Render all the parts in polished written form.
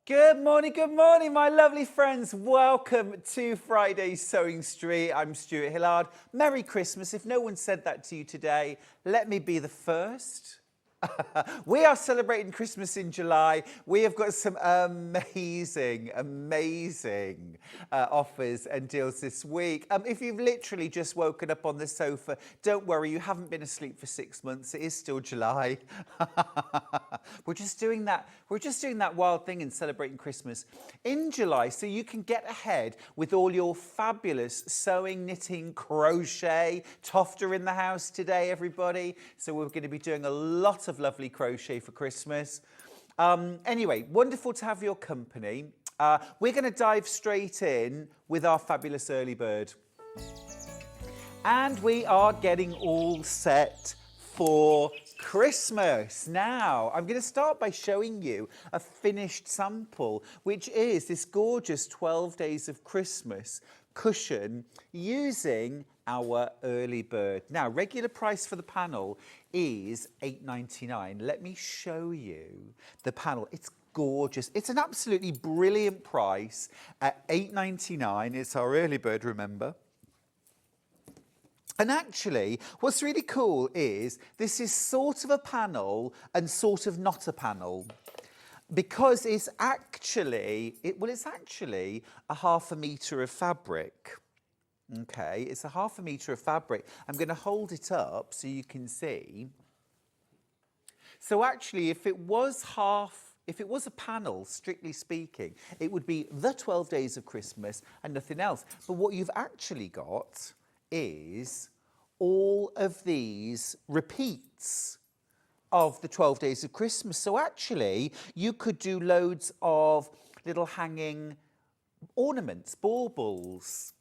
Good morning, my lovely friends. Welcome to Friday's Sewing Street. I'm Stuart Hillard. Merry Christmas. If no one said that to you today, let me be the first. We are celebrating Christmas in July. We have got some amazing offers and deals this week. If you've literally just woken up on the sofa, don't worry, you haven't been asleep for 6 months. It is still July. We're just doing that wild thing in celebrating Christmas in July, so you can get ahead with all your fabulous sewing, knitting, crochet. TOFT are in the house today, everybody. So we're going to be doing a lot of lovely crochet for Christmas. Anyway, wonderful to have your company. We're going to dive straight in with our fabulous early bird. And we are getting all set for Christmas. Now, I'm going to start by showing you a finished sample, which is this gorgeous 12 Days of Christmas cushion using our early bird. Now, regular price for the panel is £8.99. Let me show you the panel. It's gorgeous. It's an absolutely brilliant price at £8.99. It's our early bird, remember. And actually, what's really cool is this is sort of a panel and sort of not a panel, because it's actually, it's actually a ½ metre of fabric. Okay, it's a ½ metre of fabric. I'm going to hold it up so you can see. So actually, if it was a panel, strictly speaking, it would be the 12 Days of Christmas and nothing else. But what you've actually got is all of these repeats of the 12 Days of Christmas. So actually, you could do loads of little hanging ornaments, baubles.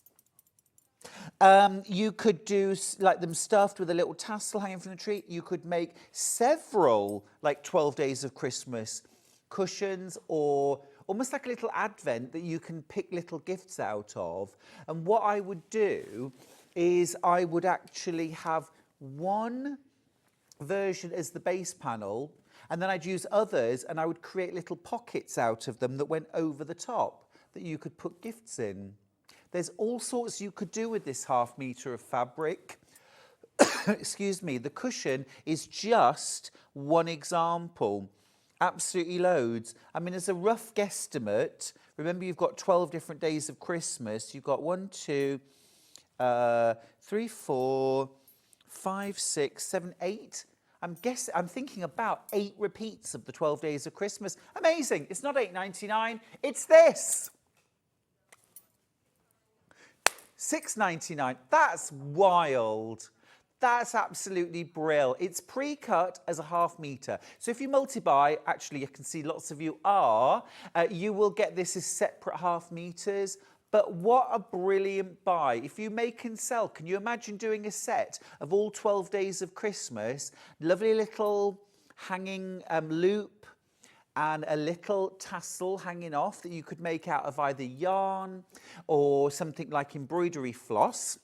You could do like them stuffed with a little tassel hanging from the tree. You could make several like 12 Days of Christmas cushions, or almost like a little advent that you can pick little gifts out of. And what I would do is I would actually have one version as the base panel, and then I'd use others and I would create little pockets out of them that went over the top that you could put gifts in. There's all sorts you could do with this ½ metre of fabric. Excuse me, the cushion is just one example. Absolutely loads. I mean, as a rough guesstimate, remember you've got 12 different days of Christmas. You've got 1, 2, 3, 4, 5, 6, 7, 8. I'm thinking about 8 repeats of the 12 Days of Christmas. Amazing. It's not £8.99. It's this. £6.99. That's wild. That's absolutely brill. It's pre-cut as a ½ metre. So if you multi-buy, actually I can see lots of you are, you will get this as separate ½ metres. But what a brilliant buy. If you make and sell, can you imagine doing a set of all 12 Days of Christmas? Lovely little hanging loop and a little tassel hanging off that you could make out of either yarn or something like embroidery floss.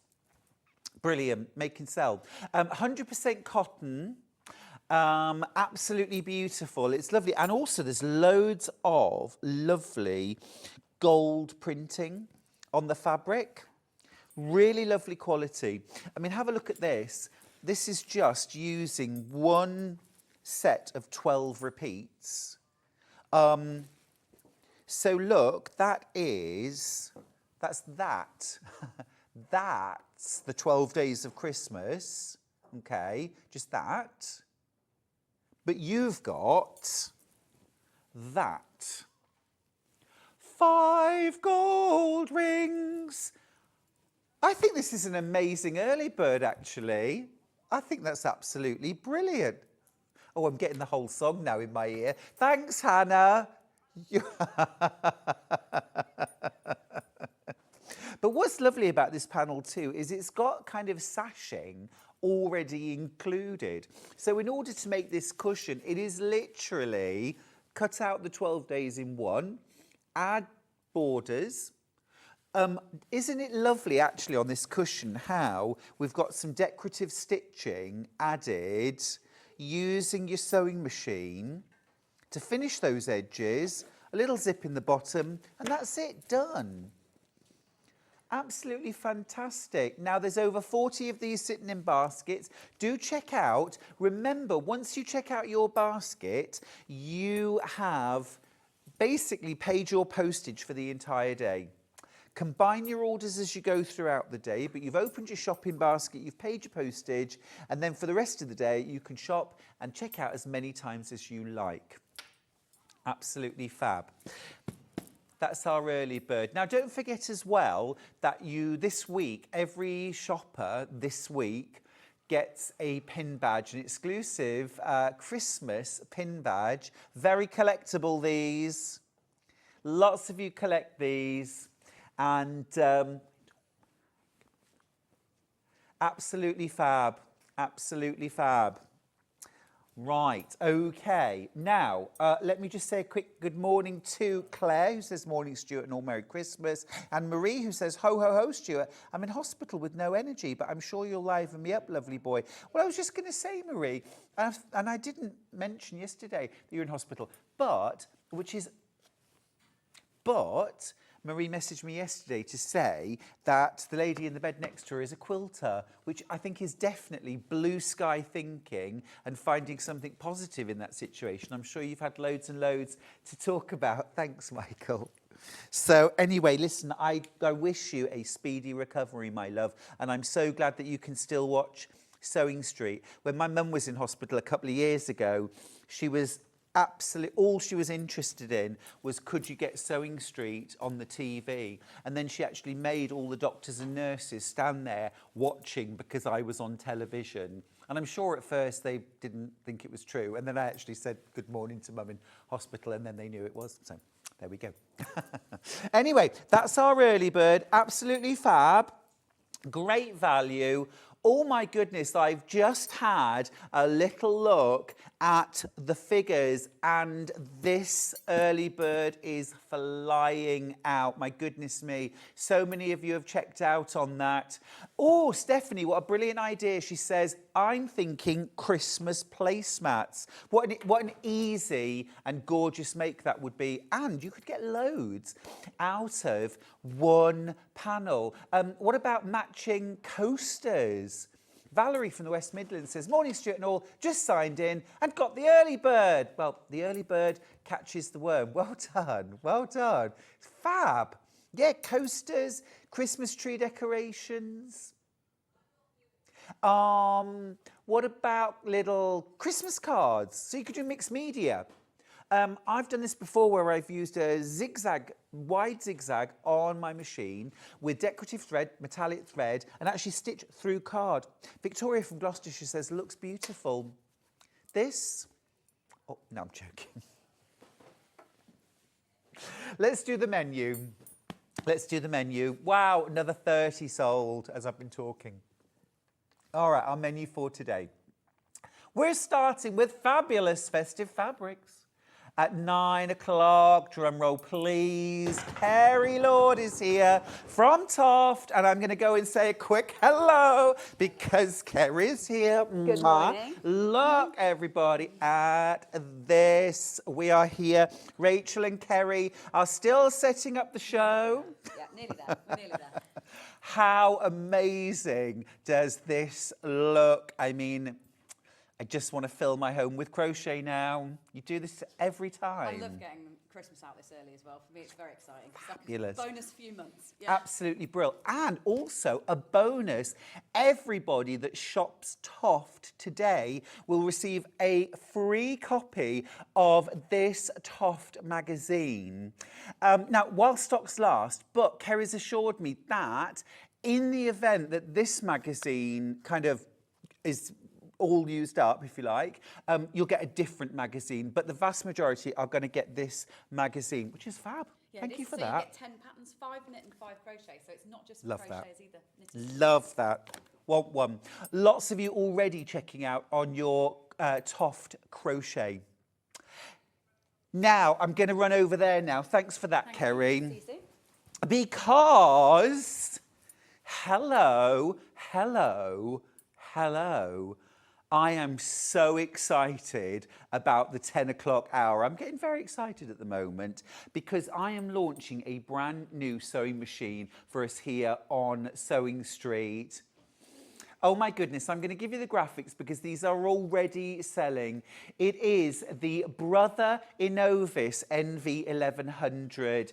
Brilliant, make and sell. 100% cotton, absolutely beautiful. It's lovely. And also there's loads of lovely gold printing on the fabric. Really lovely quality. I mean, have a look at this. This is just using one set of 12 repeats. So look, that's that. That's the 12 Days of Christmas. Okay, just that. But you've got that. 5 gold rings. I think this is an amazing early bird, actually. I think that's absolutely brilliant. Oh, I'm getting the whole song now in my ear. Thanks, Hannah. But what's lovely about this panel too is it's got kind of sashing already included. So in order to make this cushion, it is literally cut out the 12 days in one, add borders. Isn't it lovely actually on this cushion how we've got some decorative stitching added using your sewing machine to finish those edges, a little zip in the bottom, and that's it, done. Absolutely fantastic. Now, there's over 40 of these sitting in baskets. Do check out. Remember, once you check out your basket, you have basically paid your postage for the entire day. Combine your orders as you go throughout the day, but you've opened your shopping basket, you've paid your postage, and then for the rest of the day, you can shop and check out as many times as you like. Absolutely fab. That's our early bird. Now, don't forget as well that this week, every shopper this week gets a pin badge, an exclusive Christmas pin badge. Very collectible, these. Lots of you collect these. And absolutely fab. Absolutely fab. Right, okay. Now, let me just say a quick good morning to Claire, who says, morning, Stuart, and all Merry Christmas. And Marie, who says, ho, ho, ho, Stuart. I'm in hospital with no energy, but I'm sure you'll liven me up, lovely boy. Well, I was just going to say, Marie, and I didn't mention yesterday that you're in hospital, but Marie messaged me yesterday to say that the lady in the bed next to her is a quilter, which I think is definitely blue sky thinking and finding something positive in that situation. I'm sure you've had loads and loads to talk about. Thanks, Michael. So anyway, listen, I wish you a speedy recovery, my love, and I'm so glad that you can still watch Sewing Street. When my mum was in hospital a couple of years ago, she was absolutely, all she was interested in was, could you get Sewing Street on the TV? And then she actually made all the doctors and nurses stand there watching because I was on television. And I'm sure at first they didn't think it was true. And then I actually said good morning to mum in hospital, and then they knew it was. So there we go. Anyway, that's our early bird. Absolutely fab. Great value. Oh my goodness, I've just had a little look at the figures, and this early bird is flying out. My goodness me. So many of you have checked out on that. Oh, Stephanie, what a brilliant idea. She says, I'm thinking Christmas placemats. What an easy and gorgeous make that would be. And you could get loads out of one panel. What about matching coasters? Valerie from the West Midlands says, morning, Stuart and all, just signed in and got the early bird. Well, the early bird catches the worm. Well done, well done. Fab. Yeah, coasters, Christmas tree decorations. What about little Christmas cards? So you could do mixed media. I've done this before where I've used a wide zigzag on my machine with decorative thread, metallic thread, and actually stitched through card. Victoria from Gloucestershire says, looks beautiful. This, oh, no, I'm joking. Let's do the menu. Let's do the menu. Wow, another 30 sold as I've been talking. All right, our menu for today. We're starting with fabulous festive fabrics. At 9 o'clock, drum roll please, Kerry Lord is here from TOFT, and I'm going to go and say a quick hello because Kerry's here. Good morning. Look, everybody, at this. We are here. Rachel and Kerry are still setting up the show. Yeah, nearly there. We're nearly there. How amazing does this look? I mean, I just want to fill my home with crochet now. You do this every time. I love getting Christmas out this early as well. For me, it's very exciting. Fabulous. Like a bonus few months. Yeah. Absolutely brilliant. And also a bonus, everybody that shops TOFT today will receive a free copy of this TOFT magazine. Now, while stocks last, but Kerry's assured me that in the event that this magazine kind of is all used up, if you like, you'll get a different magazine, but the vast majority are going to get this magazine, which is fab. Yeah, Thank you for so that. You get 10 patterns, 5 knit and 5 crochet, so it's not just for Love crochets that. either. Knitters. Love that. Want one. Lots of you already checking out on your TOFT crochet. Now, I'm going to run over there now. Thanks for that, Kerry. See you soon. Because, hello. I am so excited about the 10 o'clock hour. I'm getting very excited at the moment because I am launching a brand new sewing machine for us here on Sewing Street. Oh my goodness, I'm going to give you the graphics because these are already selling. It is the Brother NV1100.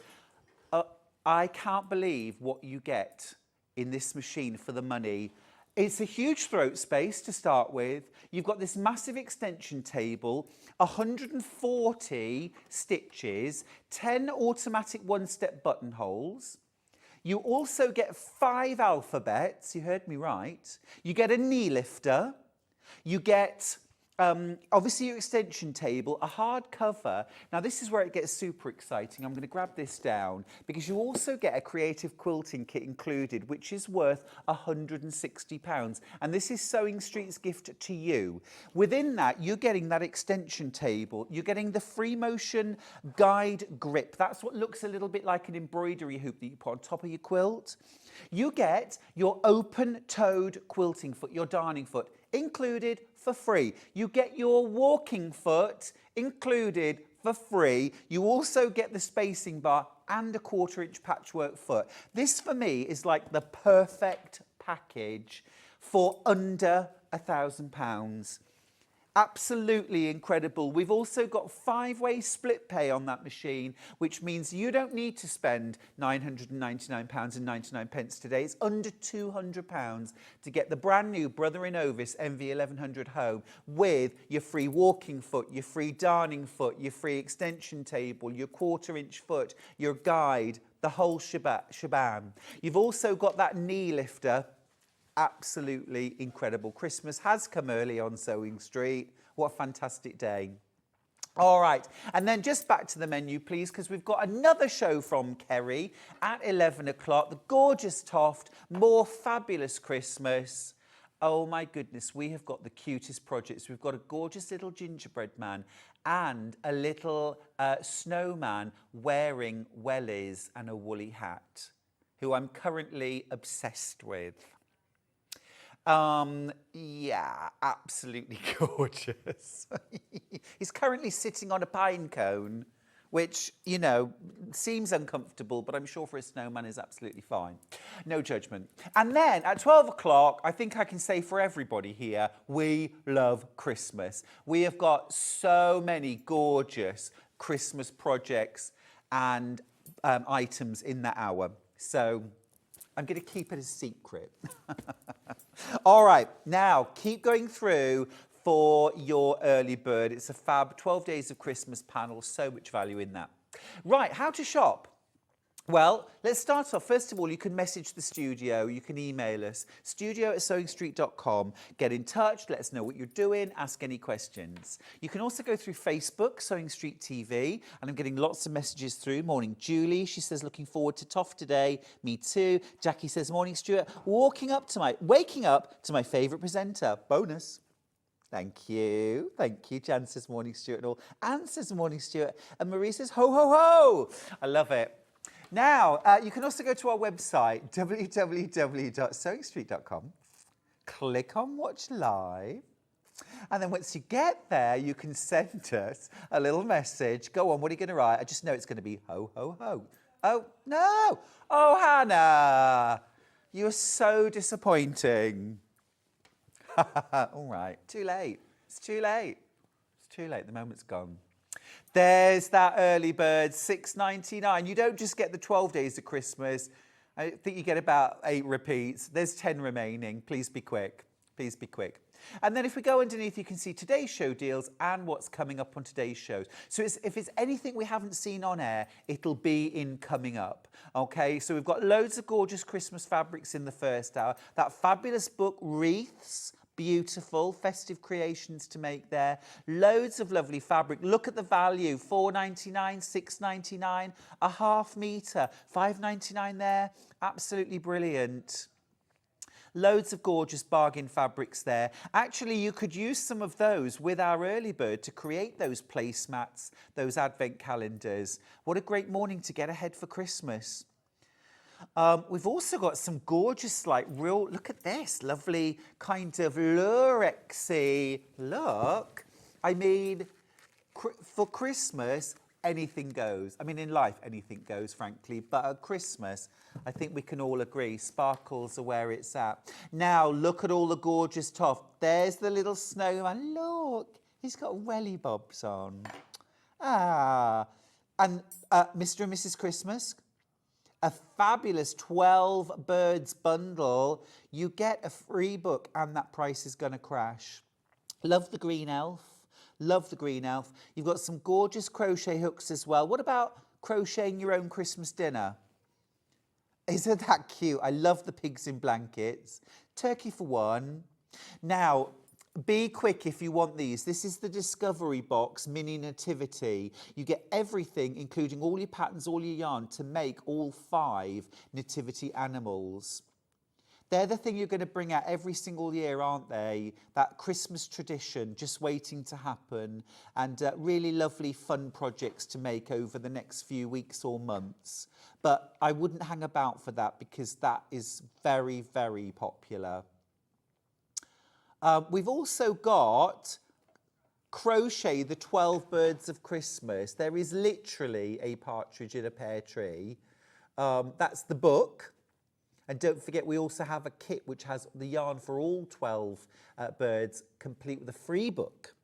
I can't believe what you get in this machine for the money. It's a huge throat space to start with. You've got this massive extension table, 140 stitches, 10 automatic one-step buttonholes. You also get 5 alphabets, you heard me right. You get a knee lifter. You get, obviously, your extension table, a hard cover. Now, this is where it gets super exciting. I'm going to grab this down because you also get a creative quilting kit included, which is worth £160. And this is Sewing Street's gift to you. Within that, you're getting that extension table. You're getting the free motion guide grip. That's what looks a little bit like an embroidery hoop that you put on top of your quilt. You get your open-toed quilting foot, your darning foot, included for free. You get your walking foot included for free. You also get the spacing bar and a 1/4-inch patchwork foot. This for me is like the perfect package for under £1,000. Absolutely incredible. We've also got 5-way split pay on that machine, which means you don't need to spend £999.99 today. It's under £200 to get the brand new Brother NV1100 home with your free walking foot, your free darning foot, your free extension table, your 1/4-inch foot, your guide, the whole shebang. You've also got that knee lifter. Absolutely incredible. Christmas has come early on Sewing Street. What a fantastic day. All right, and then just back to the menu, please, because we've got another show from Kerry at 11 o'clock. The gorgeous TOFT, more fabulous Christmas. Oh my goodness, we have got the cutest projects. We've got a gorgeous little gingerbread man and a little snowman wearing wellies and a woolly hat, who I'm currently obsessed with. Yeah, absolutely gorgeous. He's currently sitting on a pine cone, which, you know, seems uncomfortable, but I'm sure for a snowman is absolutely fine. No judgment. And then at 12 o'clock, I think I can say for everybody here, we love Christmas. We have got so many gorgeous Christmas projects and items in that hour. So I'm going to keep it a secret. All right, now keep going through for your early bird. It's a fab 12 days of Christmas panel, so much value in that. Right, how to shop? Well, let's start off. First of all, you can message the studio. You can email us, studio@sewingstreet.com. Get in touch. Let us know what you're doing. Ask any questions. You can also go through Facebook, Sewing Street TV, and I'm getting lots of messages through. Morning, Julie. She says, looking forward to TOFT today. Me too. Jackie says, morning, Stuart. Waking up to my favourite presenter. Bonus. Thank you. Thank you. Jan says, morning, Stuart. And all. Anne says, morning, Stuart. And Marie says, ho, ho, ho. I love it. Now, you can also go to our website, www.sewingstreet.com, click on Watch Live, and then once you get there, you can send us a little message. Go on, what are you going to write? I just know it's going to be ho, ho, ho. Oh, no. Oh, Hannah, you're so disappointing. All right, too late. It's too late. It's too late. The moment's gone. There's that early bird, £6.99. You don't just get the 12 days of Christmas. I think you get about 8 repeats. There's 10 remaining. Please be quick. Please be quick. And then if we go underneath, you can see today's show deals and what's coming up on today's shows. So if it's anything we haven't seen on air, it'll be in coming up. Okay, so we've got loads of gorgeous Christmas fabrics in the first hour. That fabulous book, Wreaths. Beautiful, festive creations to make there. Loads of lovely fabric. Look at the value, £4.99, £6.99, a half metre, £5.99 there. Absolutely brilliant. Loads of gorgeous bargain fabrics there. Actually, you could use some of those with our early bird to create those placemats, those advent calendars. What a great morning to get ahead for Christmas. We've also got some gorgeous, like real, look at this, lovely kind of lurexy look. I mean, for Christmas, anything goes. I mean, in life, anything goes, frankly. But at Christmas, I think we can all agree, sparkles are where it's at. Now, look at all the gorgeous TOFT. There's the little snowman. Look, he's got welly bobs on. Ah, and Mr. and Mrs. Christmas, a fabulous 12 birds bundle. You get a free book and that price is going to crash. Love the green elf. Love the green elf. You've got some gorgeous crochet hooks as well. What about crocheting your own Christmas dinner? Isn't that cute? I love the pigs in blankets. Turkey for one. Now, be quick if you want these. This is the Discovery Box Mini Nativity. You get everything, including all your patterns, all your yarn, to make all 5 nativity animals. They're the thing you're going to bring out every single year, aren't they? That Christmas tradition just waiting to happen, and really lovely fun projects to make over the next few weeks or months. But I wouldn't hang about for that because that is very, very popular. We've also got Crochet the 12 Birds of Christmas. There is literally a partridge in a pear tree. That's the book. And don't forget, we also have a kit which has the yarn for all 12 birds, complete with a free book.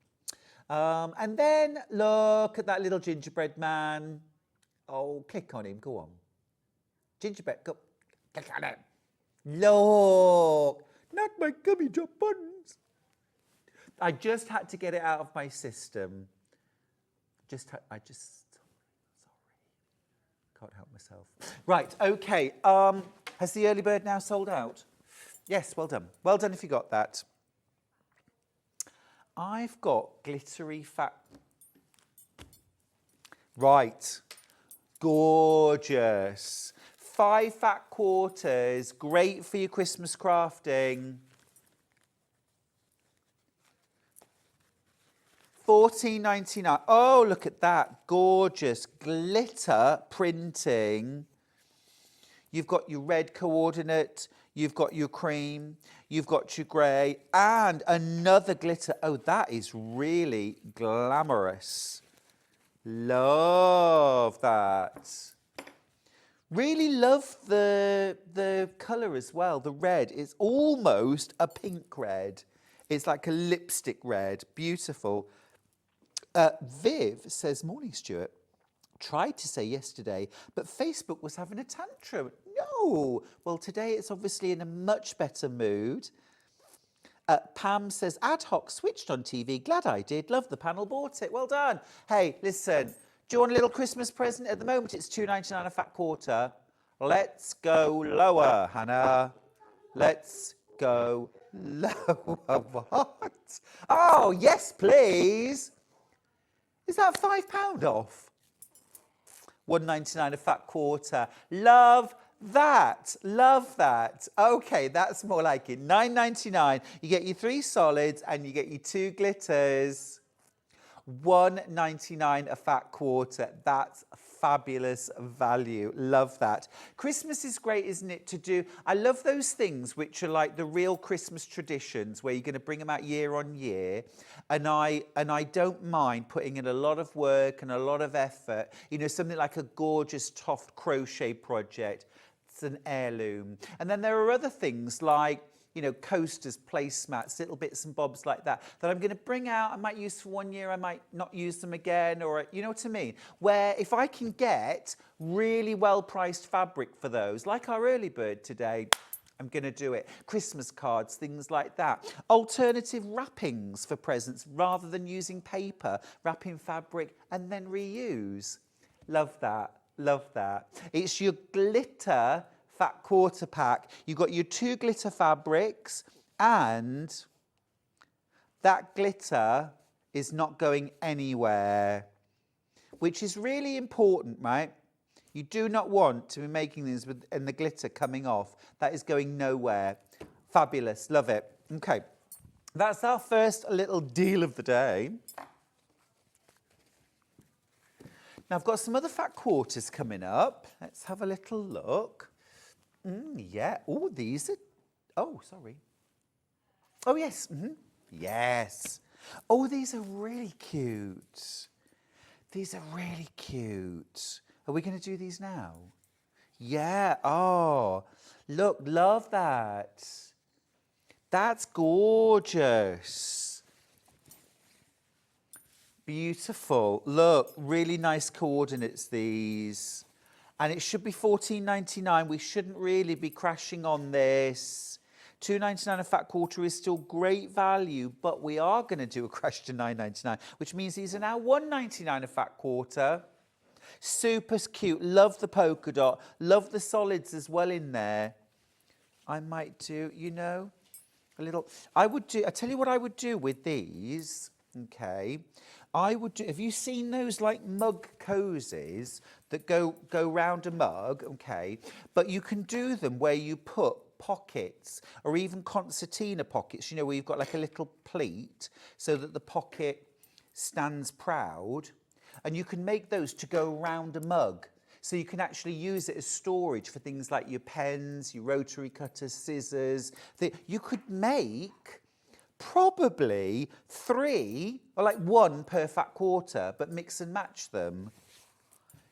And then look at that little gingerbread man. Oh, click on him, go on. Gingerbread, go, click on him. Look, not my gummy drop buns. I just had to get it out of my system. Sorry. Can't help myself. Right, okay. Has the early bird now sold out? Yes, well done. Well done if you got that. I've got glittery fat. Right. Gorgeous. 5 fat quarters. Great for your Christmas crafting. $14.99. Oh, look at that. Gorgeous glitter printing. You've got your red coordinate, you've got your cream, you've got your grey, and another glitter. Oh, that is really glamorous. Love that. Really love the colour as well, the red. It's almost a pink red. It's like a lipstick red. Beautiful. Viv says, morning, Stuart. Tried to say yesterday, but Facebook was having a tantrum. No. Well, today it's obviously in a much better mood. Pam says, ad hoc switched on TV. Glad I did. Love the panel. Bought it. Well done. Hey, listen. Do you want a little Christmas present? At the moment, it's $2.99 a fat quarter. Let's go lower, Hannah. Let's go lower. What? Oh, yes, please. Is that £5 off? $1.99 a fat quarter. Love that. Love that. Okay, that's more like it. $9.99. You get your 3 solids and you get your 2 glitters. $1.99 a fat quarter. That's fabulous value. Love that. Christmas is great, isn't it, to do? I love those things which are like the real Christmas traditions where you're going to bring them out year on year. And I don't mind putting in a lot of work and a lot of effort. You know, something like a gorgeous TOFT crochet project. It's an heirloom. And then there are other things like, you know, coasters, placemats, little bits and bobs like that I'm going to bring out. I might use for 1 year, I might not use them again, or you know what I mean? Where if I can get really well-priced fabric for those, like our early bird today, I'm going to do it. Christmas cards, things like that. Alternative wrappings for presents rather than using paper, wrapping fabric and then reuse. Love that, love that. It's your glitter fat quarter pack. You've got your 2 glitter fabrics and that glitter is not going anywhere, which is really important, right? You do not want to be making these and the glitter coming off. That is going nowhere. Fabulous, love it. Okay, that's our first little deal of the day. Now I've got some other fat quarters coming up. Let's have a little look. Yeah. Oh, these are, oh, sorry. Oh, yes. Yes. Oh, these are really cute. These are really cute. Are we going to do these now? Yeah. Oh, look, love that. That's gorgeous. Beautiful. Look, really nice coordinates, these. And it should be $14.99. We shouldn't really be crashing on this. $2.99 a fat quarter is still great value, but we are going to do a crash to $9.99, which means these are now $1.99 a fat quarter. Super cute. Love the polka dot. Love the solids as well in there. I might do, you know, a little. I tell you what I would do with these. Okay. I would do, have you seen those like mug cozies that go round a mug? Okay. But you can do them where you put pockets or even concertina pockets, you know, where you've got like a little pleat so that the pocket stands proud. And you can make those to go around a mug. So you can actually use it as storage for things like your pens, your rotary cutters, scissors. You could make probably 3 or like 1 per fat quarter, but mix and match them.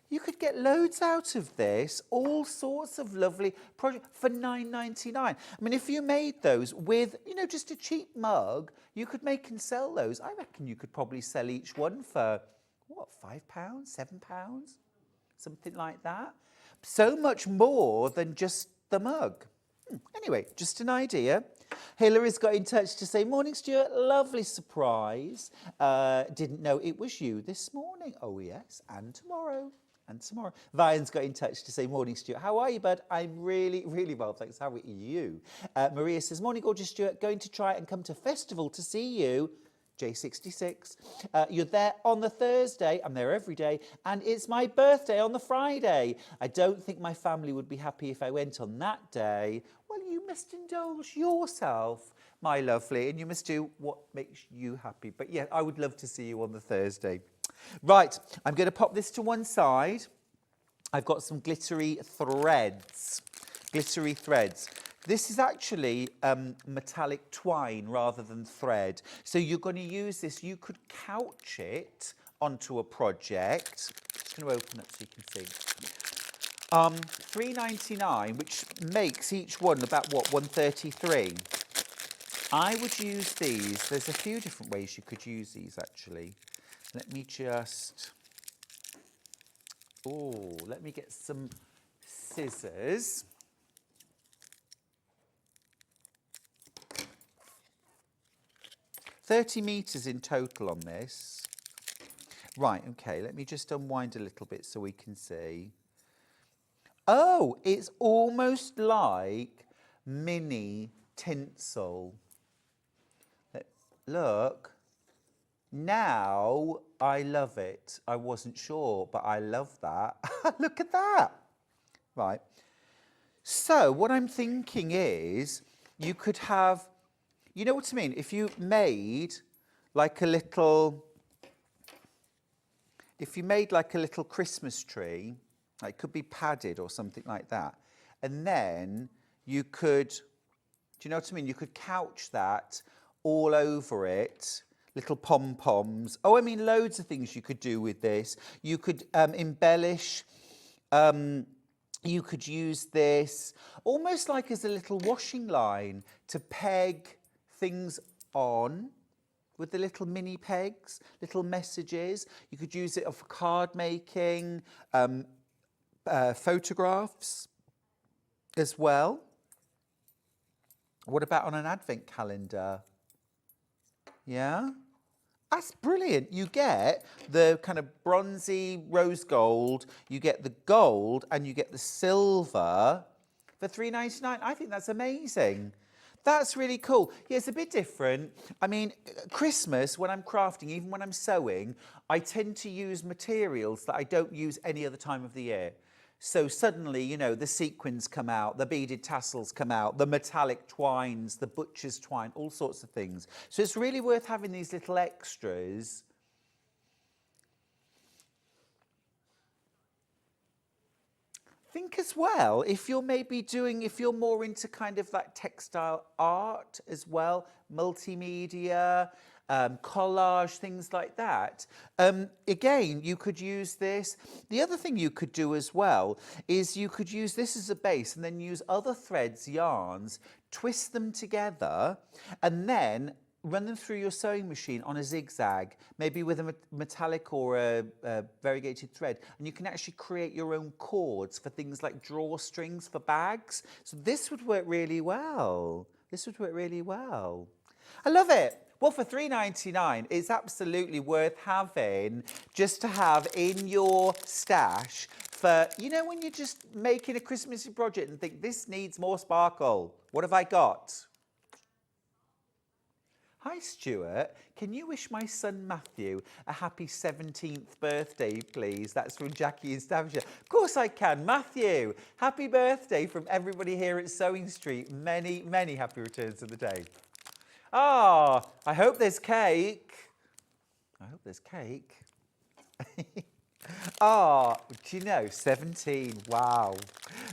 You could get loads out of this, all sorts of lovely projects for $9.99. I mean, if you made those with, you know, just a cheap mug, you could make and sell those. I reckon you could probably sell each one for, what, £5, £7? Something like that. So much more than just the mug. Anyway, just an idea. Hillary's got in touch to say, morning, Stuart, lovely surprise. Didn't know it was you this morning. Oh, yes, and tomorrow. And tomorrow. Vian's got in touch to say, morning, Stuart. How are you, bud? I'm really, really well, thanks. How are you? Maria says, morning, gorgeous Stuart. Going to try and come to festival to see you. J66. You're there on the Thursday. I'm there every day. And it's my birthday on the Friday. I don't think my family would be happy if I went on that day. Well, you must indulge yourself, my lovely, and you must do what makes you happy. But yeah, I would love to see you on the Thursday. Right, I'm going to pop this to one side. I've got some glittery threads. Glittery threads. This is actually metallic twine rather than thread. So you're going to use this. You could couch it onto a project. Just going to open it so you can see. $3.99, which makes each one about, what, $1.33. I would use these. There's a few different ways you could use these, actually. Let me just... Oh, let me get some scissors. $30 meters in total on this. Right, okay, let me just unwind a little bit so we can see. Oh, it's almost like mini tinsel. Look. Now I love it. I wasn't sure, but I love that. Look at that. Right. So what I'm thinking is you could have, you know what I mean? If you made like a little, Christmas tree, it could be padded or something like that. And then you could, do you know what I mean? You could couch that all over it. Little pom-poms. Oh, I mean, loads of things you could do with this. You could embellish. You could use this almost like as a little washing line to peg things on with the little mini pegs, little messages. You could use it for card making, photographs as well. What about on an advent calendar? Yeah, that's brilliant. You get the kind of bronzy rose gold, you get the gold, and you get the silver for $3.99. I think that's amazing. That's really cool. Yeah, it's a bit different. I mean, Christmas, when I'm crafting, even when I'm sewing, I tend to use materials that I don't use any other time of the year. So suddenly, you know, the sequins come out, the beaded tassels come out, the metallic twines, the butcher's twine, all sorts of things. So it's really worth having these little extras. think as well, if you're maybe doing, if you're more into kind of like textile art as well, multimedia, collage, things like that. Again, you could use this. The other thing you could do as well is you could use this as a base and then use other threads, yarns, twist them together, and then run them through your sewing machine on a zigzag, maybe with a metallic or a variegated thread, and you can actually create your own cords for things like drawstrings for bags. So this would work really well. This would work really well. I love it. Well, for $3.99, it's absolutely worth having just to have in your stash for, you know, when you're just making a Christmassy project and think, this needs more sparkle. What have I got? Hi, Stuart. Can you wish my son Matthew a happy 17th birthday, please? That's from Jackie in Staffordshire. Of course I can. Matthew, happy birthday from everybody here at Sewing Street. Many, many happy returns of the day. Ah, I hope there's cake. I hope there's cake. Ah, do you know, 17, wow.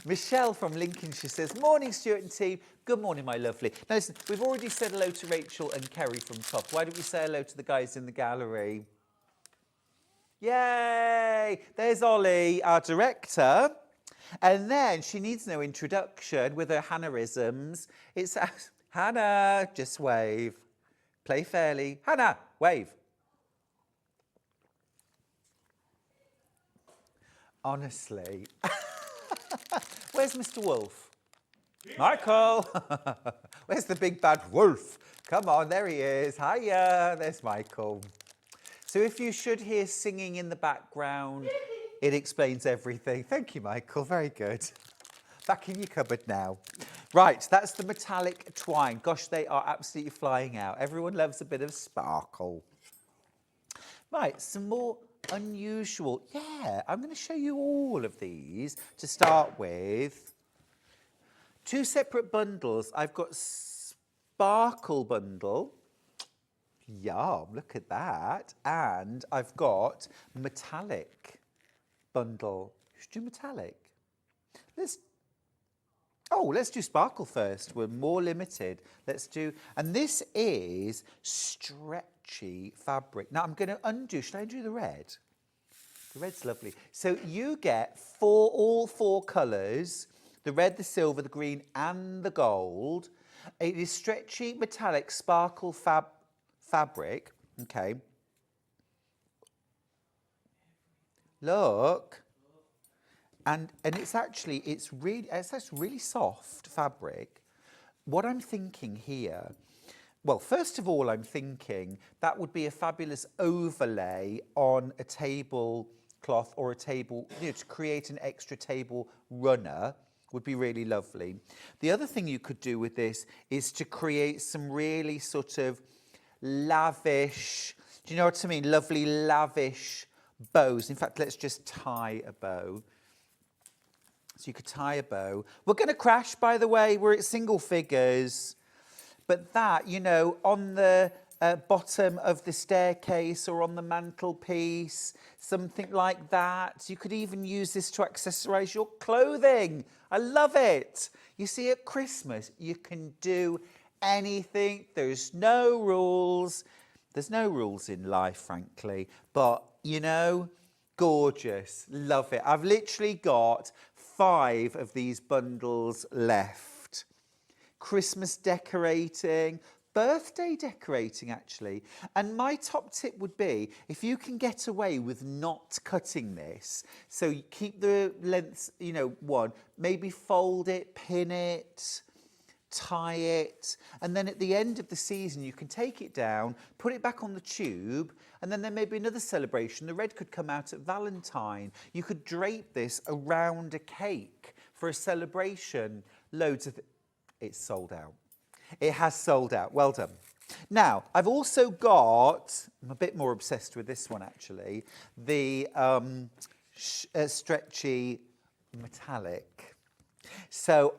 Michelle from Lincolnshire says, morning, Stuart and team. Good morning, my lovely. Now, listen, we've already said hello to Rachel and Kerry from TOFT. Why don't we say hello to the guys in the gallery? Yay! There's Ollie, our director. And then she needs no introduction with her Hannah-isms. It's Hannah, just wave. Play fairly. Hannah, wave. Honestly. Where's Mr. Wolf? Michael. Where's the big bad wolf? Come on, there he is. Hiya. There's Michael. So if you should hear singing in the background, it explains everything. Thank you, Michael. Very good. Back in your cupboard now. Right, that's the metallic twine. Gosh, they are absolutely flying out. Everyone loves a bit of sparkle. Right, some more unusual. Yeah, I'm going to show you all of these to start with. Two separate bundles. I've got sparkle bundle. Yum, look at that. And I've got metallic bundle. Should do metallic. Let's do sparkle first. We're more limited. Let's do, and this is stretchy fabric. Now I'm going to undo, should I undo the red? The red's lovely. So you get all four colours, the red, the silver, the green and the gold. It is stretchy, metallic, sparkle fabric. Okay. Look. And it's actually really soft fabric. What I'm thinking here, well, first of all, I'm thinking that would be a fabulous overlay on a tablecloth or a table, you know, to create an extra table runner would be really lovely. The other thing you could do with this is to create some really sort of lavish, do you know what I mean? Lovely, lavish bows. In fact, let's just tie a bow. So you could tie a bow. We're going to crash, by the way. We're at single figures. But that, you know, on the bottom of the staircase or on the mantelpiece, something like that. You could even use this to accessorise your clothing. I love it. You see, at Christmas, you can do anything. There's no rules. There's no rules in life, frankly. But, you know, gorgeous. Love it. I've literally got 5 of these bundles left. Christmas decorating, birthday decorating actually. And my top tip would be, if you can get away with not cutting this, so you keep the lengths, you know, one, maybe fold it, pin it, tie it, and then at the end of the season you can take it down, put it back on the tube, and then there may be another celebration. The red could come out at Valentine. You could drape this around a cake for a celebration. Loads of it's sold out. It has sold out. Well done. Now, I've also got, I'm a bit more obsessed with this one actually, the stretchy metallic. So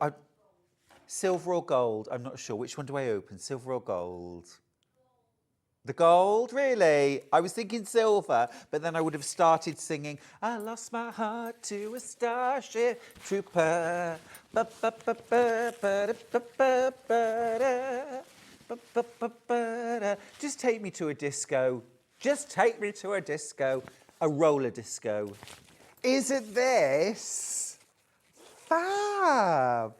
silver or gold, I'm not sure. Which one do I open, silver or gold? The gold, really? I was thinking silver, but then I would have started singing, I lost my heart to a starship trooper. Ba, ba, ba, ba, ba, da, ba, ba, ba, da. Ba, ba, ba, ba, da. Just take me to a disco. Just take me to a disco. A roller disco. Isn't this fab?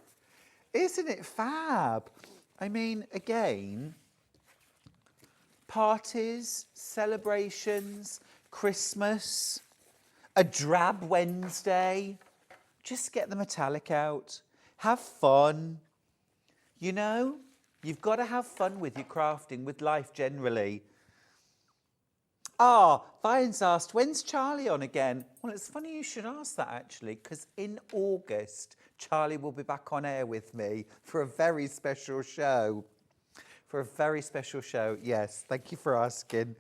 Isn't it fab? I mean, again, parties, celebrations, Christmas, a drab Wednesday. Just get the metallic out. Have fun. You know, you've got to have fun with your crafting, with life generally. Vian's asked, when's Charlie on again? Well, it's funny you should ask that, actually, because in August, Charlie will be back on air with me for a very special show. For a very special show, yes. Thank you for asking.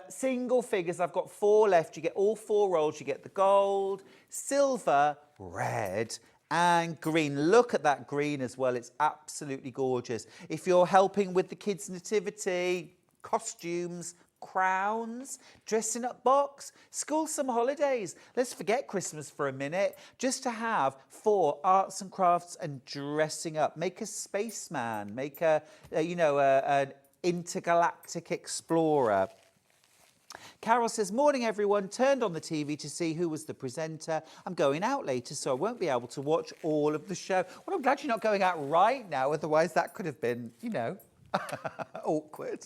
Single figures, I've got 4 left. You get all 4 rolls. You get the gold, silver, red, and green. Look at that green as well. It's absolutely gorgeous. If you're helping with the kids' nativity, costumes, crowns, dressing up box, school summer holidays. Let's forget Christmas for a minute. Just to have 4 arts and crafts and dressing up. Make a spaceman. Make an intergalactic explorer. Carol says, morning everyone, turned on the TV to see who was the presenter. I'm going out later, so I won't be able to watch all of the show. Well, I'm glad you're not going out right now, otherwise that could have been, awkward.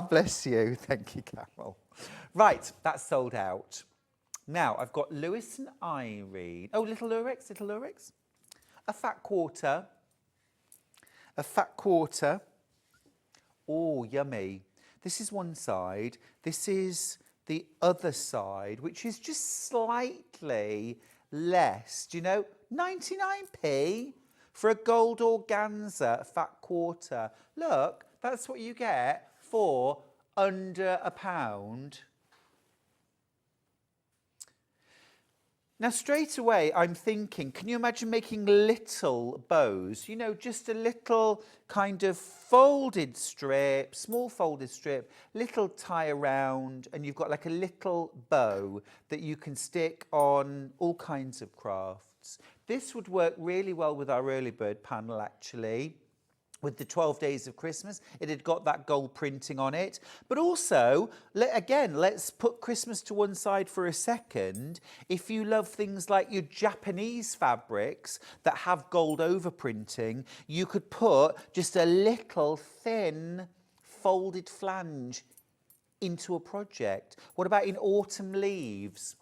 Bless you. Thank you, Carol. Right, that's sold out. Now, I've got Lewis and Irene. Oh, little Lurex. A fat quarter. Oh, yummy. This is one side. This is the other side, which is just slightly less. 99p for a gold organza fat quarter. Look, that's what you get for under £1. Now, straight away, I'm thinking, can you imagine making little bows? Just a little kind of folded strip, small folded strip, little tie around, and you've got like a little bow that you can stick on all kinds of crafts. This would work really well with our early bird panel, actually. With the 12 days of Christmas, it had got that gold printing on it. But also, let's put Christmas to one side for a second. If you love things like your Japanese fabrics that have gold overprinting, you could put just a little thin folded flange into a project. What about in autumn leaves?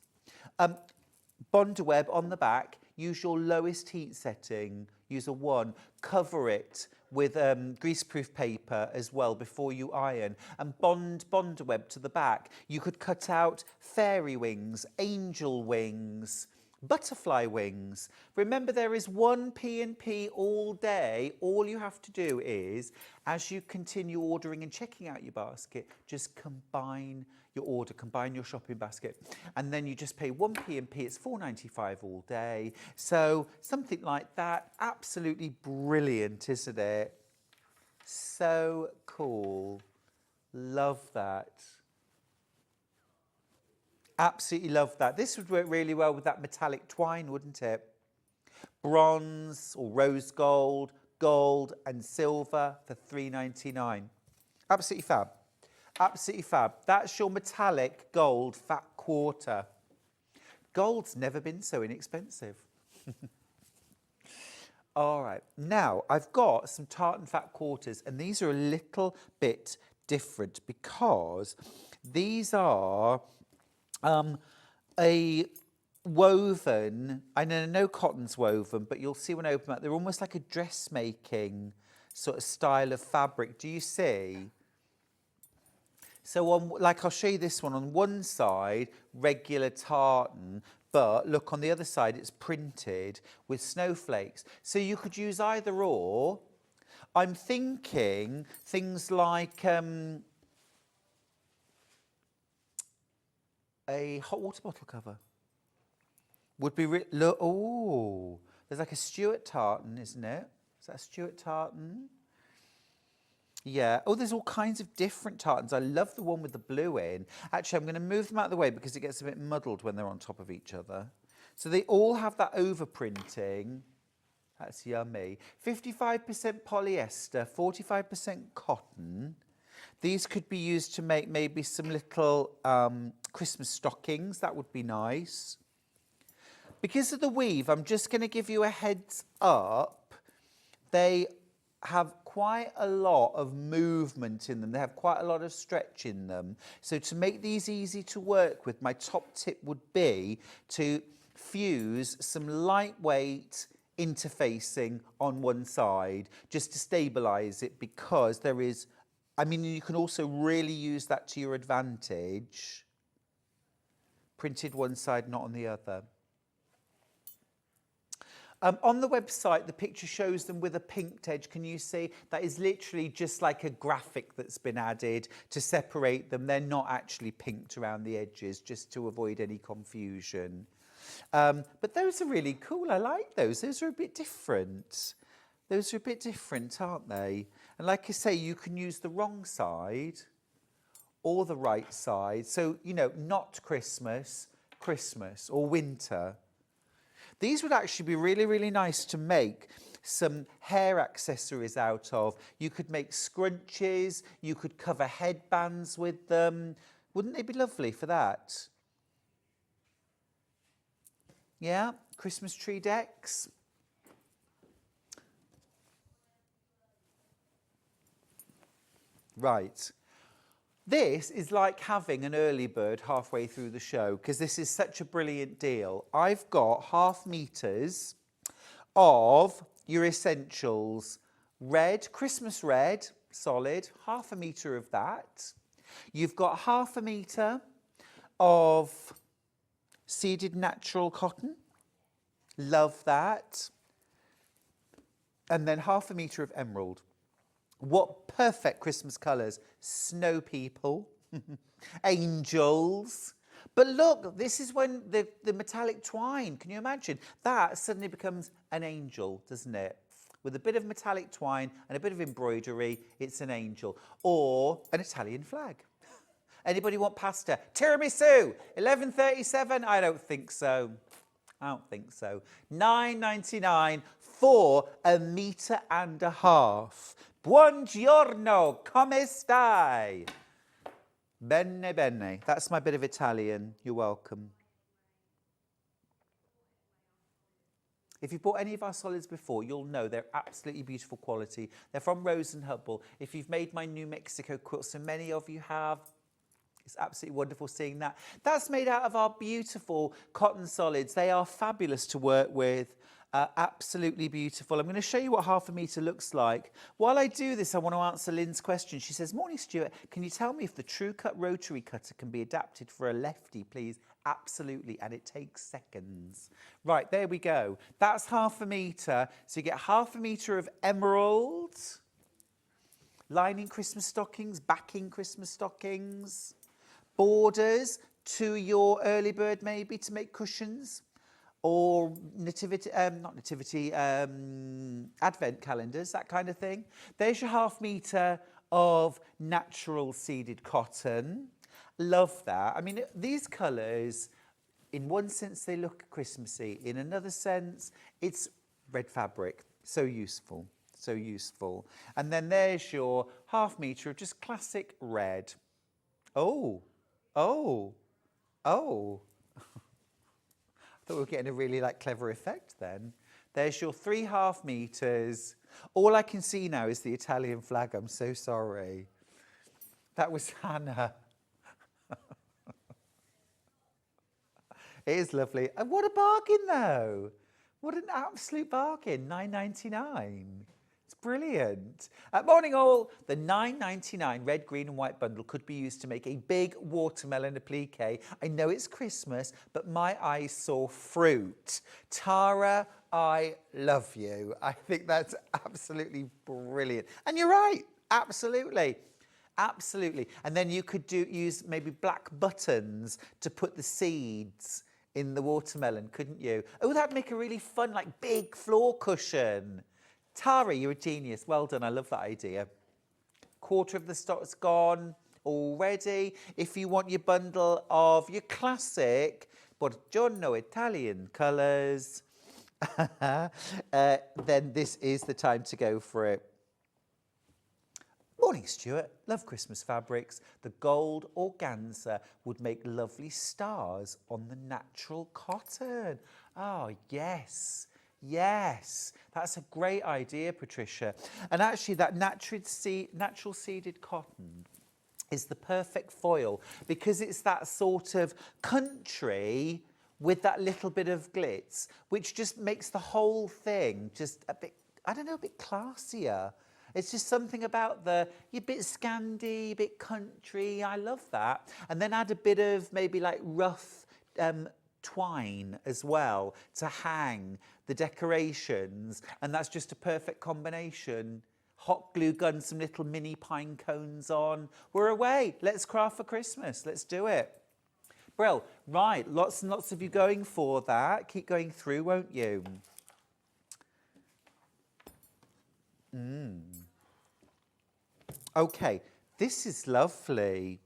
Bondweb on the back, use your lowest heat setting, use a 1, cover it with greaseproof paper as well before you iron, and bondweb to the back. You could cut out fairy wings, angel wings, butterfly wings. Remember, there is 1 P&P all day. All you have to do is, as you continue ordering and checking out your basket, just combine your order, combine your shopping basket, and then you just pay 1 P&P. It's £4.95 all day. So something like that, absolutely brilliant, isn't it? So cool. Love that. Absolutely love that. This would work really well with that metallic twine, wouldn't it? Bronze or rose gold, gold and silver for £3.99. Absolutely fab. Absolutely fab. That's your metallic gold fat quarter. Gold's never been so inexpensive. All right. Now, I've got some tartan fat quarters, and these are a little bit different because these are a woven, I know cotton's woven, but you'll see when I open them up, they're almost like a dressmaking sort of style of fabric. Do you see? So I'll show you this one. On one side, regular tartan, but look, on the other side, it's printed with snowflakes. So you could use either or. I'm thinking things like a hot water bottle cover would be look. Oh, there's like a Stuart tartan, isn't it? Is that a Stuart tartan? Yeah. Oh, there's all kinds of different tartans. I love the one with the blue in. Actually, I'm going to move them out of the way because it gets a bit muddled when they're on top of each other. So they all have that overprinting. That's yummy. 55% polyester, 45% cotton. These could be used to make maybe some little Christmas stockings. That would be nice. Because of the weave, I'm just going to give you a heads up. They have quite a lot of movement in them. They have quite a lot of stretch in them. So to make these easy to work with, my top tip would be to fuse some lightweight interfacing on one side just to stabilize it, because there is, I mean, you can also really use that to your advantage. Printed one side, not on the other. On the website, the picture shows them with a pinked edge. Can you see? That is literally just like a graphic that's been added to separate them. They're not actually pinked around the edges, just to avoid any confusion. But those are really cool. I like those. Those are a bit different. Those are a bit different, aren't they? And like I say, you can use the wrong side or the right side. So, you know, not Christmas, Christmas, or winter. These would actually be really, really nice to make some hair accessories out of. You could make scrunchies, you could cover headbands with them. Wouldn't they be lovely for that? Yeah, Christmas tree decks. Right. This is like having an early bird halfway through the show, because this is such a brilliant deal. I've got 0.5 meters of your essentials. Red, Christmas red, solid, 0.5 meter of that. You've got 0.5 meter of seeded natural cotton. Love that. And then 0.5 meter of emerald. What perfect Christmas colours. Snow people, angels. But look, this is when the metallic twine, can you imagine? That suddenly becomes an angel, doesn't it? With a bit of metallic twine and a bit of embroidery, it's an angel. Or an Italian flag. Anybody want pasta? Tiramisu, 11.37? I don't think so. I don't think so. $9.99 for 1.5 meters. Buongiorno, come stai? Bene, bene. That's my bit of Italian. You're welcome. If you've bought any of our solids before, you'll know they're absolutely beautiful quality. They're from Rose and Hubble. If you've made my New Mexico quilt, so many of you have, it's absolutely wonderful seeing that. That's made out of our beautiful cotton solids. They are fabulous to work with. Absolutely beautiful. I'm going to show you what 0.5 meter looks like. While I do this, I want to answer Lynn's question. She says, morning, Stuart. Can you tell me if the True Cut rotary cutter can be adapted for a lefty, please? Absolutely, and it takes seconds. Right, there we go. That's 0.5 meter. So you get 0.5 meter of emerald, lining Christmas stockings, backing Christmas stockings, borders to your early bird maybe to make cushions, or nativity, not nativity, advent calendars, that kind of thing. There's your 0.5 meter of natural seeded cotton. Love that. I mean, these colours, in one sense, they look Christmassy. In another sense, it's red fabric. So useful, so useful. And then there's your 0.5 meter of just classic red. Oh, oh, oh. I thought we were getting a really clever effect then. There's your 3.5 meters. All I can see now is the Italian flag. I'm so sorry. That was Hannah. It is lovely. And what a bargain though. What an absolute bargain. $9.99. It's brilliant. Morning all. The $9.99 red, green and white bundle could be used to make a big watermelon applique. I know it's Christmas, but my eyes saw fruit. Tara, I love you. I think that's absolutely brilliant. And you're right. Absolutely. Absolutely. And then you could use maybe black buttons to put the seeds in the watermelon, couldn't you? Oh, that'd make a really fun, big floor cushion. Tara, you're a genius. Well done. I love that idea. quarter of the stock's gone already. If you want your bundle of your classic Buongiorno Italian colours, then this is the time to go for it. Morning, Stuart. Love Christmas fabrics. The gold organza would make lovely stars on the natural cotton. Oh, yes. Yes. That's a great idea, Patricia. And actually, that natural seeded cotton is the perfect foil because it's that sort of country with that little bit of glitz, which just makes the whole thing just a bit, I don't know, a bit classier. It's just something about you're a bit Scandi, a bit country. I love that. And then add a bit of maybe like rough twine as well to hang the decorations. And that's just a perfect combination. Hot glue gun, some little mini pine cones on. We're away. Let's craft for Christmas. Let's do it. Brill. Right. Lots and lots of you going for that. Keep going through, won't you? Okay, this is lovely.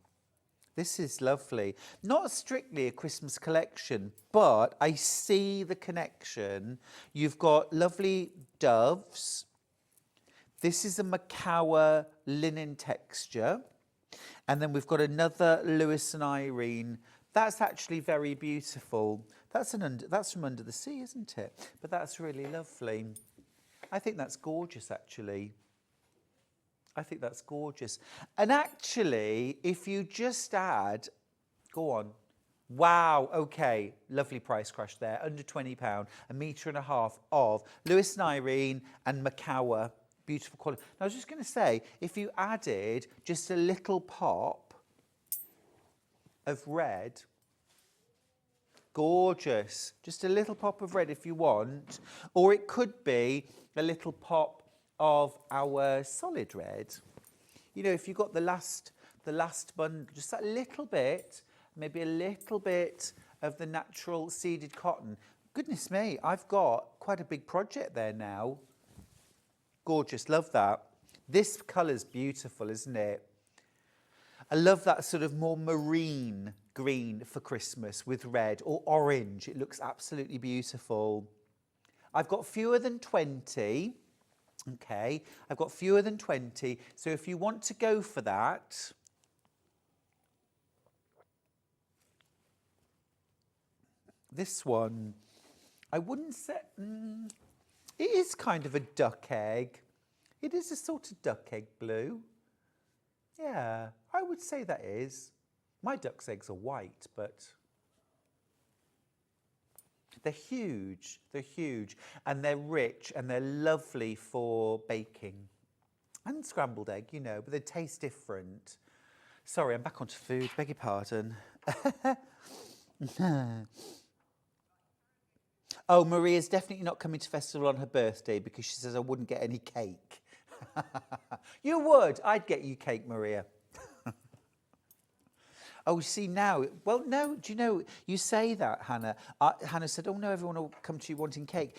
This is lovely. Not strictly a Christmas collection, but I see the connection. You've got lovely doves. This is a Macawa linen texture. And then we've got another Lewis and Irene. That's actually very beautiful. That's from Under the Sea, isn't it? But that's really lovely. I think that's gorgeous, actually. I think that's gorgeous. And actually, if you just add, go on. Wow, okay, lovely price crash there, under £20, 1.5 metres of Lewis and Irene and Macawa, beautiful quality. Now, I was just going to say, if you added just a little pop of red, gorgeous, just a little pop of red if you want, or it could be a little pop of our solid red. You know, if you've got the last bundle, just that little bit, maybe a little bit of the natural seeded cotton. Goodness me, I've got quite a big project there now. Gorgeous, love that. This colour's beautiful, isn't it? I love that sort of more marine green for Christmas with red or orange. It looks absolutely beautiful. I've got fewer than 20. Okay, I've got fewer than 20. So if you want to go for that, this one, I wouldn't say, it is kind of a duck egg. It is a sort of duck egg blue. Yeah, I would say that is. My duck's eggs are white, but they're huge, and they're rich, and they're lovely for baking. And scrambled egg, you know, but they taste different. Sorry, I'm back onto food, beg your pardon. Oh, Maria's definitely not coming to festival on her birthday because she says I wouldn't get any cake. You would, I'd get you cake, Maria. Oh, see now, well, no, do you know, you say that, Hannah. Hannah said, oh no, everyone will come to you wanting cake.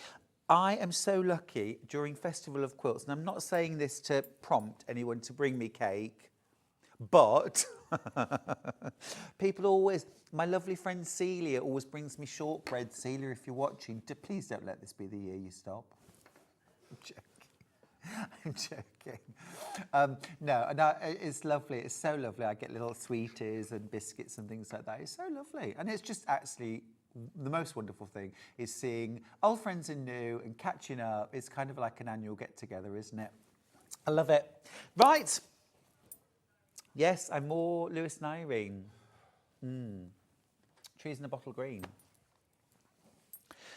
I am so lucky during Festival of Quilts, and I'm not saying this to prompt anyone to bring me cake, but people always, my lovely friend Celia always brings me shortbread. Celia, if you're watching, please don't let this be the year you stop. I'm joking. I'm joking. No, it's lovely. It's so lovely. I get little sweeties and biscuits and things like that. It's so lovely. And it's just actually the most wonderful thing is seeing old friends and new and catching up. It's kind of like an annual get-together, isn't it? I love it. Right. Yes, I'm more Lewis and Irene. Trees in a bottle green.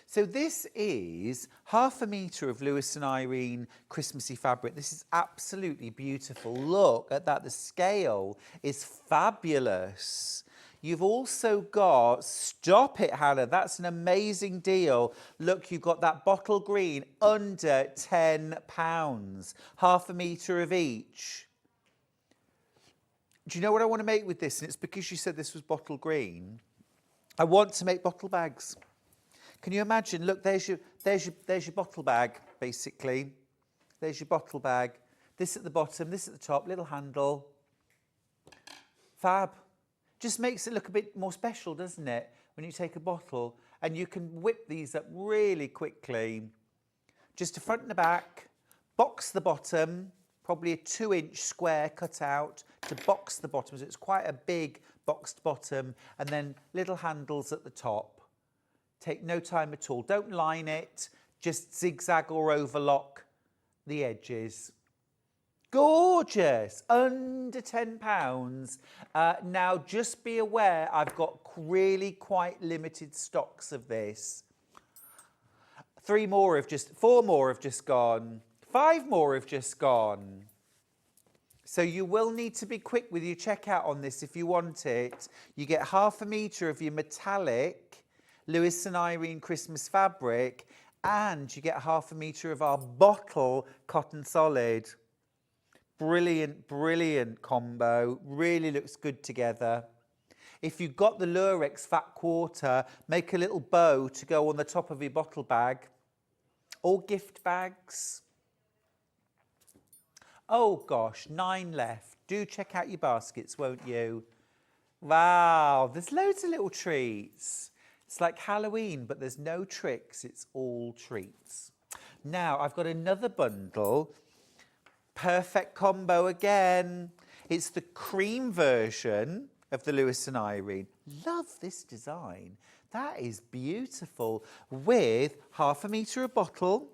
So this is 1/2 metre of Lewis and Irene Christmassy fabric. This is absolutely beautiful. Look at that. The scale is fabulous. You've also got, stop it, Hannah, that's an amazing deal. Look, you've got that bottle green under £10. 1/2 metre of each. Do you know what I want to make with this? And it's because you said this was bottle green. I want to make bottle bags. Can you imagine? Look, there's your bottle bag, basically. There's your bottle bag. This at the bottom, this at the top, little handle. Fab. Just makes it look a bit more special, doesn't it? When you take a bottle and you can whip these up really quickly. Just the front and the back, box the bottom, probably a 2-inch square cut out to box the bottom. So it's quite a big boxed bottom, and then little handles at the top. Take no time at all. Don't line it, just zigzag or overlock the edges. Gorgeous, under £10. Now just be aware, I've got really quite limited stocks of this. 4 more have just gone. 5 more have just gone. So you will need to be quick with your checkout on this if you want it. You get ½ a metre of your metallic Lewis and Irene Christmas fabric, and you get ½ a metre of our bottle cotton solid. Brilliant, brilliant combo. Really looks good together. If you've got the Lurex fat quarter, make a little bow to go on the top of your bottle bag or gift bags. Oh gosh, 9 left. Do check out your baskets, won't you? Wow, there's loads of little treats. It's like Halloween, but there's no tricks, it's all treats. Now, I've got another bundle. Perfect combo again. It's the cream version of the Lewis and Irene. Love this design. That is beautiful. With ½ a metre a bottle.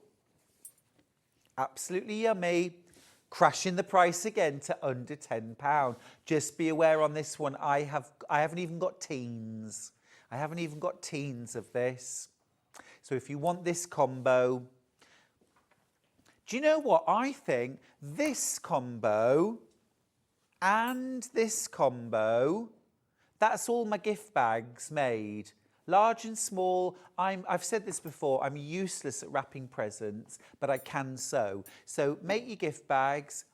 Absolutely yummy. Crashing the price again to under £10. Just be aware on this one, I haven't even got teens. I haven't even got teens of this. So if you want this combo, do you know what? I think this combo and this combo, that's all my gift bags made. Large and small. I've said this before, I'm useless at wrapping presents, but I can sew. So make your gift bags,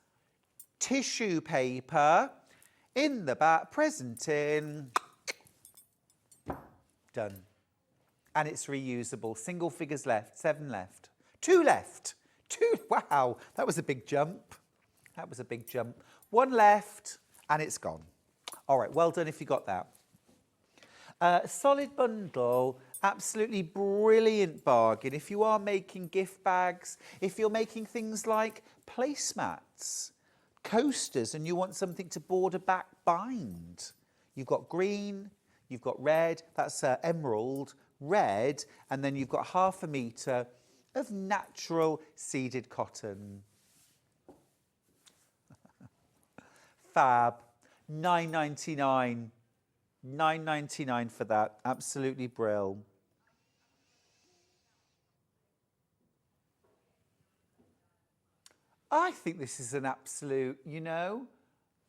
tissue paper, in the back, present in, done. And it's reusable. Single figures left, 7 left. 2 left. 2, wow, that was a big jump. That was a big jump. 1 left, and it's gone. All right, well done if you got that. Solid bundle, absolutely brilliant bargain. If you are making gift bags, if you're making things like placemats, coasters, and you want something to border back bind, you've got green, you've got red, that's emerald, red, and then you've got ½ a metre of natural seeded cotton. Fab, £9.99. £9.99 for that. Absolutely brill. I think this is an absolute,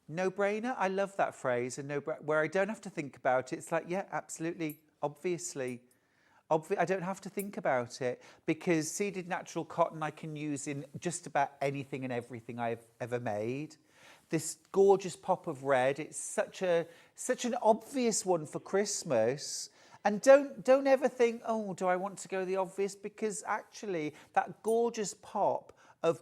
no-brainer. I love that phrase, where I don't have to think about it. It's like, yeah, absolutely, obviously. I don't have to think about it, because seeded natural cotton I can use in just about anything and everything I've ever made. This gorgeous pop of red, it's such an obvious one for Christmas. And don't ever think, oh, do I want to go the obvious? Because actually that gorgeous pop of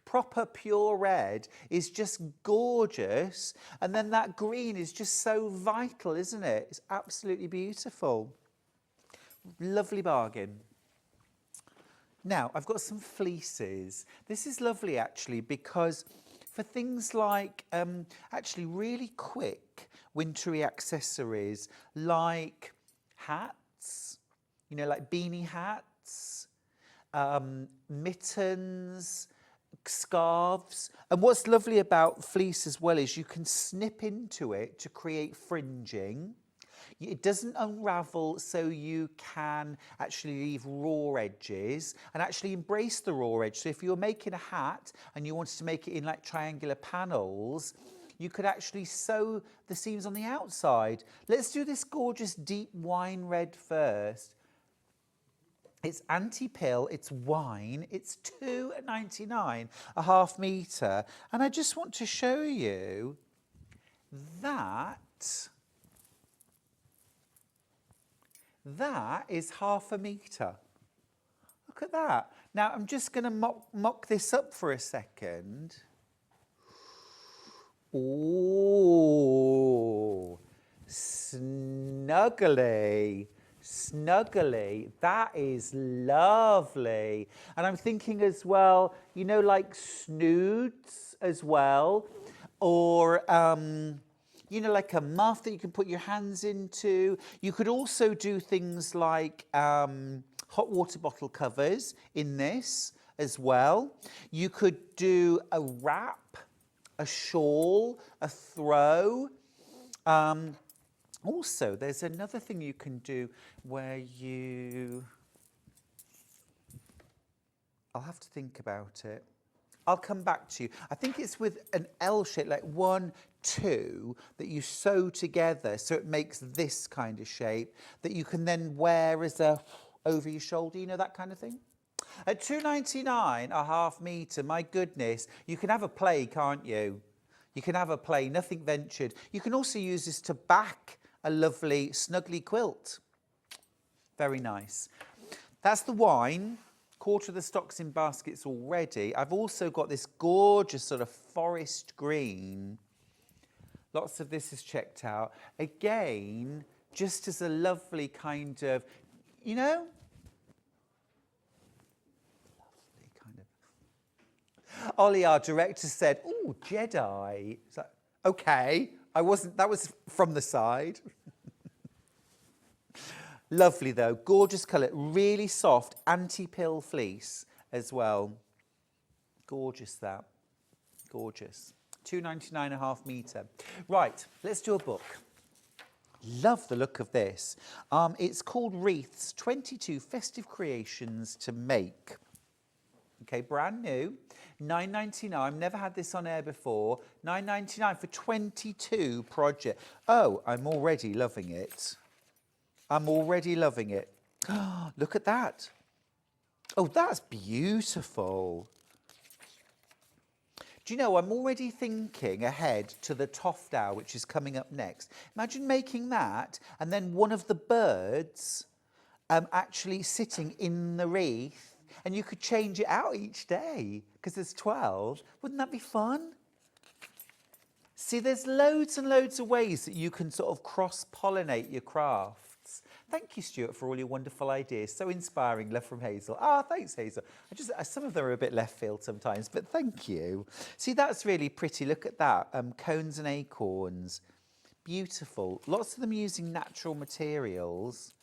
proper pure red is just gorgeous. And then that green is just so vital, isn't it? It's absolutely beautiful. Lovely bargain. Now, I've got some fleeces. This is lovely actually, because for things like actually really quick wintry accessories like hats, like beanie hats, mittens, scarves. And what's lovely about fleece as well is you can snip into it to create fringing. It doesn't unravel, so you can actually leave raw edges and actually embrace the raw edge. So if you were making a hat and you wanted to make it in like triangular panels, you could actually sew the seams on the outside. Let's do this gorgeous deep wine red first. It's anti-pill, it's wine, it's £2.99, ½ metre. And I just want to show you that is ½ a metre. Look at that. Now, I'm just going to mock this up for a second. Ooh, snuggly, snuggly. That is lovely. And I'm thinking as well, you know, like snoods as well, or you know, like a muff that you can put your hands into. You could also do things like hot water bottle covers in this as well. You could do a wrap, a shawl, a throw. Also, there's another thing you can do where I'll have to think about it. I'll come back to you. I think it's with an L shape, like 1, 2, that you sew together so it makes this kind of shape that you can then wear as a over your shoulder, you know, that kind of thing. At £2.99 a half metre, my goodness, you can have a play, can't you? You can have a play, nothing ventured. You can also use this to back a lovely snuggly quilt. Very nice. That's the wine. Quarter of the stock's in baskets already. I've also got this gorgeous sort of forest green. Lots of this is checked out. Again, just as a lovely kind of, you know, lovely kind of. Ollie, our director, said, "Oh, Jedi." It's like, okay, I wasn't, that was from the side. Lovely though, gorgeous colour, really soft, anti-pill fleece as well. Gorgeous that, gorgeous. £2.99 a half metre. Right, let's do a book. Love the look of this. It's called Wreaths, 22 Festive Creations to Make. Okay, brand new, £9.99. I've never had this on air before. £9.99 for 22 projects. Oh, I'm already loving it. I'm already loving it. Look at that. Oh, that's beautiful. Do you know, I'm already thinking ahead to the TOFT hour, which is coming up next. Imagine making that and then one of the birds actually sitting in the wreath, and you could change it out each day because there's 12. Wouldn't that be fun? See, there's loads and loads of ways that you can sort of cross-pollinate your crafts. Thank you, Stuart, for all your wonderful ideas. So inspiring. Love from Hazel. Ah, thanks, Hazel. Some of them are a bit left field sometimes, but thank you. See, that's really pretty. Look at that. Cones and acorns. Beautiful. Lots of them using natural materials.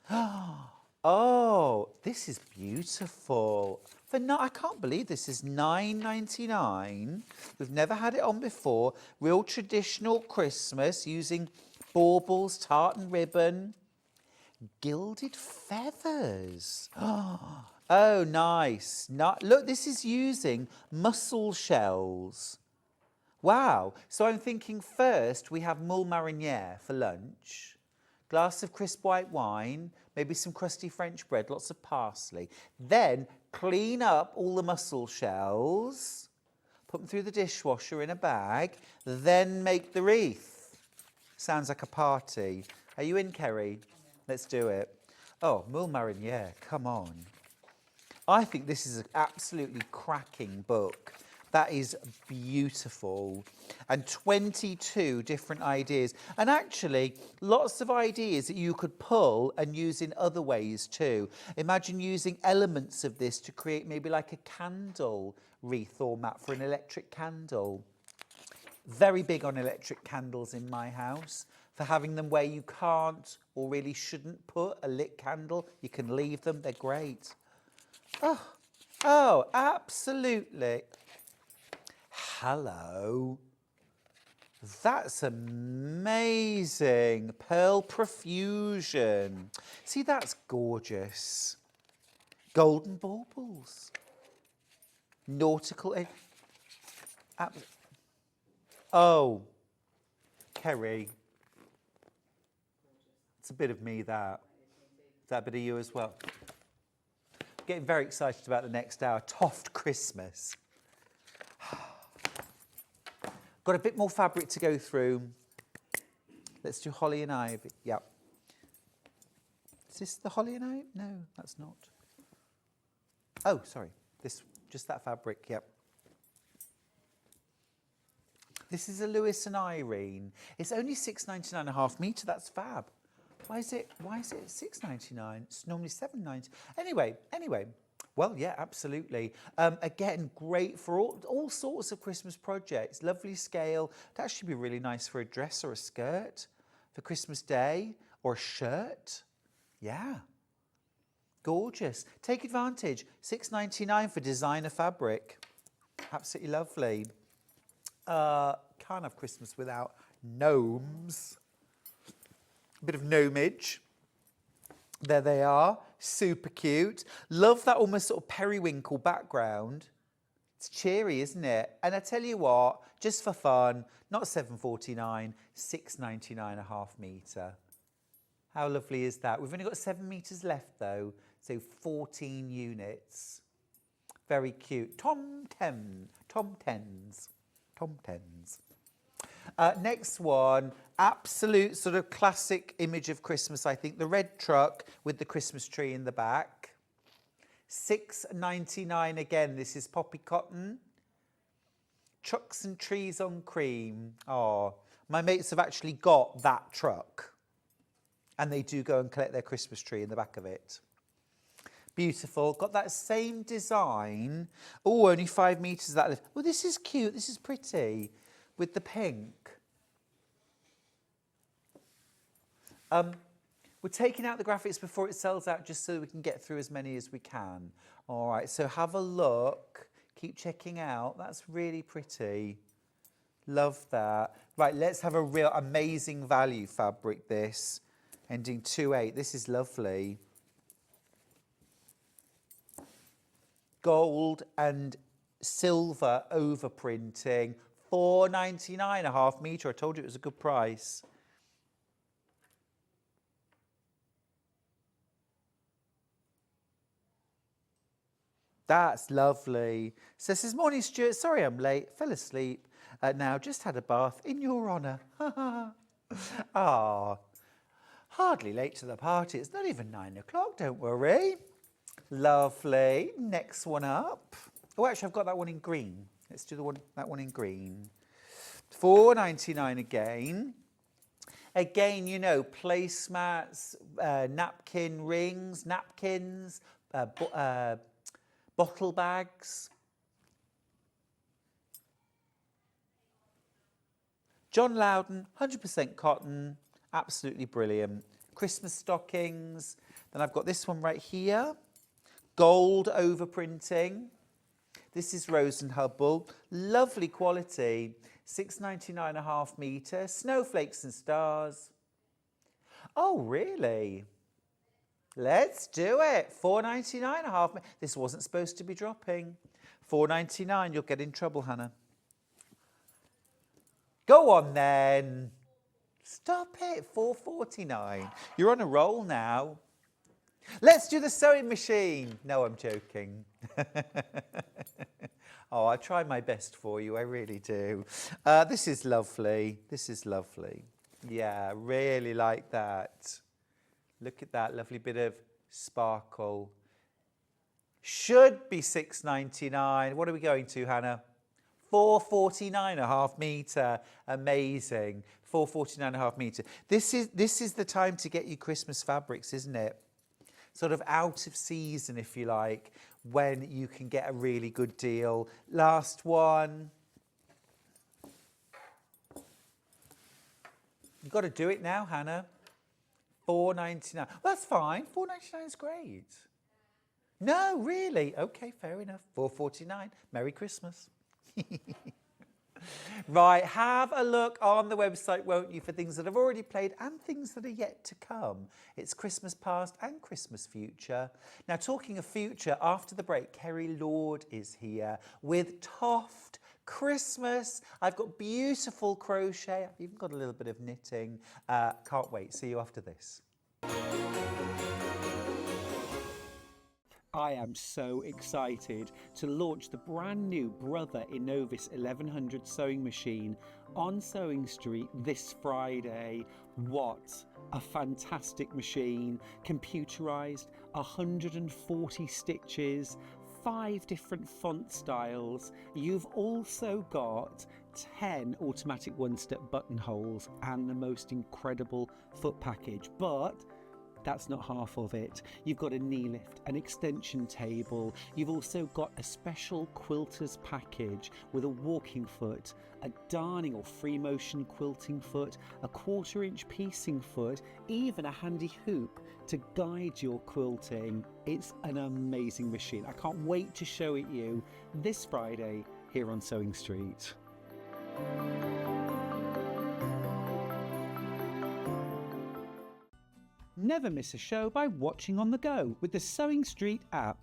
Oh, this is beautiful. I can't believe this is £9.99. We've never had it on before. Real traditional Christmas using baubles, tartan ribbon. Gilded feathers. Oh, nice. Look, this is using mussel shells. Wow. So I'm thinking first we have moule marinière for lunch, glass of crisp white wine, maybe some crusty French bread, lots of parsley. Then clean up all the mussel shells, put them through the dishwasher in a bag, then make the wreath. Sounds like a party. Are you in, Kerry? Let's do it. Oh, moule marinière, come on. I think this is an absolutely cracking book. That is beautiful. And 22 different ideas. And actually, lots of ideas that you could pull and use in other ways too. Imagine using elements of this to create maybe like a candle wreath or mat for an electric candle. Very big on electric candles in my house, for having them where you can't or really shouldn't put a lit candle. You can leave them, they're great. Oh, absolutely. Hello. That's amazing. Pearl profusion. See, that's gorgeous. Golden baubles. Nautical. Oh, Kerry. It's a bit of me, that. Is that a bit of you as well? Getting very excited about the next hour. TOFT Christmas. Got a bit more fabric to go through. Let's do holly and ivy. Yep. Is this the holly and ivy? No, that's not. Oh, sorry. Just that fabric, yep. This is a Lewis and Irene. It's only £6.99 a half metre. That's fab. Why is it £6.99? It's normally £7.90. Anyway. Well, yeah, absolutely. Again, great for all sorts of Christmas projects. Lovely scale. That should be really nice for a dress or a skirt for Christmas Day, or a shirt. Yeah. Gorgeous. Take advantage. £6.99 for designer fabric. Absolutely lovely. Can't have Christmas without gnomes. A bit of gnomage. There they are. Super cute. Love that almost sort of periwinkle background. It's cheery, isn't it? And I tell you what, just for fun, not £7.49, £6.99 a half metre. How lovely is that? We've only got 7 metres left though, so 14 units. Very cute. Tom Tens. Next one, absolute sort of classic image of Christmas, I think. The red truck with the Christmas tree in the back. £6.99 again. This is poppy cotton. Trucks and trees on cream. Oh, my mates have actually got that truck. And they do go and collect their Christmas tree in the back of it. Beautiful. Got that same design. Oh, only 5 metres of that left. Oh, this is cute. This is pretty. With the pink. We're taking out the graphics before it sells out just so we can get through as many as we can. All right, so have a look. Keep checking out. That's really pretty. Love that. Right, let's have a real amazing value fabric, this. Ending 2.8. This is lovely. Gold and silver overprinting. £4.99 a half metre. I told you it was a good price. That's lovely. So this is morning, Stuart. Sorry I'm late. Fell asleep. Now just had a bath in your honour. Ah, hardly late to the party. It's not even 9 o'clock. Don't worry. Lovely. Next one up. Oh, actually, I've got that one in green. Let's do that one in green. £4.99 again. Again, you know, placemats, napkin rings, napkins, bottle bags. John Loudon, 100% cotton, absolutely brilliant. Christmas stockings. Then I've got this one right here. Gold overprinting. This is Rose and Hubble. Lovely quality. £6.99 a half metre. Snowflakes and stars. Oh, really? Let's do it. £4.99 a half. This wasn't supposed to be dropping. £4.99. You'll get in trouble, Hannah. Go on then. Stop it. £4.49. You're on a roll now. Let's do the sewing machine. No, I'm joking. Oh, I try my best for you. I really do. This is lovely. This is lovely. Yeah, really like that. Look at that lovely bit of sparkle. Should be £6.99. What are we going to, Hannah? £4.49 a half metre. Amazing. £4.49 a half metre. This is the time to get you Christmas fabrics, isn't it? Sort of out of season, if you like, when you can get a really good deal. Last one. You've got to do it now, Hannah. £4.99. Well, that's fine. £4.99 is great. No, really? Okay, fair enough. £4.49. Merry Christmas. Right, have a look on the website, won't you, for things that have already played and things that are yet to come. It's Christmas past and Christmas future. Now, talking of future, after the break, Kerry Lord is here with TOFT Christmas. I've got beautiful crochet. I've even got a little bit of knitting. Can't wait. See you after this. I am so excited to launch the brand new Brother NV1100 sewing machine on Sewing Street this Friday. What a fantastic machine. Computerized, 140 stitches, 5 different font styles. You've also got 10 automatic one-step buttonholes and the most incredible foot package. But that's not half of it. You've got a knee lift, an extension table. You've also got a special quilter's package with a walking foot, a darning or free motion quilting foot, a 1/4-inch piecing foot, even a handy hoop to guide your quilting. It's an amazing machine. I can't wait to show it you this Friday here on Sewing Street. Never miss a show by watching on the go with the Sewing Street app.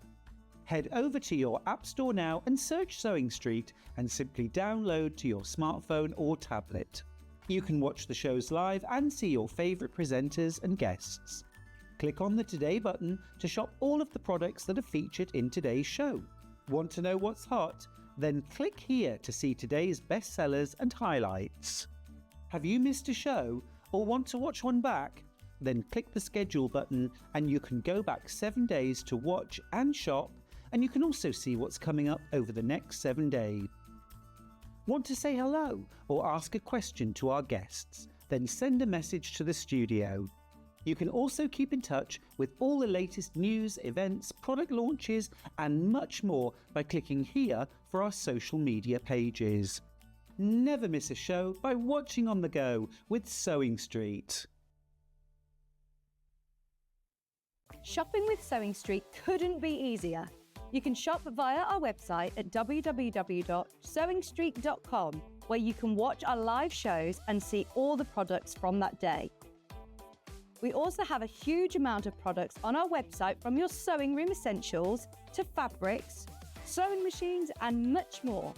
Head over to your app store now and search Sewing Street and simply download to your smartphone or tablet. You can watch the shows live and see your favourite presenters and guests. Click on the Today button to shop all of the products that are featured in today's show. Want to know what's hot? Then click here to see today's bestsellers and highlights. Have you missed a show or want to watch one back? Then click the schedule button and you can go back 7 days to watch and shop, and you can also see what's coming up over the next 7 days. Want to say hello or ask a question to our guests? Then send a message to the studio. You can also keep in touch with all the latest news, events, product launches and much more by clicking here for our social media pages. Never miss a show by watching on the go with Sewing Street. Shopping with Sewing Street couldn't be easier. You can shop via our website at www.sewingstreet.com, where you can watch our live shows and see all the products from that day. We also have a huge amount of products on our website, from your sewing room essentials to fabrics, sewing machines and much more.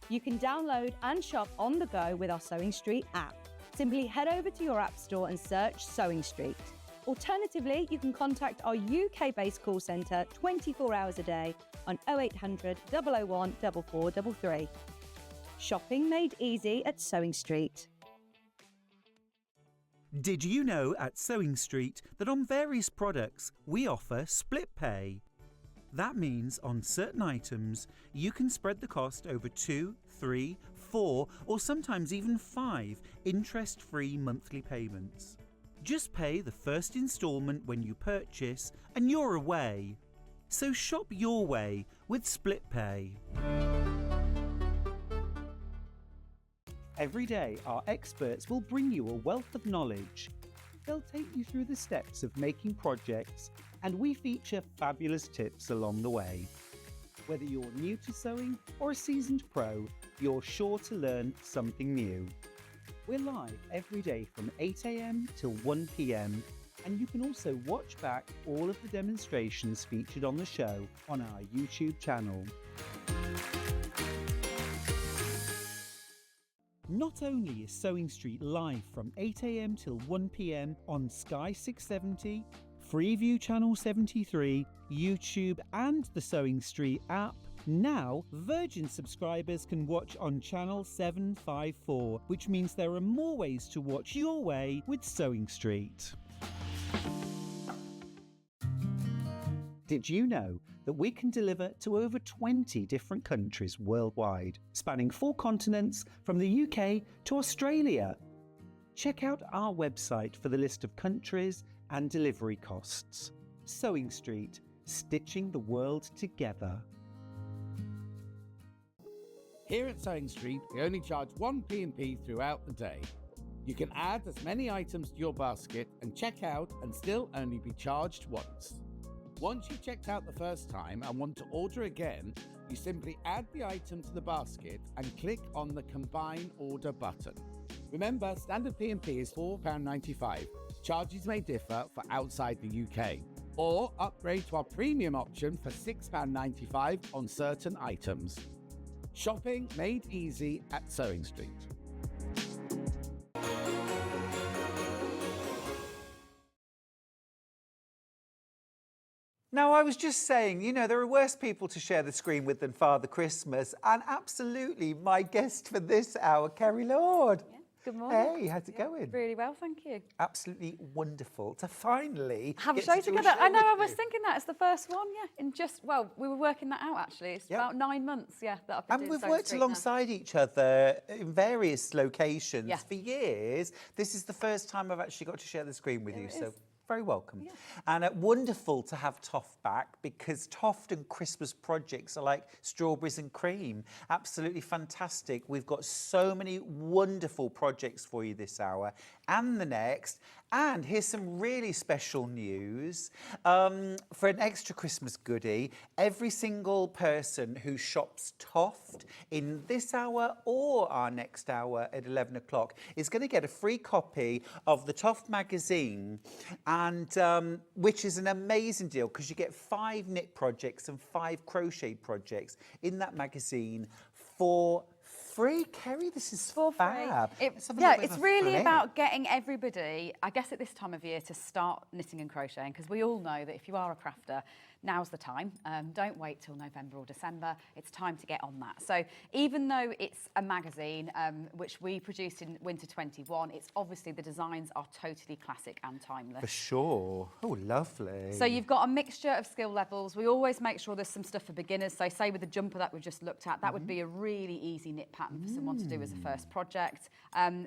You can download and shop on the go with our Sewing Street app. Simply head over to your app store and search Sewing Street. Alternatively, you can contact our UK-based call centre 24 hours a day on 0800 001 4433. Shopping made easy at Sewing Street. Did you know at Sewing Street that on various products we offer split pay? That means on certain items you can spread the cost over 2, 3, 4 or sometimes even 5 interest-free monthly payments. Just pay the first instalment when you purchase and you're away. So shop your way with split pay. Every day our experts will bring you a wealth of knowledge. They'll take you through the steps of making projects, and we feature fabulous tips along the way. Whether you're new to sewing or a seasoned pro, you're sure to learn something new. We're live every day from 8 AM till 1 PM, and you can also watch back all of the demonstrations featured on the show on our YouTube channel. Not only is Sewing Street live from 8 AM till 1 PM on Sky 670, Freeview Channel 73, YouTube and the Sewing Street app, now Virgin subscribers can watch on Channel 754, which means there are more ways to watch your way with Sewing Street. Did you know that we can deliver to over 20 different countries worldwide, spanning 4 continents from the UK to Australia? Check out our website for the list of countries and delivery costs. Sewing Street, stitching the world together. Here at Sewing Street, we only charge 1 P&P throughout the day. You can add as many items to your basket and check out and still only be charged once. Once you've checked out the first time and want to order again, you simply add the item to the basket and click on the Combine Order button. Remember, standard P&P is £4.95. Charges may differ for outside the UK. Or upgrade to our premium option for £6.95 on certain items. Shopping made easy at Sewing Street. Now, I was just saying, you know, there are worse people to share the screen with than Father Christmas, and absolutely my guest for this hour, Kerry Lord. Yeah. Good morning. Hey, how's it going? Really well, thank you. Absolutely wonderful to finally Have a get show to do together. show I know, with I was you. thinking that it's the first one, in just, we were working that out actually. It's Yep. about 9 months, that I've been And doing we've Sewing worked Street now. alongside each other in various locations Yeah. for years. This is the first time I've actually got to share the screen with you, it so is. very welcome. Yeah. And wonderful to have TOFT back, because TOFT and Christmas projects are like strawberries and cream. Absolutely fantastic. We've got so many wonderful projects for you this hour and the next. And here's some really special news. For an extra Christmas goodie, every single person who shops TOFT in this hour or our next hour at 11 o'clock is going to get a free copy of the TOFT magazine, and which is an amazing deal because you get 5 knit projects and 5 crochet projects in that magazine for free. Kerry, this is For free. fab. Let's have a little bit It's of a really flick. about getting everybody, I guess at this time of year, to start knitting and crocheting, because we all know that if you are a crafter, now's the time. Don't wait till November or December. It's time to get on that. So even though it's a magazine, which we produced in winter 21, it's obviously the designs are totally classic and timeless. For sure. Oh, lovely. So you've got a mixture of skill levels. We always make sure there's some stuff for beginners. So say with the jumper that we've just looked at, that would be a really easy knit pattern for someone to do as a first project.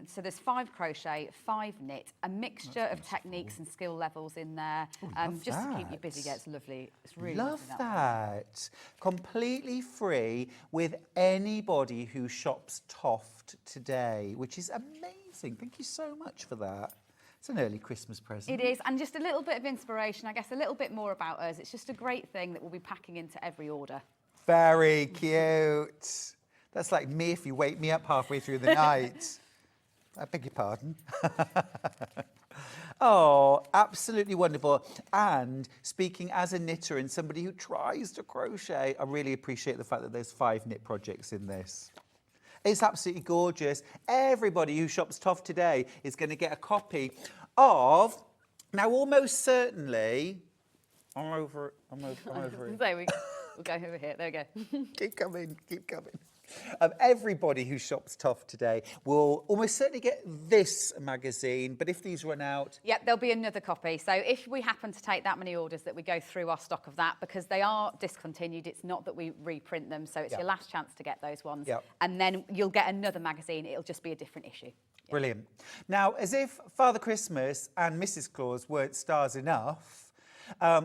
So there's 5 crochet, 5 knit, a mixture of techniques and skill levels in there, love just to keep you busy. that. Yeah, it's lovely. It's really Love lovely, that. Completely free with anybody who shops TOFT today, which is amazing. Thank you so much for that. It's an early Christmas present. It is, and just a little bit of inspiration, I guess a little bit more about us. It's just a great thing that we'll be packing into every order. Very cute. That's like me if you wake me up halfway through the night. I beg your pardon. Oh, absolutely wonderful. And speaking as a knitter and somebody who tries to crochet, I really appreciate the fact that there's 5 knit projects in this. It's absolutely gorgeous. Everybody who shops TOFT today is going to get a copy of, now almost certainly, I'm over it. There we go. We'll go over here. There we go. Keep coming, keep coming. Everybody who shops TOFT today will almost certainly get this magazine, but if these run out... Yep, there'll be another copy. So if we happen to take that many orders, that we go through our stock of that, because they are discontinued. It's not that we reprint them, so it's Yep. your last chance to get those ones. Yep. And then you'll get another magazine. It'll just be a different issue. Brilliant. Now, as if Father Christmas and Mrs. Claus weren't stars enough,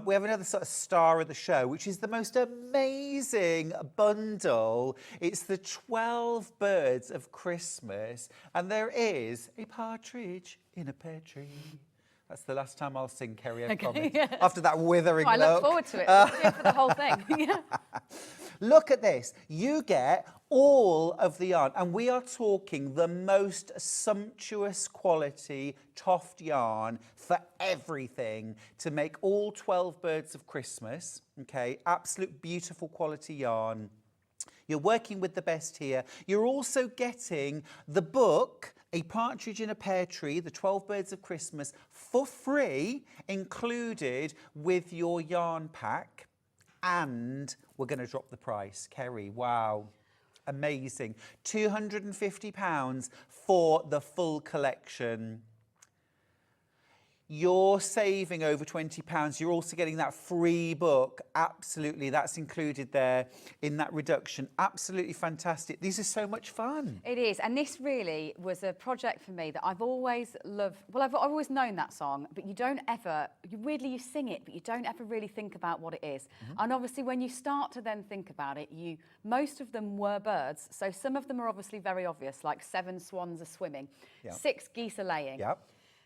we have another sort of star of the show, which is the most amazing bundle. It's the 12 Birds of Christmas, and there is a partridge in a pear tree. That's the last time I'll sing, Kerry, I promise. After that withering Oh, I look. look forward to it. We'll do it for the whole thing. Yeah. Look at this. You get all of the yarn, and we are talking the most sumptuous quality TOFT yarn for everything to make all 12 Birds of Christmas. Okay, absolute beautiful quality yarn. You're working with the best here. You're also getting the book, A Partridge in a Pear Tree, the 12 Birds of Christmas, for free, included with your yarn pack. And we're going to drop the price. Kerry, wow. Amazing. £250 for the full collection. You're saving over £20. You're also getting that free book. Absolutely, that's included there in that reduction. Absolutely fantastic. These are so much fun. It is, and this really was a project for me that I've always loved. Well, I've always known that song, but you don't ever, weirdly you sing it, but you don't ever really think about what it is. And obviously when you start to then think about it, most of them were birds, so some of them are obviously very obvious, like 7 swans are swimming, 6 geese are laying. Yep.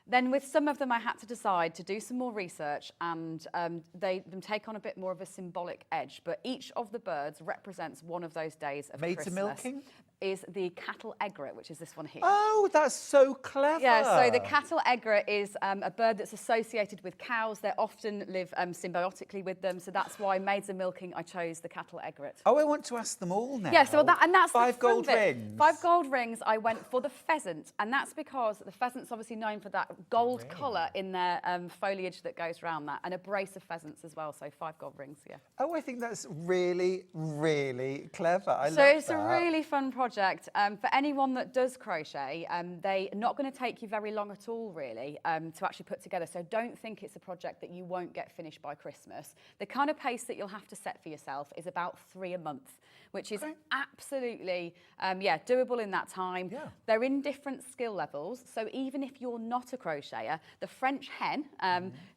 Then with some of them, I had to decide to do some more research and them take on a bit more of a symbolic edge. But each of the birds represents one of those days of Made to Christmas. milking? Is the cattle egret, which is this one here. Oh, that's so clever. Yeah, so the cattle egret is a bird that's associated with cows. They often live symbiotically with them, so that's why maids are milking. I chose the cattle egret. Oh, I want to ask them all now. Yeah, so that's 5 the fun gold bit. rings. 5 gold rings. I went for the pheasant, and that's because the pheasant's obviously known for that gold colour in their foliage that goes around that, and a brace of pheasants as well. So 5 gold rings. Yeah. Oh, I think that's really, really clever. I love So it's that. a really fun project. project, for anyone that does crochet, they're not going to take you very long at all, really, to actually put together. So don't think it's a project that you won't get finished by Christmas. The kind of pace that you'll have to set for yourself is about 3 a month, which is absolutely, doable in that time. Yeah. They're in different skill levels. So even if you're not a crocheter, the French hen,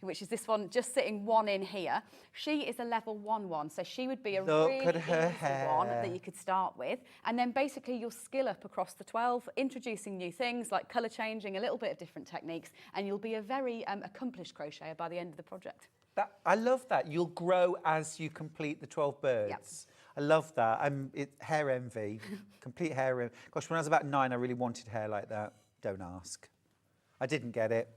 which is this one just sitting one in here, she is a level 1. So she would be a really Look at her easy one hair. that you could start with. And then basically you'll skill up across the 12, introducing new things like colour changing, a little bit of different techniques, and you'll be a very accomplished crocheter by the end of the project. I love that. You'll grow as you complete the 12 birds. Yep. I love that. Hair envy, complete hair envy. Gosh, when I was about 9, I really wanted hair like that. Don't ask. I didn't get it.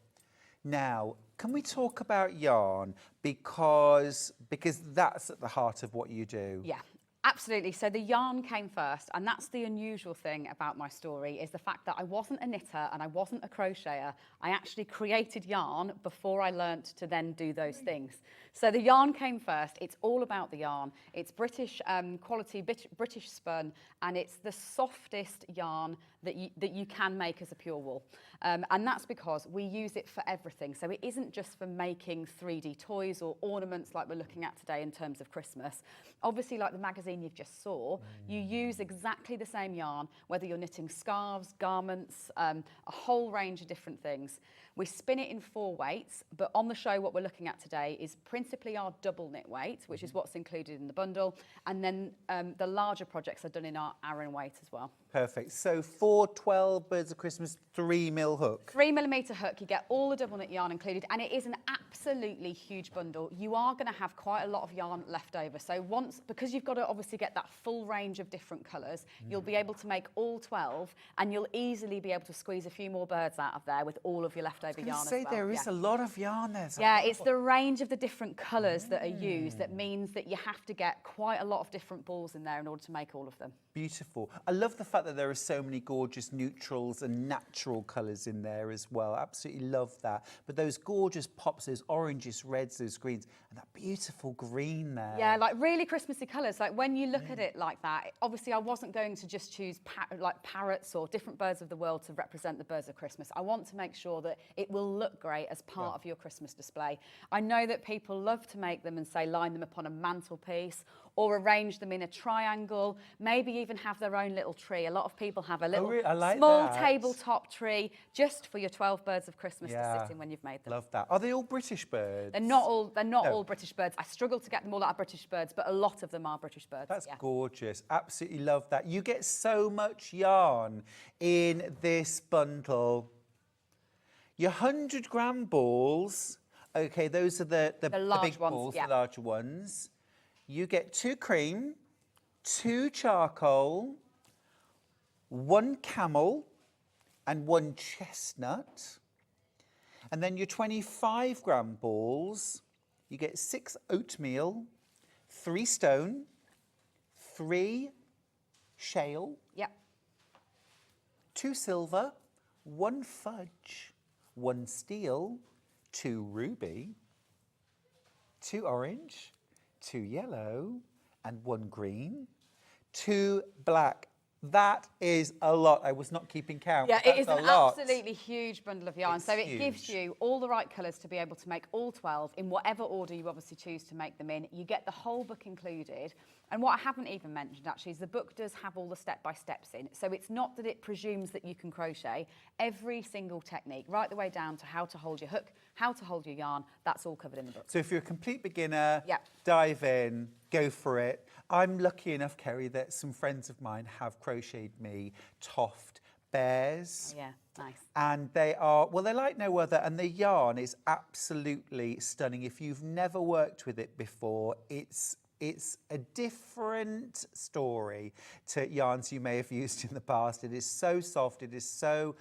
Now, can we talk about yarn? Because that's at the heart of what you do. Yeah. Absolutely. So the yarn came first, and that's the unusual thing about my story, is the fact that I wasn't a knitter and I wasn't a crocheter. I actually created yarn before I learnt to then do those things. So the yarn came first. It's all about the yarn. It's British quality, British spun, and it's the softest yarn that you can make as a pure wool. And that's because we use it for everything. So it isn't just for making 3D toys or ornaments like we're looking at today in terms of Christmas. Obviously, like the magazine you've just saw, you use exactly the same yarn, whether you're knitting scarves, garments, a whole range of different things. We spin it in 4 weights, but on the show what we're looking at today is principally our double knit weight, which is what's included in the bundle, and then the larger projects are done in our Aran weight as well. Perfect. So for 12 birds of Christmas, 3mm hook. 3mm hook, you get all the double knit yarn included, and it is an absolutely huge bundle. You are going to have quite a lot of yarn left over. So because you've got to obviously get that full range of different colours, you'll be able to make all 12, and you'll easily be able to squeeze a few more birds out of there with all of your leftover yarn as well. There is a lot of yarn there. Yeah, it's the range of the different colours that are used that means that you have to get quite a lot of different balls in there in order to make all of them. Beautiful. I love the fact that there are so many gorgeous neutrals and natural colours in there as well. Absolutely love that. But those gorgeous pops, those oranges, reds, those greens, and that beautiful green there. Yeah, like really Christmassy colours. Like when you look at it like that, obviously I wasn't going to just choose like parrots or different birds of the world to represent the birds of Christmas. I want to make sure that it will look great as part of your Christmas display. I know that people love to make them and say line them upon a mantelpiece or arrange them in a triangle, maybe even have their own little tree. A lot of people have a little small tabletop tree just for your 12 birds of Christmas to sit in when you've made them. Love that. Are they all British birds? They're not all British birds. I struggle to get them all out of British birds, but a lot of them are British birds. That's gorgeous. Absolutely love that. You get so much yarn in this bundle. Your 100-gram balls, okay, those are the big balls, the larger ones. You get 2 cream, 2 charcoal, 1 camel, and 1 chestnut. And then your 25-gram balls, you get 6 oatmeal, 3 stone, 3 shale, 2 silver, 1 fudge, 1 steel, 2 ruby, 2 orange, 2 yellow, and 1 green, 2 black. That is a lot. I was not keeping count. Yeah, it is an absolutely huge bundle of yarn. So it huge. gives you all the right colours to be able to make all 12 in whatever order you obviously choose to make them in. You get the whole book included. And what I haven't even mentioned actually is the book does have all the step-by-steps in. So it's not that it presumes that you can crochet. Every single technique, right the way down to how to hold your hook, how to hold your yarn, that's all covered in the book. So if you're a complete beginner, dive in, go for it. I'm lucky enough, Kerry, that some friends of mine have crocheted me TOFT bears. Yeah, nice. And they are, well, they're like no other, and the yarn is absolutely stunning. If you've never worked with it before, it's a different story to yarns you may have used in the past. It is so soft, it is so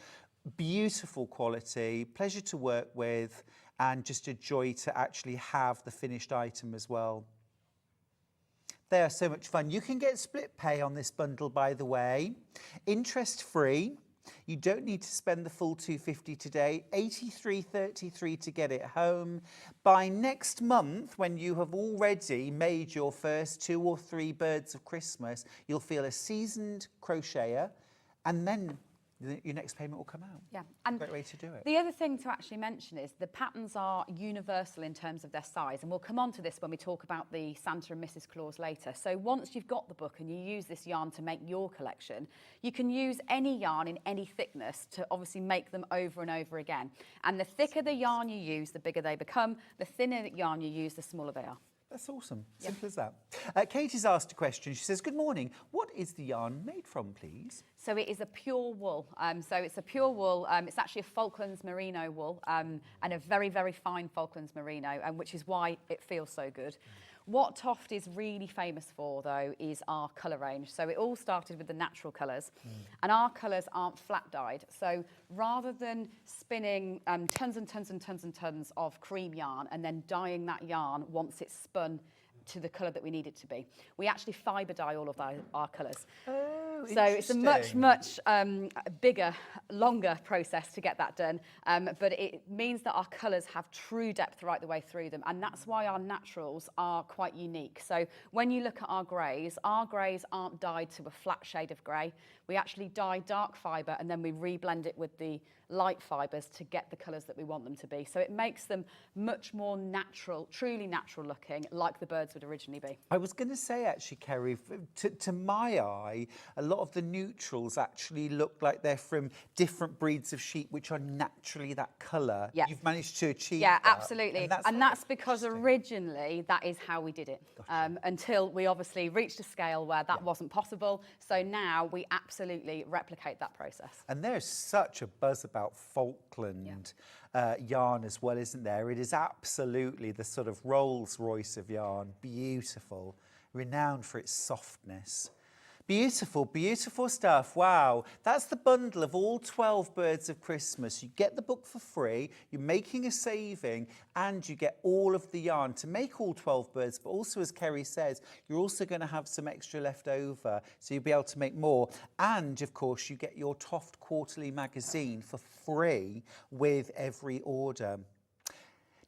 beautiful quality, pleasure to work with, and just a joy to actually have the finished item as well. They are so much fun. You can get split pay on this bundle, by the way, interest-free. You don't need to spend the full $250 today, $83.33 to get it home. By next month, when you have already made your first 2 or 3 birds of Christmas, you'll feel a seasoned crocheter, and then your next payment will come out. Yeah, and great way to do it. The other thing to actually mention is the patterns are universal in terms of their size, and we'll come on to this when we talk about the Santa and Mrs. Claus later. So once you've got the book and you use this yarn to make your collection, you can use any yarn in any thickness to obviously make them over and over again. And the thicker the yarn you use, the bigger they become. The thinner the yarn you use, the smaller they are. That's awesome. Simple as that. Katie's asked a question. She says, good morning. What is the yarn made from, please? So it is a pure wool. So it's a pure wool. It's actually a Falklands merino wool and a very, very fine Falklands merino, which is why it feels so good. What TOFT is really famous for, though, is our colour range. So it all started with the natural colours, and our colours aren't flat dyed. So rather than spinning tons and tons and tons and tons of cream yarn and then dyeing that yarn once it's spun to the colour that we need it to be, we actually fibre dye all of our colours. Oh, so it's a much, much bigger, longer process to get that done, but it means that our colours have true depth right the way through them, and that's why our naturals are quite unique. So when you look at our greys aren't dyed to a flat shade of grey. We actually dye dark fibre and then we reblend it with the light fibres to get the colours that we want them to be. So it makes them much more natural, truly natural looking, like the birds would originally be. I was going to say, actually, Kerry, to my eye, a lot of the neutrals actually look like they're from different breeds of sheep, which are naturally that colour. Yeah. You've managed to achieve Yeah, that. absolutely. And that's because originally that is how we did it, until we obviously reached a scale where that wasn't possible. So now we absolutely replicate that process. And there's such a buzz about Falkland yarn as well, isn't there? It is absolutely the sort of Rolls Royce of yarn. Beautiful, renowned for its softness. Beautiful, beautiful stuff. Wow. That's the bundle of all 12 birds of Christmas. You get the book for free, you're making a saving, and you get all of the yarn to make all 12 birds. But also, as Kerry says, you're also going to have some extra left over, so you'll be able to make more. And, of course, you get your TOFT quarterly magazine for free with every order.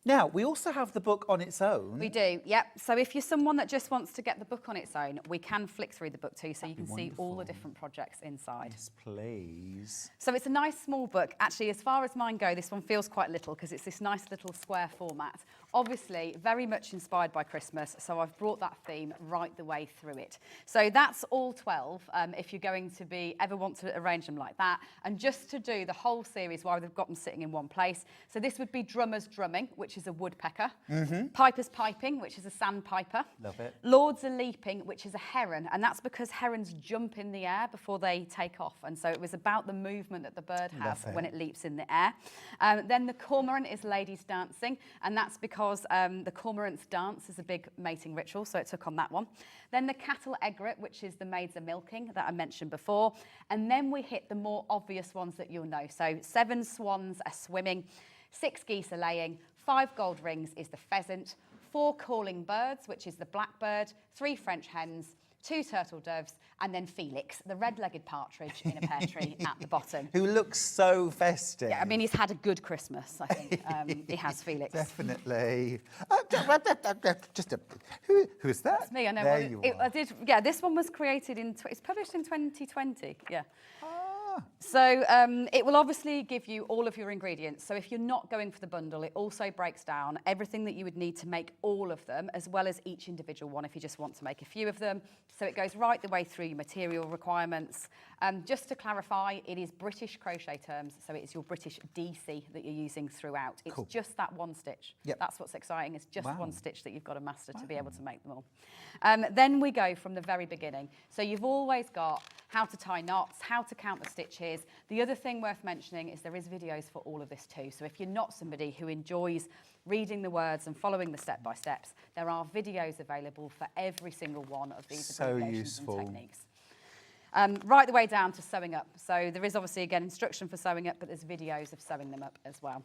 Now, we also have the book on its own. We do, yep. So if you're someone that just wants to get the book on its own, we can flick through the book too, so you can see all the different projects inside. Yes, please. So it's a nice small book. Actually, as far as mine go, this one feels quite little because it's this nice little square format. Obviously, very much inspired by Christmas, so I've brought that theme right the way through it. So that's all 12, if you're going to ever want to arrange them like that. And just to do the whole series while they've got them sitting in one place. So this would be Drummers Drumming, which is a woodpecker. Pipers Piping, which is a sandpiper. Love it. Lords are Leaping, which is a heron, and that's because herons jump in the air before they take off, and so it was about the movement that the bird has when it leaps in the air. Then the cormorant is Ladies Dancing, and that's because the cormorant's dance is a big mating ritual, so it took on that one. Then the cattle egret, which is the maids are milking that I mentioned before, and then we hit the more obvious ones that you'll know. So 7 swans are swimming, 6 geese are laying, 5 gold rings is the pheasant, 4 calling birds, which is the blackbird, 3 French hens, 2 turtle doves, and then Felix, the red-legged partridge in a pear tree at the bottom. Who looks so festive. Yeah, I mean, he's had a good Christmas, I think. He has, Felix. Definitely. Who's that? That's me, I know. There you are. I did. Yeah, this one was created it's published in 2020, yeah. So it will obviously give you all of your ingredients. So if you're not going for the bundle, it also breaks down everything that you would need to make all of them, as well as each individual one if you just want to make a few of them. So it goes right the way through your material requirements. Just to clarify, it is British crochet terms, so it's your British DC that you're using throughout. It's just that one stitch. Yep. That's what's exciting. It's just one stitch that you've got to master to be able to make them all. Then we go from the very beginning. So you've always got how to tie knots, how to count the stitches. The other thing worth mentioning is there is videos for all of this too. So if you're not somebody who enjoys reading the words and following the step-by-steps, there are videos available for every single one of these abbreviations and techniques. Right the way down to sewing up. So there is obviously, again, instruction for sewing up, but there's videos of sewing them up as well.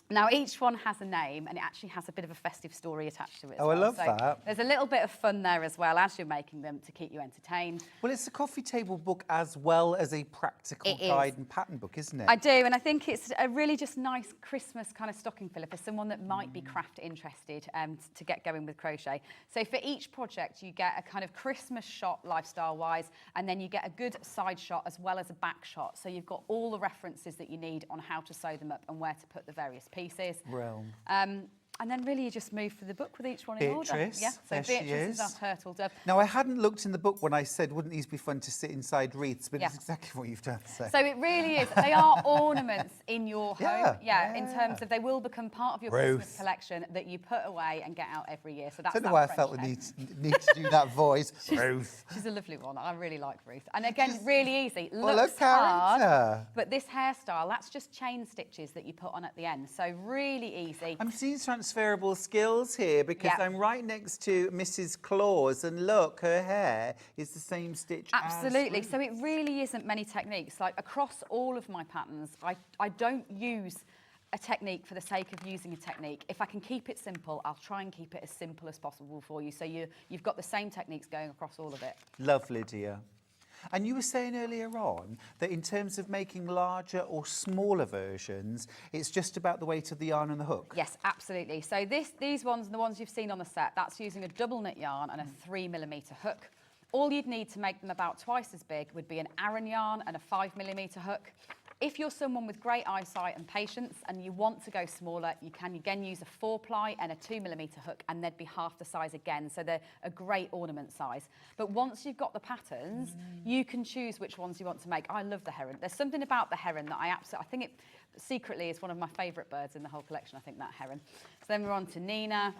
Now, each one has a name, and it actually has a bit of a festive story attached to it as Oh, well. I love So that. there's a little bit of fun there as well as you're making them to keep you entertained. Well, it's a coffee table book as well as a practical It is. guide and pattern book, isn't it? I do, and I think it's a really just nice Christmas kind of stocking filler for someone that might be craft interested to get going with crochet. So for each project, you get a kind of Christmas shot lifestyle-wise, and then you get a good side shot as well as a back shot. So you've got all the references that you need on how to sew them up and where to put the various pieces. Realm. And then really you just move through the book with each one in order. Beatrice, Yeah, so there she Beatrice is our is. turtle dove. Now, I hadn't looked in the book when I said, wouldn't these be fun to sit inside wreaths? But Yeah. it's exactly what you've done. So it really is. They are ornaments in your home. Yeah, In yeah. terms of they will become part of your Ruth. Christmas collection that you put away and get out every year. So I that's don't know that why I French felt the hen. need to do that voice. Ruth. She's a lovely one. I really like Ruth. And again, really easy. Well, Looks look, hard, character. but this hairstyle, that's just chain stitches that you put on at the end. So really easy. I'm seeing transferable skills here because Yeah. I'm right next to Mrs. Claus, and look, her hair is the same stitch Absolutely. as So it really isn't many techniques. Like across all of my patterns, I don't use a technique for the sake of using a technique. If I can keep it simple, I'll try and keep it as simple as possible for you. So you've got the same techniques going across all of it. Love, Lydia. And you were saying earlier on that in terms of making larger or smaller versions, it's just about the weight of the yarn and the hook. Yes, absolutely. So these ones, the ones you've seen on the set, that's using a double knit yarn and a 3mm hook. All you'd need to make them about twice as big would be an Aran yarn and a 5mm hook. If you're someone with great eyesight and patience and you want to go smaller, you can again use a 4-ply and a 2mm hook, and they'd be half the size again. So they're a great ornament size. But once you've got the patterns, you can choose which ones you want to make. I love the heron. There's something about the heron that I think it secretly is one of my favourite birds in the whole collection, I think, that heron. So then we're on to Nina.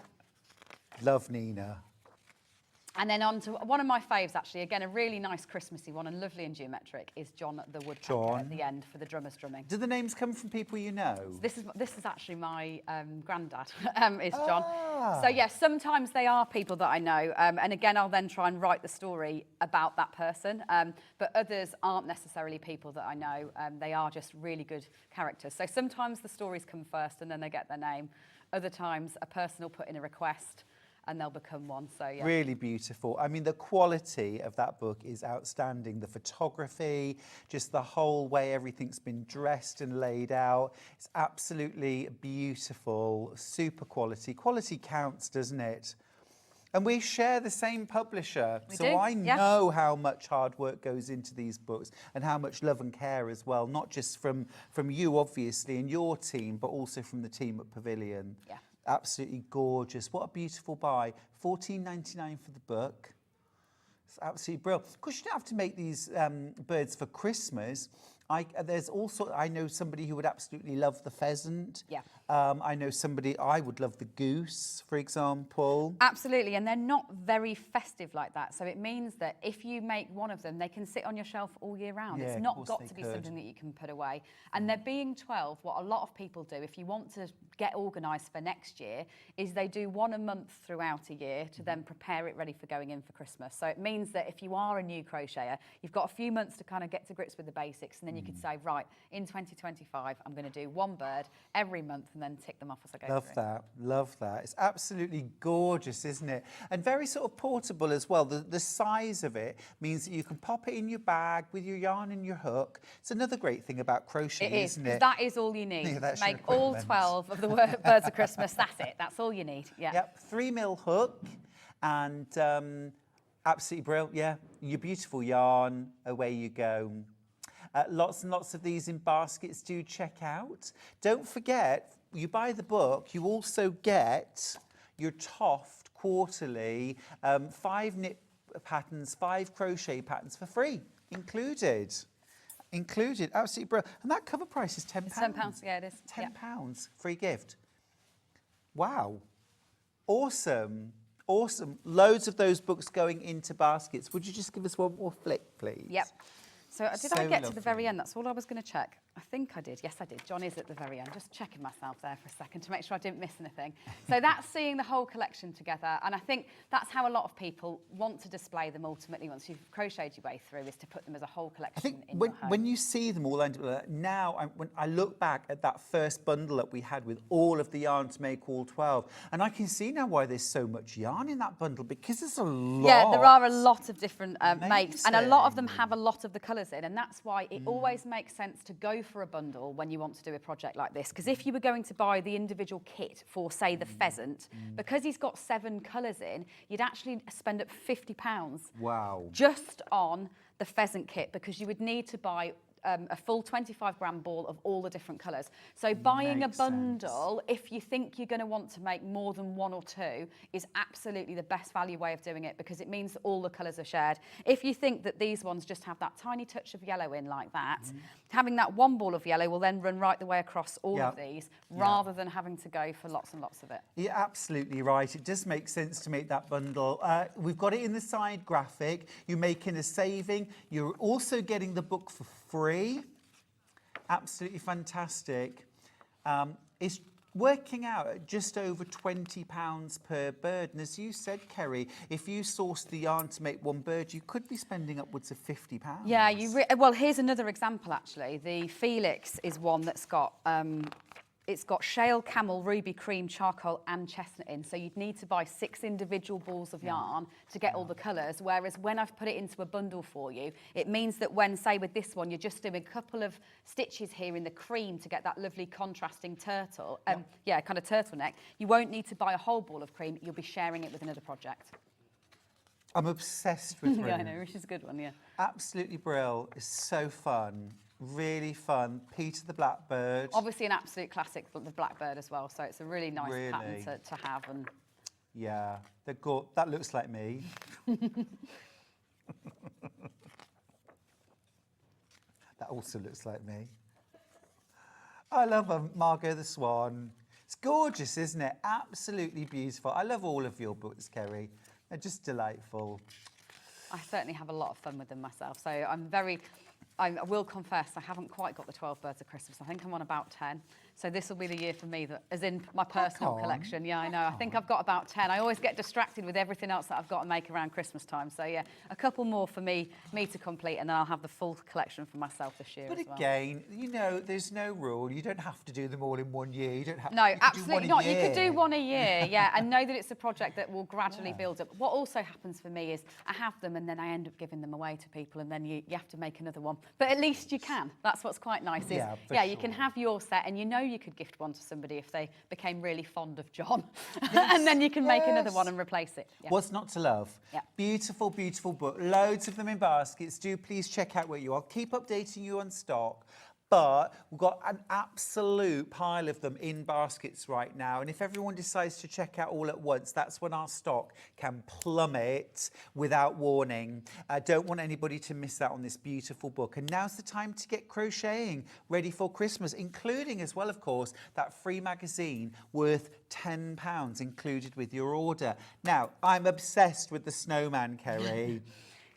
Love Nina. And then on to one of my faves, actually, again, a really nice Christmassy one and lovely and geometric, is John the Woodpecker John. at the end for the drummer's drumming. Do the names come from people you know? This is actually my granddad, is John. Ah. So, yes, sometimes they are people that I know. And again, I'll then try and write the story about that person. But others aren't necessarily people that I know. They are just really good characters. So sometimes the stories come first and then they get their name. Other times a person will put in a request and they'll become one. So, yeah. Really beautiful. I mean, the quality of that book is outstanding. The photography, just the whole way everything's been dressed and laid out. It's absolutely beautiful, super quality. Quality counts, doesn't it? And we share the same publisher, We so do, I yeah. know how much hard work goes into these books and how much love and care as well, not just from you, obviously, and your team, but also from the team at Pavilion. Yeah. Absolutely gorgeous. What a beautiful buy. $14.99 for the book. It's absolutely brilliant. Of course, you don't have to make these birds for Christmas. There's also, I know somebody who would absolutely love the pheasant. Yeah. I know somebody, I would love the goose, for example. Absolutely, and they're not very festive like that. So it means that if you make one of them, they can sit on your shelf all year round. Yeah, It's of not course got they to be could. something that you can put away. And they're being 12, what a lot of people do, if you want to get organised for next year, is they do one a month throughout a year to then prepare it ready for going in for Christmas. So it means that if you are a new crocheter, you've got a few months to kind of get to grips with the basics, and then you could say, right, in 2025, I'm going to do one bird every month and then tick them off as I go Love through. that, love that. It's absolutely gorgeous, isn't it? And very sort of portable as well. The size of it means that you can pop it in your bag with your yarn and your hook. It's another great thing about crochet, It is, isn't 'cause it? that is all you need Yeah, to that's your make all equipment. 12 of the birds of Christmas. That's it. That's all you need. Yeah. Yep, 3mm hook and absolutely brilliant. Yeah, your beautiful yarn, away you go. Lots and lots of these in baskets, do check out. Don't forget, you buy the book, you also get your TOFT quarterly, 5 knit patterns, 5 crochet patterns for free, included. Absolutely brilliant. And that cover price is £10. It's £10, yeah, it is. Yeah. £10, free gift. Wow. Awesome. Awesome. Loads of those books going into baskets. Would you just give us one more flick, please? Yep. So did So I get to the lovely. very end? That's all I was going to check. I think I did. Yes, I did. John is at the very end. Just checking myself there for a second to make sure I didn't miss anything. So that's seeing the whole collection together. And I think that's how a lot of people want to display them ultimately once you've crocheted your way through, is to put them as a whole collection I think in your home. when you see them all ended up, now when I look back at that first bundle that we had with all of the yarn to make all 12, and I can see now why there's so much yarn in that bundle, because there's a lot. Yeah, there are a lot of different makes, and a lot of them have a lot of the colours in, and that's why it always makes sense to go for a bundle when you want to do a project like this. Because if you were going to buy the individual kit for, say, the pheasant, because he's got 7 colours in, you'd actually spend up £50 Wow. just on the pheasant kit, because you would need to buy a full 25-gram ball of all the different colours. So buying Makes a bundle, if you think you're going to want to make more than 1 or 2, is absolutely the best value way of doing it, because it means that all the colours are shared. If you think that these ones just have that tiny touch of yellow in like that, having that 1 ball of yellow will then run right the way across all of these, rather than having to go for lots and lots of it. You're absolutely right. It does make sense to make that bundle. We've got it in the side graphic. You're making a saving. You're also getting the book for free. Absolutely fantastic. It's working out at just over £20 per bird. And as you said, Kerry, if you sourced the yarn to make 1 bird, you could be spending upwards of £50. Yeah, well, here's another example, actually. The Felix is one that's got... it's got shale, camel, ruby, cream, charcoal and chestnut in. So you'd need to buy 6 individual balls of yarn to get all the colours. Whereas when I've put it into a bundle for you, it means that when, say with this one, you're just doing a couple of stitches here in the cream to get that lovely contrasting turtle, kind of turtleneck, you won't need to buy a whole ball of cream. You'll be sharing it with another project. I'm obsessed with Yeah, I Rune. know, which is a good one, yeah. Absolutely brilliant. It's so fun. Really fun. Peter the Blackbird. Obviously an absolute classic, the Blackbird as well. So it's a really nice pattern to have. And yeah, that looks like me. That also looks like me. I love Margot the Swan. It's gorgeous, isn't it? Absolutely beautiful. I love all of your books, Kerry. They're just delightful. I certainly have a lot of fun with them myself. So I will confess, I haven't quite got the 12 Birds of Christmas. I think I'm on about 10. So this will be the year for me, that, as in my personal collection. Yeah, I know. I think I've got about 10. I always get distracted with everything else that I've got to make around Christmas time. So yeah, a couple more for me to complete, and then I'll have the full collection for myself this year But as well. again, you know, there's no rule. You don't have to do them all in 1 year. You don't have. No, you could do absolutely one not. a You could do year. 1 a year, yeah, and know that it's a project that will gradually build up. What also happens for me is I have them and then I end up giving them away to people, and then you have to make another one. But at least you can. That's what's quite nice. Is, you can have your set, and you know you could gift one to somebody if they became really fond of John. And then you can make another one and replace it. Yeah. What's not to love? Yeah. Beautiful, beautiful book. Loads of them in baskets. Do please check out where you are. Keep updating you on stock. But we've got an absolute pile of them in baskets right now. And if everyone decides to check out all at once, that's when our stock can plummet without warning. I don't want anybody to miss out on this beautiful book. And now's the time to get crocheting ready for Christmas, including as well, of course, that free magazine worth £10 included with your order. Now, I'm obsessed with the snowman, Kerry.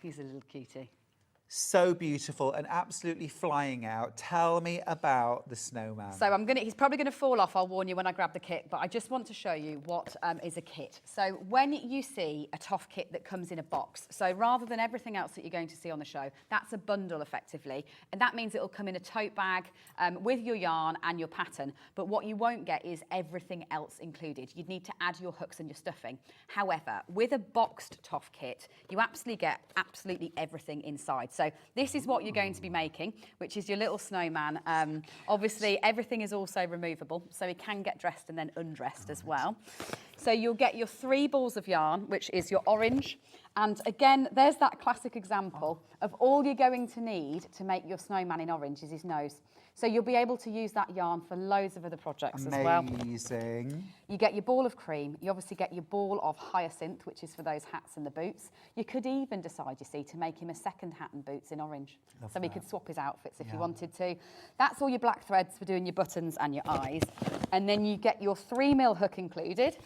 He's a little cutie. So beautiful and absolutely flying out. Tell me about the snowman. So he's probably going to fall off, I'll warn you when I grab the kit, but I just want to show you what is a kit. So when you see a TOFT kit that comes in a box, so rather than everything else that you're going to see on the show, that's a bundle effectively. And that means it'll come in a tote bag with your yarn and your pattern. But what you won't get is everything else included. You'd need to add your hooks and your stuffing. However, with a boxed TOFT kit, you absolutely get absolutely everything inside. So this is what you're going to be making, which is your little snowman. Obviously, everything is also removable, so he can get dressed and then undressed as well. So you'll get your 3 balls of yarn, which is your orange. And again, there's that classic example of all you're going to need to make your snowman in orange is his nose. So you'll be able to use that yarn for loads of other projects as well. Amazing. You get your ball of cream. You obviously get your ball of hyacinth, which is for those hats and the boots. You could even decide, you see, to make him a second hat and boots in orange. So he could swap his outfits if you wanted to. That's all your black threads for doing your buttons and your eyes. And then you get your 3mm hook included.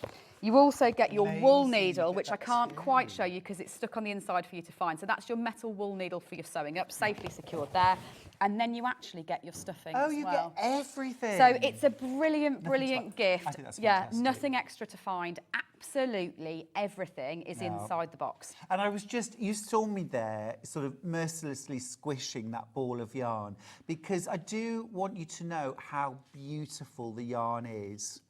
You also get your wool Amazing, you needle, get which I that can't quite too. show you because it's stuck on the inside for you to find. So that's your metal wool needle for your sewing up, safely secured there. And then you actually get your stuffing Oh, as you well. get everything. So it's a brilliant, Nothing to- brilliant I gift. think that's Yeah, fantastic. nothing extra to find. Absolutely everything is inside the box. And I was just, you saw me there sort of mercilessly squishing that ball of yarn, because I do want you to know how beautiful the yarn is.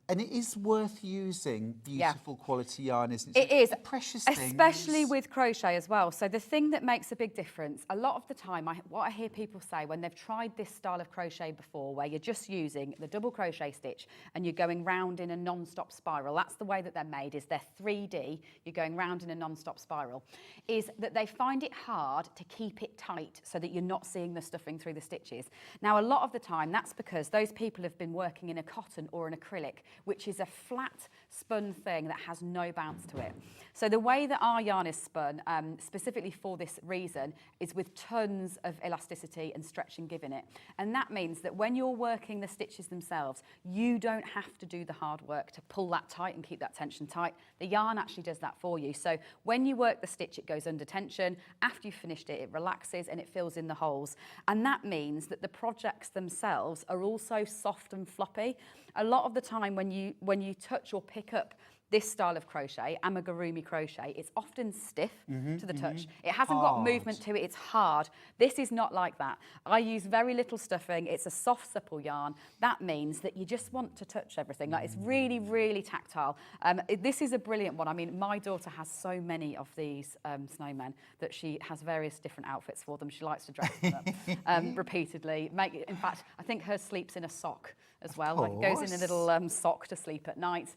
And it is worth using beautiful quality yarn, isn't it? It is, They're precious especially things. with crochet as well. So the thing that makes a big difference, a lot of the time, what I hear people say when they've tried this style of crochet before, where you're just using the double crochet stitch and you're going round in a non-stop spiral, that's the way that they're made, is they're 3D, you're going round in a non-stop spiral, is that they find it hard to keep it tight so that you're not seeing the stuffing through the stitches. Now, a lot of the time, that's because those people have been working in a cotton or an acrylic, which is a flat spun thing that has no bounce to it. So the way that our yarn is spun, specifically for this reason, is with tons of elasticity and stretch and give in it. And that means that when you're working the stitches themselves, you don't have to do the hard work to pull that tight and keep that tension tight. The yarn actually does that for you. So when you work the stitch, it goes under tension. After you've finished it, it relaxes and it fills in the holes. And that means that the projects themselves are also soft and floppy. A lot of the time when you touch or pick up this style of crochet, amigurumi crochet, it's often stiff to the touch. It hasn't got movement to it, it's hard. This is not like that. I use very little stuffing. It's a soft, supple yarn. That means that you just want to touch everything. Like, it's really, really tactile. This is a brilliant one. I mean, my daughter has so many of these snowmen that she has various different outfits for them. She likes to dress them up repeatedly. In fact, I think hers sleeps in a sock as well. Like, it goes in a little sock to sleep at night.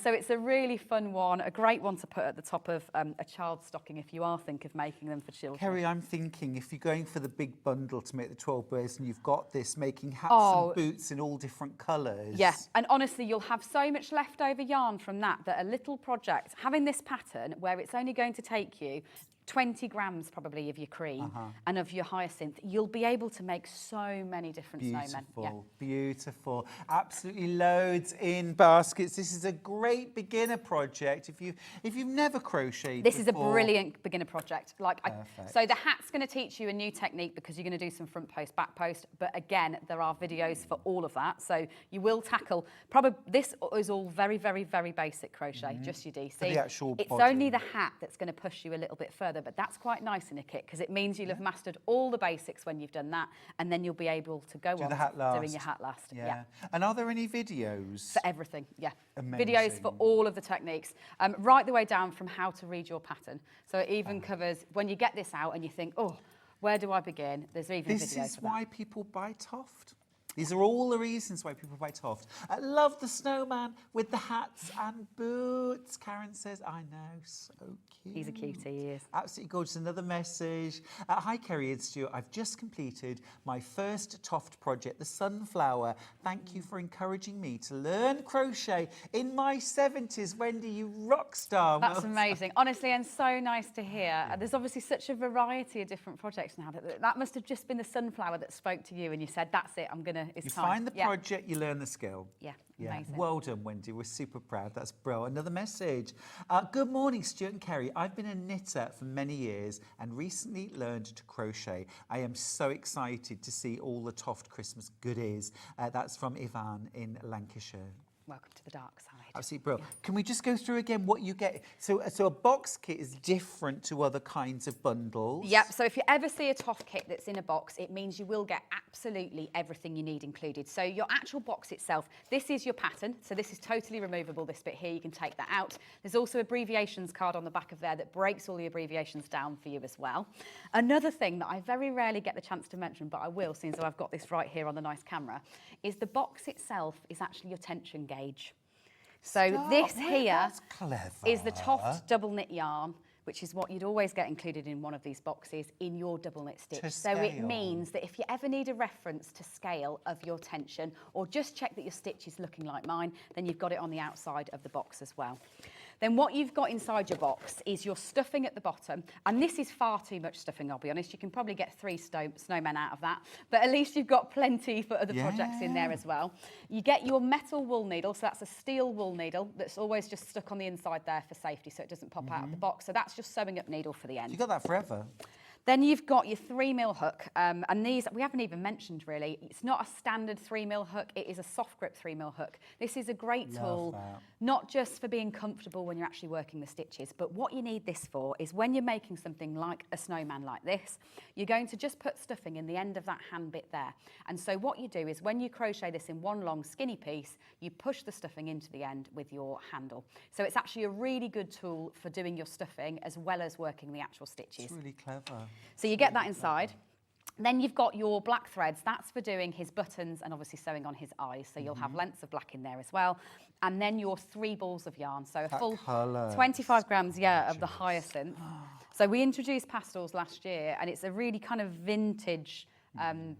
So it's a really fun one, a great one to put at the top of a child's stocking if you are thinking of making them for children. Kerry, I'm thinking if you're going for the big bundle to make the 12 birds and you've got this, making hats and boots in all different colours. Yeah, and honestly, you'll have so much leftover yarn from that a little project, having this pattern where it's only going to take you 20 grams probably of your cream and of your hyacinth, you'll be able to make so many different snowmen. Yeah. Beautiful. Absolutely loads in baskets. This is a great beginner project. If you've never crocheted This is a before, brilliant beginner project. Perfect. So the hat's going to teach you a new technique because you're going to do some front post, back post. But again, there are videos for all of that. So you will tackle, probably, this is all very, very, very basic crochet, just your DC. For the actual it's body. only the hat that's going to push you a little bit further, but that's quite nice in a kit because it means you'll have mastered all the basics when you've done that, and then you'll be able to go on the hat last. doing your hat last. Yeah. And are there any videos? For everything, yeah. Amazing. Videos for all of the techniques, right the way down from how to read your pattern. So it even covers when you get this out and you think, oh, where do I begin? There's even This videos is for that. why people buy TOFT. These are all the reasons why people buy TOFT. I love the snowman with the hats and boots. Karen says, I know, so cute. He's a cutie, he is. Absolutely gorgeous. Another message. Hi, Kerry and Stuart. I've just completed my first TOFT project, the sunflower. Thank you for encouraging me to learn crochet in my 70s. Wendy, you rock star. That's amazing, honestly, and so nice to hear. There's obviously such a variety of different projects now. That must have just been the sunflower that spoke to you and you said, that's it, it's You time. find the project, you learn the skill. Yeah, amazing. Well done, Wendy. We're super proud. That's brilliant. Another message. Good morning, Stuart and Kerry. I've been a knitter for many years and recently learned to crochet. I am so excited to see all the TOFT Christmas goodies. That's from Ivan in Lancashire. Welcome to the dark side. Absolutely brilliant. Can we just go through again what you get? So a box kit is different to other kinds of bundles. Yep, so if you ever see a TOFT kit that's in a box, it means you will get absolutely everything you need included. So your actual box itself, this is your pattern. So this is totally removable, this bit here, you can take that out. There's also abbreviations card on the back of there that breaks all the abbreviations down for you as well. Another thing that I very rarely get the chance to mention, but I will since I've got this right here on the nice camera, is the box itself is actually your tension gauge. So this here is the TOFT double knit yarn, which is what you'd always get included in one of these boxes in your double knit stitch. So it means that if you ever need a reference to scale of your tension or just check that your stitch is looking like mine, then you've got it on the outside of the box as well. Then what you've got inside your box is your stuffing at the bottom. And this is far too much stuffing, I'll be honest. You can probably get 3 snowmen out of that. But at least you've got plenty for other projects in there as well. You get your metal wool needle. So that's a steel wool needle that's always just stuck on the inside there for safety so it doesn't pop out of the box. So that's your sewing up needle for the end. You got that forever. Then you've got your 3mm hook, and these we haven't even mentioned really. It's not a standard 3mm hook, it is a soft grip 3mm hook. This is a great tool, not just for being comfortable when you're actually working the stitches, but what you need this for is when you're making something like a snowman like this, you're going to just put stuffing in the end of that hand bit there. And so what you do is when you crochet this in one long skinny piece, you push the stuffing into the end with your handle. So it's actually a really good tool for doing your stuffing as well as working the actual stitches. It's really clever. So you get that inside. Then you've got your black threads. That's for doing his buttons and obviously sewing on his eyes. So you'll have lengths of black in there as well. And then your 3 balls of yarn. So a full 25 grams, of the hyacinth. So we introduced pastels last year, and it's a really kind of vintage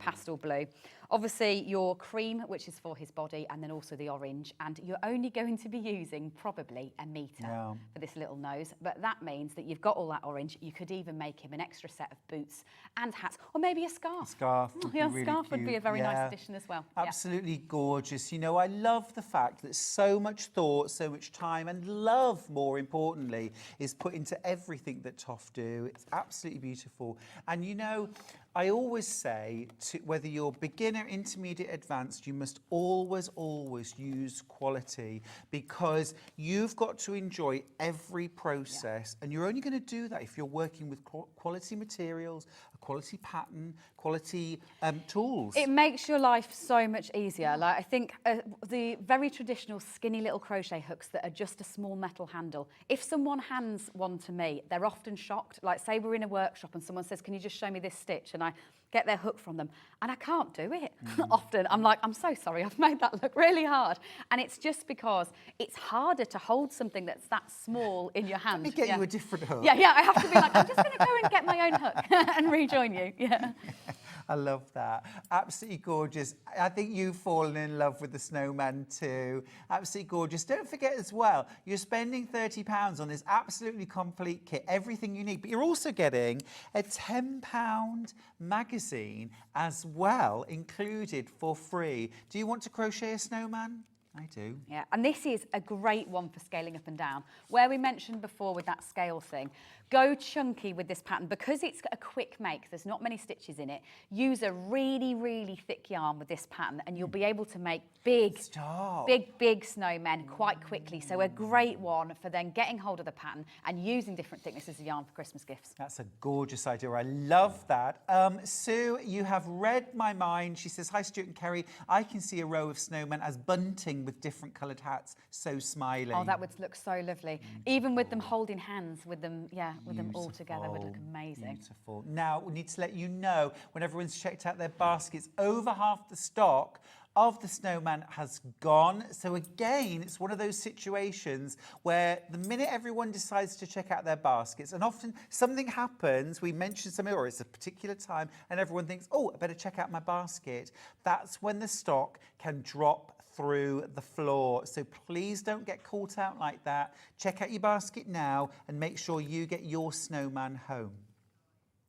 pastel blue. Obviously your cream, which is for his body, and then also the orange, and you're only going to be using probably a metre for this little nose, but that means that you've got all that orange. You could even make him an extra set of boots and hats, or maybe a scarf. A scarf would be really scarf would be a cute. very nice addition as well. Absolutely gorgeous. You know, I love the fact that so much thought, so much time, and love, more importantly, is put into everything that TOFT do. It's absolutely beautiful. And you know, I always say, whether you're beginner, intermediate, advanced, you must always use quality, because you've got to enjoy every process, and you're only going to do that if you're working with quality materials, a quality pattern, quality tools. It makes your life so much easier. Like, I think the very traditional skinny little crochet hooks that are just a small metal handle, if someone hands one to me, they're often shocked. Like, say we're in a workshop and someone says, can you just show me this stitch? And I get their hook from them and I can't do it. Often I'm like, I'm so sorry, I've made that look really hard. And it's just because it's harder to hold something that's that small in your hand. Let me get you a different hook. Yeah, I have to be like, I'm just going to go and get my own hook and rejoin you. Yeah. I love that. Absolutely gorgeous. I think you've fallen in love with the snowman too. Absolutely gorgeous. Don't forget as well, you're spending £30 on this absolutely complete kit, everything you need, but you're also getting a £10 magazine as well, included for free. Do you want to crochet a snowman? I do. Yeah, and this is a great one for scaling up and down. Where we mentioned before with that scale thing, go chunky with this pattern. Because it's a quick make, there's not many stitches in it, use a really, really thick yarn with this pattern and you'll be able to make big snowmen quite quickly. So a great one for then getting hold of the pattern and using different thicknesses of yarn for Christmas gifts. That's a gorgeous idea. I love that. Sue, you have read my mind. She says, hi, Stuart and Kerry. I can see a row of snowmen as bunting with different coloured hats, so smiling. Oh, that would look so lovely. Even with them holding hands, with them, with them all together would look amazing. Beautiful. Now, we need to let you know, when everyone's checked out their baskets, over half the stock of the snowman has gone. So again, it's one of those situations where the minute everyone decides to check out their baskets, and often something happens, we mention something, or it's a particular time, and everyone thinks, oh, I better check out my basket. That's when the stock can drop through the floor. So please don't get caught out like that. Check out your basket now and make sure you get your snowman home.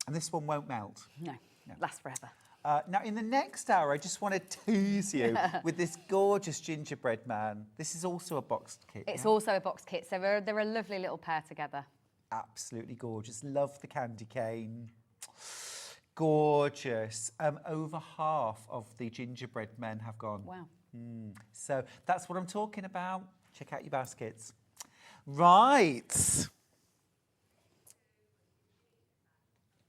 And this one won't melt. No. Lasts forever. Now, in the next hour, I just want to tease you with this gorgeous gingerbread man. This is also a boxed kit. It's also a boxed kit, so they're a lovely little pair together. Absolutely gorgeous. Love the candy cane. Gorgeous. Over half of the gingerbread men have gone. Wow. So that's what I'm talking about. Check out your baskets. Right.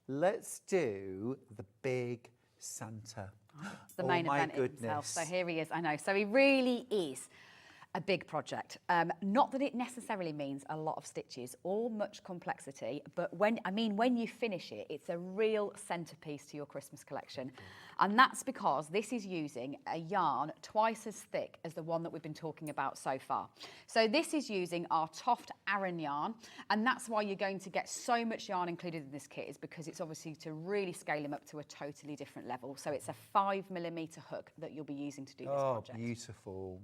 Let's do the big Santa. The main event himself. So here he is, I know. So he really is a big project. Not that it necessarily means a lot of stitches or much complexity, but when you finish it, it's a real centerpiece to your Christmas collection. And that's because this is using a yarn twice as thick as the one that we've been talking about so far. So this is using our TOFT Aran yarn, and that's why you're going to get so much yarn included in this kit, is because it's obviously to really scale them up to a totally different level. So it's a 5mm hook that you'll be using to do this project. Oh, beautiful.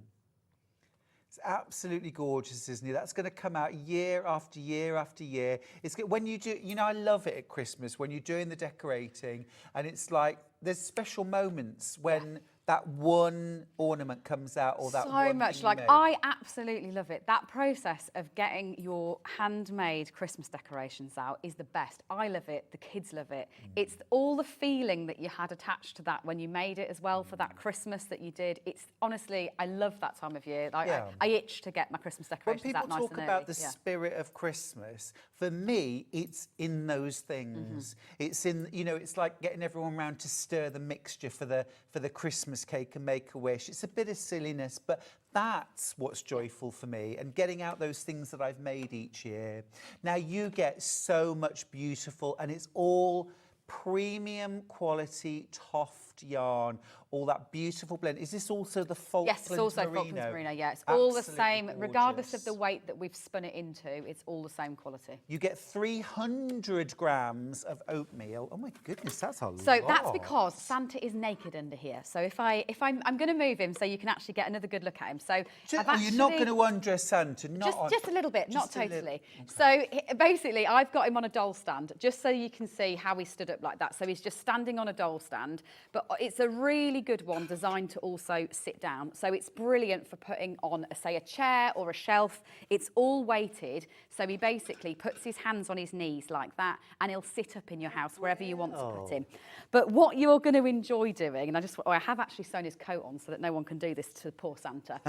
It's absolutely gorgeous, isn't it? That's going to come out year after year after year. It's when you do, you know, I love it at Christmas when you're doing the decorating, and it's like there's special moments when that one ornament comes out, or that so one much. thing you Like, made. I absolutely love it. That process of getting your handmade Christmas decorations out is the best. I love it. The kids love it. It's all the feeling that you had attached to that when you made it as well for that Christmas that you did. It's honestly, I love that time of year. Like, Yeah. I itch to get my Christmas When decorations people out nice talk and about early. the spirit of Christmas, for me, it's in those things. It's in, you know, it's like getting everyone around to stir the mixture for the Christmas cake and make a wish. It's a bit of silliness, but that's what's joyful for me, and getting out those things that I've made each year. Now you get so much beautiful, and it's all premium quality TOFT yarn, all that beautiful blend. Is this also the Falklands Yes, it's also Merino? Falklands Merino, yeah. It's all the Absolutely same, regardless of gorgeous. the weight that we've spun it into, it's all the same quality. You get 300 grams of oatmeal. Oh my goodness, that's a lot. So that's because Santa is naked under here. So I'm going to move him so you can actually get another good look at him. So You're not going to undress Santa, just a little bit, not just a little- totally. So basically, I've got him on a doll stand, just so you can see how he stood up like that. So he's just standing on a doll stand, but it's a really good one designed to also sit down. So it's brilliant for putting on, say, a chair or a shelf. It's all weighted, so he basically puts his hands on his knees like that, and he'll sit up in your house wherever you want to put him. But what you're going to enjoy doing, and I have actually sewn his coat on so that no one can do this to poor Santa,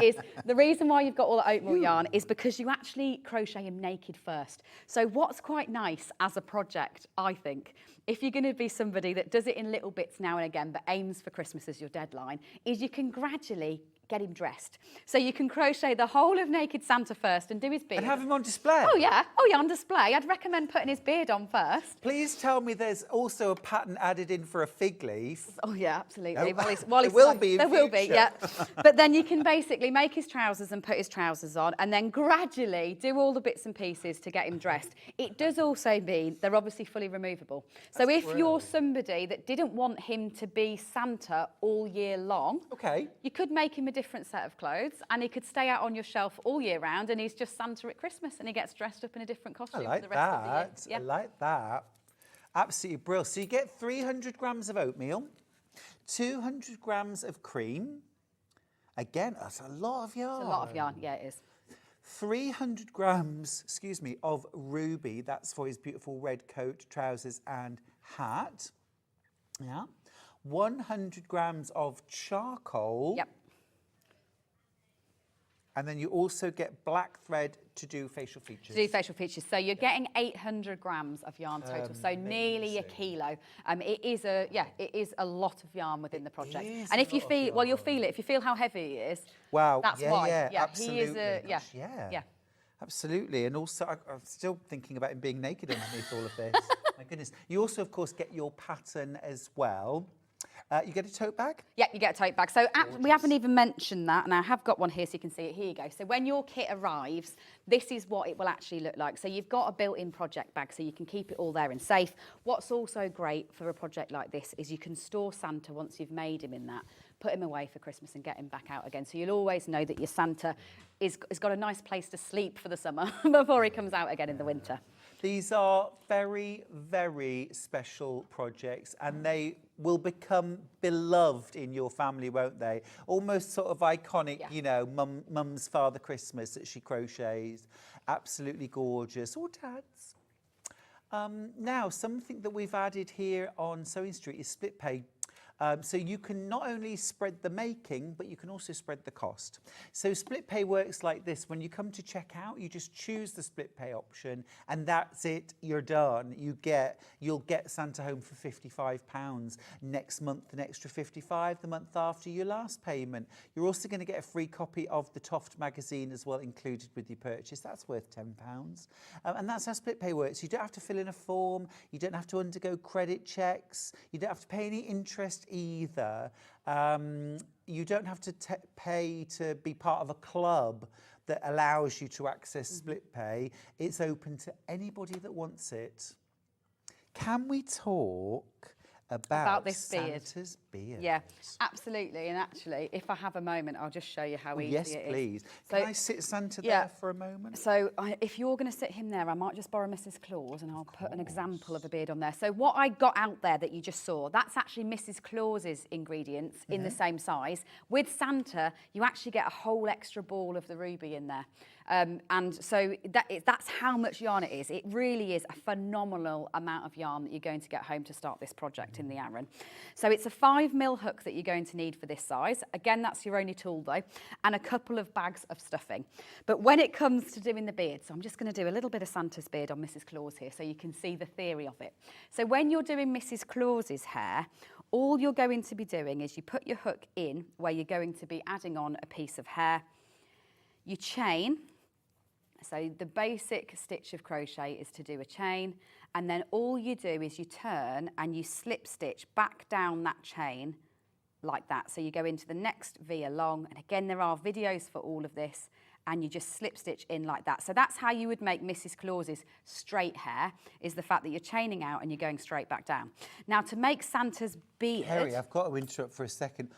is the reason why you've got all the oatmeal yarn is because you actually crochet him naked first. So what's quite nice as a project, I think, if you're going to be somebody that does it in little bits now and again but aims for Christmas as your deadline, is you can gradually get him dressed. So you can crochet the whole of Naked Santa first and do his beard. And have him on display. Oh yeah, on display. I'd recommend putting his beard on first. Please tell me there's also a pattern added in for a fig leaf. Oh yeah, absolutely. No. There will be in There will be, future. yeah. But then you can basically make his trousers and put his trousers on, and then gradually do all the bits and pieces to get him dressed. It does also mean they're obviously fully removable. So if you're somebody that didn't want him to be Santa all year long, Okay. you could make him a different set of clothes, and he could stay out on your shelf all year round, and he's just Santa at Christmas, and he gets dressed up in a different costume I like for the rest of the year. that. I like that. Absolutely brilliant. So you get 300 grams of oatmeal, 200 grams of cream. Again, that's a lot of yarn. It's a lot of yarn, yeah, it is. 300 grams, of ruby. That's for his beautiful red coat, trousers and hat. Yeah. 100 grams of charcoal. Yep. And then you also get black thread to do facial features. To do facial features. So you're getting 800 grams of yarn total, so nearly a kilo. It is a lot of yarn within the project. And if you feel, well, you'll feel it. If you feel how heavy it is, Wow. that's why. Yeah, He is absolutely. yeah. Gosh, Yeah. Absolutely. And also, I'm still thinking about him being naked underneath all of this. My goodness. You also, of course, get your pattern as well. You get a tote bag? Yeah, you get a tote bag. So we haven't even mentioned that, and I have got one here so you can see it. Here you go. So when your kit arrives, this is what it will actually look like. So you've got a built-in project bag so you can keep it all there and safe. What's also great for a project like this is you can store Santa once you've made him in that, put him away for Christmas and get him back out again. So you'll always know that your Santa has got a nice place to sleep for the summer before he comes out again in the winter. These are very, very special projects, and they will become beloved in your family, won't they? Almost sort of iconic, you know, mum's Father Christmas that she crochets. Absolutely gorgeous. Or Dad's. Now, something that we've added here on Sewing Street is split pay. So you can not only spread the making, but you can also spread the cost. So split pay works like this. When you come to check out, you just choose the split pay option, and that's it, you're done. You'll get Santa home for £55. Next month, an extra £55, the month after your last payment. You're also going to get a free copy of the TOFT magazine as well, included with your purchase. That's worth £10. And that's how split pay works. You don't have to fill in a form. You don't have to undergo credit checks. You don't have to pay any interest either. You don't have to pay to be part of a club that allows you to access split pay. It's open to anybody that wants it. Can we talk about this beard. Santa's beard. Yeah, absolutely. And actually, if I have a moment, I'll just show you how easy Yes, it is. please. So, Can I sit Santa yeah. there for a moment? So if you're going to sit him there, I might just borrow Mrs. Claus and I'll put an example of a beard on there. So what I got out there that you just saw, that's actually Mrs. Claus's ingredients in the same size. With Santa, you actually get a whole extra ball of the ruby in there. And so that's how much yarn it is. It really is a phenomenal amount of yarn that you're going to get home to start this project in the Aran. So it's a 5mm hook that you're going to need for this size. Again, that's your only tool though, and a couple of bags of stuffing. But when it comes to doing the beard, so I'm just going to do a little bit of Santa's beard on Mrs. Claus here so you can see the theory of it. So when you're doing Mrs. Claus's hair, all you're going to be doing is you put your hook in where you're going to be adding on a piece of hair. You chain. So the basic stitch of crochet is to do a chain, and then all you do is you turn and you slip stitch back down that chain like that. So you go into the next V along, and again there are videos for all of this, and you just slip stitch in like that. So that's how you would make Mrs. Claus's straight hair, is the fact that you're chaining out and you're going straight back down. Now to make Santa's beard... Kerry, I've got to interrupt for a second.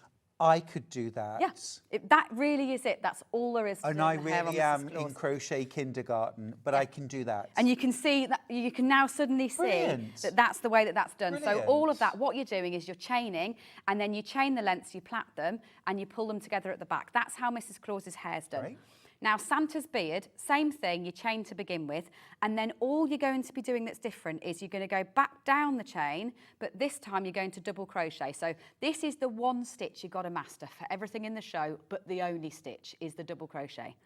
I could do that. Yeah, that really is it. That's all there is to And do I the hair on really Mrs. am Claus. in crochet kindergarten, but I can do that. And you can see that, you can now suddenly see Brilliant. that that's the way that that's done. So Brilliant. all of that, what you're doing is you're chaining, and then you chain the lengths, you plait them, and you pull them together at the back. That's how Mrs. Claus's hair's done. Right. Now, Santa's beard, same thing, you chain to begin with, and then all you're going to be doing that's different is you're going to go back down the chain, but this time you're going to double crochet. So this is the one stitch you've got to master for everything in the show, but the only stitch is the double crochet.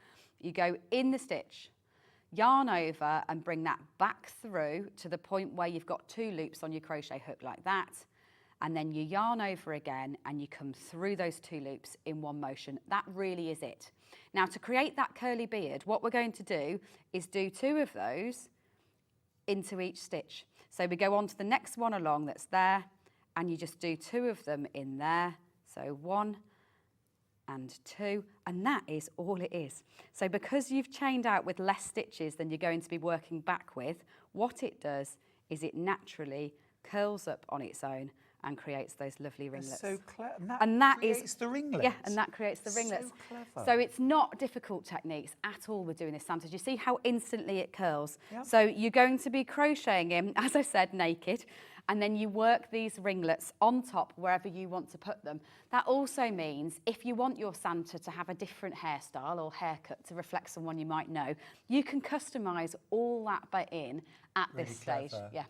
You go in the stitch, yarn over, and bring that back through to the point where you've got 2 loops on your crochet hook like that, and then you yarn over again and you come through those 2 loops in one motion. That really is it. Now to create that curly beard, what we're going to do is do 2 of those into each stitch. So we go on to the next one along that's there, and you just do 2 of them in there. So 1 and 2, and that is all it is. So because you've chained out with less stitches than you're going to be working back with, what it does is it naturally curls up on its own and creates those lovely ringlets. So clever. And that creates the ringlets. Yeah, and that creates the ringlets. So clever. So it's not difficult techniques at all with doing this, Santa. Do you see how instantly it curls? Yeah. So you're going to be crocheting in, as I said, naked, and then you work these ringlets on top wherever you want to put them. That also means if you want your Santa to have a different hairstyle or haircut to reflect someone you might know, you can customise all that bit in at Really this stage. clever. Yeah.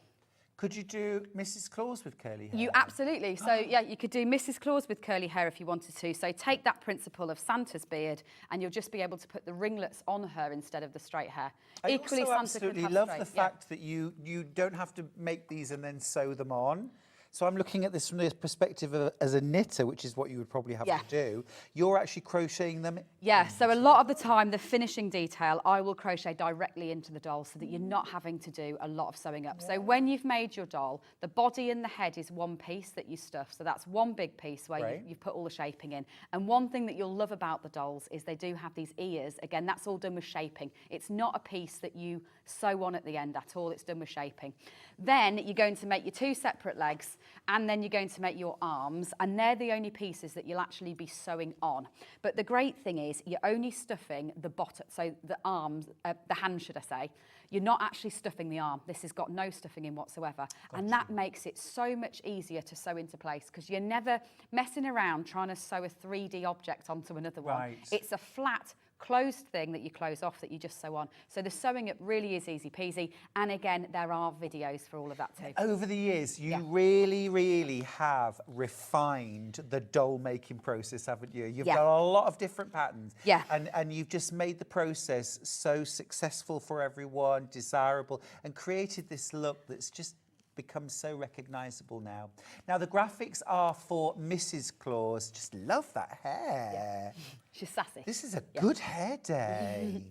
Could you do Mrs. Claus with curly hair? You absolutely. So yeah, you could do Mrs. Claus with curly hair if you wanted to. So take that principle of Santa's beard, and you'll just be able to put the ringlets on her instead of the straight hair. I Equally, also Santa absolutely could have love straight, the fact that you don't have to make these and then sew them on. So I'm looking at this from the perspective of, as a knitter, which is what you would probably have Yeah. to do. You're actually crocheting them. Yeah, so a lot of the time, the finishing detail, I will crochet directly into the doll so that you're not having to do a lot of sewing up. So when you've made your doll, the body and the head is one piece that you stuff. So that's one big piece where Right. you've put all the shaping in. And one thing that you'll love about the dolls is they do have these ears. Again, that's all done with shaping. It's not a piece that you sew on at the end at all. It's done with shaping. Then you're going to make your 2 separate legs, and then you're going to make your arms, and they're the only pieces that you'll actually be sewing on. But the great thing is you're only stuffing the bottom, so the arms, the hand should I say. You're not actually stuffing the arm. This has got no stuffing in whatsoever. And that makes it so much easier to sew into place because you're never messing around trying to sew a 3D object onto another one. Right. It's a flat, closed thing that you close off that you just sew on. So the sewing it really is easy peasy. And again, there are videos for all of that too. Over the years, you really, really have refined the doll making process, haven't you? You've done a lot of different patterns. Yeah. And you've just made the process so successful for everyone, desirable, and created this look that's just become so recognisable now. Now, the graphics are for Mrs. Claus. Just love that hair. She's sassy. This is a good hair day.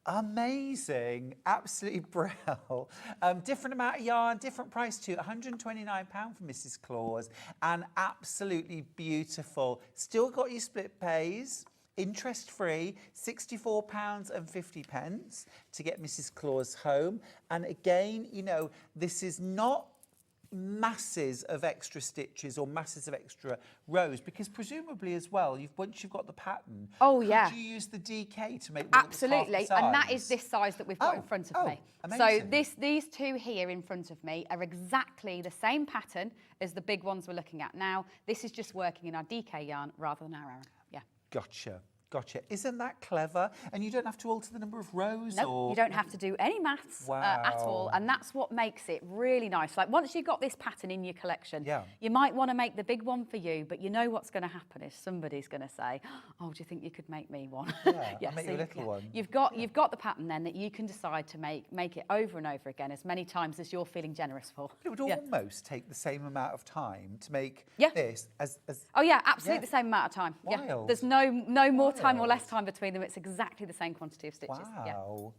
Amazing, absolutely brilliant. Different amount of yarn, different price too. £129 for Mrs. Claus, and absolutely beautiful. Still got your split pays, interest-free, £64.50 to get Mrs. Claus home. And again, you know, this is not masses of extra stitches or masses of extra rows? Because presumably as well, once you've got the pattern, Oh, could yeah. you use the DK to make one that was half the Absolutely, and that is size? this size that we've got in front of me. Amazing. So these two here in front of me are exactly the same pattern as the big ones we're looking at now. This is just working in our DK yarn rather than our Aran. Yeah. Gotcha. Gotcha. Isn't that clever? And you don't have to alter the number of rows? No, or... you don't have to do any maths at all, and that's what makes it really nice. Like once you've got this pattern in your collection, you might want to make the big one for you, but you know what's going to happen is somebody's going to say, "Oh, do you think you could make me one?" Yeah, I'll make you a little one. You've got the pattern then that you can decide to make it over and over again as many times as you're feeling generous for. It would almost take the same amount of time to make this as Oh yeah, absolutely the same amount of time. Wild. Yeah, there's no more time or less time between them. It's exactly the same quantity of stitches. Wow.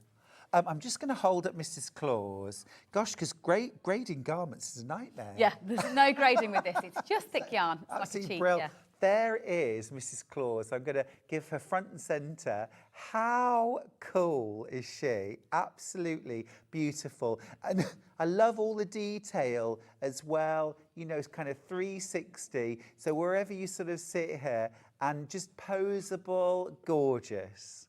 I'm just going to hold up Mrs. Claus. Gosh, because grading garments is a nightmare. Yeah, there's no grading with this. It's just thick yarn. It's like a cheat. Brilliant. There is Mrs. Claus. I'm going to give her front and centre. How cool is she? Absolutely beautiful. And I love all the detail as well. You know, it's kind of 360. So wherever you sort of sit here, and just poseable, gorgeous.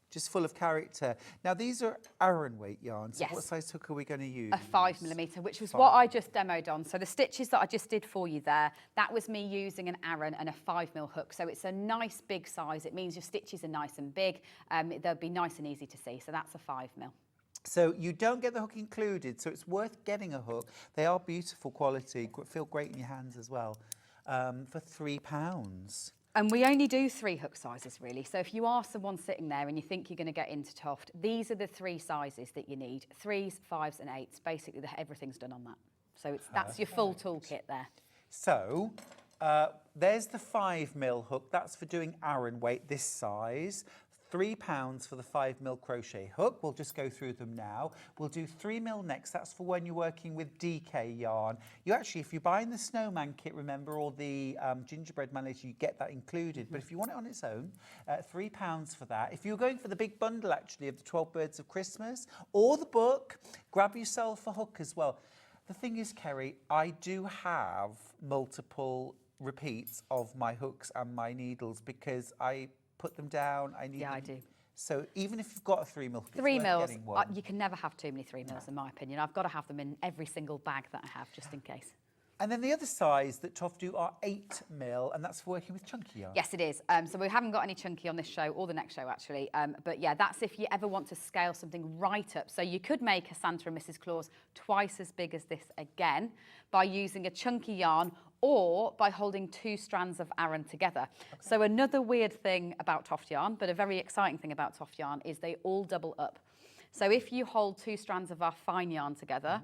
Just full of character. Now, these are Aran weight yarns. Yes. What size hook are we going to use? A 5mm, which was what I just demoed on. So the stitches that I just did for you there, that was me using an Aran and a 5mm hook. So it's a nice big size. It means your stitches are nice and big. They'll be nice and easy to see. So that's a 5mm. So you don't get the hook included, so it's worth getting a hook. They are beautiful quality, feel great in your hands as well, for £3. And we only do 3 hook sizes, really. So if you are someone sitting there and you think you're going to get into TOFT, these are the 3 sizes that you need. 3s, 5s and 8s. Basically, everything's done on that. So that's your full toolkit there. So there's the 5mm hook. That's for doing Aran weight, this size. £3 for the 5mm crochet hook. We'll just go through them now. We'll do 3mm next. That's for when you're working with DK yarn. You actually, if you're buying the snowman kit, remember, or the gingerbread man later, you get that included. But if you want it on its own, £3 for that. If you're going for the big bundle, actually, of the 12 Birds of Christmas or the book, grab yourself a hook as well. The thing is, Kerry, I do have multiple repeats of my hooks and my needles because I put them down. I do. So even if you've got a 3mm hook, it's worth getting one. You can never have too many 3mm in my opinion. I've got to have them in every single bag that I have, just in case. And then the other size that TOFT do are 8mm, and that's for working with chunky yarn. Yes, it is. So we haven't got any chunky on this show, or the next show, actually. But yeah, that's if you ever want to scale something right up. So you could make a Santa and Mrs. Claus twice as big as this again by using a chunky yarn or by holding 2 strands of Aran together. Okay. So another weird thing about TOFT yarn, but a very exciting thing about TOFT yarn, is they all double up. So if you hold 2 strands of our fine yarn together,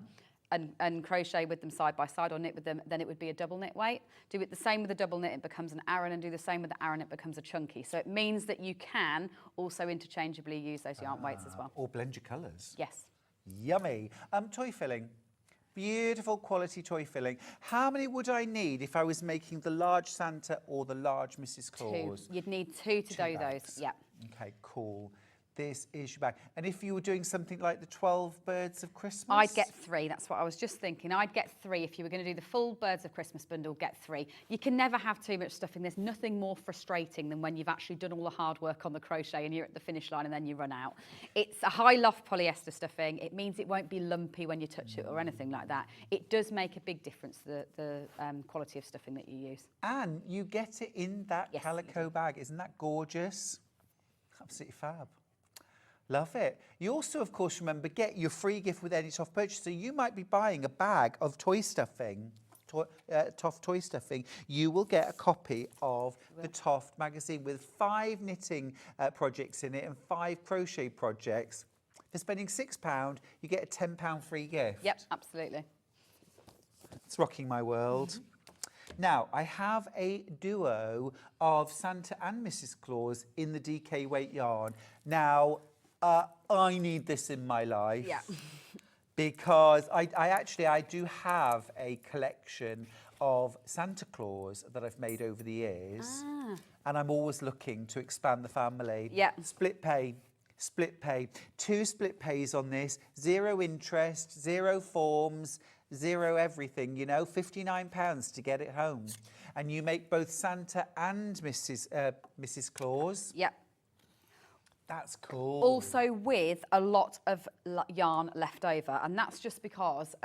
and crochet with them side by side or knit with them, then it would be a double knit weight. Do it the same with a double knit, it becomes an Aran, and do the same with the Aran, it becomes a chunky. So it means that you can also interchangeably use those yarn weights as well. Or blend your colours. Yes. Yummy. Toy filling. Beautiful quality toy filling. How many would I need if I was making the large Santa or the large Mrs. Claus? 2. You'd need 2 to do those. Yeah. Okay, cool. This is your bag. And if you were doing something like the 12 Birds of Christmas? I'd get 3. That's what I was just thinking. I'd get 3. If you were going to do the full Birds of Christmas bundle, get 3. You can never have too much stuffing. There's nothing more frustrating than when you've actually done all the hard work on the crochet and you're at the finish line and then you run out. It's a high loft polyester stuffing. It means it won't be lumpy when you touch it or anything like that. It does make a big difference, the quality of stuffing that you use. And you get it in that calico bag. Isn't that gorgeous? Absolutely fab. Love it. You also, of course, remember, get your free gift with any TOFT purchase. So you might be buying a bag of toy stuffing, TOFT toy stuffing. You will get a copy of the TOFT magazine with 5 knitting projects in it and 5 crochet projects. For spending £6, you get a £10 free gift. Yep, absolutely. It's rocking my world. Now, I have a duo of Santa and Mrs. Claus in the DK weight yarn. Now, I need this in my life because I do have a collection of Santa Claus that I've made over the years, and I'm always looking to expand the family. Yeah. Split pay. Split pay. 2 split pays on this, 0 interest, 0 forms, 0 everything, you know, £59 to get it home. And you make both Santa and Mrs. Claus. Yep. That's cool. Also with a lot of yarn left over, and that's just because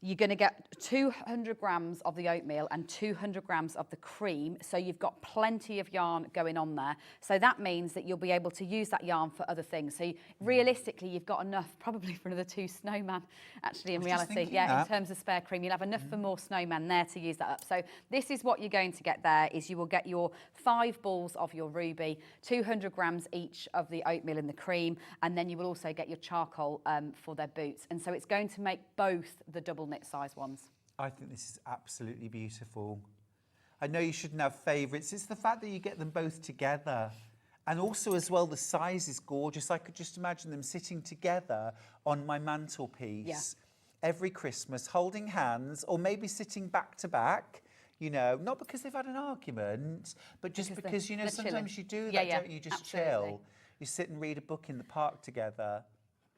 you're going to get 200 grams of the oatmeal and 200 grams of the cream, so you've got plenty of yarn going on there. So that means that you'll be able to use that yarn for other things. So realistically, you've got enough probably for another 2 snowmen, actually, in reality. Yeah, in terms of spare cream, you'll have enough for more snowmen there to use that up. So this is what you're going to get there, is you will get your 5 balls of your ruby, 200 grams each of the oatmeal and the cream, and then you will also get your charcoal for their boots. And so it's going to make both the double knit size ones. I think this is absolutely beautiful. I know you shouldn't have favourites. It's the fact that you get them both together. And also as well, the size is gorgeous. I could just imagine them sitting together on my mantelpiece every Christmas, holding hands, or maybe sitting back to back. You know, not because they've had an argument, but just because you know, sometimes chilling. you do that, don't you? Just absolutely. chill. You sit and read a book in the park together.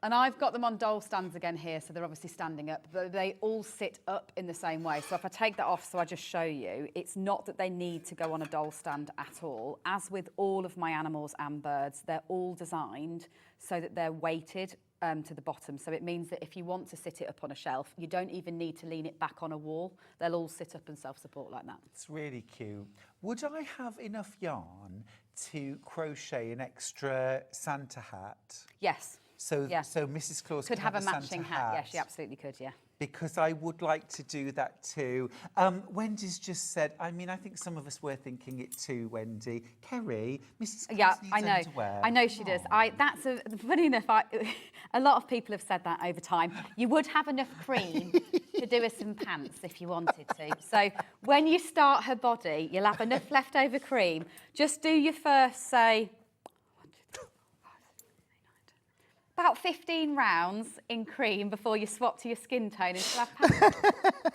And I've got them on dole stands again here, so they're obviously standing up, but they all sit up in the same way. So if I take that off, so I just show you, it's not that they need to go on a dole stand at all. As with all of my animals and birds, they're all designed so that they're weighted to the bottom. So it means that if you want to sit it up on a shelf, you don't even need to lean it back on a wall. They'll all sit up and self-support like that. It's really cute. Would I have enough yarn to crochet an extra Santa hat? Yes. So Mrs. Claus could have a Santa matching hat. Yes, she absolutely could, yeah. Because I would like to do that too. Wendy's just said, I mean, I think some of us were thinking it too, Wendy. Kerry, Mrs. Claus needs underwear. I know she does. Funny enough, a lot of people have said that over time. You would have enough cream to do her some pants if you wanted to. So when you start her body, you'll have enough leftover cream. Just do your first, say, about 15 rounds in cream before you swap to your skin tone and she'll have pants.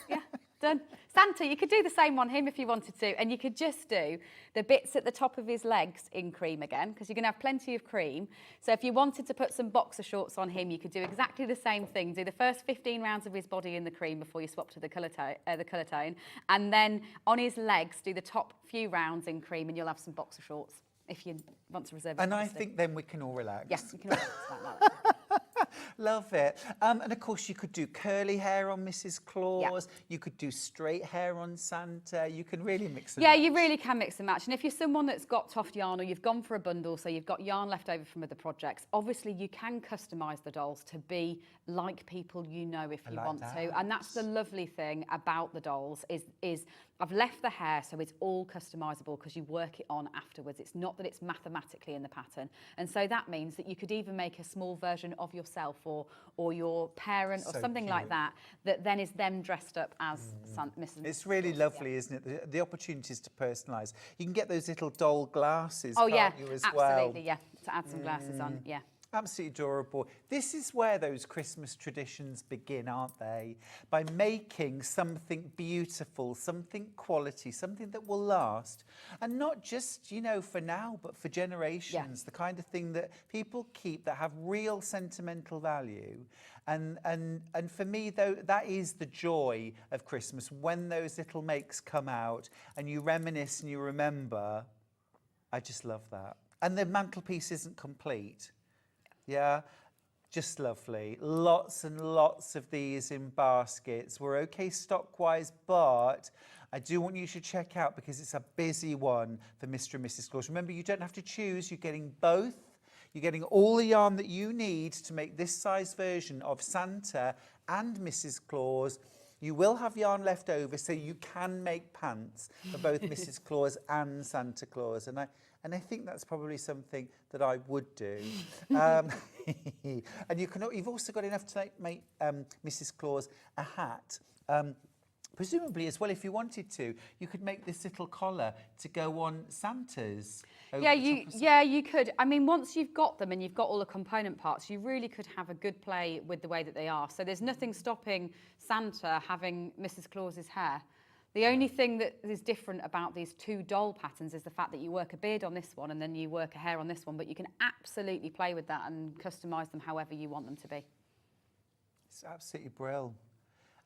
Yeah, done. Santa, you could do the same on him if you wanted to, and you could just do the bits at the top of his legs in cream again, because you're going to have plenty of cream. So if you wanted to put some boxer shorts on him, you could do exactly the same thing. Do the first 15 rounds of his body in the cream before you swap to the colour tone, and then on his legs, do the top few rounds in cream, and you'll have some boxer shorts if you want to reserve. And I think then we can all relax. Yes, we can all relax like that. Love it. And of course, you could do curly hair on Mrs. Claus. Yeah. You could do straight hair on Santa. You can really mix and match. Yeah, you really can mix and match. And if you're someone that's got TOFT yarn, or you've gone for a bundle, so you've got yarn left over from other projects, obviously you can customise the dolls to be like people you know if you want to. And that's the lovely thing about the dolls is I've left the hair so it's all customisable because you work it on afterwards. It's not that it's mathematically in the pattern. And so that means that you could even make a small version of yourself or your parent or something like that then is them dressed up as Mrs. It's really lovely, isn't it? The opportunities to personalise. You can get those little doll glasses, you as well? Absolutely, yeah, to add some glasses on, yeah. Absolutely adorable. This is where those Christmas traditions begin, aren't they? By making something beautiful, something quality, something that will last. And not just, you know, for now, but for generations. Yeah. The kind of thing that people keep that have real sentimental value. And for me, though, that is the joy of Christmas, when those little makes come out and you reminisce and you remember. I just love that. And the mantelpiece isn't complete. Yeah, just lovely. Lots and lots of these in baskets. We're okay stock-wise, but I do want you to check out, because it's a busy one for Mr. and Mrs. Claus. Remember, you don't have to choose. You're getting both. You're getting all the yarn that you need to make this size version of Santa and Mrs. Claus. You will have yarn left over, so you can make pants for both Mrs. Claus and Santa Claus. And I think that's probably something that I would do. And you've also got enough to make Mrs. Claus a hat. Presumably as well, if you wanted to, you could make this little collar to go on Santa's. Yeah, you could. I mean, once you've got them and you've got all the component parts, you really could have a good play with the way that they are. So there's nothing stopping Santa having Mrs. Claus's hair. The only thing that is different about these two doll patterns is the fact that you work a beard on this one and then you work a hair on this one, but you can absolutely play with that and customise them however you want them to be. It's absolutely brilliant.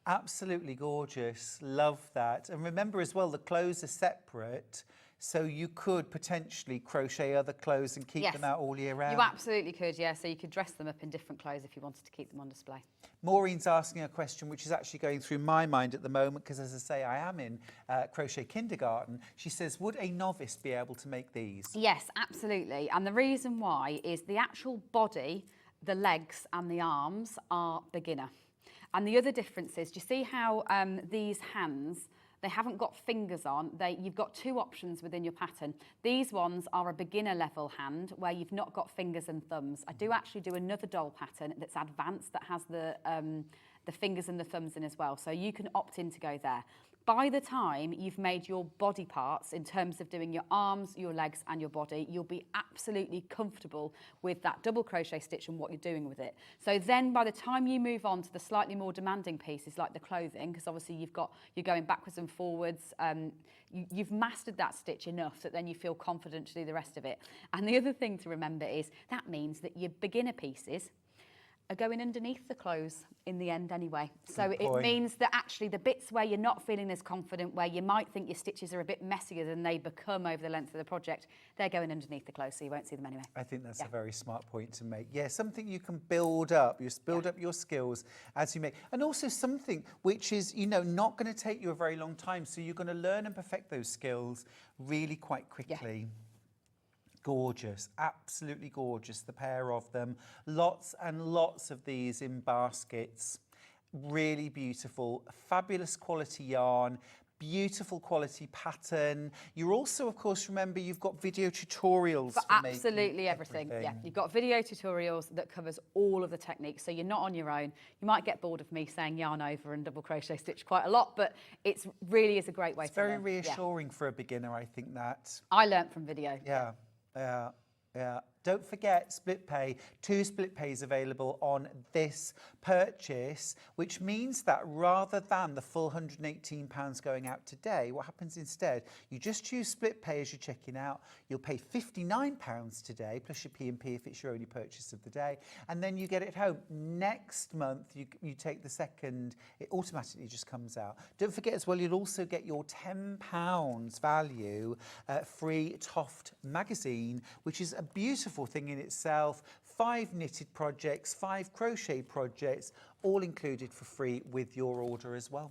Absolutely gorgeous. Love that. And remember as well, the clothes are separate, so you could potentially crochet other clothes and keep them out all year round. You absolutely could, yeah. So you could dress them up in different clothes if you wanted to keep them on display. Maureen's asking a question which is actually going through my mind at the moment because, as I say, I am in crochet kindergarten. She says, would a novice be able to make these? Yes, absolutely. And the reason why is the actual body, the legs and the arms are beginner. And the other difference is, do you see how these hands, they haven't got fingers on? You've got two options within your pattern. These ones are a beginner level hand where you've not got fingers and thumbs. I do actually do another doll pattern that's advanced that has the fingers and the thumbs in as well. So you can opt in to go there. By the time you've made your body parts in terms of doing your arms, your legs and your body, you'll be absolutely comfortable with that double crochet stitch and what you're doing with it. So then by the time you move on to the slightly more demanding pieces like the clothing, because obviously you're going backwards and forwards, you've mastered that stitch enough that then you feel confident to do the rest of it. And the other thing to remember is that means that your beginner pieces are going underneath the clothes in the end anyway. So it means that actually the bits where you're not feeling as confident, where you might think your stitches are a bit messier than they become over the length of the project, they're going underneath the clothes, so you won't see them anyway. I think that's a very smart point to make. Yeah, something you can build up. You build up your skills as you make. And also something which is, you know, not going to take you a very long time. So you're going to learn and perfect those skills really quite quickly. Yeah. Gorgeous, absolutely gorgeous, the pair of them. Lots and lots of these in baskets. Really beautiful, fabulous quality yarn, beautiful quality pattern. You're also, of course, remember, you've got video tutorials for absolutely everything. Yeah, you've got video tutorials that covers all of the techniques, so you're not on your own. You might get bored of me saying yarn over and double crochet stitch quite a lot, but it really is a great way to learn. It's very reassuring for a beginner, I think that. I learnt from video. Yeah. Yeah. Don't forget split pay. 2 split pays available on this purchase, which means that rather than the full £118 going out today, what happens instead? You just choose split pay as you're checking out. You'll pay £59 today, plus your P&P if it's your only purchase of the day, and then you get it home. Next month, you take the second, it automatically just comes out. Don't forget as well, you'll also get your £10 value free TOFT magazine, which is a beautiful thing in itself. 5 knitted projects, 5 crochet projects, all included for free with your order as well,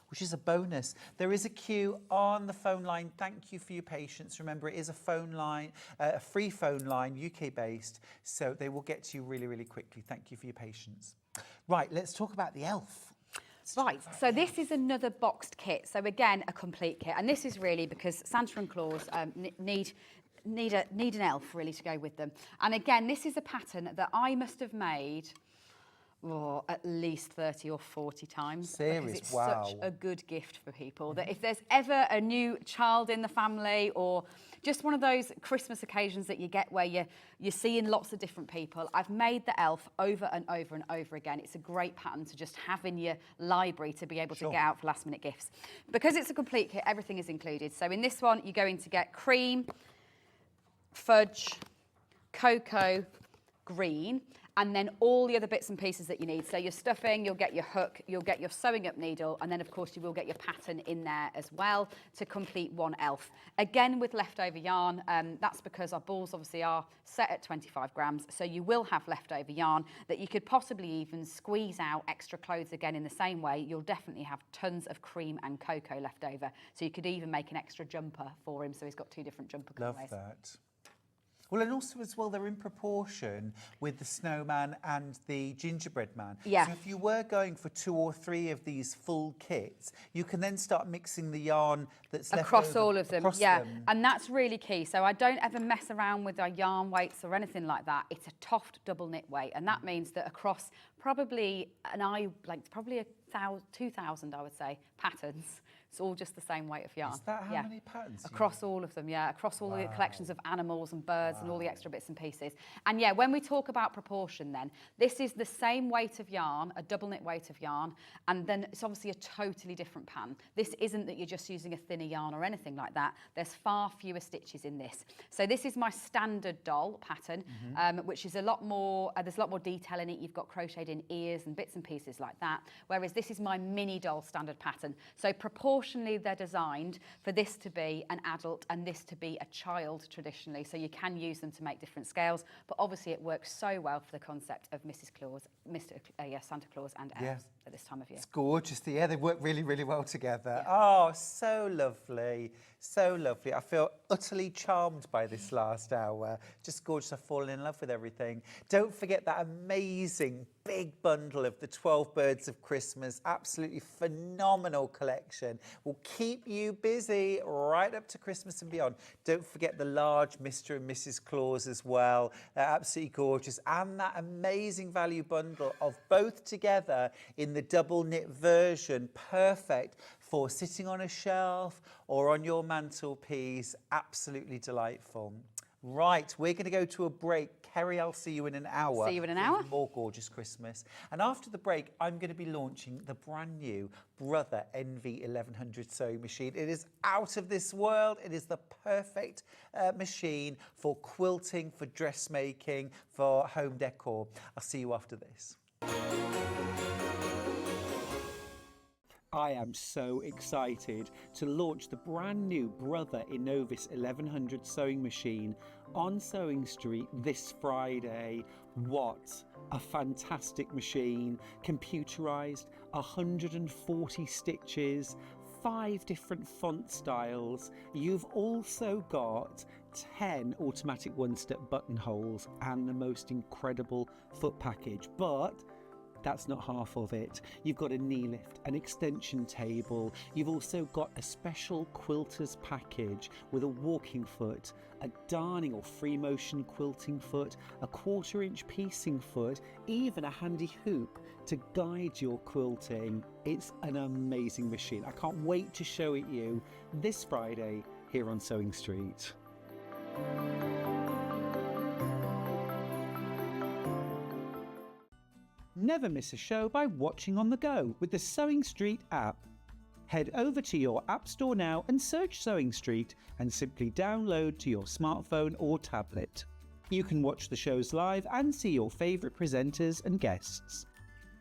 which is a bonus. There is a queue on the phone line. Thank you for your patience. Remember, it is a phone line, a free phone line, UK based, so they will get to you really, really quickly. Thank you for your patience. Right, let's talk about the elf. Right, so this is another boxed kit. So again, a complete kit, and this is really because Santa and Claus need an elf really to go with them. And again, this is a pattern that I must have made at least 30 or 40 times. Serious? Because it's wow. Such a good gift for people that if there's ever a new child in the family or just one of those Christmas occasions that you get where you're seeing lots of different people, I've made the elf over and over and over again. It's a great pattern to just have in your library to be able to get out for last minute gifts. Because it's a complete kit, everything is included. So in this one, you're going to get cream, fudge, cocoa, green, and then all the other bits and pieces that you need. So your stuffing, you'll get your hook, you'll get your sewing up needle, and then of course you will get your pattern in there as well to complete one elf. Again with leftover yarn, that's because our balls obviously are set at 25 grams, so you will have leftover yarn that you could possibly even squeeze out extra clothes again in the same way. You'll definitely have tons of cream and cocoa left over, so you could even make an extra jumper for him, so he's got 2 different jumper colorways. Love that. Well, and also as well, they're in proportion with the snowman and the gingerbread man. Yeah. So if you were going for 2 or 3 of these full kits, you can then start mixing the yarn that's left across over, all of them. Yeah, and that's really key. So I don't ever mess around with our yarn weights or anything like that. It's a TOFT double knit weight, and that means that across probably probably 2,000, I would say, patterns. It's all just the same weight of yarn. Is that how many patterns? Across all of them, yeah. Across all the collections of animals and birds and all the extra bits and pieces. And yeah, when we talk about proportion then, this is the same weight of yarn, a double knit weight of yarn, and then it's obviously a totally different pattern. This isn't that you're just using a thinner yarn or anything like that. There's far fewer stitches in this. So this is my standard doll pattern, which is a lot more, there's a lot more detail in it. You've got crocheted in ears and bits and pieces like that. Whereas this is my mini doll standard pattern. So proportionally they're designed for this to be an adult and this to be a child traditionally. So you can use them to make different scales, but obviously it works so well for the concept of Mrs. Claus, Santa Claus and elves at this time of year. It's gorgeous. Yeah, they work really, really well together. Yeah. Oh, so lovely. So lovely. I feel utterly charmed by this last hour. Just gorgeous. I've fallen in love with everything. Don't forget that amazing big bundle of the 12 Birds of Christmas. Absolutely phenomenal collection. Will keep you busy right up to Christmas and beyond. Don't forget the large Mr. and Mrs. Claus as well. They're absolutely gorgeous. And that amazing value bundle of both together in the double knit version. Perfect for sitting on a shelf or on your mantelpiece. Absolutely delightful. Right, we're going to go to a break. Kerry, I'll see you in an hour. See you in an hour. More gorgeous Christmas. And after the break, I'm going to be launching the brand new Brother NV1100 sewing machine. It is out of this world. It is the perfect machine for quilting, for dressmaking, for home decor. I'll see you after this. I am so excited to launch the brand new Brother Innovis 1100 sewing machine on Sewing Street this Friday. What a fantastic machine. Computerized, 140 stitches, 5 different font styles. You've also got 10 automatic one-step buttonholes and the most incredible foot package. But that's not half of it. You've got a knee lift, an extension table. You've also got a special quilter's package with a walking foot, a darning or free motion quilting foot, a 1/4 inch piecing foot, even a handy hoop to guide your quilting. It's an amazing machine. I can't wait to show it you this Friday here on Sewing Street. Never miss a show by watching on the go with the Sewing Street app. Head over to your App Store now and search Sewing Street and simply download to your smartphone or tablet. You can watch the shows live and see your favourite presenters and guests.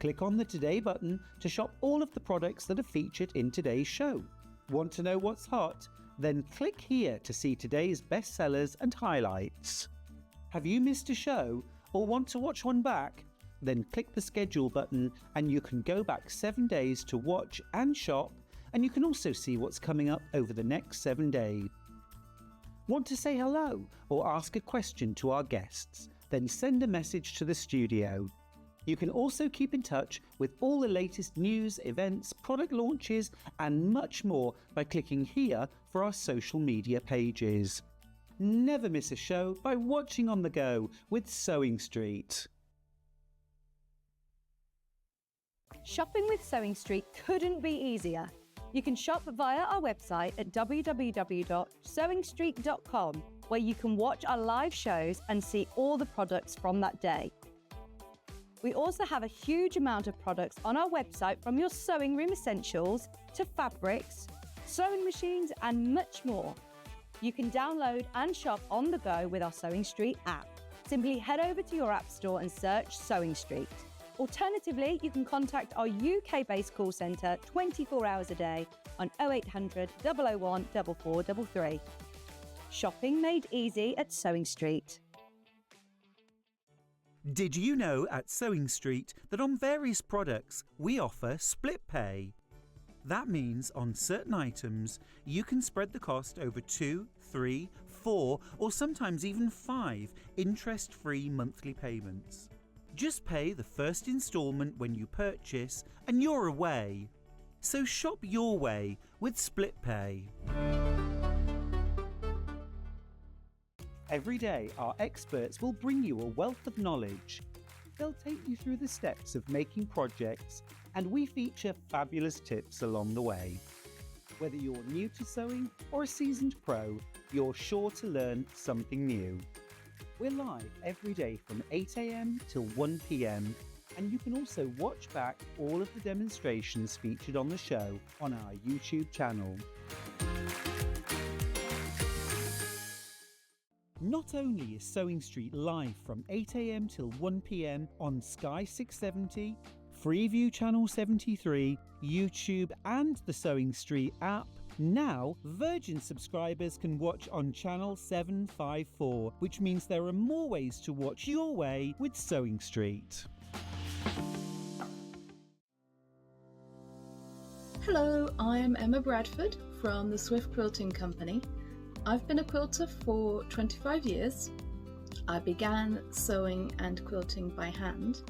Click on the Today button to shop all of the products that are featured in today's show. Want to know what's hot? Then click here to see today's bestsellers and highlights. Have you missed a show or want to watch one back? Then click the schedule button and you can go back 7 days to watch and shop, and you can also see what's coming up over the next 7 days. Want to say hello or ask a question to our guests? Then send a message to the studio. You can also keep in touch with all the latest news, events, product launches and much more by clicking here for our social media pages. Never miss a show by watching on the go with Sewing Street. Shopping with Sewing Street couldn't be easier. You can shop via our website at www.sewingstreet.com, where you can watch our live shows and see all the products from that day. We also have a huge amount of products on our website, from your sewing room essentials to fabrics, sewing machines and much more. You can download and shop on the go with our Sewing Street app. Simply head over to your app store and search Sewing Street. Alternatively, you can contact our UK-based call centre 24 hours a day on 0800 001 4433. Shopping made easy at Sewing Street. Did you know at Sewing Street that on various products we offer split pay? That means on certain items you can spread the cost over 2, 3, 4 or sometimes even 5 interest-free monthly payments. Just pay the first instalment when you purchase and you're away. So shop your way with split pay. Every day, our experts will bring you a wealth of knowledge. They'll take you through the steps of making projects, and we feature fabulous tips along the way. Whether you're new to sewing or a seasoned pro, you're sure to learn something new. We're live every day from 8 a.m. till 1 p.m. and you can also watch back all of the demonstrations featured on the show on our YouTube channel. Not only is Sewing Street live from 8 a.m. till 1 p.m. on Sky 670, Freeview Channel 73, YouTube and the Sewing Street app, now Virgin subscribers can watch on Channel 754, which means there are more ways to watch your way with Sewing Street. Hello, I'm Emma Bradford from the Swift Quilting Company. I've been a quilter for 25 years. I began sewing and quilting by hand,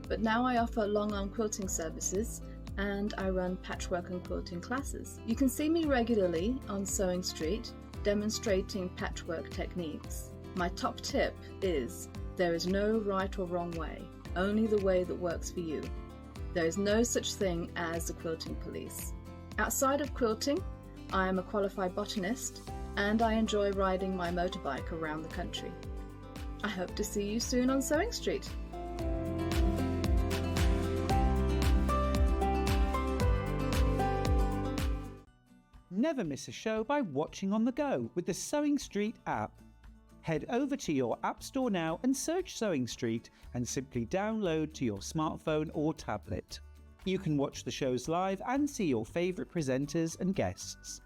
but now I offer long arm quilting services and I run patchwork and quilting classes. You can see me regularly on Sewing Street demonstrating patchwork techniques. My top tip is there is no right or wrong way, only the way that works for you. There is no such thing as a quilting police. Outside of quilting, I am a qualified botanist and I enjoy riding my motorbike around the country. I hope to see you soon on Sewing Street. Never miss a show by watching on the go with the Sewing Street app. Head over to your App Store now and search Sewing Street and simply download to your smartphone or tablet. You can watch the shows live and see your favourite presenters and guests.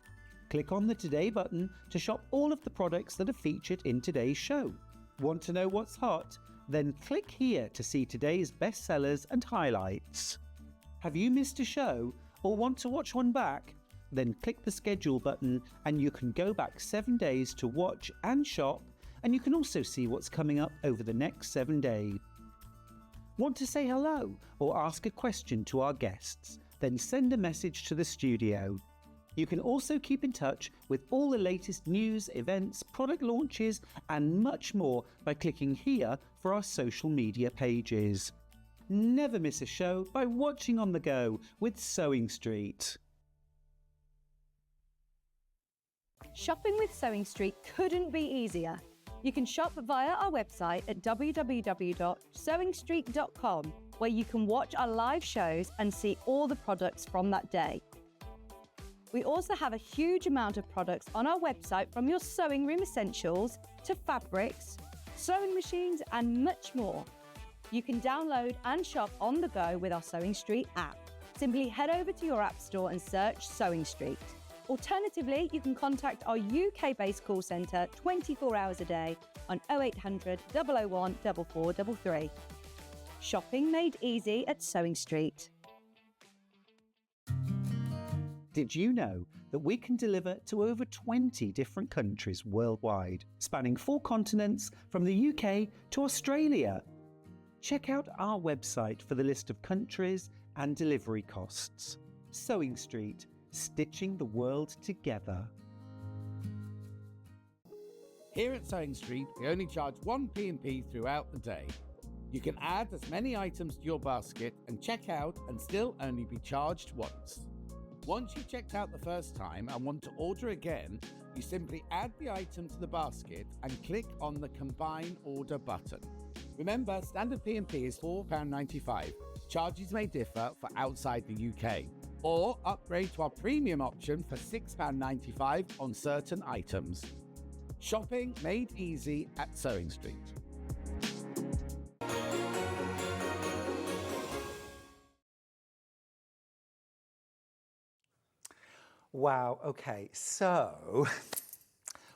Click on the Today button to shop all of the products that are featured in today's show. Want to know what's hot? Then click here to see today's bestsellers and highlights. Have you missed a show or want to watch one back? Then click the schedule button and you can go back 7 days to watch and shop, and you can also see what's coming up over the next 7 days. Want to say hello or ask a question to our guests? Then send a message to the studio. You can also keep in touch with all the latest news, events, product launches and much more by clicking here for our social media pages. Never miss a show by watching on the go with Sewing Street. Shopping with Sewing Street couldn't be easier. You can shop via our website at www.sewingstreet.com, where you can watch our live shows and see all the products from that day. We also have a huge amount of products on our website, from your sewing room essentials to fabrics, sewing machines and much more. You can download and shop on the go with our Sewing Street app. Simply head over to your app store and search Sewing Street. Alternatively, you can contact our UK-based call centre 24 hours a day on 0800 001 4433. Shopping made easy at Sewing Street. Did you know that we can deliver to over 20 different countries worldwide, spanning 4 continents from the UK to Australia? Check out our website for the list of countries and delivery costs. Sewing Street, stitching the world together. Here at Sewing Street, we only charge 1 P&P throughout the day. You can add as many items to your basket and check out and still only be charged once. Once you've checked out the first time and want to order again, you simply add the item to the basket and click on the Combine Order button. Remember, standard P&P is £4.95. Charges may differ for outside the UK. Or upgrade to our premium option for £6.95 on certain items. Shopping made easy at Sewing Street. Wow, okay, so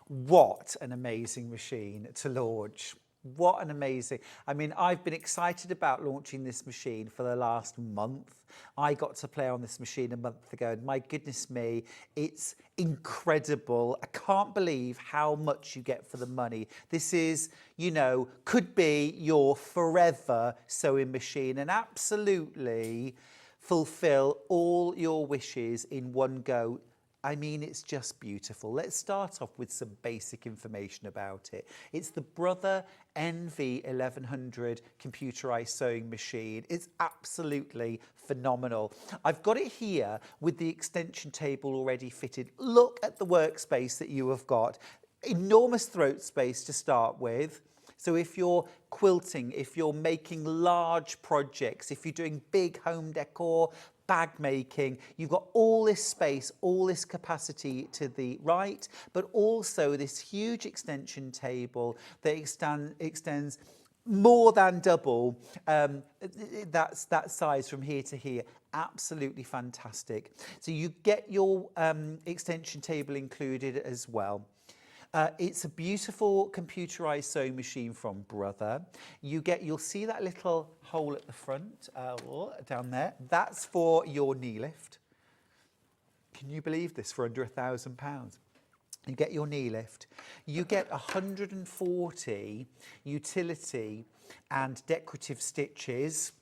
what an amazing machine to launch. What an amazing, I mean, I've been excited about launching this machine for the last month. I got to play on this machine a month ago, and my goodness me, it's incredible. I can't believe how much you get for the money. This is, you know, could be your forever sewing machine and absolutely fulfill all your wishes in one go. I mean, it's just beautiful. Let's start off with some basic information about it. It's the Brother NV1100 computerized sewing machine. It's absolutely phenomenal. I've got it here with the extension table already fitted. Look at the workspace that you have got. Enormous throat space to start with. So if you're quilting, if you're making large projects, if you're doing big home decor, bag making, you've got all this space, all this capacity to the right, but also this huge extension table that extends more than double that size from here to here. Absolutely fantastic. So you get your extension table included as well. It's a beautiful computerized sewing machine from Brother. You'll see that little hole at the front, down there. That's for your knee lift. Can you believe this? For under £1,000. You get your knee lift. You get 140 utility and decorative stitches.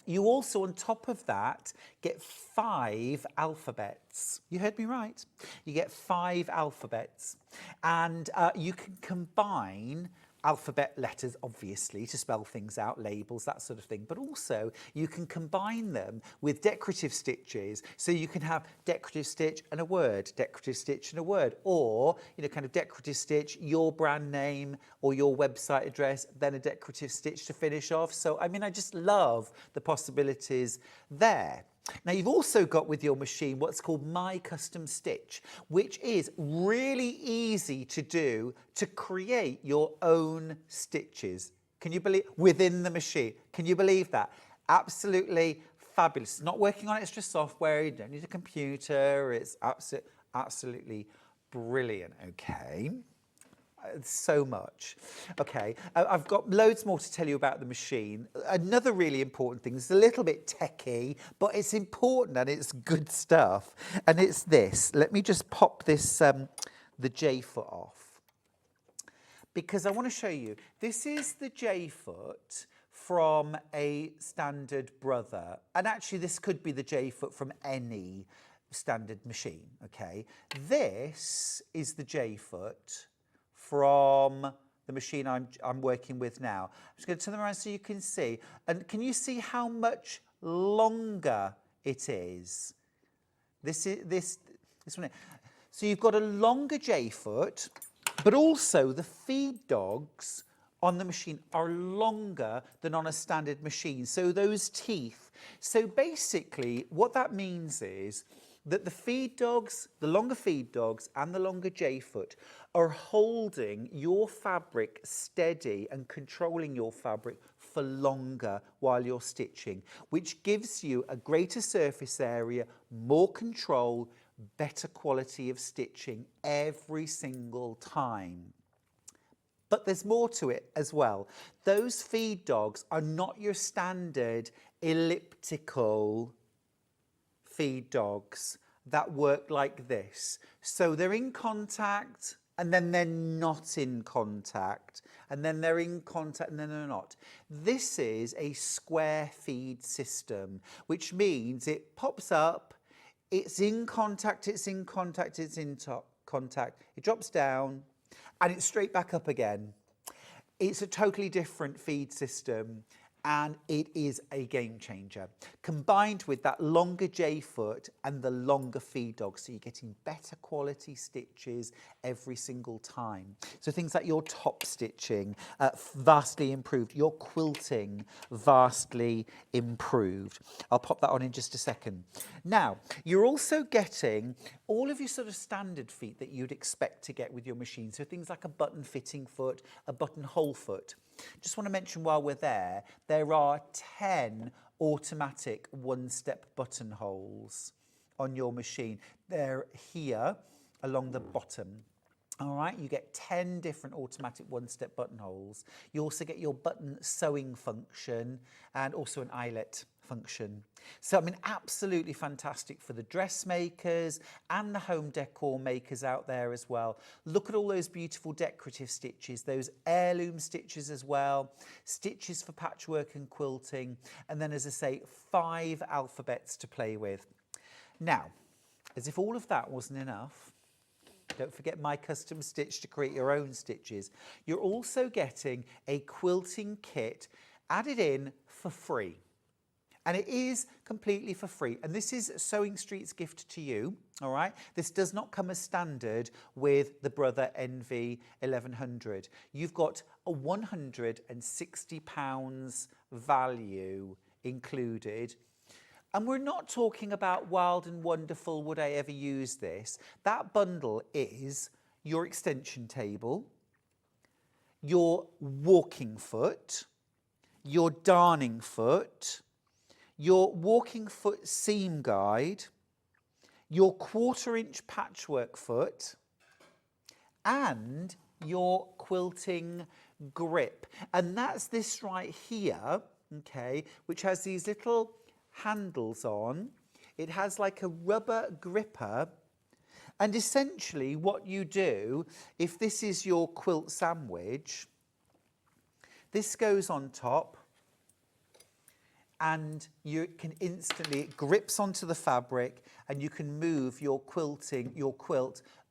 You also, on top of that, get 5 alphabets. You heard me right. You get 5 alphabets. And you can combine alphabet letters, obviously, to spell things out, labels, that sort of thing. But also, you can combine them with decorative stitches. So you can have decorative stitch and a word, decorative stitch and a word, or, kind of decorative stitch, your brand name or your website address, then a decorative stitch to finish off. So, I mean, I just love the possibilities there. Now, you've also got with your machine what's called My Custom Stitch, which is really easy to do to create your own stitches. Can you believe, within the machine? Can you believe that? Absolutely fabulous. It's not working on extra software, you don't need a computer, it's absolutely brilliant, okay? So much. Okay, I've got loads more to tell you about the machine. Another really important thing, it's a little bit techie, but it's important and it's good stuff. And it's this. Let me just pop this, the J-foot off. Because I want to show you, this is the J-foot from a standard Brother. And actually this could be the J-foot from any standard machine, okay? This is the J-foot from the machine I'm working with now. I'm just going to turn them around so you can see. And can you see how much longer it is? This one. So you've got a longer J-foot, but also the feed dogs on the machine are longer than on a standard machine. So those teeth. So basically what that means is that the feed dogs, the longer feed dogs and the longer J-foot are holding your fabric steady and controlling your fabric for longer while you're stitching, which gives you a greater surface area, more control, better quality of stitching every single time. But there's more to it as well. Those feed dogs are not your standard elliptical feed dogs that work like this. So they're in contact and then they're not in contact, and then they're in contact and then they're not. This is a square feed system, which means it pops up, it's in contact, it's in contact, it's in contact, it drops down, and it's straight back up again. It's a totally different feed system, and it is a game changer. Combined with that longer J-foot and the longer feed dog, so you're getting better quality stitches every single time. So things like your top stitching, vastly improved. Your quilting, vastly improved. I'll pop that on in just a second. Now, you're also getting all of your sort of standard feet that you'd expect to get with your machine. So things like a button fitting foot, a buttonhole foot. Just want to mention while we're there are 10 automatic one-step buttonholes on your machine. They're here along the bottom. All right, you get 10 different automatic one-step buttonholes. You also get your button sewing function and also an eyelet function. So, I mean, absolutely fantastic for the dressmakers and the home decor makers out there as well. Look at all those beautiful decorative stitches, those heirloom stitches as well, stitches for patchwork and quilting, and then, as I say, 5 alphabets to play with. Now, As if all of that wasn't enough, don't forget my custom stitch to create your own stitches. You're also getting a quilting kit added in for free. And it is completely for free. And this is Sewing Street's gift to you, all right? This does not come as standard with the Brother NV1100. You've got a £160 value included. And we're not talking about wild and wonderful, would I ever use this? That bundle is your extension table, your walking foot, your darning foot, your walking foot seam guide, your 1/4 inch patchwork foot, and your quilting grip. And that's this right here, okay, which has these little handles on. It has like a rubber gripper. And essentially what you do, if this is your quilt sandwich, this goes on top, and you can instantly, it grips onto the fabric, and you can move your quilt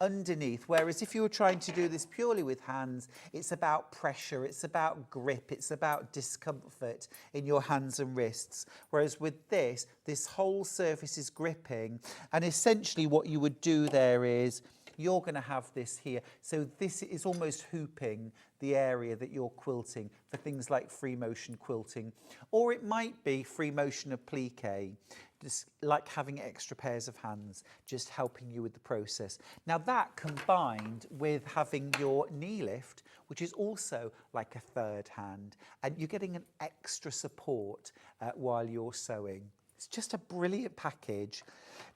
underneath. Whereas if you were trying to do this purely with hands, it's about pressure, it's about grip, it's about discomfort in your hands and wrists. Whereas with this whole surface is gripping, and essentially what you would do there is, you're going to have this here. So this is almost hooping the area that you're quilting for things like free motion quilting, or it might be free motion applique, just like having extra pairs of hands, just helping you with the process. Now that combined with having your knee lift, which is also like a third hand, and you're getting an extra support while you're sewing. It's just a brilliant package.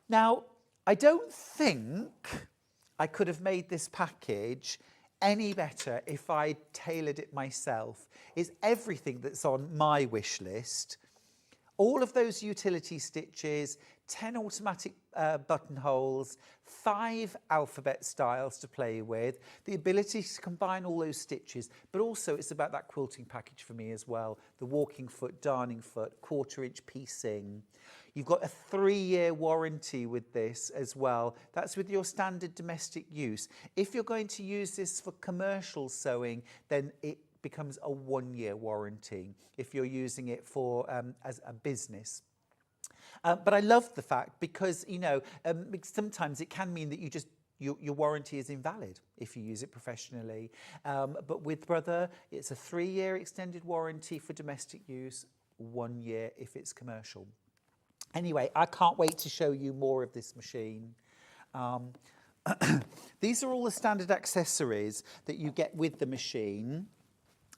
Now, I don't think I could have made this package any better if I tailored it myself. It's everything that's on my wish list. All of those utility stitches, 10 automatic buttonholes, 5 alphabet styles to play with, the ability to combine all those stitches, but also it's about that quilting package for me as well. The walking foot, darning foot, 1/4 inch piecing. You've got a 3-year warranty with this as well. That's with your standard domestic use. If you're going to use this for commercial sewing, then it becomes a 1-year warranty if you're using it for as a business. But I love the fact because, you know, sometimes it can mean that your warranty is invalid if you use it professionally. But with Brother, it's a 3-year extended warranty for domestic use, 1 year if it's commercial. Anyway, I can't wait to show you more of this machine. These are all the standard accessories that you get with the machine.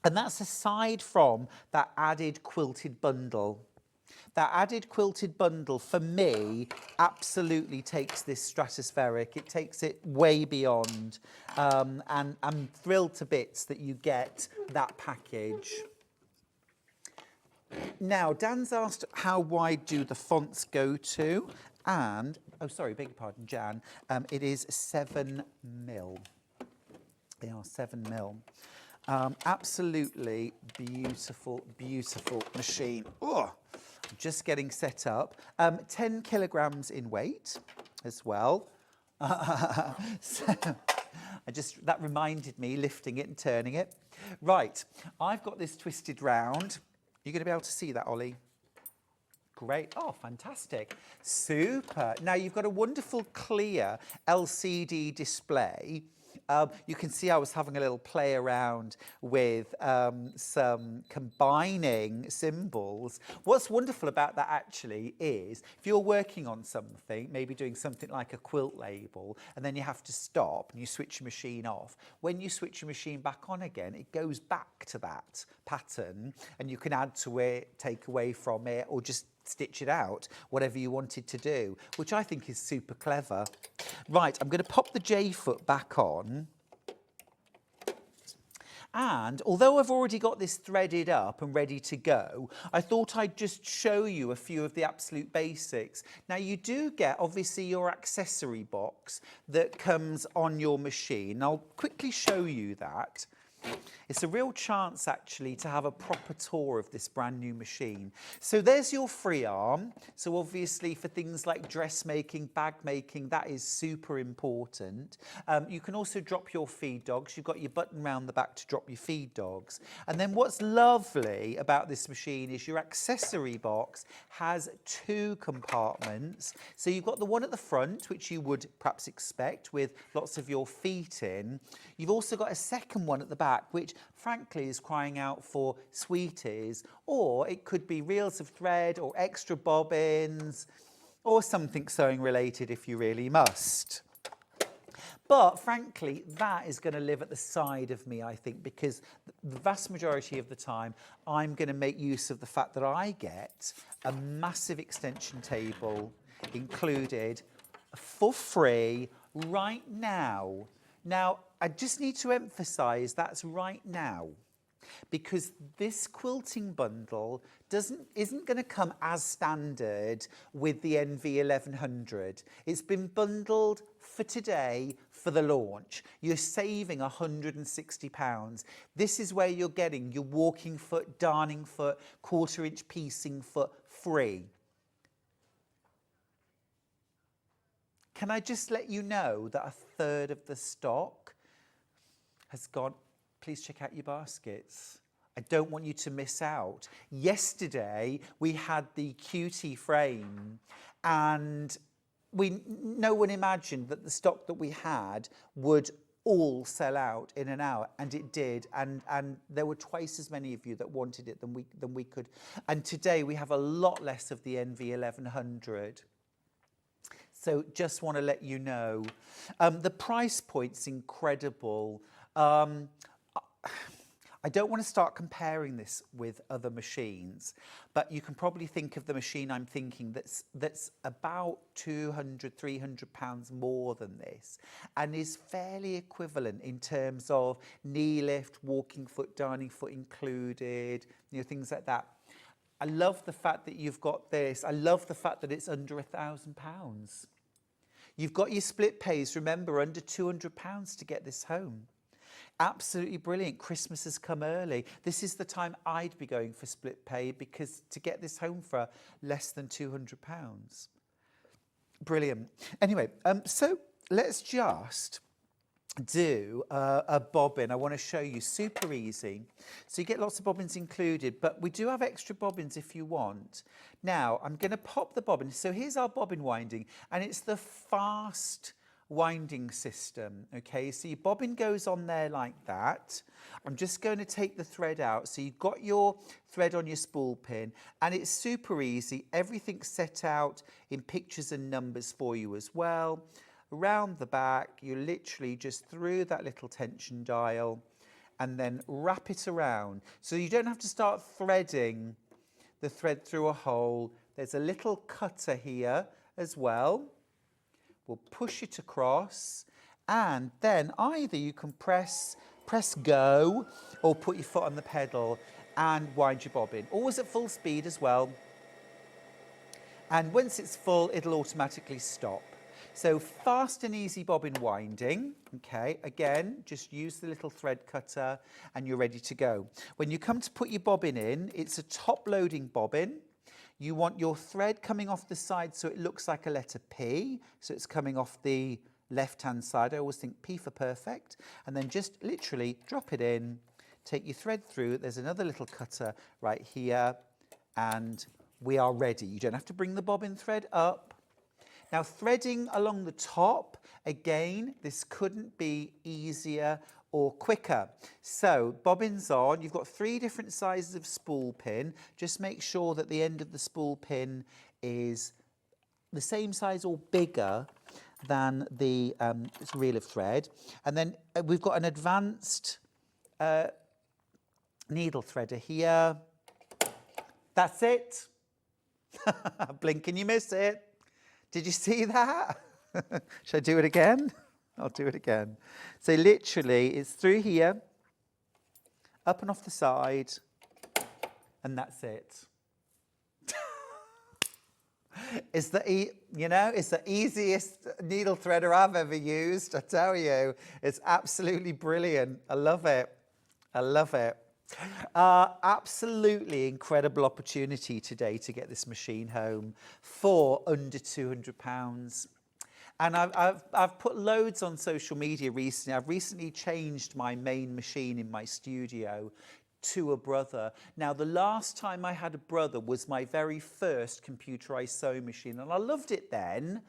And that's aside from that added quilted bundle. That added quilted bundle, for me, absolutely takes this stratospheric. It takes it way beyond. And I'm thrilled to bits that you get that package. Now, Dan's asked how wide do the fonts go to? And, oh, sorry, beg your pardon, Jan. It is 7mm. They are 7mm. Absolutely beautiful, beautiful machine. Oh, just getting set up. 10 kilograms in weight as well. So that reminded me, lifting it and turning it. Right, I've got this twisted round. You're going to be able to see that, Ollie? Great. Oh, fantastic. Super. Now, you've got a wonderful clear LCD display. You can see I was having a little play around with some combining symbols. What's wonderful about that actually is if you're working on something, maybe doing something like a quilt label, and then you have to stop and you switch your machine off. When you switch your machine back on again, it goes back to that pattern and you can add to it, take away from it, or just stitch it out, whatever you wanted to do, which I think is super clever. Right, I'm going to pop the J-foot back on. And although I've already got this threaded up and ready to go, I thought I'd just show you a few of the absolute basics. Now, you do get, obviously, your accessory box that comes on your machine. I'll quickly show you that. It's a real chance actually to have a proper tour of this brand new machine. So there's your free arm. So obviously for things like dressmaking, bag making, that is super important. You can also drop your feed dogs. You've got your button round the back to drop your feed dogs. And then what's lovely about this machine is your accessory box has 2 compartments. So you've got the one at the front, which you would perhaps expect with lots of your feet in. You've also got a second one at the back, which frankly is crying out for sweeties, or it could be reels of thread or extra bobbins or something sewing related if you really must. But frankly, that is going to live at the side of me, I think, because the vast majority of the time I'm going to make use of the fact that I get a massive extension table included for free right now. Now, I just need to emphasise that's right now, because this quilting bundle isn't going to come as standard with the NV1100. It's been bundled for today for the launch. You're saving £160. This is where you're getting your walking foot, darning foot, 1/4 inch piecing foot free. Can I just let you know that 1/3 of the stock has gone? Please check out your baskets. I don't want you to miss out. Yesterday, we had the cutie frame, and no one imagined that the stock that we had would all sell out in an hour, and it did, and there were twice as many of you that wanted it than we could. And today we have a lot less of the NV1100. So just want to let you know. The price point's incredible. I don't want to start comparing this with other machines, but you can probably think of the machine I'm thinking that's about £200, £300 more than this, and is fairly equivalent in terms of knee lift, walking foot, darning foot included, things like that. I love the fact that you've got this. I love the fact that it's under £1,000. You've got your split pays, remember, under £200 to get this home. Absolutely brilliant. Christmas has come early. This is the time I'd be going for split pay, because to get this home for less than £200. Brilliant. Anyway, so let's just do a bobbin. I want to show you, super easy. So you get lots of bobbins included, but we do have extra bobbins if you want. Now, I'm going to pop the bobbin. So here's our bobbin winding, and it's the fast winding system. Okay, so your bobbin goes on there like that. I'm just going to take the thread out. So you've got your thread on your spool pin, and it's super easy. Everything's set out in pictures and numbers for you as well. Around the back, you literally just through that little tension dial and then wrap it around. So you don't have to start threading the thread through a hole. There's a little cutter here as well. We'll push it across, and then either you can press go or put your foot on the pedal and wind your bobbin. Always at full speed as well. And once it's full, it'll automatically stop. So fast and easy bobbin winding. Okay, again, just use the little thread cutter and you're ready to go. When you come to put your bobbin in, it's a top loading bobbin. You want your thread coming off the side so it looks like a letter P. So it's coming off the left-hand side. I always think P for perfect. And then just literally drop it in, take your thread through. There's another little cutter right here, and we are ready. You don't have to bring the bobbin thread up. Now, threading along the top, again, this couldn't be easier or quicker. So bobbins on, you've got 3 different sizes of spool pin. Just make sure that the end of the spool pin is the same size or bigger than the reel of thread. And then we've got an advanced needle threader here. That's it. Blink and you miss it. Did you see that? Should I do it again? I'll do it again. So literally, it's through here, up and off the side, and that's it. It's the easiest needle threader I've ever used, I tell you. It's absolutely brilliant. I love it. I love it. Absolutely incredible opportunity today to get this machine home for under £200. And I've put loads on social media recently. I've recently changed my main machine in my studio to a Brother. Now, the last time I had a Brother was my very first computerized sewing machine, and I loved it then,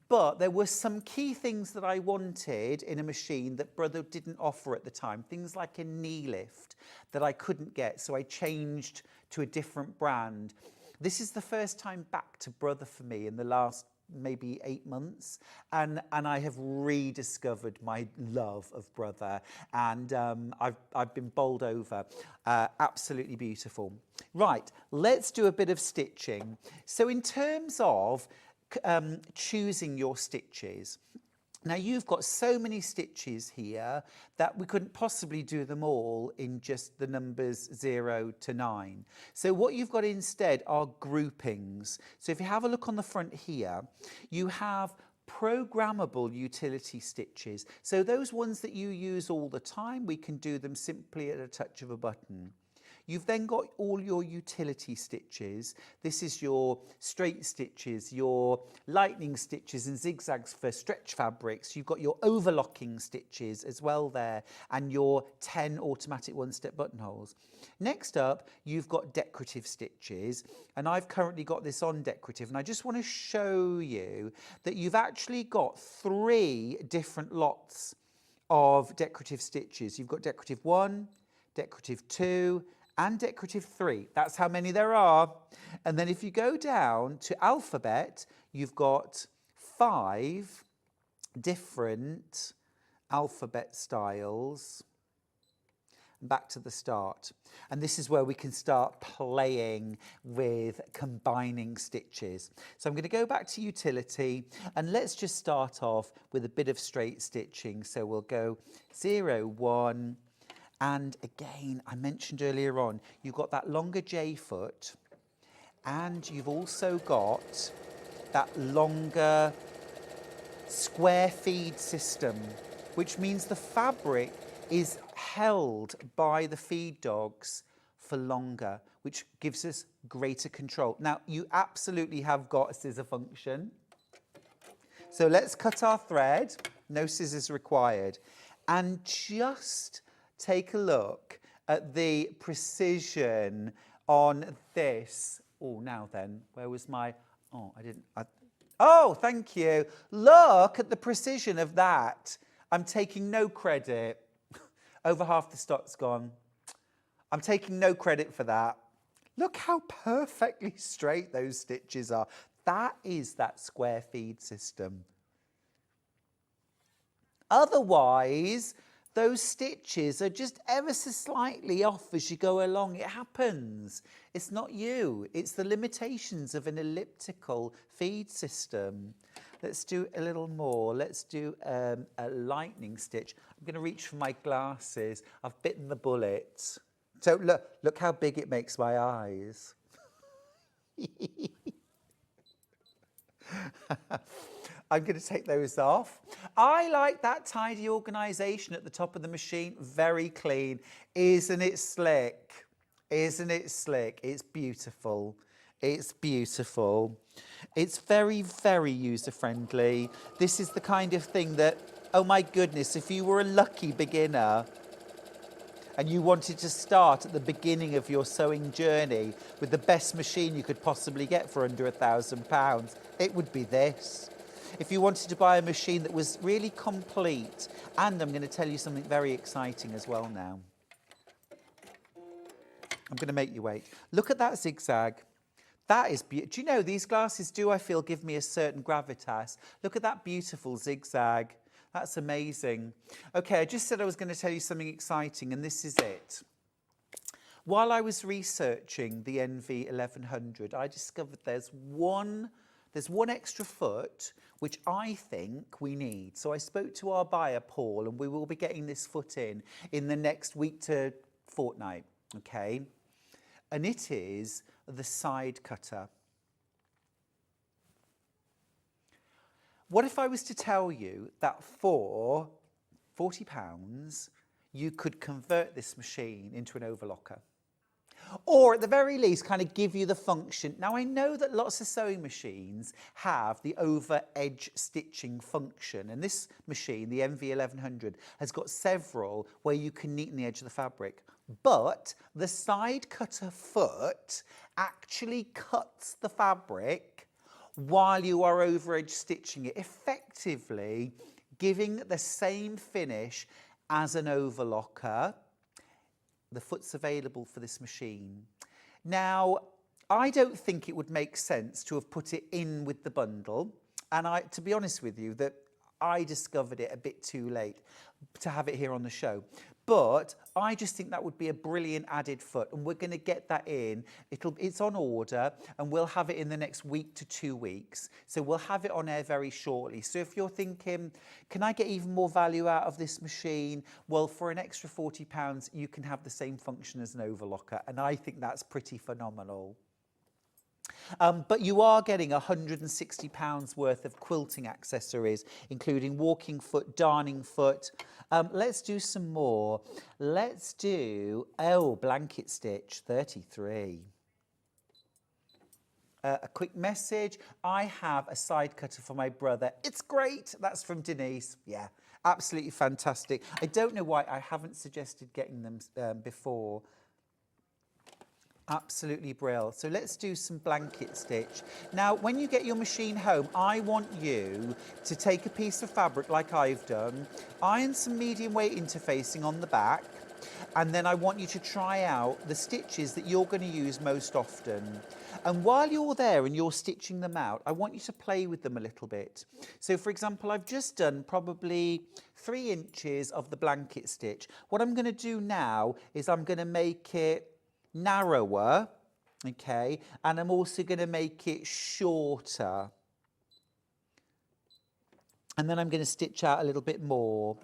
but there were some key things that I wanted in a machine that Brother didn't offer at the time, things like a knee lift that I couldn't get, so I changed to a different brand. This is the first time back to Brother for me in the last maybe 8 months, and I have rediscovered my love of Brother, and I've been bowled over. Absolutely beautiful. Right, let's do a bit of stitching. So in terms of choosing your stitches, now you've got so many stitches here that we couldn't possibly do them all in just the numbers 0 to 9. So what you've got instead are groupings. So if you have a look on the front here, you have programmable utility stitches. So those ones that you use all the time, we can do them simply at a touch of a button. You've then got all your utility stitches. This is your straight stitches, your lightning stitches and zigzags for stretch fabrics. You've got your overlocking stitches as well there, and your 10 automatic one-step buttonholes. Next up, you've got decorative stitches, and I've currently got this on decorative, and I just want to show you that you've actually got 3 different lots of decorative stitches. You've got decorative 1, decorative 2, and decorative 3. That's how many there are. And then if you go down to alphabet, you've got 5 different alphabet styles. Back to the start. And this is where we can start playing with combining stitches. So I'm going to go back to utility, and let's just start off with a bit of straight stitching. So we'll go 0, 1, and again, I mentioned earlier on, you've got that longer J foot, and you've also got that longer square feed system, which means the fabric is held by the feed dogs for longer, which gives us greater control. Now, you absolutely have got a scissor function. So let's cut our thread, no scissors required, and just take a look at the precision on this. Oh, now then, where was my, oh, thank you. Look at the precision of that. I'm taking no credit. Over half the stock's gone. I'm taking no credit for that. Look how perfectly straight those stitches are. That is that square feed system. Otherwise, those stitches are just ever so slightly off as you go along. It happens. It's not you. It's the limitations of an elliptical feed system. Let's do a little more. Let's do a lightning stitch. I'm going to reach for my glasses. I've bitten the bullet. So look how big it makes my eyes. I'm going to take those off. I like that tidy organisation at the top of the machine. Very clean. Isn't it slick? Isn't it slick? It's beautiful. It's beautiful. It's very, very user-friendly. This is the kind of thing that, oh my goodness, if you were a lucky beginner and you wanted to start at the beginning of your sewing journey with the best machine you could possibly get for under £1,000, it would be this. If you wanted to buy a machine that was really complete, and I'm going to tell you something very exciting as well now. I'm going to make you wait. Look at that zigzag. That is beautiful. Do you know, these glasses do, I feel, give me a certain gravitas. Look at that beautiful zigzag. That's amazing. Okay, I just said I was going to tell you something exciting, and this is it. While I was researching the NV1100, I discovered there's one extra foot which I think we need. So I spoke to our buyer, Paul, and we will be getting this foot in the next week to fortnight, okay? And it is the side cutter. What if I was to tell you that for £40, you could convert this machine into an overlocker. Or at the very least, kind of give you the function. Now, I know that lots of sewing machines have the over edge stitching function, and this machine, the NV1100, has got several where you can neaten the edge of the fabric. But the side cutter foot actually cuts the fabric while you are over edge stitching it, effectively giving the same finish as an overlocker. The foot's available for this machine. Now, I don't think it would make sense to have put it in with the bundle. And to be honest with you, that I discovered it a bit too late to have it here on the show. But I just think that would be a brilliant added foot, and we're going to get that in. It's on order, and we'll have it in the next week to 2 weeks. So we'll have it on air very shortly. So if you're thinking, can I get even more value out of this machine? Well, for an extra £40, you can have the same function as an overlocker, and I think that's pretty phenomenal. But you are getting £160 worth of quilting accessories, including walking foot, darning foot. Let's do some more. Let's do, blanket stitch, 33. A quick message. I have a side cutter for my brother. It's great. That's from Denise. Yeah, absolutely fantastic. I don't know why I haven't suggested getting them before. Absolutely brilliant. So let's do some blanket stitch. Now, when you get your machine home, I want you to take a piece of fabric like I've done, iron some medium weight interfacing on the back, and then I want you to try out the stitches that you're going to use most often. And while you're there and you're stitching them out, I want you to play with them a little bit. So for example, I've just done probably 3 inches of the blanket stitch. What I'm going to do now is I'm going to make it narrower, okay, and I'm also going to make it shorter, and then I'm going to stitch out a little bit more,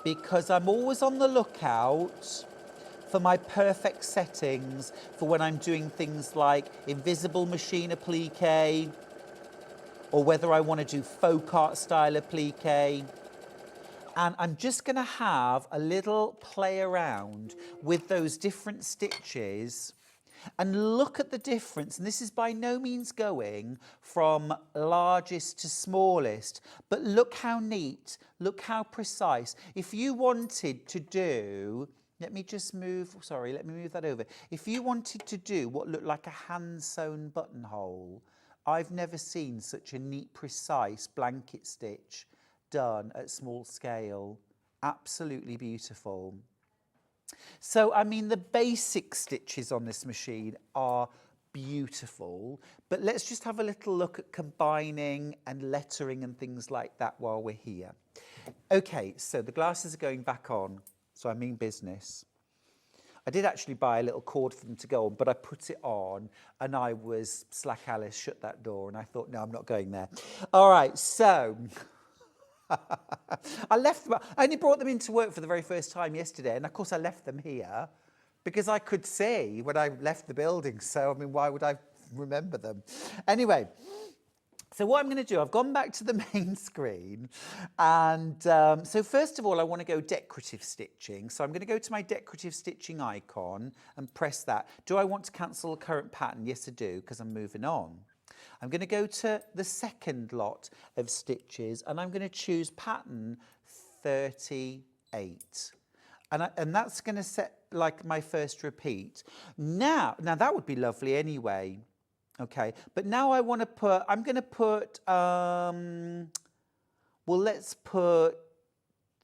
because I'm always on the lookout for my perfect settings for when I'm doing things like invisible machine applique, or whether I want to do folk art style applique. And I'm just going to have a little play around with those different stitches and look at the difference. And this is by no means going from largest to smallest, but look how neat, look how precise. If you wanted to do, let me move that over. If you wanted to do what looked like a hand-sewn buttonhole, I've never seen such a neat, precise blanket stitch done at small scale. Absolutely beautiful. So, I mean, the basic stitches on this machine are beautiful, but let's just have a little look at combining and lettering and things like that while we're here. Okay, so the glasses are going back on, so I mean business. I did actually buy a little cord for them to go on, but I put it on and I was slack Alice, shut that door, and I thought, no, I'm not going there. All right, so I left them. I only brought them into work for the very first time yesterday, and of course I left them here because I could see when I left the building. So, I mean, why would I remember them? Anyway, so what I'm going to do, I've gone back to the main screen, and so first of all, I want to go decorative stitching. So I'm going to go to my decorative stitching icon and press that. Do I want to cancel the current pattern? Yes, I do, because I'm moving on. I'm going to go to the second lot of stitches, and I'm going to choose pattern 38. And that's going to set like my first repeat. Now that would be lovely anyway. Okay, but now I want to put, I'm going to put, well, let's put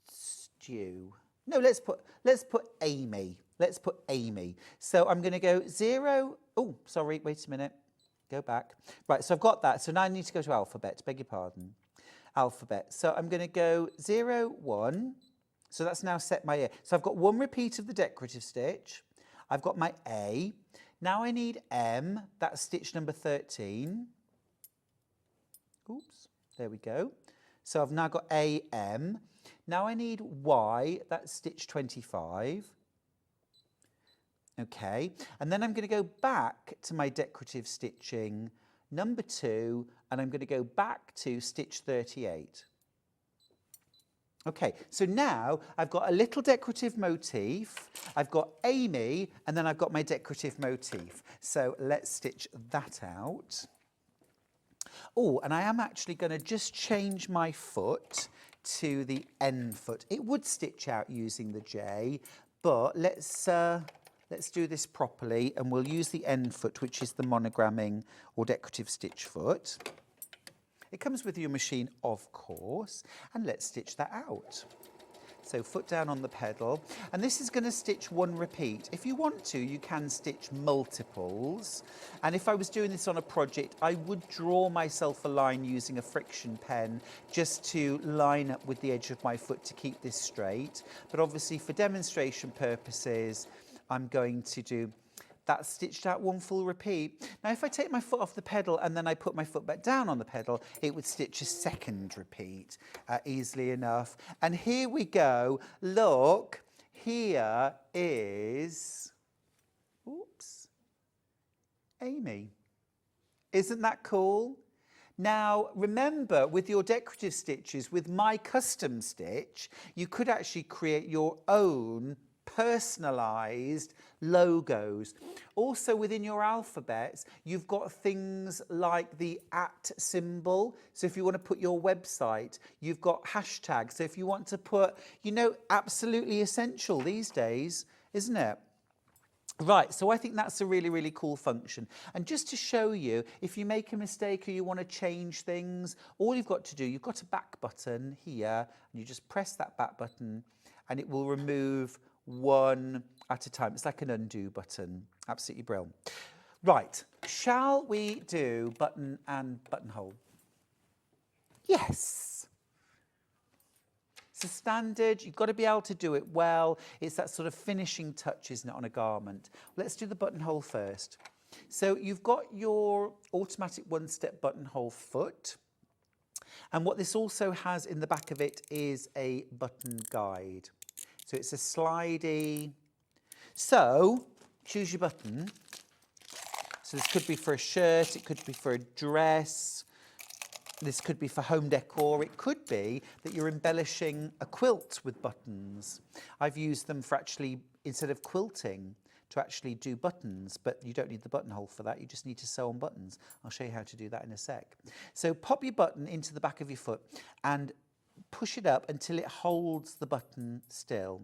Stu. No, let's put Amy. Let's put Amy. So I'm going to go 0. Oh, sorry, wait a minute. Go back. Right, so I've got that. So now I need to go to alphabet. Beg your pardon. Alphabet. So I'm going to go 0, 1. So that's now set my A. So I've got 1 repeat of the decorative stitch. I've got my A. Now I need M. That's stitch number 13. Oops. There we go. So I've now got A, M. Now I need Y. That's stitch 25. Okay, and then I'm going to go back to my decorative stitching number 2, and I'm going to go back to stitch 38. Okay, so now I've got a little decorative motif, I've got Amy, and then I've got my decorative motif. So let's stitch that out. Oh, and I am actually going to just change my foot to the N foot. It would stitch out using the J, but let's do this properly, and we'll use the N foot, which is the monogramming or decorative stitch foot. It comes with your machine, of course, and let's stitch that out. So foot down on the pedal, and this is going to stitch one repeat. If you want to, you can stitch multiples, and if I was doing this on a project, I would draw myself a line using a friction pen just to line up with the edge of my foot to keep this straight. But obviously for demonstration purposes, I'm going to do that stitched out one full repeat. Now if I take my foot off the pedal and then I put my foot back down on the pedal, it would stitch a second repeat easily enough. And here we go. Look, here is, oops, Amy. Isn't that cool? Now, remember, with your decorative stitches, with my custom stitch, you could actually create your own personalised logos. Also within your alphabets, you've got things like the @ symbol. So if you want to put your website, you've got hashtags. So if you want to put, you know, absolutely essential these days, isn't it? Right, so I think that's a really, really cool function. And just to show you, if you make a mistake or you want to change things, all you've got to do, you've got a back button here, and you just press that back button, and it will remove one at a time. It's like an undo button. Absolutely brilliant. Right, shall we do button and buttonhole? Yes. It's a standard. You've got to be able to do it well. It's that sort of finishing touch, isn't it, on a garment? Let's do the buttonhole first. So you've got your automatic one-step buttonhole foot. And what this also has in the back of it is a button guide. So it's a slidey. So choose your button. So this could be for a shirt, it could be for a dress, this could be for home decor, it could be that you're embellishing a quilt with buttons. I've used them for actually, instead of quilting, to actually do buttons, but you don't need the buttonhole for that, you just need to sew on buttons. I'll show you how to do that in a sec. So pop your button into the back of your foot and push it up until it holds the button still.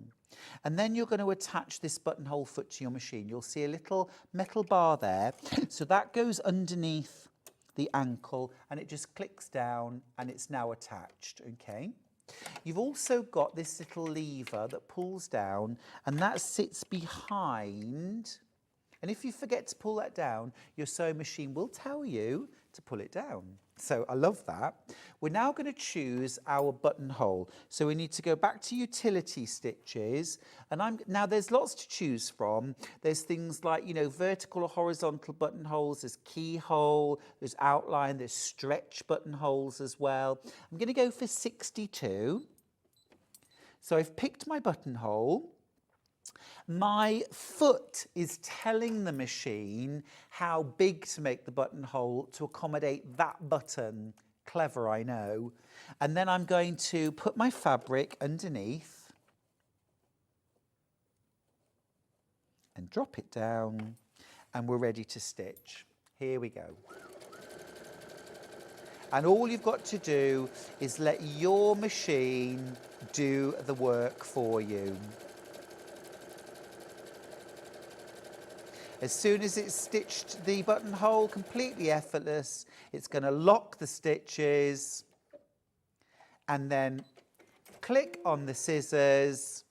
And then you're going to attach this buttonhole foot to your machine. You'll see a little metal bar there. So that goes underneath the ankle and it just clicks down and it's now attached, okay? You've also got this little lever that pulls down and that sits behind. And if you forget to pull that down, your sewing machine will tell you to pull it down. So I love that. We're now going to choose our buttonhole. So we need to go back to utility stitches. And now there's lots to choose from. There's things like, you know, vertical or horizontal buttonholes. There's keyhole, there's outline, there's stretch buttonholes as well. I'm going to go for 62. So I've picked my buttonhole. My foot is telling the machine how big to make the buttonhole to accommodate that button. Clever, I know. And then I'm going to put my fabric underneath and drop it down, and we're ready to stitch. Here we go. And all you've got to do is let your machine do the work for you. As soon as it's stitched the buttonhole, completely effortless, it's going to lock the stitches and then click on the scissors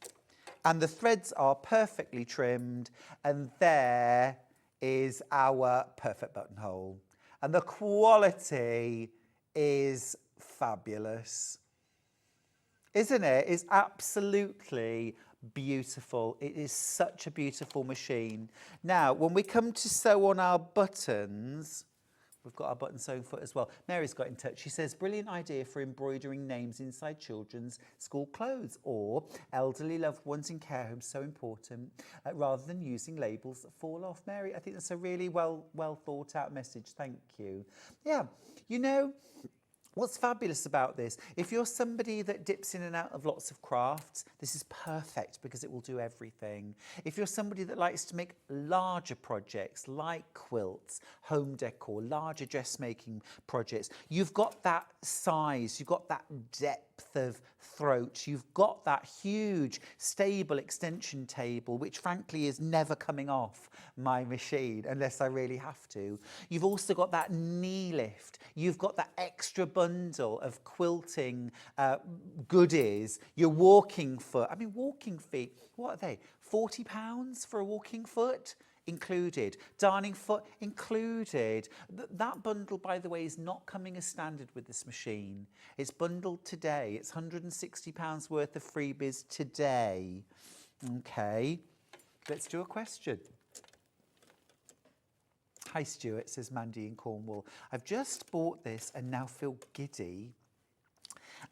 and the threads are perfectly trimmed and there is our perfect buttonhole. And the quality is fabulous. Isn't it? It's absolutely beautiful. It is such a beautiful machine. Now, when we come to sew on our buttons, we've got our button sewing foot as well. Mary's got in touch. She says, brilliant idea for embroidering names inside children's school clothes or elderly loved ones in care homes, so important, rather than using labels that fall off. Mary, I think that's a really well thought out message. Thank you. Yeah, you know, What's fabulous about this, if you're somebody that dips in and out of lots of crafts, this is perfect because it will do everything. If you're somebody that likes to make larger projects like quilts, home decor, larger dressmaking projects, you've got that size, you've got that depth of throat, you've got that huge stable extension table, which frankly is never coming off my machine unless I really have to. You've also got that knee lift, you've got that extra bundle of quilting goodies, your walking foot. I mean, walking feet, what are they? £40 for a walking foot? Included. Darning foot included. That bundle, by the way, is not coming as standard with this machine. It's bundled today. It's £160 worth of freebies today. Okay, let's do a question. Hi Stuart, says Mandy in Cornwall. I've just bought this and now feel giddy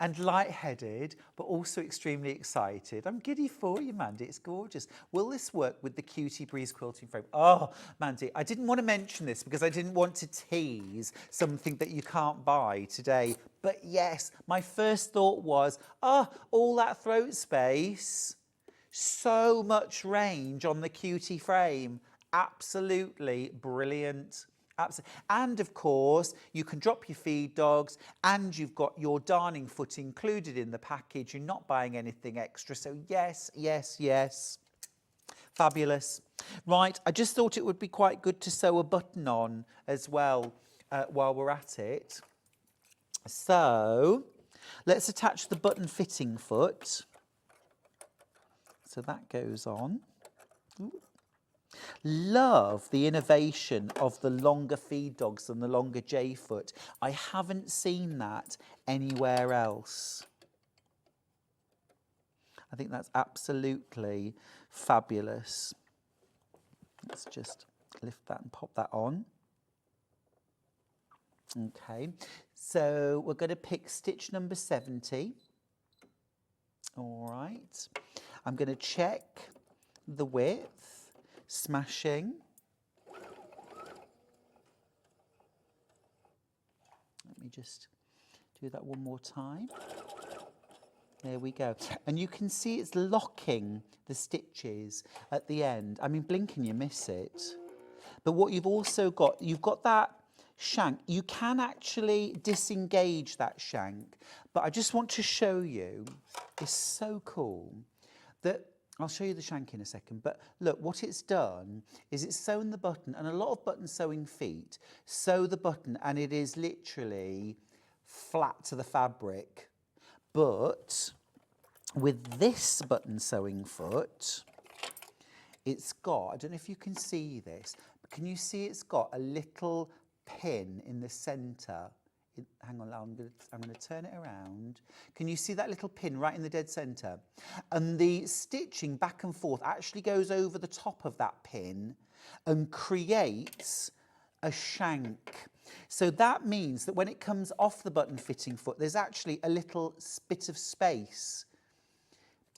and lightheaded, but also extremely excited. I'm giddy for you, Mandy. It's gorgeous. Will this work with the Cutie Breeze quilting frame? Oh, Mandy, I didn't want to mention this because I didn't want to tease something that you can't buy today. But yes, my first thought was, oh, all that throat space, so much range on the Cutie frame. Absolutely brilliant. And of course, you can drop your feed dogs and you've got your darning foot included in the package. You're not buying anything extra. So yes, yes, yes. Fabulous. Right, I just thought it would be quite good to sew a button on as well while we're at it. So let's attach the button fitting foot. So that goes on. Ooh. Love the innovation of the longer feed dogs and the longer J foot. I haven't seen that anywhere else. I think that's absolutely fabulous. Let's just lift that and pop that on. Okay, so we're going to pick stitch number 70. All right, I'm going to check the width. Smashing. Let me just do that one more time. There we go. And you can see it's locking the stitches at the end. I mean, blink and you miss it. But what you've also got, you've got that shank. You can actually disengage that shank. But I just want to show you, it's so cool that I'll show you the shank in a second, but look, what it's done is it's sewn the button, and a lot of button sewing feet sew the button and it is literally flat to the fabric. But with this button sewing foot, it's got, I don't know if you can see this, but can you see it's got a little pin in the centre? Hang on, I'm going to turn it around. Can you see that little pin right in the dead centre? And the stitching back and forth actually goes over the top of that pin and creates a shank. So that means that when it comes off the button fitting foot, there's actually a little bit of space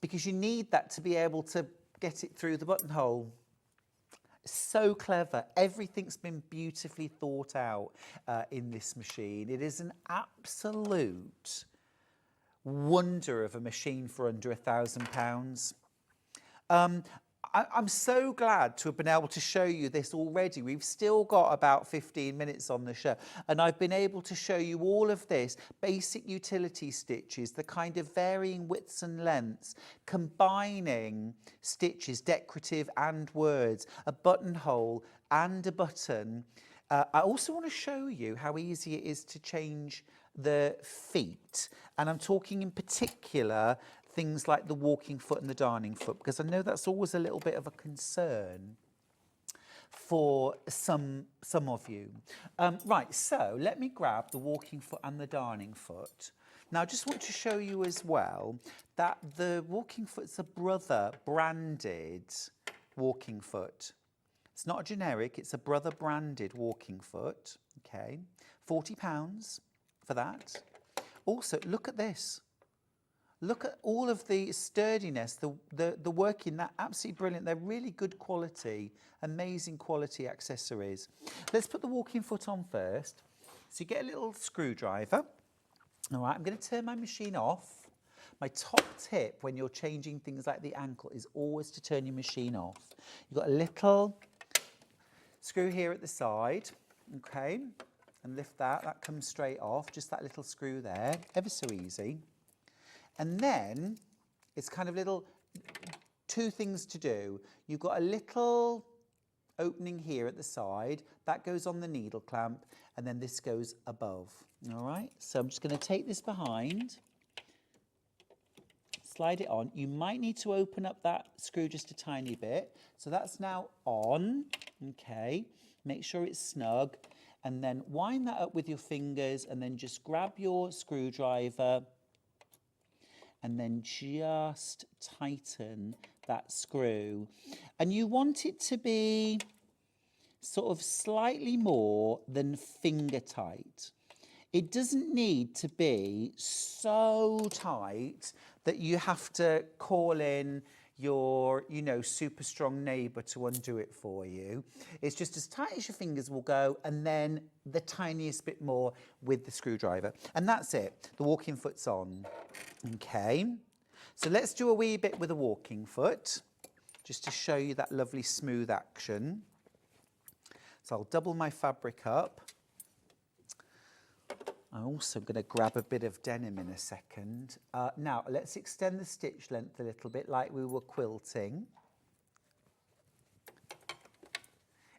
because you need that to be able to get it through the buttonhole. So clever. Everything's been beautifully thought out in this machine. It is an absolute wonder of a machine for under £1,000. I'm so glad to have been able to show you this already. We've still got about 15 minutes on the show, and I've been able to show you all of this, basic utility stitches, the kind of varying widths and lengths, combining stitches, decorative and words, a buttonhole and a button. I also want to show you how easy it is to change the feet, and I'm talking in particular things like the walking foot and the darning foot, because I know that's always a little bit of a concern for some of you. Right, so let me grab the walking foot and the darning foot. Now, I just want to show you as well that the walking foot's a Brother branded walking foot. It's not a generic, it's a Brother branded walking foot, okay? £40 for that. Also, look at this. Look at all of the sturdiness, the work in that, absolutely brilliant. They're really good quality, amazing quality accessories. Let's put the walking foot on first. So you get a little screwdriver. All right, I'm going to turn my machine off. My top tip when you're changing things like the ankle is always to turn your machine off. You've got a little screw here at the side, okay, and lift that. That comes straight off, just that little screw there, ever so easy. And then it's kind of little, two things to do. You've got a little opening here at the side, that goes on the needle clamp, and then this goes above. All right, so I'm just going to take this behind, slide it on. You might need to open up that screw just a tiny bit. So that's now on, okay. Make sure it's snug, and then wind that up with your fingers, and then just grab your screwdriver and then just tighten that screw. And you want it to be sort of slightly more than finger tight. It doesn't need to be so tight that you have to call in your, you know, super strong neighbour to undo it for you. It's just as tight as your fingers will go, and then the tiniest bit more with the screwdriver. And that's it. The walking foot's on. Okay. So let's do a wee bit with a walking foot, just to show you that lovely smooth action. So I'll double my fabric up. I'm also going to grab a bit of denim in a second. Now, let's extend the stitch length a little bit like we were quilting.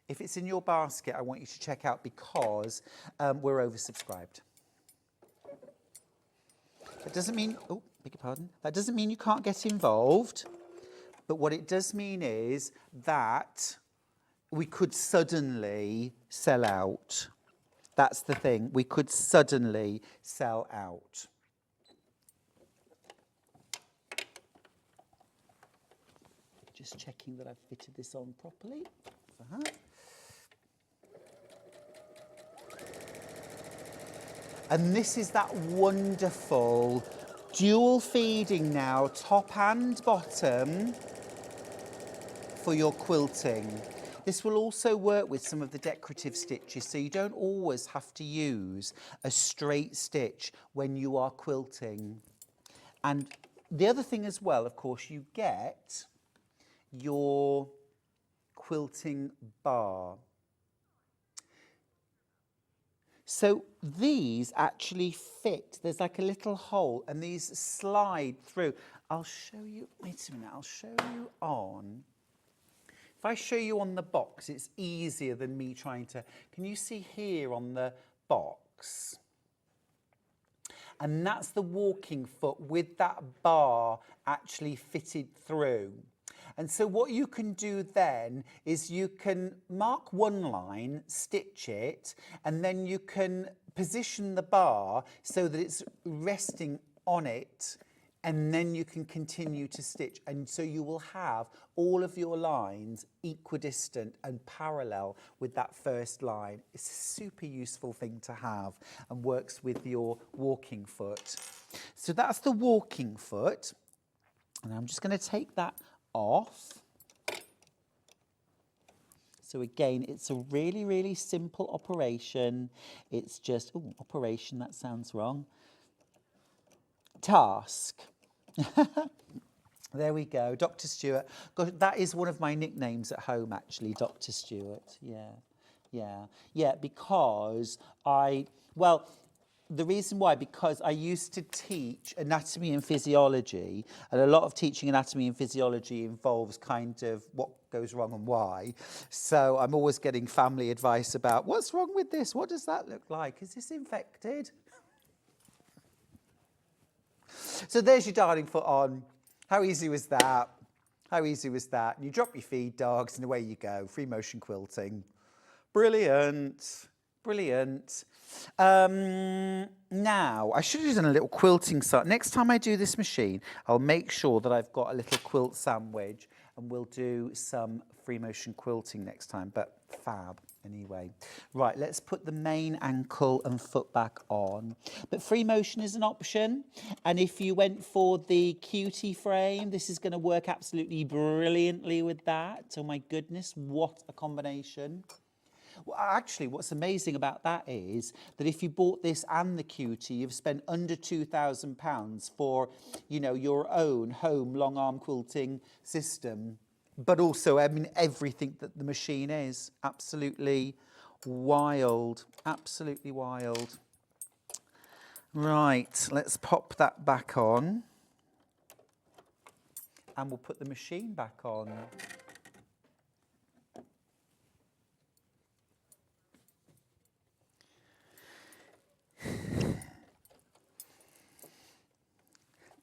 If it's in your basket, I want you to check out because we're oversubscribed. That doesn't mean, oh, beg your pardon. That doesn't mean you can't get involved. But what it does mean is that we could suddenly sell out. That's the thing. We could suddenly sell out. Just checking that I've fitted this on properly. And this is that wonderful dual feeding now, top and bottom, for your quilting. This will also work with some of the decorative stitches, so you don't always have to use a straight stitch when you are quilting. And the other thing as well, of course, you get your quilting bar. So these actually fit. There's like a little hole and these slide through. I'll show you, wait a minute, I'll show you on. If I show you on the box, it's easier than me trying to, can you see here on the box? And that's the walking foot with that bar actually fitted through. And so what you can do then is you can mark one line, stitch it, and then you can position the bar so that it's resting on it, and then you can continue to stitch. And so you will have all of your lines equidistant and parallel with that first line. It's a super useful thing to have and works with your walking foot. So that's the walking foot. And I'm just going to take that off. So again, it's a really, really simple operation. It's just, oh, operation, that sounds wrong. Task. There we go, Dr. Stewart. Gosh, that is one of my nicknames at home, actually, Dr. Stewart. Yeah, because the reason why, because I used to teach anatomy and physiology, and a lot of teaching anatomy and physiology involves kind of what goes wrong and why. So I'm always getting family advice about, what's wrong with this? What does that look like? Is this infected? So there's your darling foot on. How easy was that? How easy was that? And you drop your feed dogs and away you go. Free motion quilting. Brilliant. Brilliant. Now, I should have done a little quilting side. Next time I do this machine, I'll make sure that I've got a little quilt sandwich, and we'll do some free motion quilting next time, but fab anyway. Right, let's put the main ankle and foot back on. But free motion is an option, and if you went for the cutie frame, this is going to work absolutely brilliantly with that. Oh my goodness, what a combination. Well, actually, what's amazing about that is that if you bought this and the cutie, you've spent under £2,000 for, you know, your own home long arm quilting system. But also, I mean, everything that the machine is. Absolutely wild. Absolutely wild. Right, let's pop that back on. And we'll put the machine back on.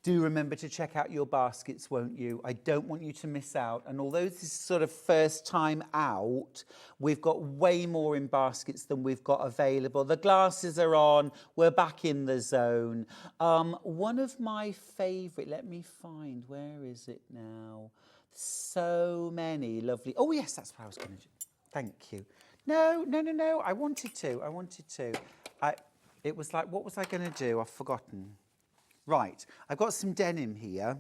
Do remember to check out your baskets, won't you? I don't want you to miss out. And although this is sort of first time out, we've got way more in baskets than we've got available. The glasses are on. We're back in the zone. One of my favourite, let me find, where is it now? So many lovely, oh yes, that's what I was going to do. Thank you. No, I wanted to. It was like, what was I going to do? I've forgotten. Right, I've got some denim here.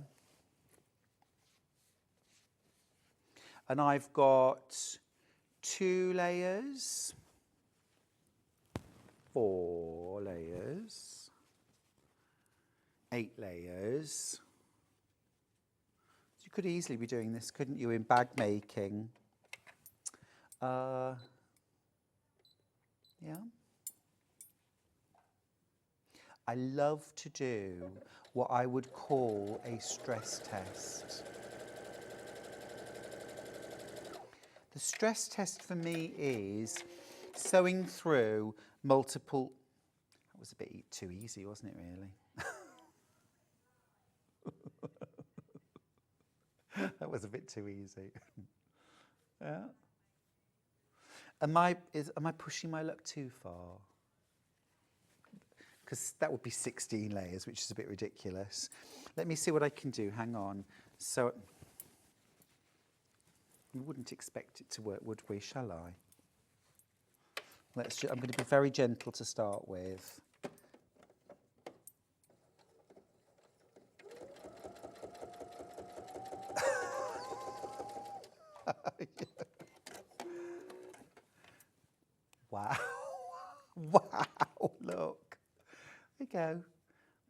And I've got 2 layers, 4 layers, 8 layers. You could easily be doing this, couldn't you, in bag making? Yeah. I love to do what I would call a stress test. The stress test for me is sewing through multiple... That was a bit too easy, wasn't it, really? That was a bit too easy. Yeah. Am I pushing my luck too far? Because that would be 16 layers, which is a bit ridiculous. Let me see what I can do. Hang on. So, we wouldn't expect it to work, would we? Shall I? I'm going to be very gentle to start with. Wow. Wow, look. There you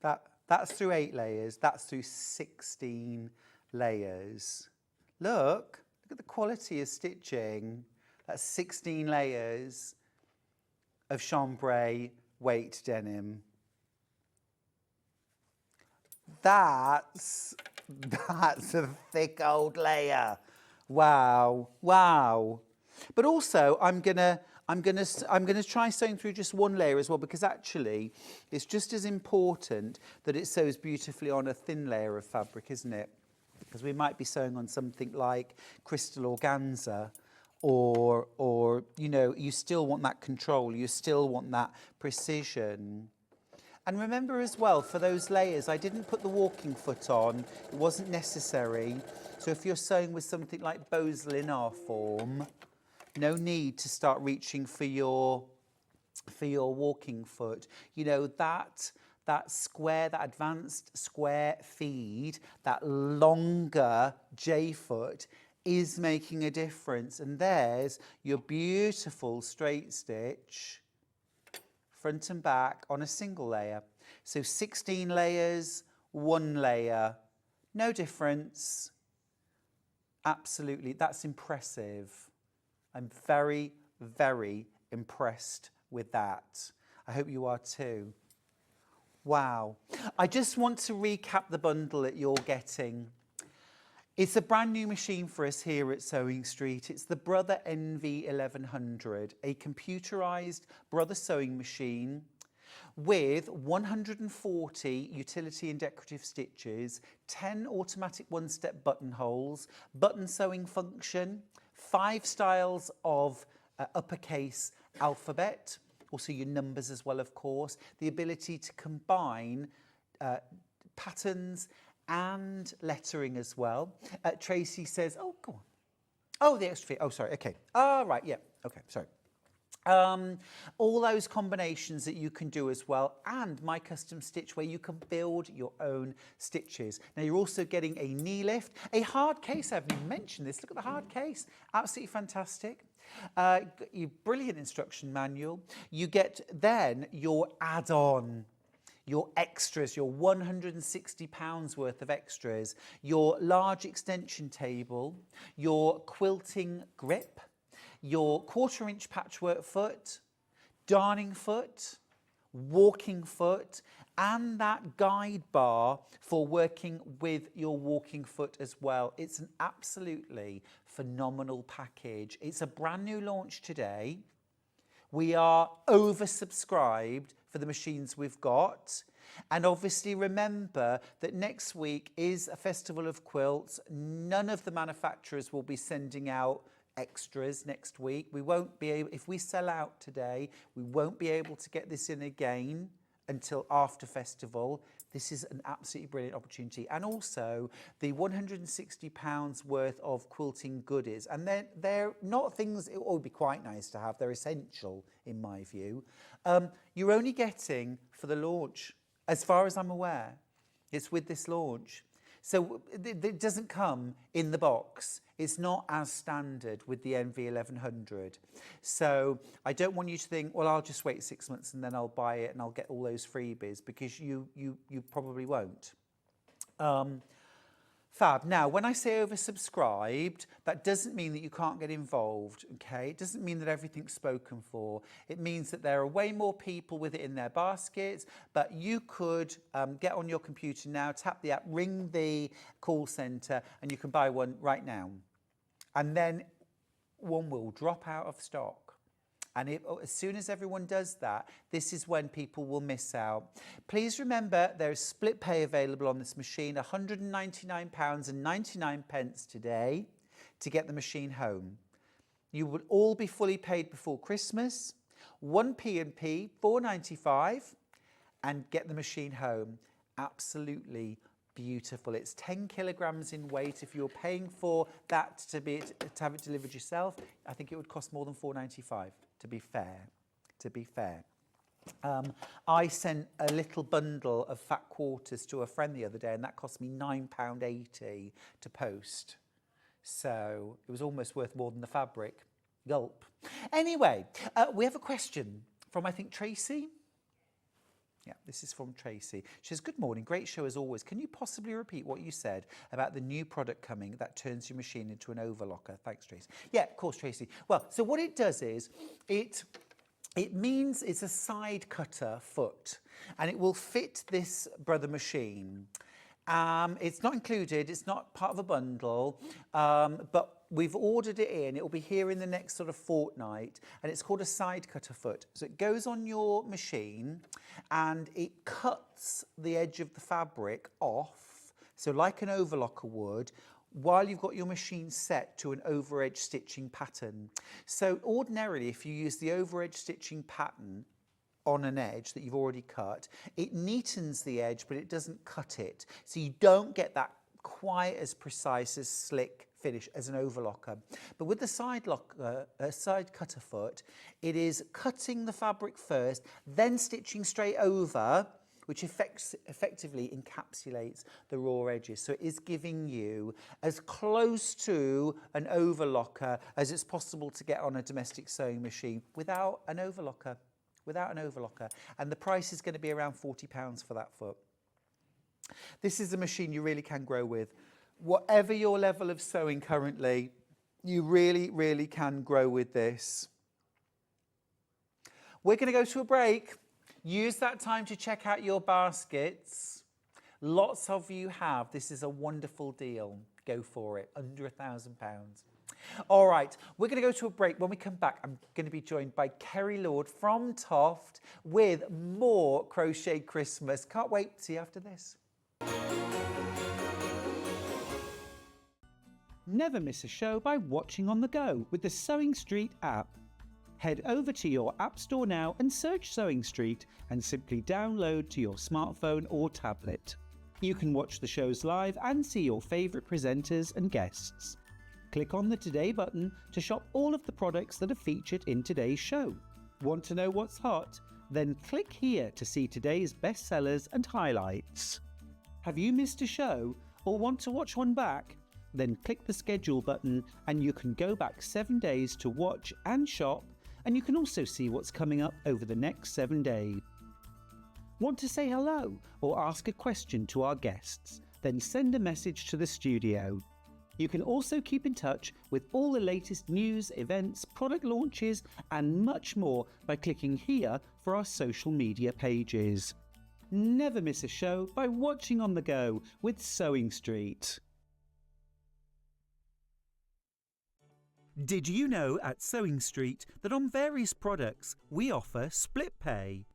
go. That's through 8 layers. That's through 16 layers. Look at the quality of stitching. That's 16 layers of chambray weight denim. That's a thick old layer. Wow, wow. But also, I'm gonna try sewing through just 1 layer as well, because actually it's just as important that it sews beautifully on a thin layer of fabric, isn't it? Because we might be sewing on something like crystal organza, or you know, you still want that control, you still want that precision. And remember as well, for those layers, I didn't put the walking foot on. It wasn't necessary. So if you're sewing with something like Bose Linar form, no need to start reaching for your walking foot. You know, that square, that advanced square feed, that longer J foot is making a difference. And there's your beautiful straight stitch, front and back on a single layer. So 16 layers, 1 layer, no difference. Absolutely, that's impressive. I'm very, very impressed with that. I hope you are too. Wow. I just want to recap the bundle that you're getting. It's a brand new machine for us here at Sewing Street. It's the Brother NV1100, a computerised brother sewing machine with 140 utility and decorative stitches, 10 automatic one-step buttonholes, button sewing function, 5 styles of uppercase alphabet, also your numbers as well, of course, the ability to combine patterns and lettering as well. Tracy says, oh, go on. Oh, the extra fee. Oh, sorry. Okay. Right. Yeah. Okay. Sorry. All those combinations that you can do as well, and my custom stitch where you can build your own stitches. Now you're also getting a knee lift, a hard case. I haven't even mentioned this. Look at the hard case, absolutely fantastic. Your brilliant instruction manual. You get then your add-on, your extras, your £160 worth of extras, your large extension table, your quilting grip, your 1/4 inch patchwork foot, darning foot, walking foot, and that guide bar for working with your walking foot as well. It's an absolutely phenomenal package. It's a brand new launch today. We are oversubscribed for the machines we've got. And obviously remember that next week is a festival of quilts. None of the manufacturers will be sending out extras next week. We won't be able, if we sell out today, we won't be able to get this in again until after festival. This is an absolutely brilliant opportunity. And also the £160 worth of quilting goodies. And they're not things, it would be quite nice to have. They're essential in my view. You're only getting for the launch, as far as I'm aware. It's with this launch. So it doesn't come in the box. It's not as standard with the NV1100. So I don't want you to think, well, I'll just wait 6 months and then I'll buy it and I'll get all those freebies, because you probably won't. Fab. Now, when I say oversubscribed, that doesn't mean that you can't get involved, okay? It doesn't mean that everything's spoken for. It means that there are way more people with it in their baskets, but you could get on your computer now, tap the app, ring the call centre, and you can buy one right now. And then one will drop out of stock. And as soon as everyone does that, this is when people will miss out. Please remember there is split pay available on this machine, £199.99 today to get the machine home. You will all be fully paid before Christmas, 1 P&P, £4.95, and get the machine home. Absolutely beautiful. It's 10 kilograms in weight. If you're paying for that to have it delivered yourself, I think it would cost more than £4.95. To be fair. I sent a little bundle of fat quarters to a friend the other day, and that cost me £9.80 to post. So it was almost worth more than the fabric. Gulp. Anyway, we have a question from, I think, Tracy. Yeah, this is from Tracy. She says, good morning, great show as always. Can you possibly repeat what you said about the new product coming that turns your machine into an overlocker? Thanks, Tracy. Yeah, of course, Tracy. Well, so what it does is, it means it's a side cutter foot, and it will fit this Brother machine. It's not included, it's not part of a bundle, but we've ordered it in. It will be here in the next sort of fortnight, and it's called a side cutter foot. So it goes on your machine and it cuts the edge of the fabric off, so like an overlocker would, while you've got your machine set to an over edge stitching pattern. So ordinarily, if you use the over edge stitching pattern on an edge that you've already cut, it neatens the edge, but it doesn't cut it. So you don't get that quite as precise, as slick finish as an overlocker. But with the side cutter foot, it is cutting the fabric first, then stitching straight over, which effectively encapsulates the raw edges. So it is giving you as close to an overlocker as it's possible to get on a domestic sewing machine without an overlocker. And the price is going to be around £40 for that foot. This is a machine you really can grow with. Whatever your level of sewing currently, you really, really can grow with this. We're going to go to a break. Use that time to check out your baskets. Lots of you have. This is a wonderful deal. Go for it. Under £1,000. All right, we're going to go to a break. When we come back, I'm going to be joined by Kerry Lord from TOFT with more Crochet Christmas. Can't wait to see you after this. Never miss a show by watching on the go with the Sewing Street app. Head over to your App Store now and search Sewing Street and simply download to your smartphone or tablet. You can watch the shows live and see your favourite presenters and guests. Click on the Today button to shop all of the products that are featured in today's show. Want to know what's hot? Then click here to see today's bestsellers and highlights. Have you missed a show or want to watch one back? Then click the schedule button and you can go back 7 days to watch and shop, and you can also see what's coming up over the next 7 days. Want to say hello or ask a question to our guests? Then send a message to the studio. You can also keep in touch with all the latest news, events, product launches and much more by clicking here for our social media pages. Never miss a show by watching on the go with Sewing Street. Did you know at Sewing Street that on various products we offer split pay?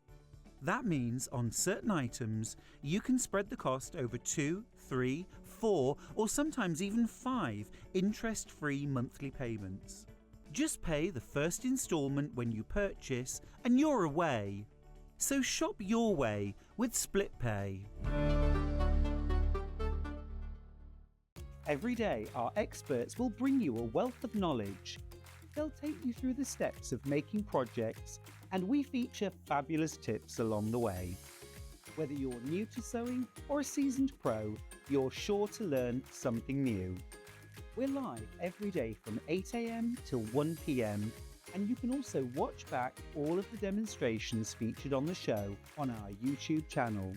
That means on certain items you can spread the cost over 2, 3, 4 or sometimes even 5 interest-free monthly payments. Just pay the first instalment when you purchase and you're away. So shop your way with split pay. Every day our experts will bring you a wealth of knowledge. They'll take you through the steps of making projects, and we feature fabulous tips along the way. Whether you're new to sewing or a seasoned pro, you're sure to learn something new. We're live every day from 8 a.m. till 1 p.m, and you can also watch back all of the demonstrations featured on the show on our YouTube channel.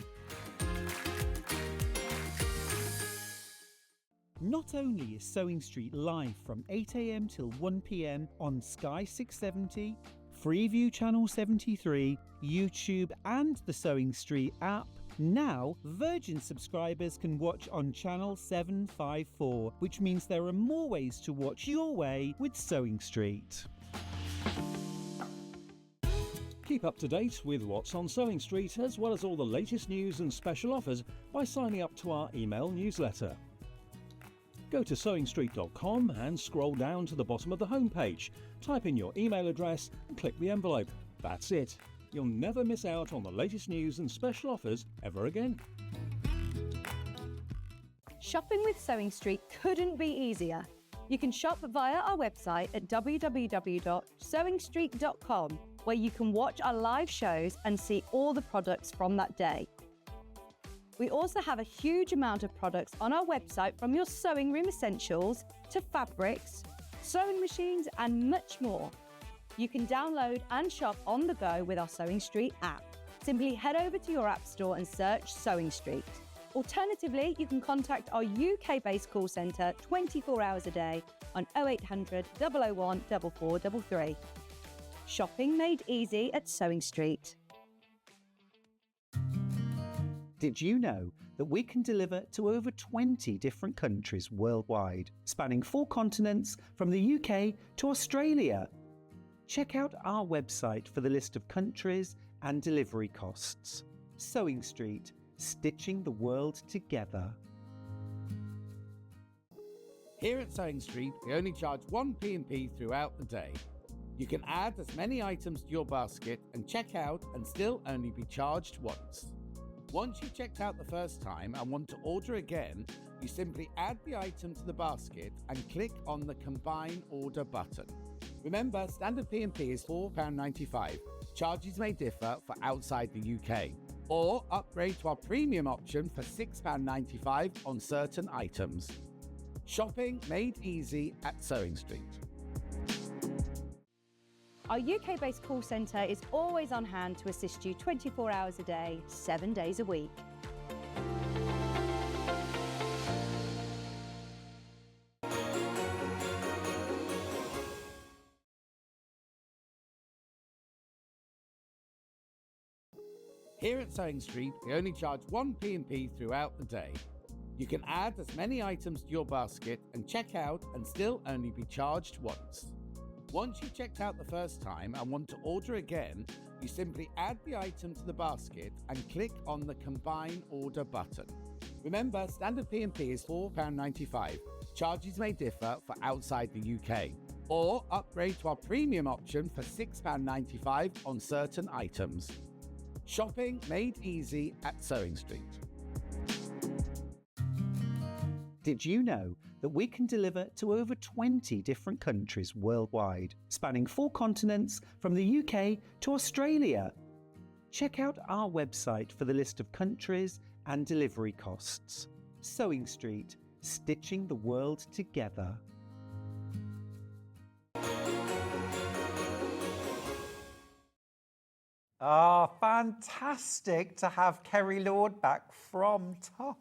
Not only is Sewing Street live from 8 a.m. till 1 p.m. on Sky 670, Freeview Channel 73, YouTube and the Sewing Street app, now Virgin subscribers can watch on Channel 754, which means there are more ways to watch your way with Sewing Street. Keep up to date with what's on Sewing Street, as well as all the latest news and special offers by signing up to our email newsletter. Go to sewingstreet.com and scroll down to the bottom of the homepage. Type in your email address and click the envelope. That's it. You'll never miss out on the latest news and special offers ever again. Shopping with Sewing Street couldn't be easier. You can shop via our website at www.sewingstreet.com, where you can watch our live shows and see all the products from that day. We also have a huge amount of products on our website, from your sewing room essentials to fabrics, sewing machines and much more. You can download and shop on the go with our Sewing Street app. Simply head over to your app store and search Sewing Street. Alternatively, you can contact our UK-based call centre 24 hours a day on 0800 001 4433. Shopping made easy at Sewing Street. Did you know that we can deliver to over 20 different countries worldwide, spanning 4 continents from the UK to Australia? Check out our website for the list of countries and delivery costs. Sewing Street, stitching the world together. Here at Sewing Street, we only charge 1 P&P throughout the day. You can add as many items to your basket and check out and still only be charged once. Once you've checked out the first time and want to order again, you simply add the item to the basket and click on the Combine Order button. Remember, standard P&P is £4.95. Charges may differ for outside the UK. Or upgrade to our premium option for £6.95 on certain items. Shopping made easy at Sewing Street. Our UK-based call centre is always on hand to assist you 24 hours a day, 7 days a week. Here at Sewing Street, we only charge 1 P&P throughout the day. You can add as many items to your basket and check out and still only be charged once. Once you've checked out the first time and want to order again, you simply add the item to the basket and click on the Combine Order button. Remember, standard P&P is £4.95. Charges may differ for outside the UK. Or upgrade to our premium option for £6.95 on certain items. Shopping made easy at Sewing Street. Did you know that we can deliver to over 20 different countries worldwide, spanning 4 continents from the UK to Australia? Check out our website for the list of countries and delivery costs. Sewing Street, stitching the world together. Ah, fantastic to have Kerry Lord back from TOFT.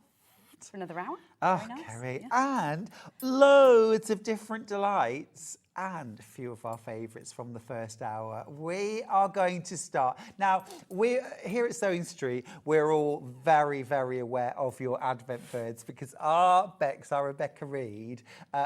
For another hour. Oh, Very nice. Kerry, Yeah. and loads of different delights and a few of our favourites from the first hour. We are going to start. Now, we're here at Sewing Street, we're all very, very aware of your Advent birds because our Rebecca Reed,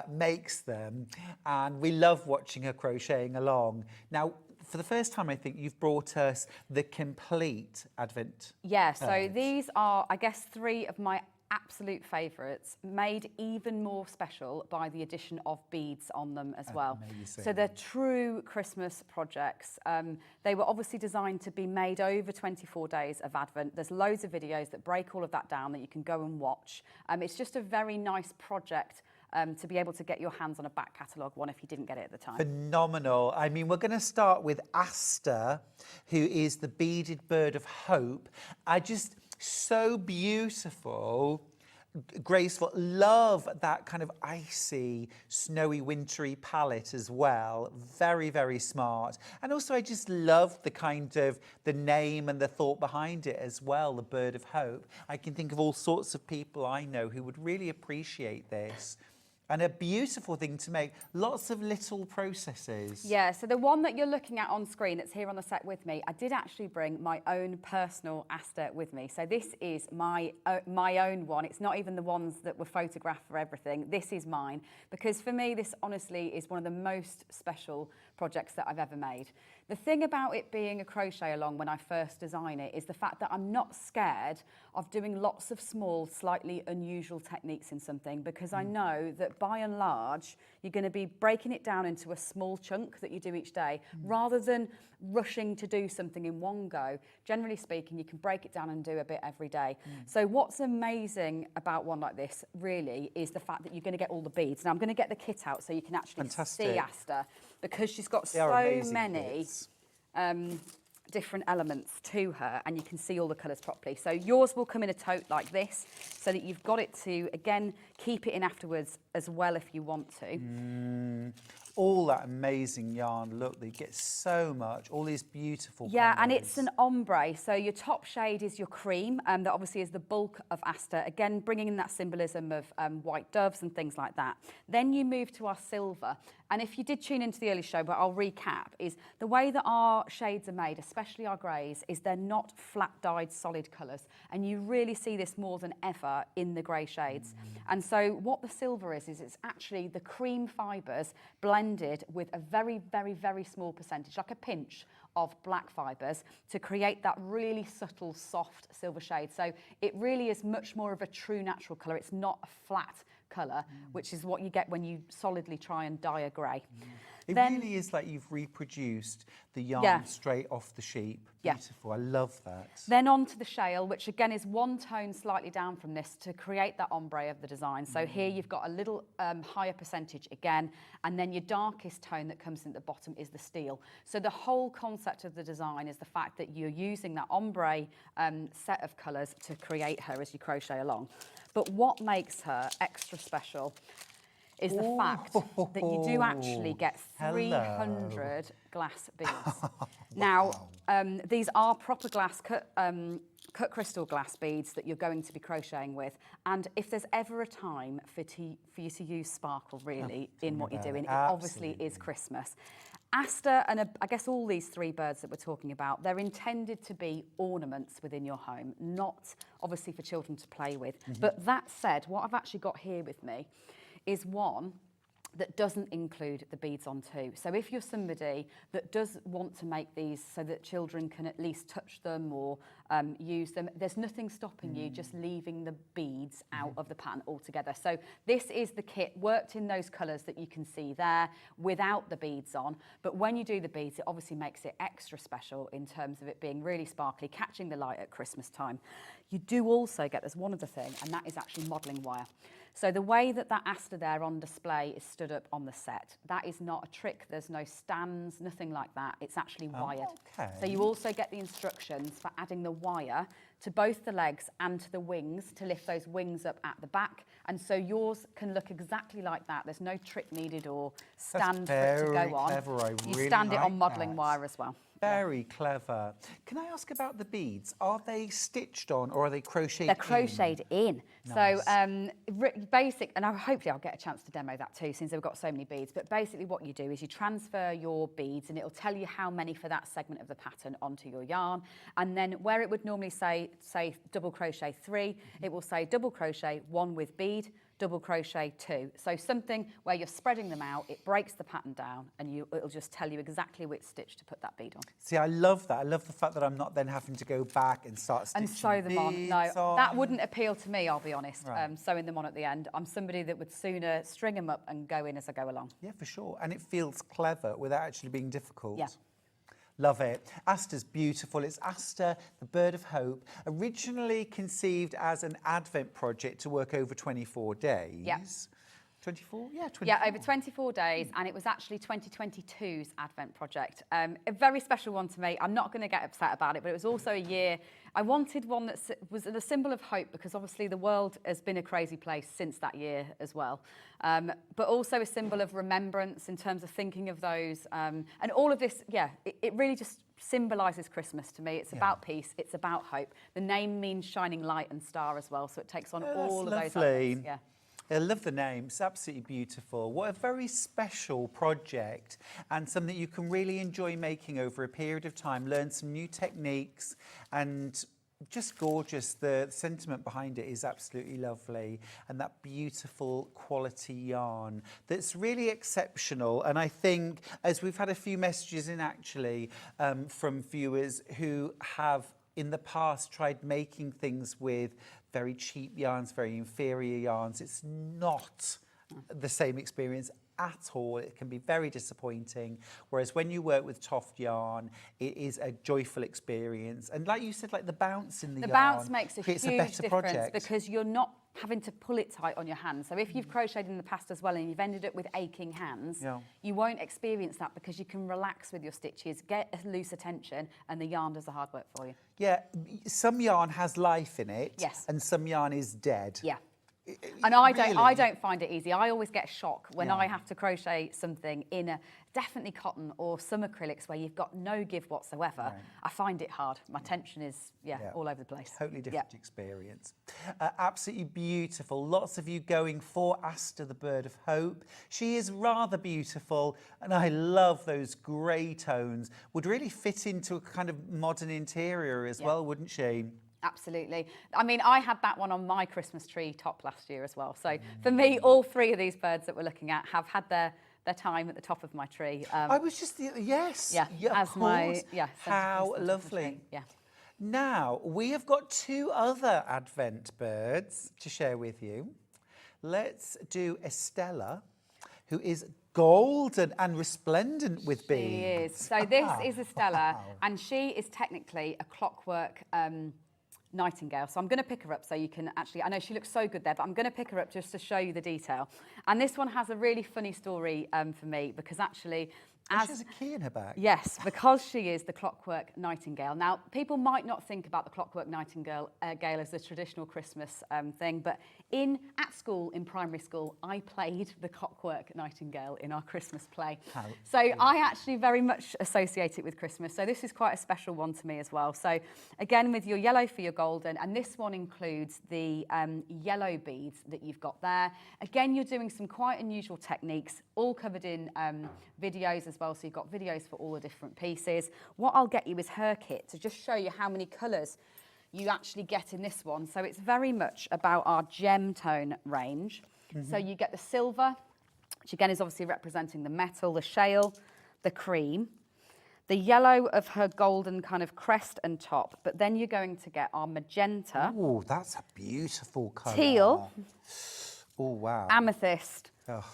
makes them, and we love watching her crocheting along. Now, for the first time, I think you've brought us the complete Advent. Yeah, so these are, I guess, 3 of my absolute favourites, made even more special by the addition of beads on them as well. Amazing. So they're true Christmas projects. They were obviously designed to be made over 24 days of Advent. There's loads of videos that break all of that down that you can go and watch. It's just a very nice project to be able to get your hands on a back catalogue one if you didn't get it at the time. Phenomenal. I mean, we're going to start with Asta, who is the beaded bird of hope. So beautiful, graceful. Love that kind of icy, snowy, wintry palette as well. Very, very smart. And also I just love the kind of the name and the thought behind it as well, the bird of hope. I can think of all sorts of people I know who would really appreciate this. And a beautiful thing to make. Lots of little processes. Yeah, so the one that you're looking at on screen that's here on the set with me, I did actually bring my own personal Asta with me. So this is my own one. It's not even the ones that were photographed for everything. This is mine. Because for me, this honestly is one of the most special projects that I've ever made. The thing about it being a crochet along when I first design it is the fact that I'm not scared of doing lots of small, slightly unusual techniques in something, because I know that by and large, you're going to be breaking it down into a small chunk that you do each day, rather than rushing to do something in one go. Generally speaking, you can break it down and do a bit every day. So what's amazing about one like this really is the fact that you're going to get all the beads. Now I'm going to get the kit out so you can actually see Asta, because she's got so many different elements to her, and you can see all the colours properly. So yours will come in a tote like this, so that you've got it to, again, keep it in afterwards as well if you want to. All that amazing yarn. Look, they get so much. All these beautiful Yeah, and colours. it's an ombre. So your top shade is your cream, that obviously is the bulk of Asta. Again, bringing in that symbolism of white doves and things like that. Then you move to our silver. And if you did tune into the early show, but I'll recap, is the way that our shades are made, especially our greys, is they're not flat dyed solid colours. And you really see this more than ever in the grey shades. And so what the silver is it's actually the cream fibres blended with a very, very, very small percentage, like a pinch of black fibres, to create that really subtle, soft silver shade. So it really is much more of a true natural colour. It's not a flat colour, which is what you get when you solidly try and dye a grey. It really is like you've reproduced the yarn straight off the sheep. Beautiful. I love that. Then on to the shale, which again is one tone slightly down from this to create that ombre of the design. So here you've got a little higher percentage again, and then your darkest tone that comes in at the bottom is the steel. So the whole concept of the design is the fact that you're using that ombre set of colours to create her as you crochet along. But what makes her extra special is the fact that you do actually get 300 glass beads. Now, these are proper glass cut crystal glass beads that you're going to be crocheting with. And if there's ever a time for you to use sparkle, really, in what you're doing, it obviously is Christmas. Asta and I guess all these 3 birds that we're talking about, they're intended to be ornaments within your home, not obviously for children to play with. But that said, what I've actually got here with me is one that doesn't include the beads on too. So if you're somebody that does want to make these so that children can at least touch them or use them. There's nothing stopping you just leaving the beads out of the pattern altogether. So this is the kit worked in those colours that you can see there without the beads on. But when you do the beads, it obviously makes it extra special in terms of it being really sparkly, catching the light at Christmas time. You do also get, there's one other thing, and that is actually modelling wire. So the way that Aster there on display is stood up on the set, that is not a trick. There's no stands, nothing like that. It's actually wired. Okay. So you also get the instructions for adding the wire to both the legs and to the wings to lift those wings up at the back. And so yours can look exactly like that. There's no trick needed or stand for it to go on. Clever. I You really stand it like on modelling that. wire as well. Very clever. Can I ask about the beads? Are they stitched on or are they crocheted They're crocheted in. Nice. So basic, and hopefully I'll get a chance to demo that too since we've got so many beads. But basically what you do is you transfer your beads and it'll tell you how many for that segment of the pattern onto your yarn. And then where it would normally say double crochet 3, it will say double crochet 1 with bead, double crochet 2. So something where you're spreading them out, it breaks the pattern down and it'll just tell you exactly which stitch to put that bead on. See, I love that. I love the fact that I'm not then having to go back and start stitching And sew them on. beads No, that wouldn't appeal to me, I'll be honest, Right. sewing them on at the end. I'm somebody that would sooner string them up and go in as I go along. Yeah, for sure. And it feels clever without actually being difficult. Yeah. Love it. Aster's beautiful. It's Aster, the Bird of Hope, originally conceived as an Advent project to work over 24 days. Yeah. 24? Yeah, 24. Yeah, over 24 days, and it was actually 2022's Advent project. A very special one to me. I'm not going to get upset about it, but it was also a year. I wanted one that was a symbol of hope because obviously the world has been a crazy place since that year as well. But also a symbol of remembrance in terms of thinking of those. And all of this, yeah, it really just symbolises Christmas to me. It's about peace. It's about hope. The name means shining light and star as well, so it takes on all of those elements. Yeah. I love the name. It's absolutely beautiful. What a very special project and something you can really enjoy making over a period of time, learn some new techniques and just gorgeous. The sentiment behind it is absolutely lovely and that beautiful quality yarn that's really exceptional. And I think as we've had a few messages in actually from viewers who have in the past tried making things with very cheap yarns, very inferior yarns. It's not the same experience at all. It can be very disappointing. Whereas when you work with TOFT yarn, it is a joyful experience. And like you said, like the bounce in the yarn bounce makes a creates huge a better difference project. because you're not having to pull it tight on your hands. So if you've crocheted in the past as well and you've ended up with aching hands, you won't experience that because you can relax with your stitches, get a looser tension, and the yarn does the hard work for you. Yeah, some yarn has life in it, Yes. and some yarn is dead. Yeah. And I Really? don't find it easy. I always get shock when I have to crochet something in a definitely cotton or some acrylics where you've got no give whatsoever. Right. I find it hard. My tension is all over the place. Totally different experience. Absolutely beautiful. Lots of you going for Aster, the Bird of Hope. She is rather beautiful, and I love those grey tones. Would really fit into a kind of modern interior as well, wouldn't she? Absolutely. I mean, I had that one on my Christmas tree top last year as well. So for me, all three of these birds that we're looking at have had their time at the top of my tree. I was just, yes. Yeah, of as my, course. yeah. How centrepiece on top of the lovely. tree. Yeah. Now, we have got two other Advent birds to share with you. Let's do Estella, who is golden and resplendent with beads. She is. So this is Estella, and she is technically a clockwork nightingale. So I'm going to pick her up so you can actually, I know she looks so good there, but I'm going to pick her up just to show you the detail. And this one has a really funny story for me because actually, she has a key in her back. Yes, because she is the clockwork nightingale. Now, people might not think about the clockwork nightingale as a traditional Christmas thing, but at school, in primary school, I played the clockwork nightingale in our Christmas play. So I actually very much associate it with Christmas. So this is quite a special one to me as well. So again, with your yellow for your golden, and this one includes the yellow beads that you've got there. Again, you're doing some quite unusual techniques, all covered in videos as well, so you've got videos for all the different pieces. What I'll get you is her kit to just show you how many colours you actually get in this one. So it's very much about our gem tone range. So you get the silver, which again is obviously representing the metal, the shale, the cream, the yellow of her golden kind of crest and top, but then you're going to get our magenta, Oh, that's a beautiful colour. teal, Oh, wow. amethyst Oh.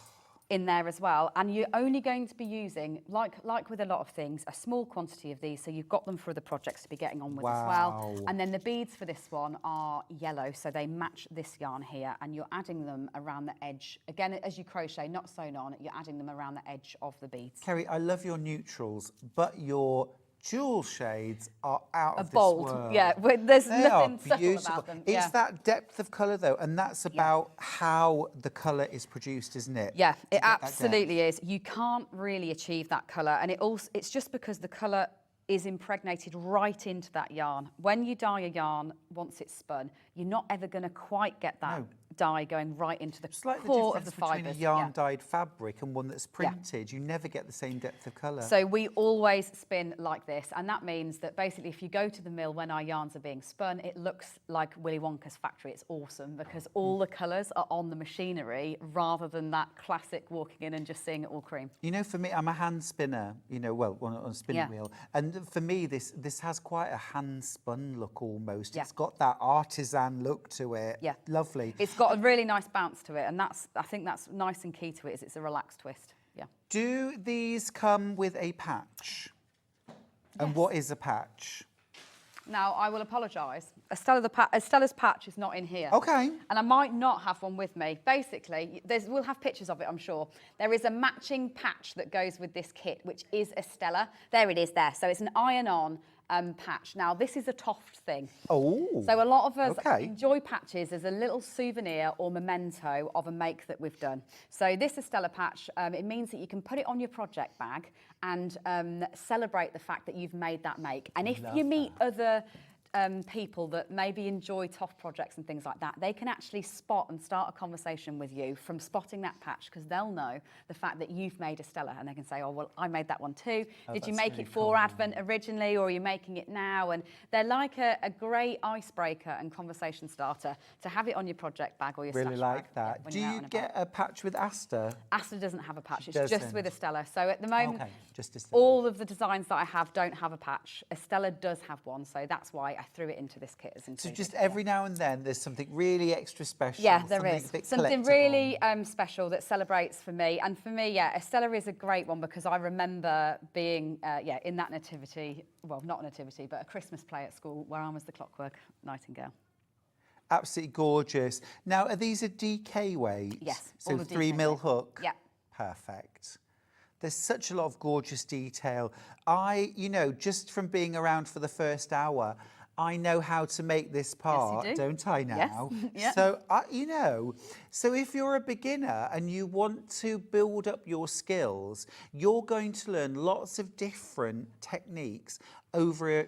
in there as well. And you're only going to be using, like with a lot of things, a small quantity of these, so you've got them for the projects to be getting on with as well. Wow. And then the beads for this one are yellow, so they match this yarn here, and you're adding them around the edge. Again, as you crochet, not sewn on, you're adding them around the edge of the beads. Kerry, I love your neutrals, but your jewel shades are out of Bold, this world. yeah. There's They nothing are subtle beautiful. about them. It's Yeah. that depth of colour, though, and that's about how the colour is produced, isn't it? Yeah, To it get that depth. absolutely is. You can't really achieve that colour, and it's just because the colour is impregnated right into that yarn. When you dye a yarn, once it's spun, you're not ever going to quite get that dye going right into the It's like the core of difference the between fibres. a yarn-dyed fabric and one that's Yeah. printed. You never get the same depth of colour. So we always spin like this, and that means that basically if you go to the mill when our yarns are being spun, it looks like Willy Wonka's factory. It's awesome because all the colours are on the machinery rather than that classic walking in and just seeing it all cream. You know, for me, I'm a hand spinner, you know, well, on a spinning wheel. And for me, this has quite a hand-spun look almost. Yeah. It's got that artisan look to it. Yeah. Lovely. It's got a really nice bounce to it, and I think that's nice and key to it, is it's a relaxed twist. Yeah. Do these come with a patch? And what is a patch? Now, I will apologise. Estella's patch is not in here. Okay. And I might not have one with me. Basically, we'll have pictures of it, I'm sure. There is a matching patch that goes with this kit, which is Estella. There it is there. So it's an iron-on patch. Now, this is a TOFT thing. Oh. So a lot of us Okay. enjoy patches as a little souvenir or memento of a make that we've done. So this Estella patch, it means that you can put it on your project bag and celebrate the fact that you've made that make. And if you meet other people that maybe enjoy TOFT projects and things like that, they can actually spot and start a conversation with you from spotting that patch, because they'll know the fact that you've made a Stella, and they can say, oh, well, I made that one too. Did you that's make really it for Advent originally, or are you making it now? And they're like a great icebreaker and conversation starter to have it on your project bag or your Really stash like bag, that. when Do you're out you and get about. a patch with Asta? Asta doesn't have a patch, it's doesn't. just with Estella. So at the moment, Okay, just Estella. all of the designs that I have don't have a patch. Estella does have one, so that's why I threw it into this kit as So included. just every now and then there's something really extra special. Yeah, there something is. a bit Something collectible. really special that celebrates for me. And for me, yeah, Estella is a great one because I remember being, in that nativity, well, not a nativity, but a Christmas play at school where I was the Clockwork Nightingale. Absolutely gorgeous. Now, are these a DK weight? Yes, So all the 3 DK mil weight. hook? Yeah. Perfect. There's such a lot of gorgeous detail. Just from being around for the first hour, I know how to make this part, do. don't I now? Yes. So, so if you're a beginner and you want to build up your skills, you're going to learn lots of different techniques over,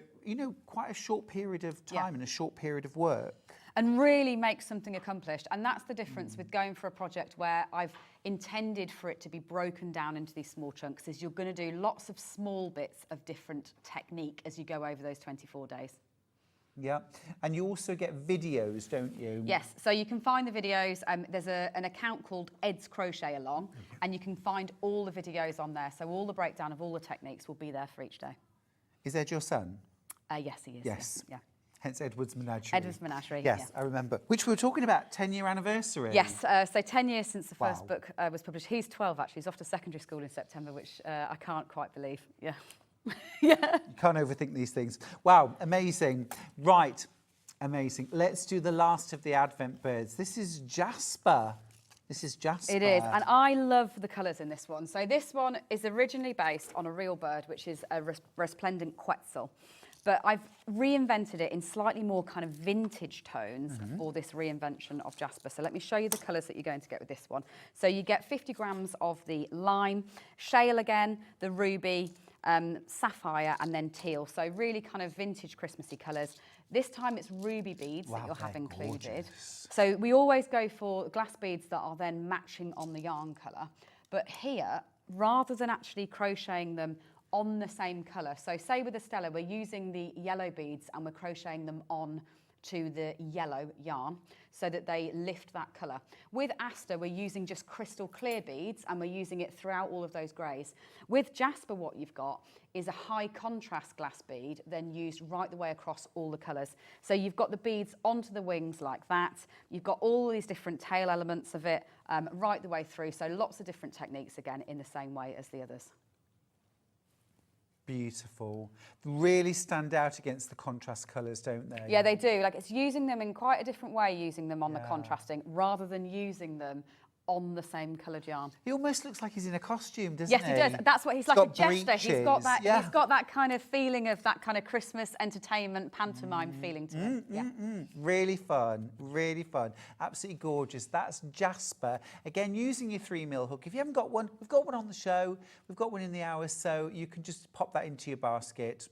quite a short period of time and a short period of work. And really make something accomplished. And that's the difference with going for a project where I've intended for it to be broken down into these small chunks, is you're going to do lots of small bits of different technique as you go over those 24 days. Yeah, and you also get videos, don't you? Yes, so you can find the videos. There's an account called Ed's Crochet Along, and you can find all the videos on there. So all the breakdown of all the techniques will be there for each day. Is Ed your son? Yes, he is. Yes. Yeah. Hence Edward's Menagerie. Edward's Menagerie. Yes, yeah. I remember. Which we were talking about, 10-year anniversary. Yes, so 10 years since the first Wow. book was published. He's 12, actually. He's off to secondary school in September, which I can't quite believe. Yeah. Yeah. You can't overthink these things. Wow, amazing. Right, amazing. Let's do the last of the Advent birds. This is Jasper. This is Jasper. It is, and I love the colours in this one. So this one is originally based on a real bird, which is a resplendent quetzal. But I've reinvented it in slightly more kind of vintage tones for this reinvention of Jasper. So let me show you the colours that you're going to get with this one. So you get 50 grams of the lime, shale again, the ruby, sapphire, and then teal. So really kind of vintage Christmassy colours. This time it's ruby beads that you'll have included. Gorgeous. So we always go for glass beads that are then matching on the yarn colour. But here, rather than actually crocheting them on the same colour. So say with the Stella, we're using the yellow beads and we're crocheting them on to the yellow yarn so that they lift that colour. With Aster, we're using just crystal clear beads and we're using it throughout all of those greys. With Jasper, what you've got is a high contrast glass bead then used right the way across all the colours. So you've got the beads onto the wings like that. You've got all these different tail elements of it right the way through. So lots of different techniques again in the same way as the others. Beautiful. Really stand out against the contrast colours, don't they? Yeah, they do. Like, it's using them in quite a different way, using them on the contrasting, rather than using them on the same coloured yarn. He almost looks like he's in a costume, doesn't Yes, he? he does. That's what he's like, a jester. He's got that. Yeah. He's got that kind of feeling of that kind of Christmas entertainment pantomime feeling to him. Yeah. Really fun, really fun. Absolutely gorgeous. That's Jasper. Again, using your 3mm hook. If you haven't got one, we've got one on the show. We've got one in the hour, so you can just pop that into your basket.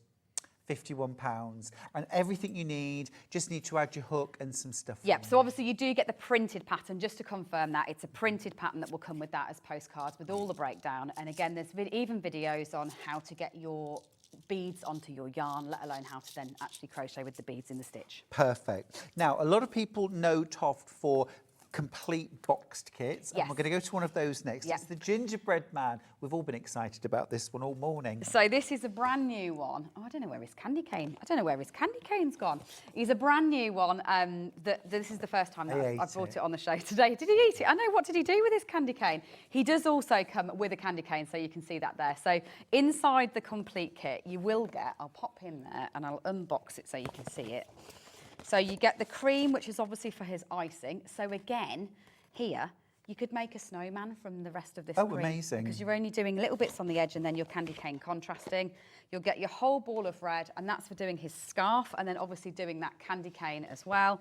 £51, and everything you need. Just need to add your hook and some stuff. Yep, so obviously you do get the printed pattern, just to confirm that. It's a printed pattern that will come with that as postcards with all the breakdown. And again, there's even videos on how to get your beads onto your yarn, let alone how to then actually crochet with the beads in the stitch. Perfect. Now, a lot of people know TOFT for complete boxed kits, and Yes. we're going to go to one of those next. Yep. It's the gingerbread man. We've all been excited about this one all morning. So this is a brand new one. Oh, I don't know where his candy cane. I don't know where his candy cane's gone. He's a brand new one. This is the first time that I've brought it on the show today. Did he eat it? I know. What did he do with his candy cane? He does also come with a candy cane, so you can see that there. So inside the complete kit, you will get. I'll pop him there and I'll unbox it so you can see it. So you get the cream, which is obviously for his icing. So again, here, you could make a snowman from the rest of this cream. Amazing. Because you're only doing little bits on the edge and then your candy cane contrasting. You'll get your whole ball of red, and that's for doing his scarf, and then obviously doing that candy cane as well.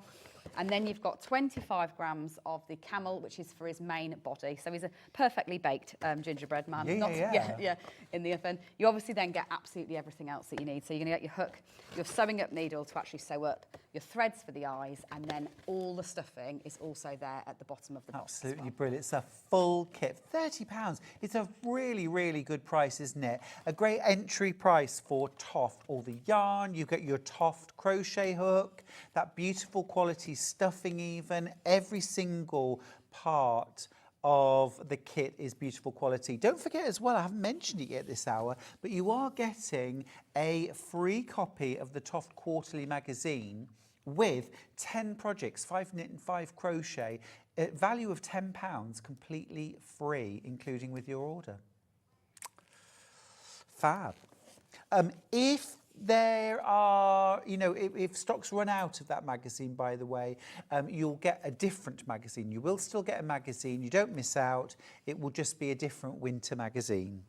And then you've got 25 grams of the camel, which is for his main body. So he's a perfectly baked gingerbread man. Yeah. In the oven. You obviously then get absolutely everything else that you need. So you're going to get your hook, your sewing up needle to actually sew up, your threads for the eyes, and then all the stuffing is also there at the bottom of the box. Absolutely brilliant. It's a full kit, £30. It's a really, really good price, isn't it? A great entry price for TOFT. All the yarn, you get your TOFT crochet hook, that beautiful quality stuffing even. Every single part of the kit is beautiful quality. Don't forget as well, I haven't mentioned it yet this hour, but you are getting a free copy of the TOFT Quarterly magazine with 10 projects, 5 knit and 5 crochet, at value of £10, completely free, including with your order. Fab. If there are, if stocks run out of that magazine, by the way, you'll get a different magazine. You will still get a magazine. You don't miss out. It will just be a different winter magazine.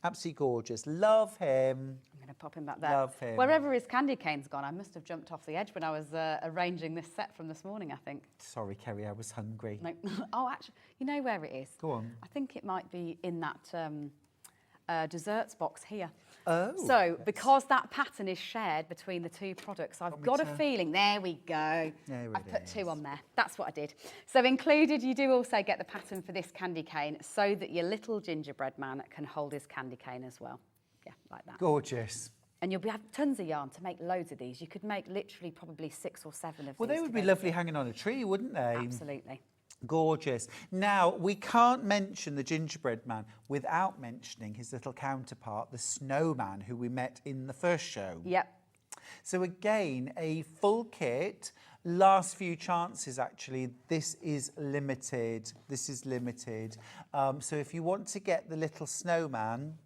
Absolutely gorgeous. Love him. I'm going to pop him back there. Love him. Wherever his candy cane's gone, I must have jumped off the edge when I was arranging this set from this morning, I think. Sorry, Kerry, I was hungry. No. Oh, actually, you know where it is? Go on. I think it might be in that desserts box here. Oh. So, because that pattern is shared between the two products, I've got a feeling, there we go. I've put 2 on there. That's what I did. So included, you do also get the pattern for this candy cane so that your little gingerbread man can hold his candy cane as well. Yeah, like that. Gorgeous. And you'll have tons of yarn to make loads of these. You could make literally probably 6 or 7 of these. Well, they would be lovely hanging on a tree, wouldn't they? Absolutely. Gorgeous. Now, we can't mention the gingerbread man without mentioning his little counterpart, the snowman, who we met in the first show. Yep. So again, a full kit, last few chances actually. This is limited. So if you want to get the little snowman...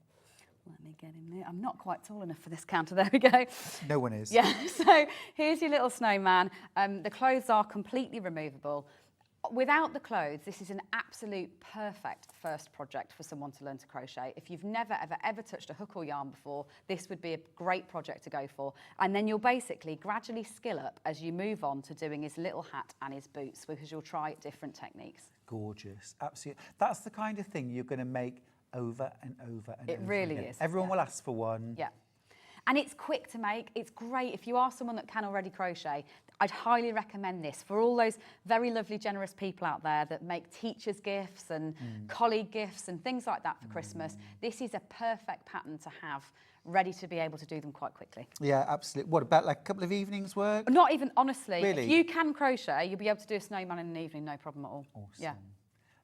Let me get him there. I'm not quite tall enough for this counter. There we go. No one is. Yeah, so here's your little snowman. The clothes are completely removable. Without the clothes, this is an absolute perfect first project for someone to learn to crochet. If you've never, ever touched a hook or yarn before, this would be a great project to go for. And then you'll basically gradually skill up as you move on to doing his little hat and his boots, because you'll try different techniques. Gorgeous. Absolutely. That's the kind of thing you're going to make over and over and it over really again. is. Everyone will ask for one. Yeah. And it's quick to make. It's great. If you are someone that can already crochet, I'd highly recommend this for all those very lovely, generous people out there that make teachers' gifts and colleague gifts and things like that for Christmas. This is a perfect pattern to have ready to be able to do them quite quickly. Yeah, absolutely. What, about like a couple of evenings work? Not even, honestly, Really? if you can crochet, you'll be able to do a snowman in an evening, no problem at all. Awesome. Yeah.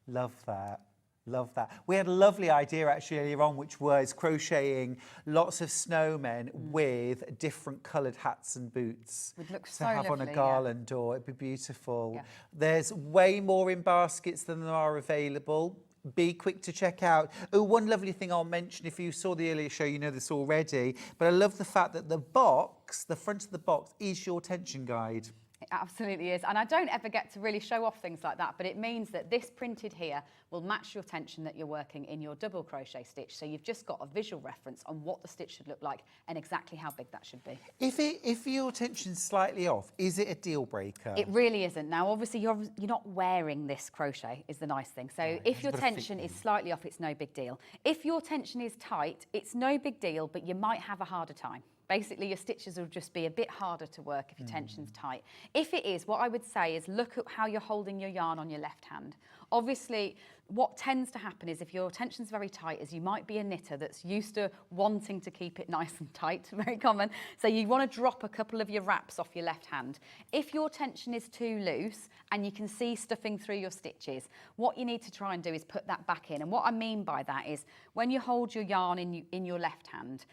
Love that. Love that. We had a lovely idea actually earlier on, which was crocheting lots of snowmen with different coloured hats and boots. Would look to so have on lovely, a yeah. garland, or it'd be beautiful. Yeah. There's way more in baskets than there are available. Be quick to check out. Oh, one lovely thing I'll mention, if you saw the earlier show, you know this already, but I love the fact that the box, the front of the box, is your tension guide. It absolutely is. And I don't ever get to really show off things like that, but it means that this printed here will match your tension that you're working in your double crochet stitch. So you've just got a visual reference on what the stitch should look like and exactly how big that should be. If your tension's slightly off, is it a deal breaker? It really isn't. Now, obviously, you're not wearing this crochet is the nice thing. So if your tension is slightly off, it's no big deal. If your tension is tight, it's no big deal, but you might have a harder time. Basically, your stitches will just be a bit harder to work if your tension's tight. If it is, what I would say is look at how you're holding your yarn on your left hand. Obviously, what tends to happen is if your tension's very tight, is you might be a knitter that's used to wanting to keep it nice and tight, very common. So you want to drop a couple of your wraps off your left hand. If your tension is too loose and you can see stuffing through your stitches, what you need to try and do is put that back in. And what I mean by that is when you hold your yarn in your left hand,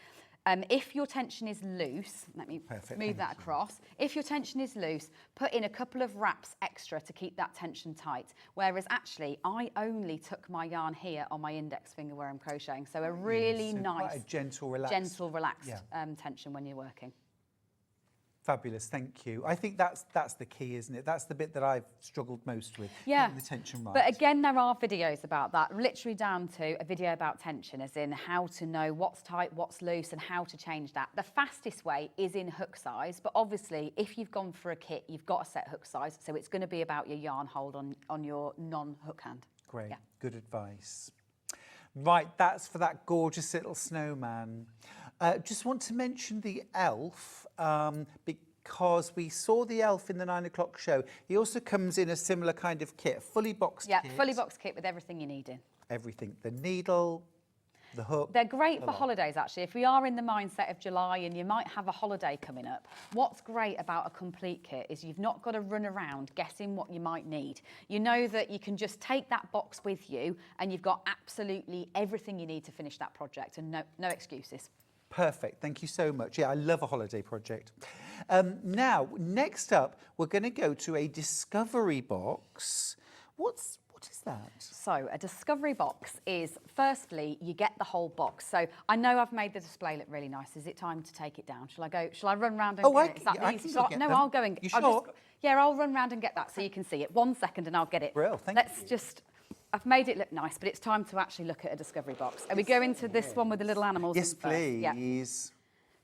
if your tension is loose, let me move that across. If your tension is loose, put in a couple of wraps extra to keep that tension tight. Whereas actually, I only tuck my yarn here on my index finger where I'm crocheting. So a really So nice, quite a gentle, relaxed tension when you're working. Fabulous, thank you. I think that's the key, isn't it? That's the bit that I've struggled most with. Yeah, getting the tension right. But again, there are videos about that, literally down to a video about tension, as in how to know what's tight, what's loose, and how to change that. The fastest way is in hook size, but obviously, if you've gone for a kit, you've got a set hook size, so it's going to be about your yarn hold on your non-hook hand. Great, Yeah. good advice. Right, that's for that gorgeous little snowman. Just want to mention the elf, because we saw the elf in the 9 o'clock show. He also comes in a similar kind of kit, fully boxed kit. Yeah, fully boxed kit with everything you need in. Everything, the needle, the hook. They're great for holidays, actually. If we are in the mindset of July and you might have a holiday coming up, what's great about a complete kit is you've not got to run around guessing what you might need. You know that you can just take that box with you and you've got absolutely everything you need to finish that project, and no excuses. Perfect, thank you so much. Yeah, I love a holiday project. Now, next up, we're going to go to a discovery box. What is that? So a discovery box is, firstly, you get the whole box. So I know I've made the display look really nice. Is it time to take it down? Shall I run round and get it? Is that I easy? can go get them. I'll go and You I'll sure? I'll run round and get that so you can see it. 1 second and I'll get it. Brill, thank you. I've made it look nice, but it's time to actually look at a discovery box. Are we going to this one with the little animals Yes, in first? Yeah. please.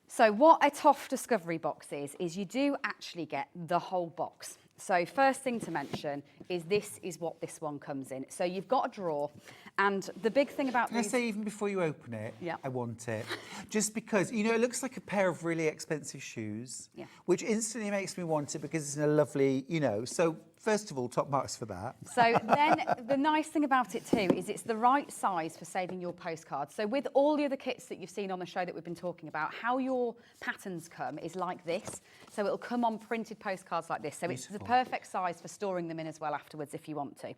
So what a TOFT discovery box is you do actually get the whole box. So first thing to mention is this is what this one comes in. So you've got a drawer, and the big thing about Can I say, even before you open it, Yeah. I want it. Just because, you know, it looks like a pair of really expensive shoes, Yeah. which instantly makes me want it because it's in a lovely, you know, so first of all, top marks for that. So then the nice thing about it too is it's the right size for saving your postcards. So with all the other kits that you've seen on the show that we've been talking about, how your patterns come is like this. So it'll come on printed postcards like this. So it's the perfect size for storing them in as well afterwards if you want to.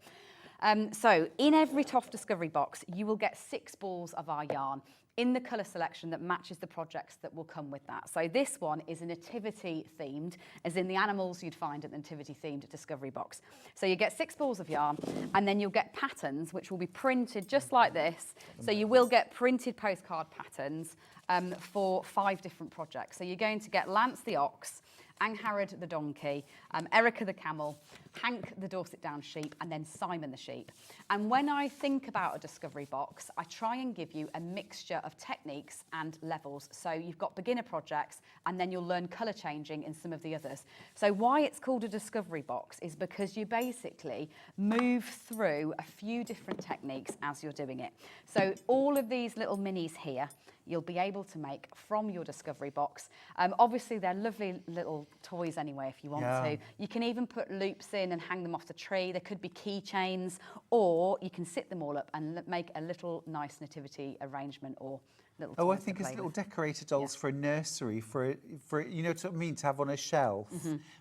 So in every TOFT discovery box, you will get 6 balls of our yarn in the colour selection that matches the projects that will come with that. So this one is a nativity themed, as in the animals you'd find at the nativity themed discovery box. So you get 6 balls of yarn, and then you'll get patterns which will be printed just like this. So you will get printed postcard patterns for 5 different projects. So you're going to get Lance the ox, Angharad the donkey, Erica the camel, Hank the Dorset Down sheep, and then Simon the sheep. And when I think about a discovery box, I try and give you a mixture of techniques and levels. So you've got beginner projects, and then you'll learn colour changing in some of the others. So why it's called a discovery box is because you basically move through a few different techniques as you're doing it. So all of these little minis here, you'll be able to make from your discovery box. Obviously, they're lovely little toys anyway if you want to. You can even put loops in and hang them off the tree. There could be keychains, or you can sit them all up and make a little nice nativity arrangement or little toys. Oh, I think as little decorated dolls for a nursery, for you know what I mean, to have on a shelf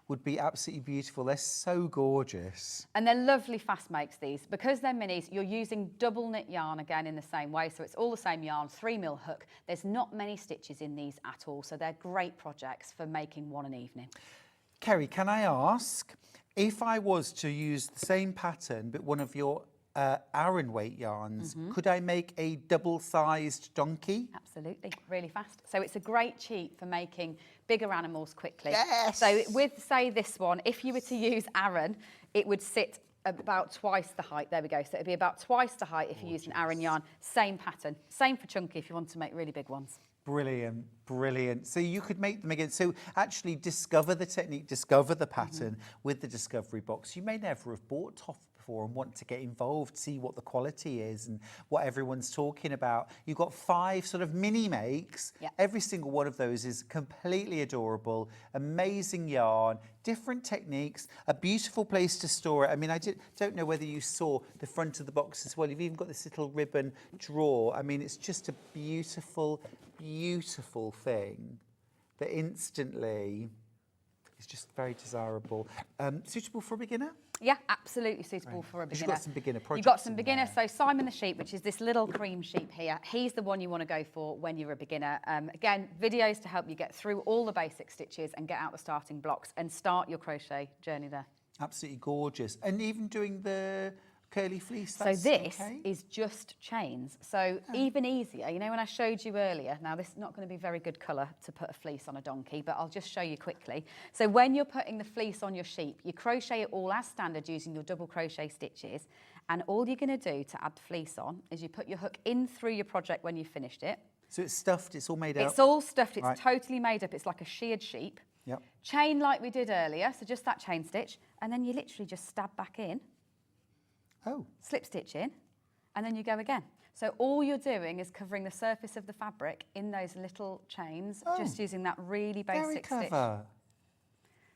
would be absolutely beautiful. They're so gorgeous. And they're lovely fast makes, these. Because they're minis, you're using double knit yarn again in the same way. So it's all the same yarn, 3mm hook. There's not many stitches in these at all. So they're great projects for making one an evening. Kerry, can I ask, if I was to use the same pattern but one of your Aran weight yarns, could I make a double-sized donkey? Absolutely, really fast. So it's a great cheat for making bigger animals quickly. Yes! So with, say, this one, if you were to use Aran, it would sit about twice the height. There we go. So it'd be about twice the height if you used an Aran yarn. Same pattern. Same for chunky if you want to make really big ones. Brilliant, brilliant. So you could make them again. So actually discover the technique, discover the pattern with the discovery box. You may never have bought TOFT before and want to get involved, see what the quality is and what everyone's talking about. You've got 5 sort of mini makes. Yep. Every single one of those is completely adorable, amazing yarn, different techniques, a beautiful place to store it. I mean, I don't know whether you saw the front of the box as well. You've even got this little ribbon drawer. I mean, it's just a beautiful, beautiful thing that instantly is just very desirable. Suitable for a beginner? Yeah, absolutely suitable for a beginner. You've got some beginner projects. You've got some in beginners. there. So Simon the sheep, which is this little cream sheep here, he's the one you want to go for when you're a beginner. Again, videos to help you get through all the basic stitches and get out the starting blocks and start your crochet journey there. Absolutely gorgeous. And even doing the curly fleece, So that's this okay? is just chains. So even easier, you know, when I showed you earlier, now this is not going to be very good colour to put a fleece on a donkey, but I'll just show you quickly. So when you're putting the fleece on your sheep, you crochet it all as standard using your double crochet stitches. And all you're going to do to add the fleece on is you put your hook in through your project when you've finished it. So it's stuffed, it's all made up? It's all stuffed, it's Right. totally made up. It's like a sheared sheep. Yep. Chain like we did earlier, so just that chain stitch. And then you literally just stab back in. Oh. Slip stitch in, and then you go again. So all you're doing is covering the surface of the fabric in those little chains, just using that really Very basic stitch. clever.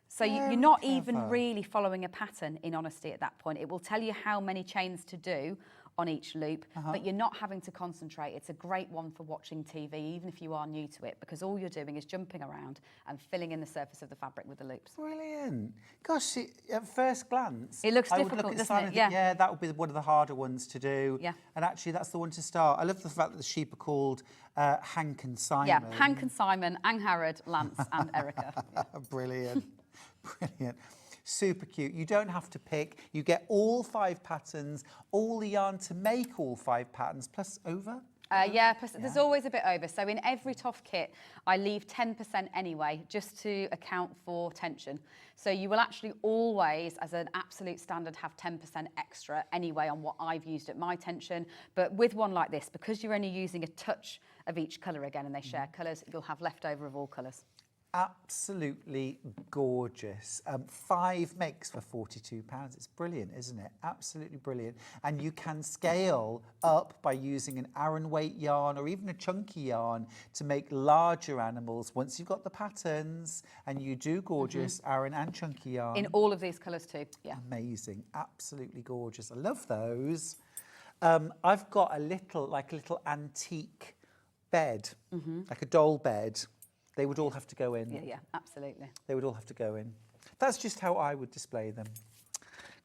So you're not even really following a pattern, in honesty, at that point. It will tell you how many chains to do on each loop, but you're not having to concentrate. It's a great one for watching TV, even if you are new to it, because all you're doing is jumping around and filling in the surface of the fabric with the loops. Brilliant. Gosh, at first glance, It looks I would difficult, look at doesn't some it? of the- Yeah. Yeah, that would be one of the harder ones to do. Yeah. And actually, that's the one to start. I love the fact that the sheep are called Hank and Simon. Yeah, Hank and Simon, Angharad, Lance and Erica. Yeah. Brilliant. Brilliant. Super cute. You don't have to pick. You get all 5 patterns, all the yarn to make all 5 patterns, plus over. Plus there's always a bit over. So in every TOFT kit, I leave 10% anyway, just to account for tension. So you will actually always, as an absolute standard, have 10% extra anyway on what I've used at my tension. But with one like this, because you're only using a touch of each colour again and they share colours, you'll have leftover of all colours. Absolutely gorgeous. 5 makes for £42. It's brilliant, isn't it? Absolutely brilliant. And you can scale up by using an Aran weight yarn or even a chunky yarn to make larger animals once you've got the patterns, and you do gorgeous Aran and chunky yarn. In all of these colours too, yeah. Amazing, absolutely gorgeous. I love those. I've got a little antique bed, like a doll bed. They would all have to go in. Yeah, absolutely. They would all have to go in. That's just how I would display them.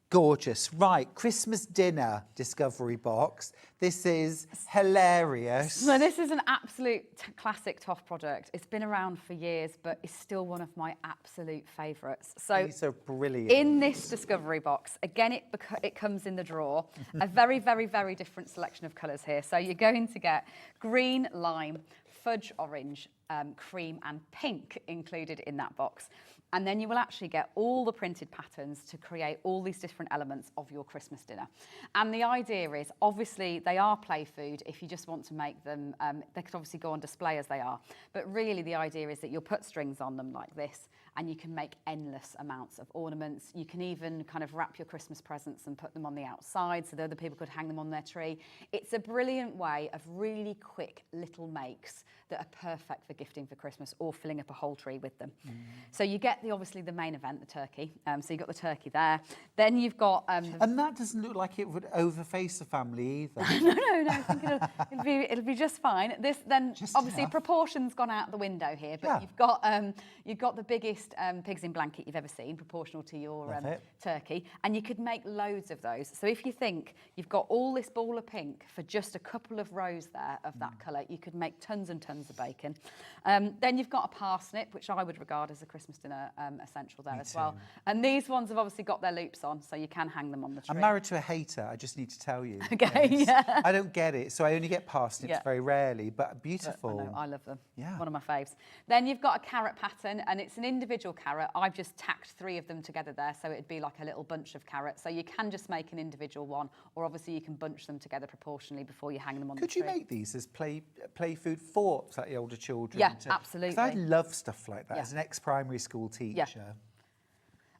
Gorgeous. Right, Christmas dinner discovery box. This is hilarious. So this is an absolute classic TOFT project. It's been around for years, but it's still one of my absolute favourites. So these are brilliant. in this discovery box, again, it comes in the drawer. A very, very, very different selection of colours here. So you're going to get green, lime, fudge orange, cream and pink included in that box. And then you will actually get all the printed patterns to create all these different elements of your Christmas dinner. And the idea is, obviously, they are play food if you just want to make them. They could obviously go on display as they are. But really, the idea is that you'll put strings on them like this, and you can make endless amounts of ornaments. You can even kind of wrap your Christmas presents and put them on the outside so that other people could hang them on their tree. It's a brilliant way of really quick little makes that are perfect for gifting for Christmas or filling up a whole tree with them. So you get obviously the main event, the turkey. So you've got the turkey there. Then you've got... and that doesn't look like it would overface a family either. no, I think it'll be just fine. This then, Just obviously, enough. proportion's gone out the window here, but you've got the biggest pigs in blanket you've ever seen, proportional to your turkey, and you could make loads of those. So if you think you've got all this ball of pink for just a couple of rows there of that colour, you could make tons and tons of bacon. Then you've got a parsnip, which I would regard as a Christmas dinner essential there as well. And these ones have obviously got their loops on, so you can hang them on the tree. I'm married to a hater, I just need to tell you. Okay, yeah. I don't get it, so I only get parsnips very rarely, but beautiful. I know, I love them. Yeah. One of my faves. Then you've got a carrot pattern, and it's an individual carrot. I've just tacked 3 of them together there, so it'd be like a little bunch of carrots. So you can just make an individual one, or obviously you can bunch them together proportionally before you hang them on the tree. Could you make these as play food for the older children? Yeah, absolutely. 'Cause I love stuff like that Yeah. as an ex-primary school teacher.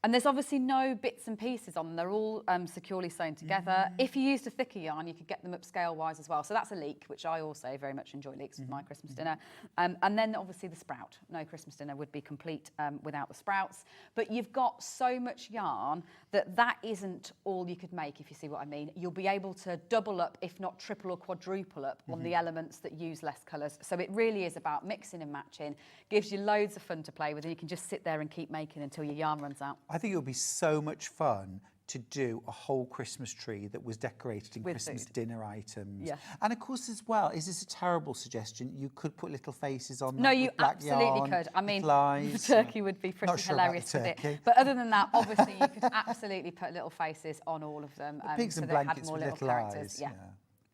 And there's obviously no bits and pieces on them. They're all securely sewn together. If you used a thicker yarn, you could get them upscale-wise as well. So that's a leek, which I also very much enjoy leeks with my Christmas dinner. And then obviously the sprout. No Christmas dinner would be complete without the sprouts. But you've got so much yarn that isn't all you could make, if you see what I mean. You'll be able to double up, if not triple or quadruple up on the elements that use less colours. So it really is about mixing and matching. Gives you loads of fun to play with, and you can just sit there and keep making until your yarn runs out. I think it would be so much fun to do a whole Christmas tree that was decorated in With Christmas food. dinner items. Yeah. And of course as well, is this a terrible suggestion? You could put little faces on No, that you with black absolutely yarn, could. I mean, little eyes. the turkey would be pretty Not sure about hilarious the with it. turkey. But other than that, obviously, you could absolutely put little faces on all of them. Pigs so and they had blankets more with little characters. eyes. Yeah.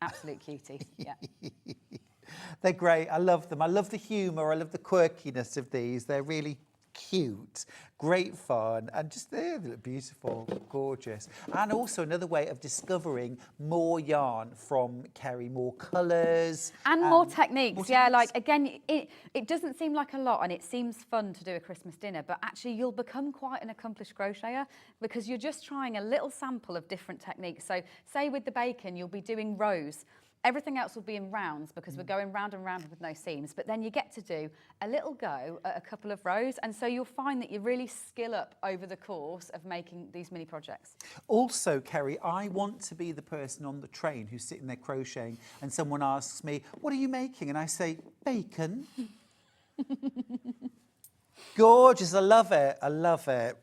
Absolute cuties. Yeah. They're great. I love them. I love the humour. I love the quirkiness of these. They're really cute, great fun, and just they look beautiful, gorgeous. And also another way of discovering more yarn from Kerry, more colours. And more techniques. more Yeah, techniques. like again, it doesn't seem like a lot and it seems fun to do a Christmas dinner, but actually you'll become quite an accomplished crocheter because you're just trying a little sample of different techniques. So say with the bacon, you'll be doing rows. Everything else will be in rounds because we're going round and round with no seams, but then you get to do a little go at a couple of rows, and so you'll find that you really skill up over the course of making these mini projects. Also, Kerry, I want to be the person on the train who's sitting there crocheting and someone asks me, what are you making? And I say, bacon. Gorgeous, I love it, I love it.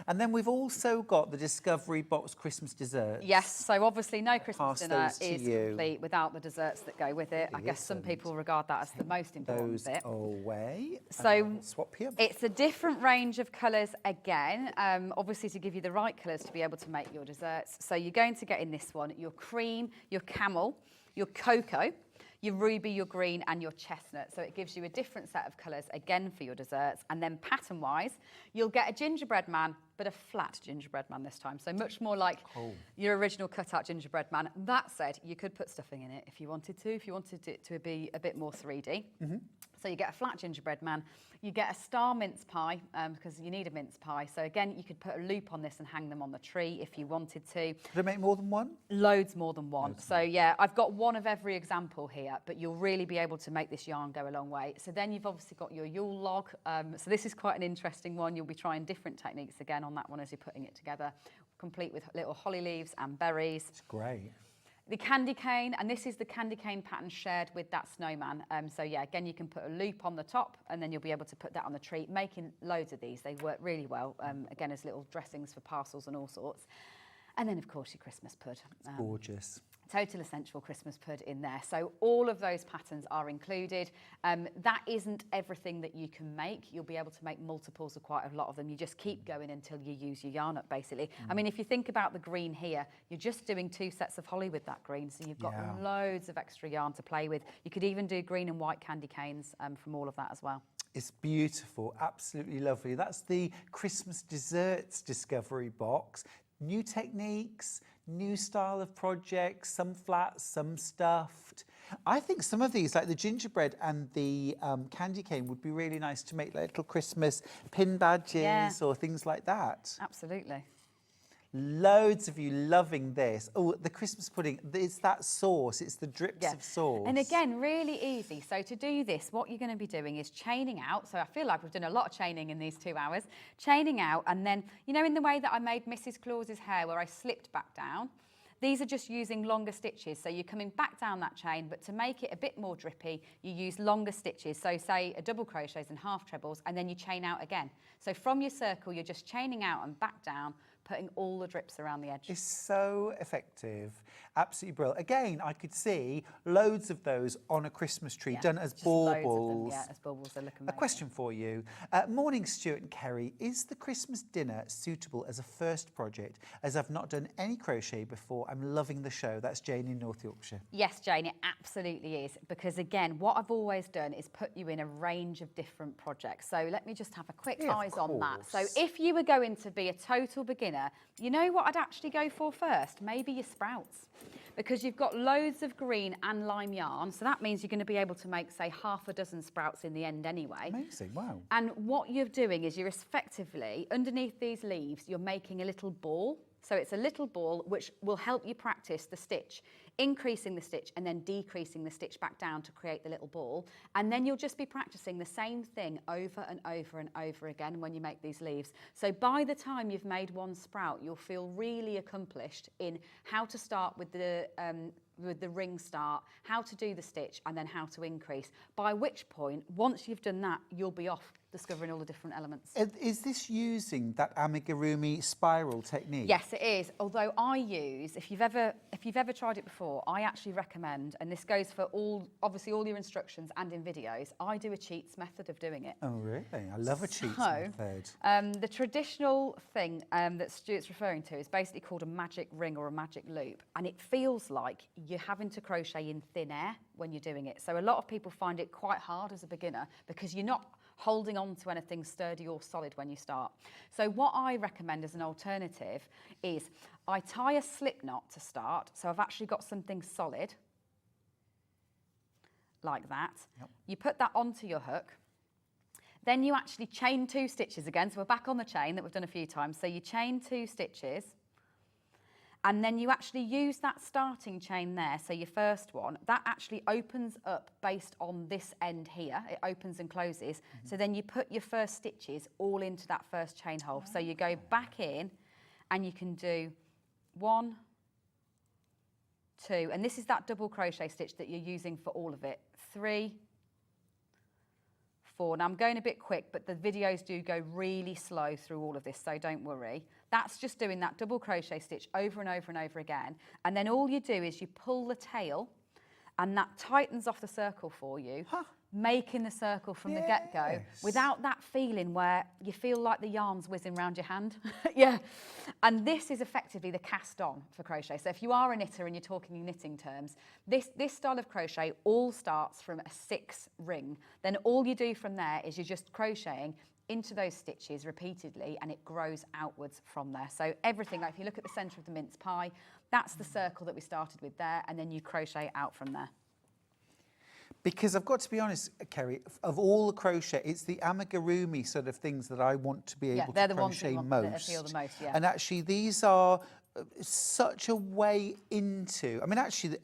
And then we've also got the Discovery Box Christmas desserts. Yes, so obviously no Christmas Pass dinner those to is you. complete without the desserts that go with it. I guess some people regard that as the most important Those bit. away. So Swap here. it's a different range of colours again, obviously to give you the right colours to be able to make your desserts. So you're going to get in this one your cream, your camel, your cocoa, your ruby, your green and your chestnut. So it gives you a different set of colours again for your desserts. And then pattern-wise, you'll get a gingerbread man, but a flat gingerbread man this time. So much more like your original cut-out gingerbread man. That said, you could put stuffing in it if you wanted to, if you wanted it to be a bit more 3D. So you get a flat gingerbread man. You get a star mince pie, because you need a mince pie. So again, you could put a loop on this and hang them on the tree if you wanted to. Could I make more than one? Loads more than one. So yeah, I've got one of every example here, but you'll really be able to make this yarn go a long way. So then you've obviously got your Yule log. So this is quite an interesting one. You'll be trying different techniques again on that one as you're putting it together, complete with little holly leaves and berries. It's great. The candy cane, and this is the candy cane pattern shared with that snowman. So yeah, again, you can put a loop on the top and then you'll be able to put that on the tree, making loads of these. They work really well, again, as little dressings for parcels and all sorts. And then, of course, your Christmas pud. Gorgeous. Total essential Christmas pud in there. So all of those patterns are included. That isn't everything that you can make. You'll be able to make multiples of quite a lot of them. You just keep going until you use your yarn up, basically. I mean, if you think about the green here, you're just doing 2 sets of holly with that green. So you've got loads of extra yarn to play with. You could even do green and white candy canes from all of that as well. It's beautiful, absolutely lovely. That's the Christmas Desserts Discovery Box. New techniques, new style of projects, some flat, some stuffed. I think some of these, like the gingerbread and the candy cane, would be really nice to make like little Christmas pin badges or things like that. Absolutely. Loads of you loving this. Oh, the Christmas pudding, it's that sauce, it's the drips of sauce. And again, really easy. So to do this, what you're going to be doing is chaining out. So I feel like we've done a lot of chaining in these 2 hours. Chaining out, and then, you know, in the way that I made Mrs. Claus's hair where I slipped back down, these are just using longer stitches. So you're coming back down that chain, but to make it a bit more drippy, you use longer stitches. So say a double crochets and half trebles, and then you chain out again. So from your circle, you're just chaining out and back down, putting all the drips around the edge. It's so effective. Absolutely brilliant. Again, I could see loads of those on a Christmas tree done as just loads of them, baubles. yeah, as baubles, they look A amazing. question for you. Morning, Stuart and Kerry. Is the Christmas dinner suitable as a first project? As I've not done any crochet before, I'm loving the show. That's Jane in North Yorkshire. Yes, Jane, it absolutely is. Because again, what I've always done is put you in a range of different projects. So let me just have a quick Yeah, of eyes on that. So course. if you were going to be a total beginner, you know what I'd actually go for first? Maybe your sprouts. Because you've got loads of green and lime yarn. So that means you're going to be able to make, say, half a dozen sprouts in the end anyway. Amazing, wow. And what you're doing is you're effectively, underneath these leaves, you're making a little ball. So it's a little ball which will help you practice the stitch, increasing the stitch and then decreasing the stitch back down to create the little ball. And then you'll just be practicing the same thing over and over and over again when you make these leaves. So by the time you've made one sprout, you'll feel really accomplished in how to start with the ring start, how to do the stitch, and then how to increase. By which point, once you've done that, you'll be off discovering all the different elements. Is this using that amigurumi spiral technique? Yes, it is. Although I use, if you've ever tried it before, I actually recommend, and this goes for obviously all your instructions and in videos, I do a cheats method of doing it. Oh, really? I love a cheats So, method. the traditional thing that Stuart's referring to is basically called a magic ring or a magic loop, and it feels like you're having to crochet in thin air when you're doing it. So a lot of people find it quite hard as a beginner because you're not holding on to anything sturdy or solid when you start. So what I recommend as an alternative is I tie a slip knot to start. So I've actually got something solid like that. Yep. You put that onto your hook. Then you actually chain 2 stitches again. So we're back on the chain that we've done a few times. So you chain 2 stitches. And then you actually use that starting chain there, so your first one, that actually opens up based on this end here. It opens and closes. Mm-hmm. So then you put your first stitches all into that first chain hole. So you go back in and you can do 1, 2, and this is that double crochet stitch that you're using for all of it. 3, 4. Now I'm going a bit quick, but the videos do go really slow through all of this, so don't worry. That's just doing that double crochet stitch over and over and over again. And then all you do is you pull the tail and that tightens off the circle for you, making the circle from the get-go without that feeling where you feel like the yarn's whizzing around your hand. Yeah. And this is effectively the cast on for crochet. So if you are a knitter and you're talking in knitting terms, this style of crochet all starts from a 6 ring. Then all you do from there is you're just crocheting into those stitches repeatedly and it grows outwards from there. So everything, like if you look at the centre of the mince pie, that's the circle that we started with there, and then you crochet out from there. Because I've got to be honest, Kerry, of all the crochet, it's the amigurumi sort of things that I want to be able to crochet most. That feel the most, yeah. And actually these are such a way into, I mean, actually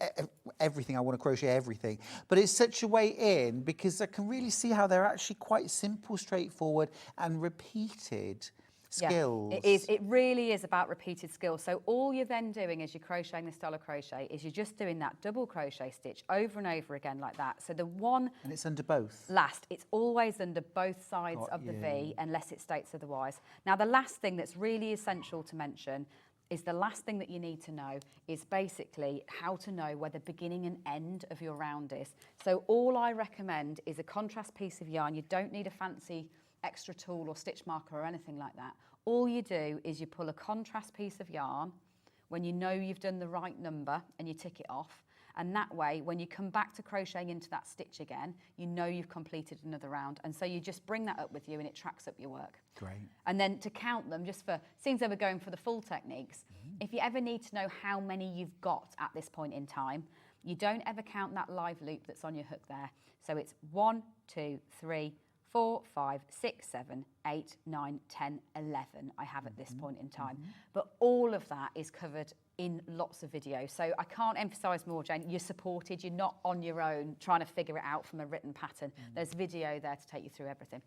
everything, I want to crochet everything, but it's such a way in because I can really see how they're actually quite simple, straightforward and repeated skills. Yeah, it is. It really is about repeated skills. So all you're then doing as you're crocheting this style of crochet is you're just doing that double crochet stitch over and over again like that. So the one... And it's under both. Last, it's always under both sides of the V unless it states otherwise. Now the last thing that's really essential to mention is the last thing that you need to know is basically how to know where the beginning and end of your round is. So all I recommend is a contrast piece of yarn. You don't need a fancy extra tool or stitch marker or anything like that. All you do is you pull a contrast piece of yarn when you know you've done the right number and you tick it off. And that way, when you come back to crocheting into that stitch again, you know you've completed another round. And so you just bring that up with you and it tracks up your work. Great. And then to count them, just for, since we're going for the full techniques, if you ever need to know how many you've got at this point in time, You don't ever count that live loop that's on your hook there. So it's 1, 2, 3, 4, 5, 6, 7, 8, 9, 10, 11 I have at this point in time. But all of that is covered in lots of videos. So I can't emphasise more, Jane, you're supported, you're not on your own trying to figure it out from a written pattern. There's video there to take you through everything.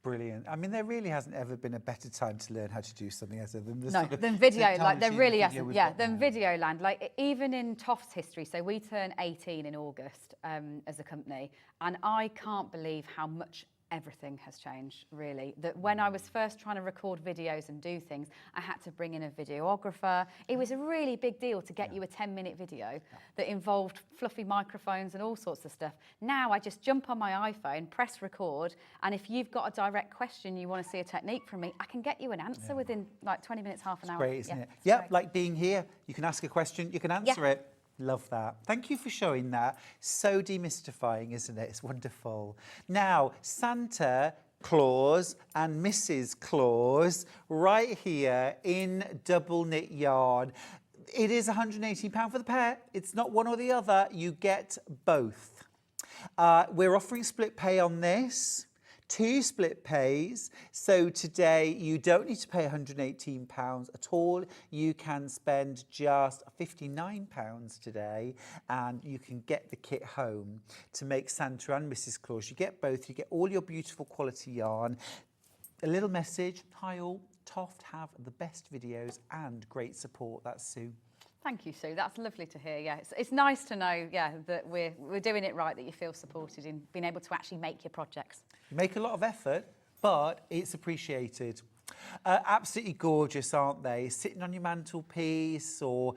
Brilliant. I mean, there really hasn't ever been a better time to learn how to do something other than the No, sort of than video, like technology there and really video hasn't. we've Yeah, got than now. video land. Like even in TOFT's history, so we turn 18 in August as a company, and I can't believe how much everything has changed, really. That when I was first trying to record videos and do things, I had to bring in a videographer. It was a really big deal to get you a 10-minute video that involved fluffy microphones and all sorts of stuff. Now I just jump on my iPhone, press record, and if you've got a direct question, you want to see a technique from me, I can get you an answer within like 20 minutes, half an hour. Great, isn't it? it's Yeah, great. like being here. You can ask a question, you can answer it. Love that. Thank you for showing that. So demystifying, isn't it? It's wonderful. Now, Santa Claus and Mrs. Claus right here in double knit yarn. It is £118 for the pair. It's not one or the other. You get both. We're offering split pay on this. 2 split pays. So today you don't need to pay £118 at all. You can spend just £59 today and you can get the kit home to make Santa and Mrs. Claus. You get both. You get all your beautiful quality yarn. A little message. Hi all. TOFT have the best videos and great support. That's Sue. Thank you, Sue. That's lovely to hear. Yeah, it's nice to know, that we're doing it right, that you feel supported in being able to actually make your projects. You make a lot of effort, but it's appreciated. Absolutely gorgeous, aren't they? Sitting on your mantelpiece or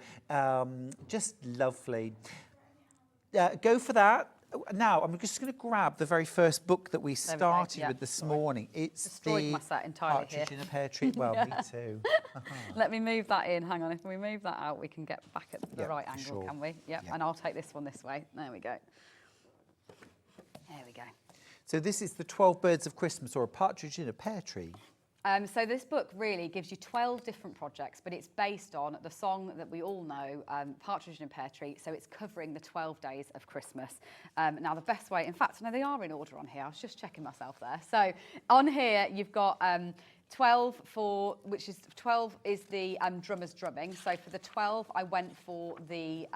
just lovely. Go for that. Now, I'm just going to grab the very first book that we started with this morning. It's Destroyed my set entirely Partridge here. in a Pear Tree. Well, me too. Let me move that in. Hang on. If we move that out, we can get back at the right angle, sure. can we? Yep. Yeah. And I'll take this one this way. There we go. There we go. So this is the 12 Birds of Christmas, or a Partridge in a Pear Tree. So this book really gives you 12 different projects, but it's based on the song that we all know, Partridge in a Pear Tree. So it's covering the 12 days of Christmas. Now the best way, in fact, no, they are in order on here. I was just checking myself there. So on here you've got 12 is the drummers drumming. So for the 12, I went for the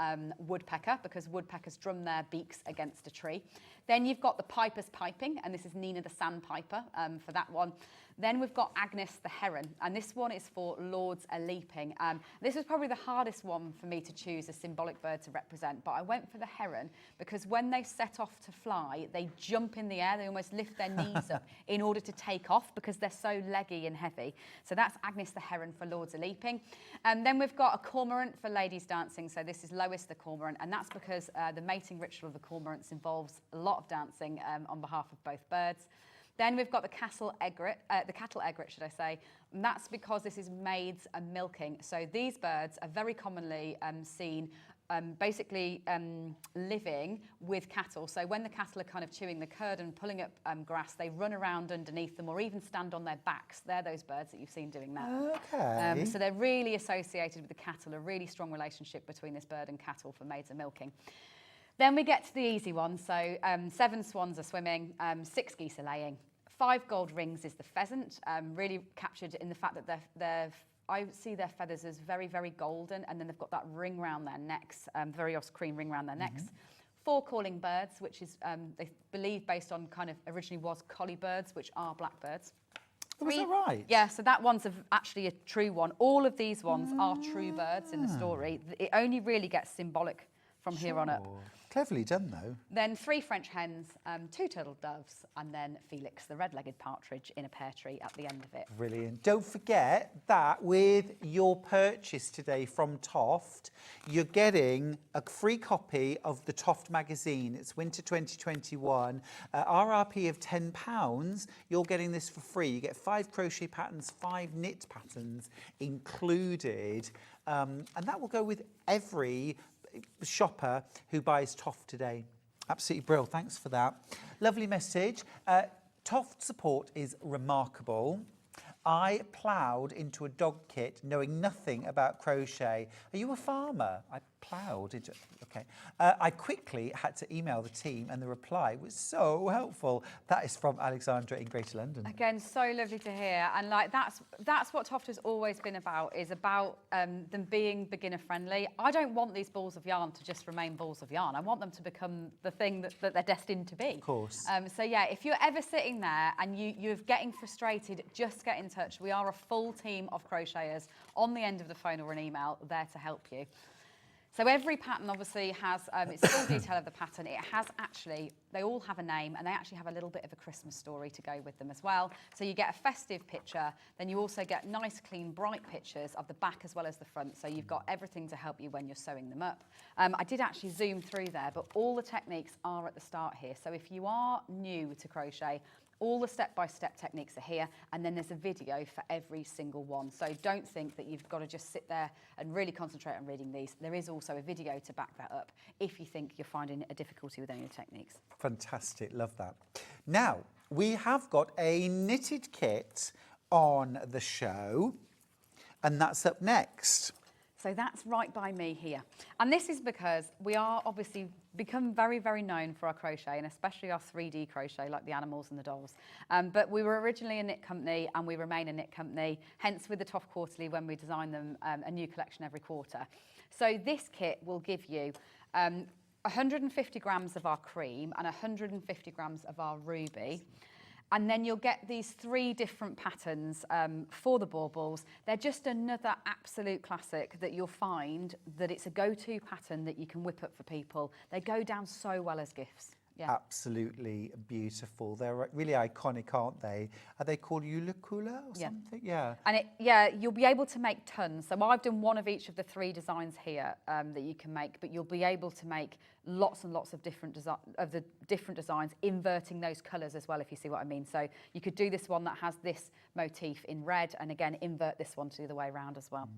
woodpecker, because woodpeckers drum their beaks against a tree. Then you've got the pipers piping, and this is Nina the sandpiper for that one. Then we've got Agnes the heron, and this one is for Lords a leaping. This was probably the hardest one for me to choose a symbolic bird to represent, but I went for the heron because when they set off to fly, they jump in the air, they almost lift their knees up in order to take off because they're so leggy and heavy. So that's Agnes the heron for Lords a leaping. And then we've got a cormorant for ladies dancing, so this is Lois the cormorant, and that's because the mating ritual of the cormorants involves a lot of dancing on behalf of both birds. Then we've got the cattle egret, should I say, and that's because this is maids and milking. So these birds are very commonly seen basically living with cattle. So when the cattle are kind of chewing the curd and pulling up grass, they run around underneath them or even stand on their backs. They're those birds that you've seen doing that. Okay. So they're really associated with the cattle, a really strong relationship between this bird and cattle for maids and milking. Then we get to the easy ones. So 7 swans are swimming, 6 geese are laying. 5 gold rings is the pheasant, really captured in the fact that I see their feathers as very, very golden, and then they've got that ring round their necks, very Os cream ring round their necks. 4 calling birds, which is, they believe based on kind of originally was collie birds, which are blackbirds. Was that right? Yeah, so that one's actually a true one. All of these ones are true birds in the story. It only really gets symbolic from here on up. Cleverly done, though. Then 3 French hens, 2 turtle doves, and then Felix, the red-legged partridge in a pear tree at the end of it. Brilliant. Don't forget that with your purchase today from TOFT, you're getting a free copy of the TOFT magazine. It's Winter 2021. RRP of £10. You're getting this for free. You get 5 crochet patterns, 5 knit patterns included. And that will go with every shopper who buys TOFT today. Absolutely brilliant. Thanks for that. Lovely message. TOFT support is remarkable. I ploughed into a dog kit knowing nothing about crochet. Are you a farmer? I ploughed into, okay. I quickly had to email the team and the reply was so helpful. That is from Alexandra in Greater London. Again, so lovely to hear. And like that's what TOFT has always been about, is about them being beginner friendly. I don't want these balls of yarn to just remain balls of yarn. I want them to become the thing that they're destined to be. Of course. So yeah, if you're ever sitting there and you're getting frustrated, just get in touch. We are a full team of crocheters on the end of the phone or an email there to help you. So every pattern obviously has its full detail of the pattern. It has actually, they all have a name and they actually have a little bit of a Christmas story to go with them as well. So you get a festive picture, then you also get nice, clean, bright pictures of the back as well as the front. So you've got everything to help you when you're sewing them up. I did actually zoom through there, but all the techniques are at the start here. So if you are new to crochet, all the step-by-step techniques are here, and then there's a video for every single one. So don't think that you've got to just sit there and really concentrate on reading these. There is also a video to back that up if you think you're finding a difficulty with any of the techniques. Fantastic, love that. Now, we have got a knitted kit on the show, and that's up next. So that's right by me here. And this is because we are obviously become very, very known for our crochet, and especially our 3D crochet, like the animals and the dolls. But we were originally a knit company, and we remain a knit company, hence with the TOFT Quarterly, when we design them a new collection every quarter. So this kit will give you 150 grams of our cream and 150 grams of our ruby. And then you'll get these 3 different patterns for the baubles. They're just another absolute classic that you'll find that it's a go-to pattern that you can whip up for people. They go down so well as gifts. Yeah. Absolutely beautiful. They're really iconic, aren't they? Are they called Ulukula or something? Yeah. And you'll be able to make tons. So I've done one of each of the 3 designs here that you can make, but you'll be able to make lots and lots of different designs, inverting those colours as well, if you see what I mean. So you could do this one that has this motif in red, and again, invert this one to the other way around as well.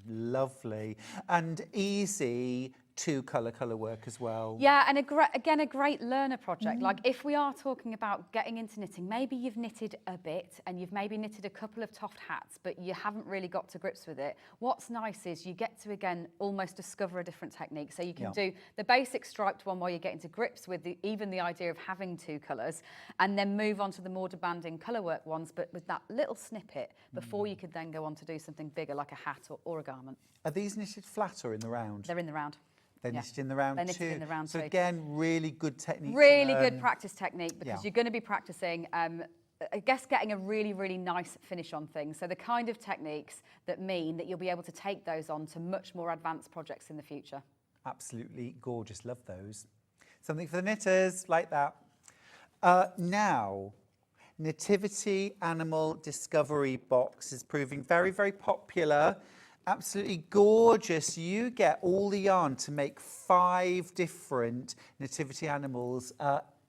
Lovely. And easy to colour work as well. Yeah, and again, a great learner project. Like if we are talking about getting into knitting, maybe you've knitted a bit and you've maybe knitted a couple of TOFT hats, but you haven't really got to grips with it. What's nice is you get to, again, almost discover a different technique. So you can do the basic striped one while you're getting to grips with even the idea of having 2 colours, and then move on to the more demanding colour work ones, but with that little snippet before you could then go on to do something bigger like a hat or a garment. Are these knitted flat or in the round? They're in the round. They're knitted in the round They're knitted in the round so too. again, really good technique. Really good practice technique, because you're going to be practicing, I guess, getting a really, really nice finish on things. So the kind of techniques that mean that you'll be able to take those on to much more advanced projects in the future. Absolutely gorgeous. Love those. Something for the knitters, like that. Now, Nativity Animal Discovery Box is proving very, very popular. Absolutely gorgeous. You get all the yarn to make 5 different nativity animals.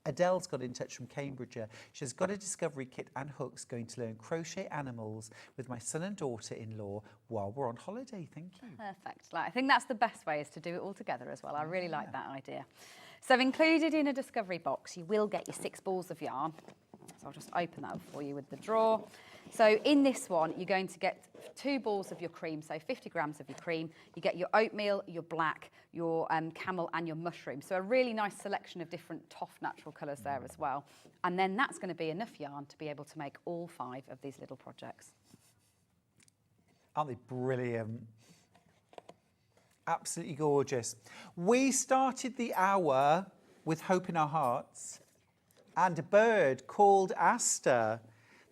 Adele's got in touch from Cambridgeshire. She's got a discovery kit and hooks, going to learn crochet animals with my son and daughter-in-law while we're on holiday. Thank you. Perfect. I think that's the best way, is to do it all together as well. I really like that idea. So included in a discovery box, you will get your 6 balls of yarn. So I'll just open that up for you with the drawer. So in this one, you're going to get 2 balls of your cream, so 50 grams of your cream. You get your oatmeal, your black, your camel and your mushroom. So a really nice selection of different TOFT natural colours there as well. And then that's going to be enough yarn to be able to make all 5 of these little projects. Aren't they brilliant? Absolutely gorgeous. We started the hour with hope in our hearts and a bird called Asta.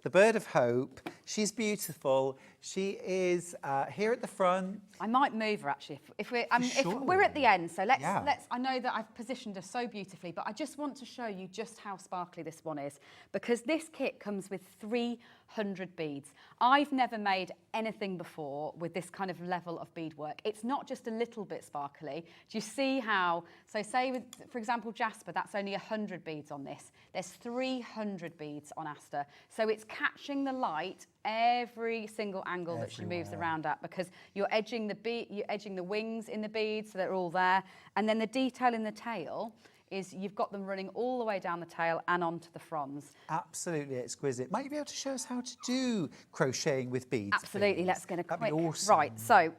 The bird of hope. She's beautiful. She is here at the front. I might move her actually if we're Sure. if we're at the end. So let's I know that I've positioned her so beautifully, but I just want to show you just how sparkly this one is, because this kit comes with 300 beads. I've never made anything before with this kind of level of beadwork. It's not just a little bit sparkly. Do you see how? So say with, for example, Jasper, that's only 100 beads on this. There's 300 beads on Asta. So it's catching the light every single angle that she moves around at, because you're edging the wings in the beads so they're all there, and then the detail in the tail is you've got them running all the way down the tail and onto the fronds. Absolutely exquisite. Might you be able to show us how to do crocheting with beads? Absolutely, please? let's get a That'd quick... be awesome. Right, so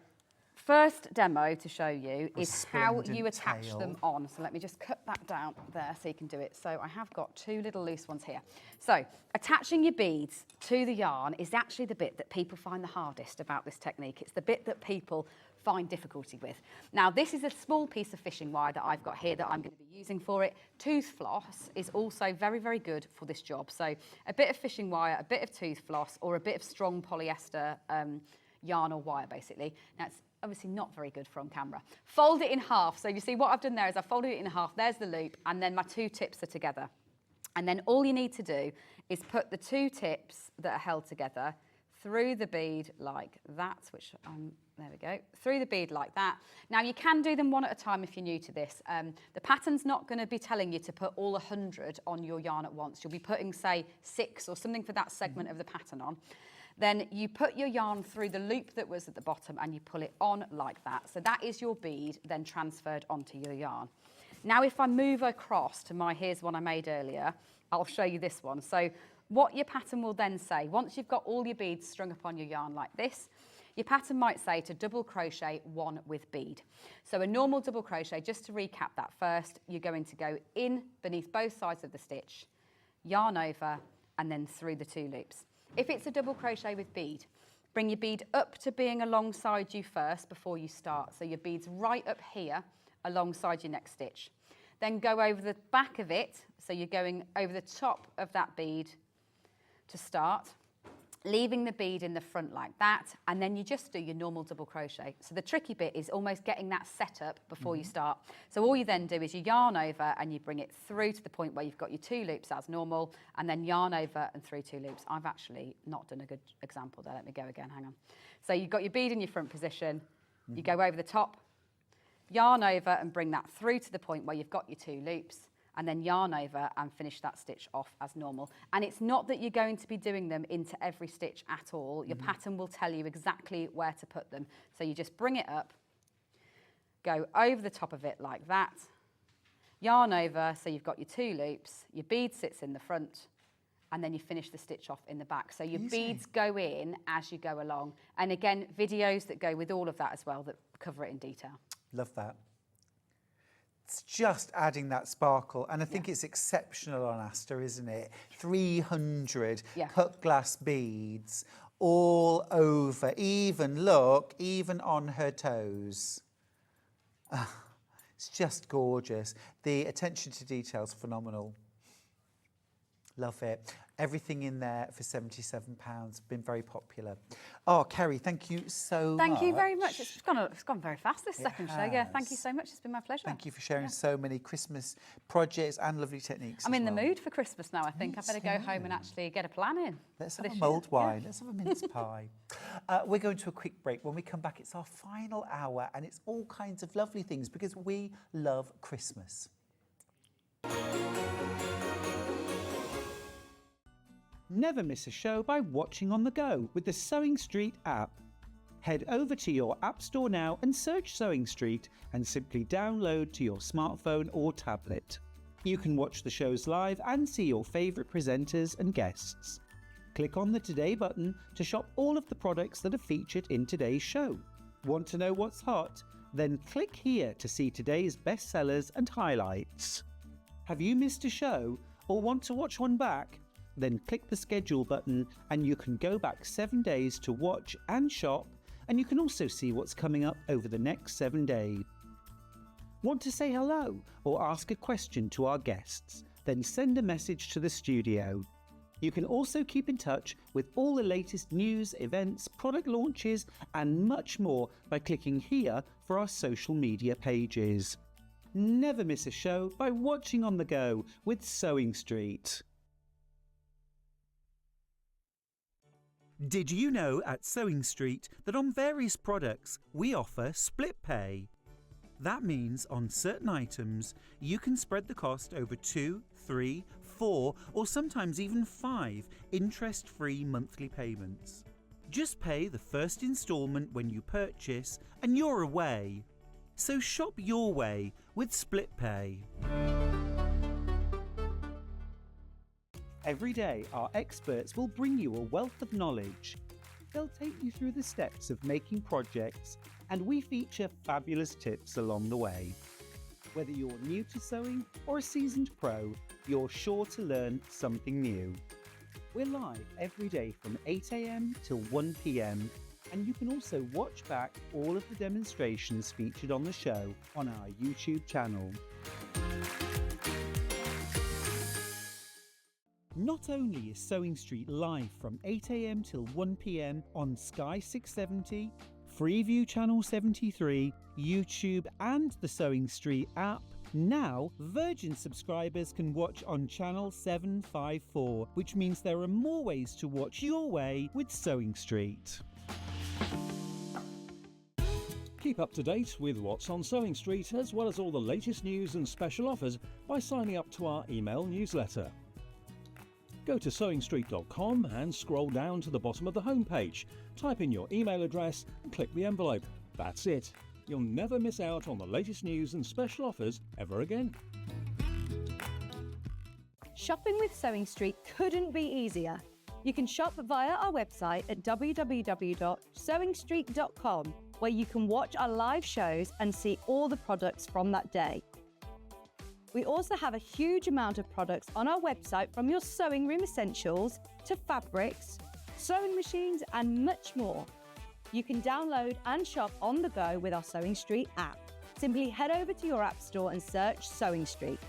first demo to show you is how you Resplendent attach tail. them on. So let me just cut that down there so you can do it. So I have got 2 little loose ones here. So attaching your beads to the yarn is actually the bit that people find the hardest about this technique. It's the bit that people find difficulty with. Now, this is a small piece of fishing wire that I've got here that I'm going to be using for it. Tooth floss is also very, very good for this job. So a bit of fishing wire, a bit of tooth floss, or a bit of strong polyester yarn or wire, basically. Now, it's obviously not very good for on camera. Fold it in half. So you see what I've done there is I've folded it in half. There's the loop, and then my 2 tips are together. And then all you need to do is put the 2 tips that are held together through the bead like that, which there we go, through the bead like that. Now you can do them one at a time if you're new to this. The pattern's not going to be telling you to put all 100 on your yarn at once. You'll be putting, say, 6 or something for that segment of the pattern on. Then you put your yarn through the loop that was at the bottom and you pull it on like that. So that is your bead then transferred onto your yarn. Now if I move across to here's one I made earlier, I'll show you this one. So what your pattern will then say, once you've got all your beads strung up on your yarn like this, your pattern might say to double crochet 1 with bead. So a normal double crochet, just to recap that first, you're going to go in beneath both sides of the stitch, yarn over, and then through the 2 loops. If it's a double crochet with bead, bring your bead up to being alongside you first before you start. So your bead's right up here alongside your next stitch. Then go over the back of it, so you're going over the top of that bead to start, leaving the bead in the front like that, and then you just do your normal double crochet. So the tricky bit is almost getting that set up before you start. So all you then do is you yarn over and you bring it through to the point where you've got your 2 loops as normal, and then yarn over and through 2 loops. I've actually not done a good example there. Let me go again, hang on. So you've got your bead in your front position, you go over the top, yarn over and bring that through to the point where you've got your 2 loops, and then yarn over and finish that stitch off as normal. And it's not that you're going to be doing them into every stitch at all. Your pattern will tell you exactly where to put them. So you just bring it up, go over the top of it like that, yarn over, so you've got your 2 loops, your bead sits in the front, and then you finish the stitch off in the back. So your beads go in as you go along. And again, videos that go with all of that as well that cover it in detail. Love that. It's just adding that sparkle, and I think it's exceptional on Asta, isn't it? 300 cut glass beads all over, even on her toes. It's just gorgeous. The attention to detail is phenomenal. Love it. Everything in there for £77. Been very popular. Oh, Kerry, thank you so much. Thank you very much. It's gone very fast, this second show. Yeah, thank you so much. It's been my pleasure. Thank you for sharing so many Christmas projects and lovely techniques. I'm in the mood for Christmas now, I think. I better go home and actually get a plan in. Let's have a mulled wine. Let's have a mince pie. We're going to a quick break. When we come back, it's our final hour, and it's all kinds of lovely things because we love Christmas. Never miss a show by watching on the go with the Sewing Street app. Head over to your App Store now and search Sewing Street and simply download to your smartphone or tablet. You can watch the shows live and see your favourite presenters and guests. Click on the Today button to shop all of the products that are featured in today's show. Want to know what's hot? Then click here to see today's bestsellers and highlights. Have you missed a show or want to watch one back? Then click the schedule button and you can go back 7 days to watch and shop, and you can also see what's coming up over the next 7 days. Want to say hello or ask a question to our guests? Then send a message to the studio. You can also keep in touch with all the latest news, events, product launches and much more by clicking here for our social media pages. Never miss a show by watching on the go with Sewing Street. Did you know at Sewing Street that on various products we offer split pay? That means on certain items you can spread the cost over 2, 3, 4 or sometimes even 5 interest-free monthly payments. Just pay the first instalment when you purchase and you're away. So shop your way with split pay. Every day, our experts will bring you a wealth of knowledge. They'll take you through the steps of making projects, and we feature fabulous tips along the way. Whether you're new to sewing or a seasoned pro, you're sure to learn something new. We're live every day from 8 a.m. till 1 p.m, and you can also watch back all of the demonstrations featured on the show on our YouTube channel. Not only is Sewing Street live from 8 a.m. till 1 p.m. on Sky 670, Freeview Channel 73, YouTube and the Sewing Street app, now Virgin subscribers can watch on Channel 754, which means there are more ways to watch your way with Sewing Street. Keep up to date with what's on Sewing Street, as well as all the latest news and special offers by signing up to our email newsletter. Go to sewingstreet.com and scroll down to the bottom of the homepage. Type in your email address and click the envelope. That's it. You'll never miss out on the latest news and special offers ever again. Shopping with Sewing Street couldn't be easier. You can shop via our website at www.sewingstreet.com, where you can watch our live shows and see all the products from that day. We also have a huge amount of products on our website, from your sewing room essentials to fabrics, sewing machines and much more. You can download and shop on the go with our Sewing Street app. Simply head over to your app store and search Sewing Street.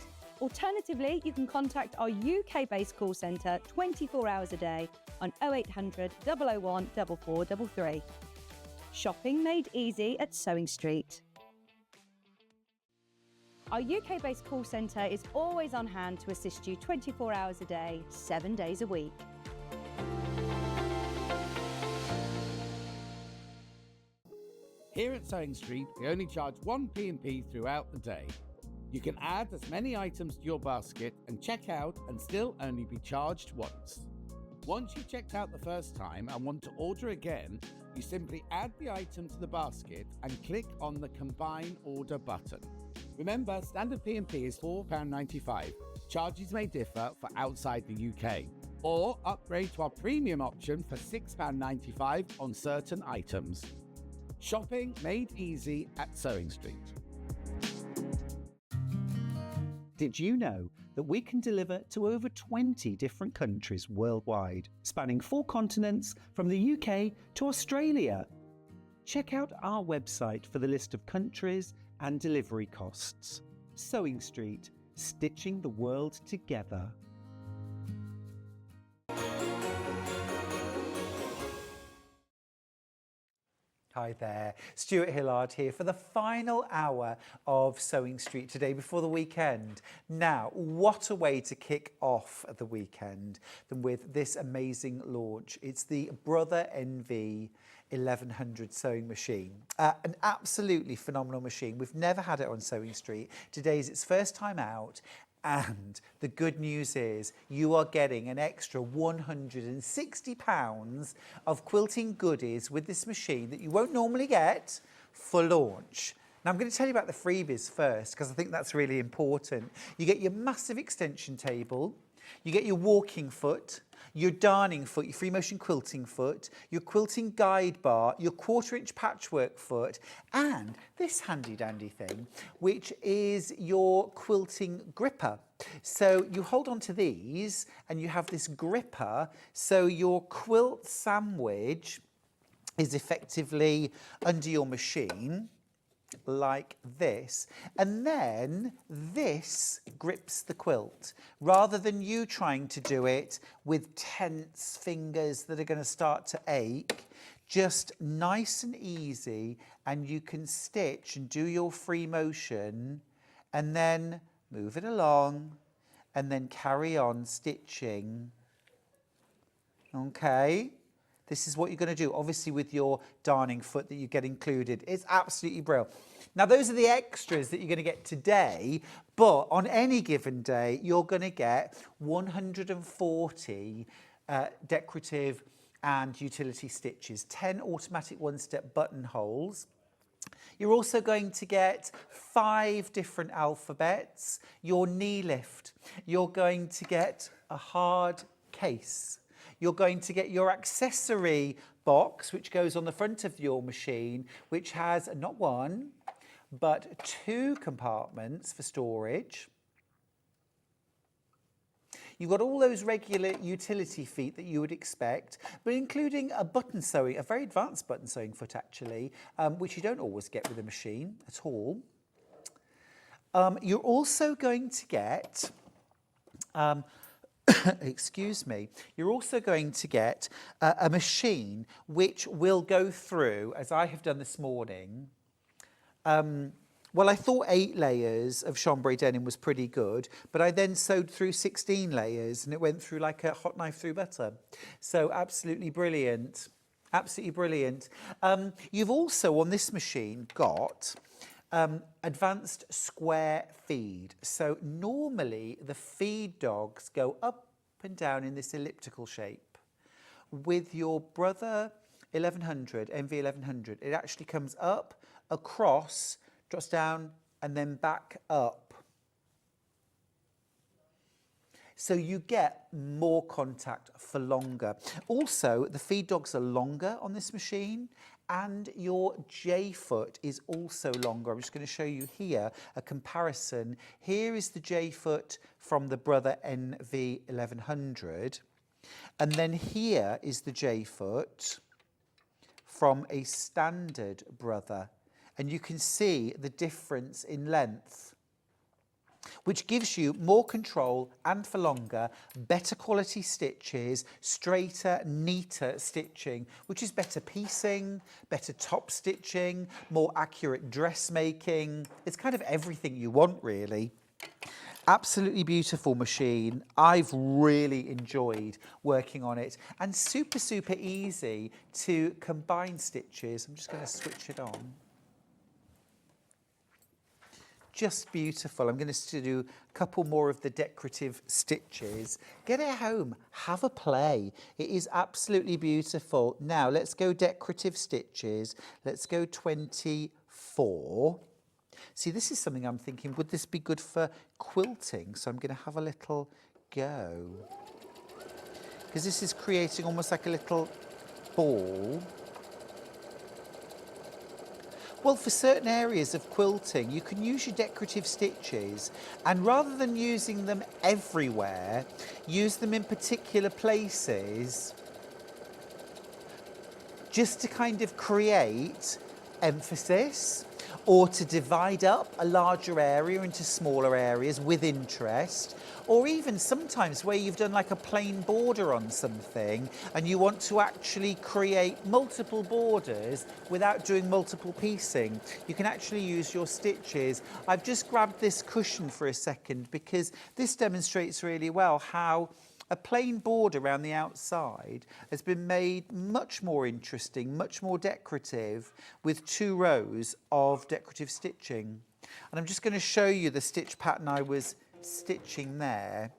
Alternatively, you can contact our UK-based call centre 24 hours a day on 0800 001 4433. Shopping made easy at Sewing Street. Our UK-based call centre is always on hand to assist you 24 hours a day, 7 days a week. Here at Sewing Street, we only charge one P&P throughout the day. You can add as many items to your basket and check out and still only be charged once. Once you've checked out the first time and want to order again, you simply add the item to the basket and click on the Combine Order button. Remember, standard P&P is £4.95. Charges may differ for outside the UK. Or upgrade to our premium option for £6.95 on certain items. Shopping made easy at Sewing Street. Did you know that we can deliver to over 20 different countries worldwide, spanning 4 continents from the UK to Australia? Check out our website for the list of countries and delivery costs. Sewing Street, stitching the world together. Hi there, Stuart Hillard here for the final hour of Sewing Street today before the weekend. Now, what a way to kick off the weekend than with this amazing launch. It's the Brother NV1100 sewing machine. An absolutely phenomenal machine. We've never had it on Sewing Street. Today's its first time out. And the good news is you are getting an extra £160 of quilting goodies with this machine that you won't normally get for launch. Now I'm going to tell you about the freebies first, because I think that's really important. You get your massive extension table, you get your walking foot, your darning foot, your free motion quilting foot, your quilting guide bar, your 1/4-inch patchwork foot, and this handy dandy thing, which is your quilting gripper. So you hold on to these and you have this gripper, so your quilt sandwich is effectively under your machine, like this, and then this grips the quilt rather than you trying to do it with tense fingers that are going to start to ache. Just nice and easy, and you can stitch and do your free motion and then move it along and then carry on stitching. Okay, this is what you're going to do, obviously with your darning foot that you get included. It's absolutely brilliant. Now, those are the extras that you're going to get today, but on any given day, you're going to get 140 decorative and utility stitches, 10 automatic one-step buttonholes. You're also going to get 5 different alphabets, your knee lift. You're going to get a hard case. You're going to get your accessory box, which goes on the front of your machine, which has not one, but 2 compartments for storage. You've got all those regular utility feet that you would expect, but including a button sewing, a very advanced button sewing foot actually, which you don't always get with a machine at all. You're also going to get, excuse me, you're also going to get a machine which will go through, as I have done this morning, well, I thought 8 layers of chambray denim was pretty good, but I then sewed through 16 layers and it went through like a hot knife through butter. So absolutely brilliant, absolutely brilliant. You've also on this machine got advanced square feed. So normally the feed dogs go up and down in this elliptical shape. With your Brother 1100, NV1100, it actually comes up, across, drops down and then back up. So you get more contact for longer. Also, the feed dogs are longer on this machine and your J-foot is also longer. I'm just going to show you here a comparison. Here is the J-foot from the Brother NV1100 and then here is the J-foot from a standard Brother. And you can see the difference in length, which gives you more control and for longer, better quality stitches, straighter, neater stitching, which is better piecing, better top stitching, more accurate dressmaking. It's kind of everything you want, really. Absolutely beautiful machine. I've really enjoyed working on it and super, super easy to combine stitches. I'm just going to switch it on. Just beautiful. I'm going to do a couple more of the decorative stitches. Get it home, have a play. It is absolutely beautiful. Now let's go decorative stitches. Let's go 24. See, this is something I'm thinking, would this be good for quilting? So I'm going to have a little go. Because this is creating almost like a little ball. Well, for certain areas of quilting, you can use your decorative stitches and rather than using them everywhere, use them in particular places just to kind of create emphasis or to divide up a larger area into smaller areas with interest, or even sometimes where you've done like a plain border on something and you want to actually create multiple borders without doing multiple piecing. You can actually use your stitches. I've just grabbed this cushion for a second because this demonstrates really well how a plain border around the outside has been made much more interesting, much more decorative with 2 rows of decorative stitching. And I'm just going to show you the stitch pattern I was stitching there.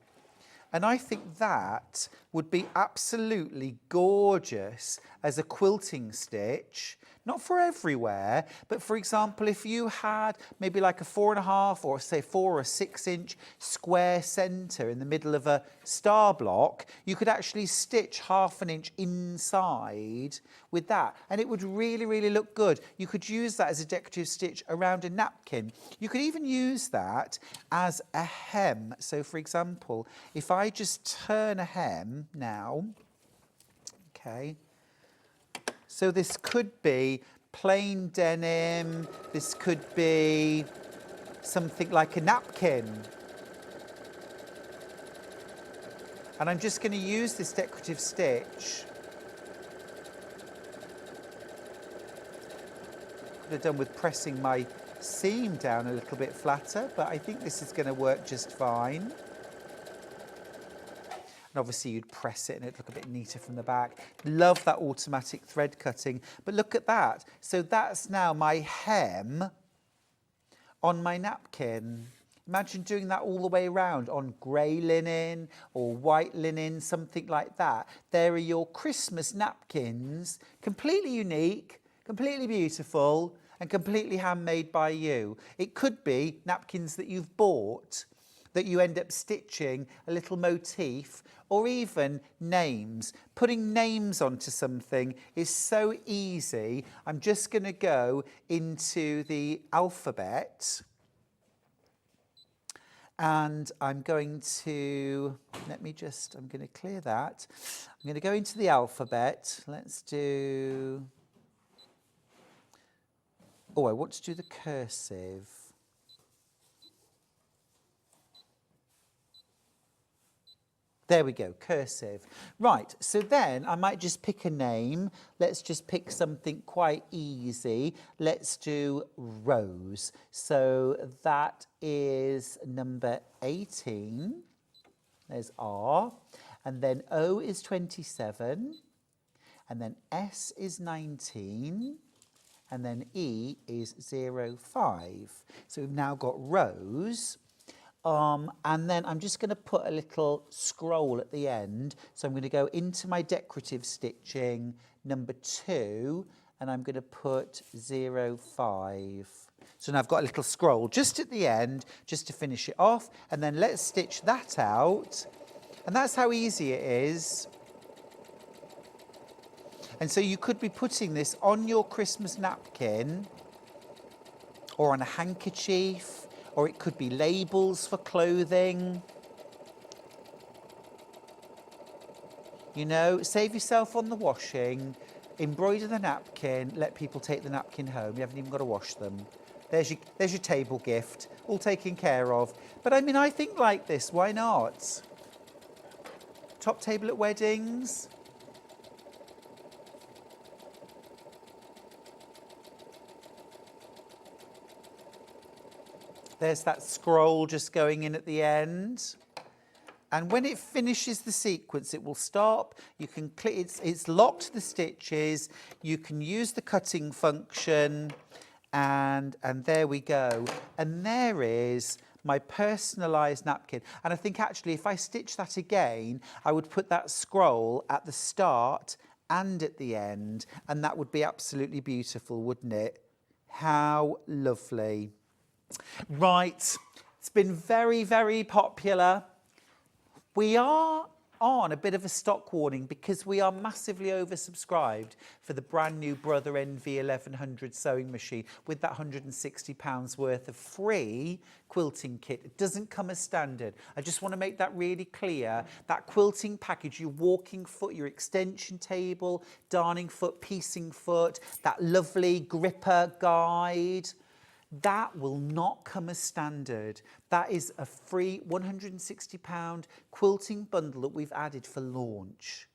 And I think that would be absolutely gorgeous as a quilting stitch. Not for everywhere, but for example, if you had maybe like a 4.5 or say 4 or 6 inch square centre in the middle of a star block, you could actually stitch 1/2 inch inside with that. And it would really, really look good. You could use that as a decorative stitch around a napkin. You could even use that as a hem. So for example, if I just turn a hem now, okay, so this could be plain denim, this could be something like a napkin. And I'm just going to use this decorative stitch. Could have done with pressing my seam down a little bit flatter, but I think this is going to work just fine. And obviously you'd press it and it'd look a bit neater from the back. Love that automatic thread cutting. But look at that. So that's now my hem on my napkin. Imagine doing that all the way around on grey linen or white linen, something like that. There are your Christmas napkins, completely unique, completely beautiful, and completely handmade by you. It could be napkins that you've bought that you end up stitching a little motif, or even names. Putting names onto something is so easy. I'm just going to go into the alphabet, and I'm going to, I'm going to clear that. I'm going to go into the alphabet. Let's do, I want to do the cursive. There we go, cursive. Right, so then I might just pick a name. Let's just pick something quite easy. Let's do Rose. So that is number 18. There's R. And then O is 27. And then S is 19. And then E is 05. So we've now got Rose. And then I'm just going to put a little scroll at the end. So I'm going to go into my decorative stitching, number 2, and I'm going to put 05. So now I've got a little scroll just at the end, just to finish it off. And then let's stitch that out. And that's how easy it is. And so you could be putting this on your Christmas napkin, or on a handkerchief, or it could be labels for clothing. You know, save yourself on the washing, embroider the napkin, let people take the napkin home. You haven't even got to wash them. There's your table gift, all taken care of. But I mean, I think like this, why not? Top table at weddings. There's that scroll just going in at the end. And when it finishes the sequence, it will stop. You can click, it's locked the stitches. You can use the cutting function, and there we go. And there is my personalised napkin. And I think actually if I stitch that again, I would put that scroll at the start and at the end, and that would be absolutely beautiful, wouldn't it? How lovely. Right, it's been very, very popular. We are on a bit of a stock warning because we are massively oversubscribed for the brand new Brother NV1100 sewing machine with that £160 worth of free quilting kit. It doesn't come as standard. I just want to make that really clear. That quilting package, your walking foot, your extension table, darning foot, piecing foot, that lovely gripper guide, that will not come as standard. That is a free £160 quilting bundle that we've added for launch.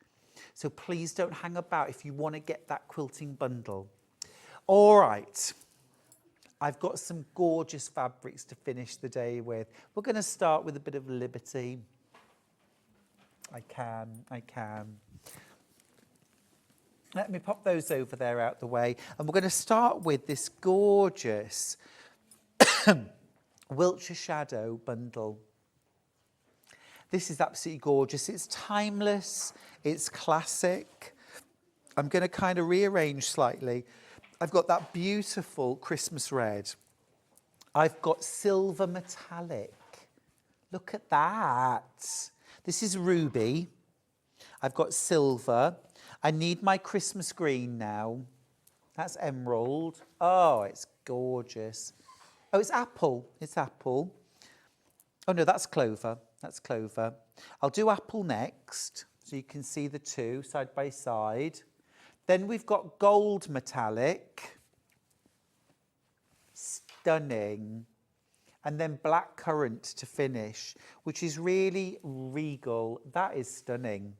So please don't hang about if you want to get that quilting bundle. All right, I've got some gorgeous fabrics to finish the day with. We're going to start with a bit of Liberty. I can. Let me pop those over there out the way. And we're going to start with this gorgeous Wiltshire Shadow bundle. This is absolutely gorgeous. It's timeless. It's classic. I'm going to kind of rearrange slightly. I've got that beautiful Christmas red. I've got silver metallic. Look at that. This is ruby. I've got silver. I need my Christmas green now. That's emerald. Oh, it's gorgeous. Oh, it's apple. It's apple. Oh, no, that's clover. That's clover. I'll do apple next, so you can see the two side by side. Then we've got gold metallic. Stunning. And then black currant to finish, which is really regal. That is stunning.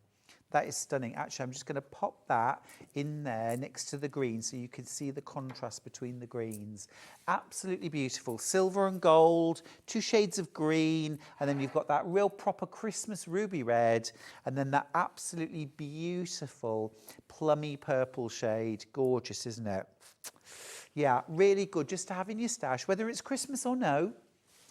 That is stunning. Actually, I'm just going to pop that in there next to the green so you can see the contrast between the greens. Absolutely beautiful. Silver and gold, 2 shades of green, and then you've got that real proper Christmas ruby red, and then that absolutely beautiful plummy purple shade. Gorgeous, isn't it? Yeah, really good just to have in your stash, whether it's Christmas or no.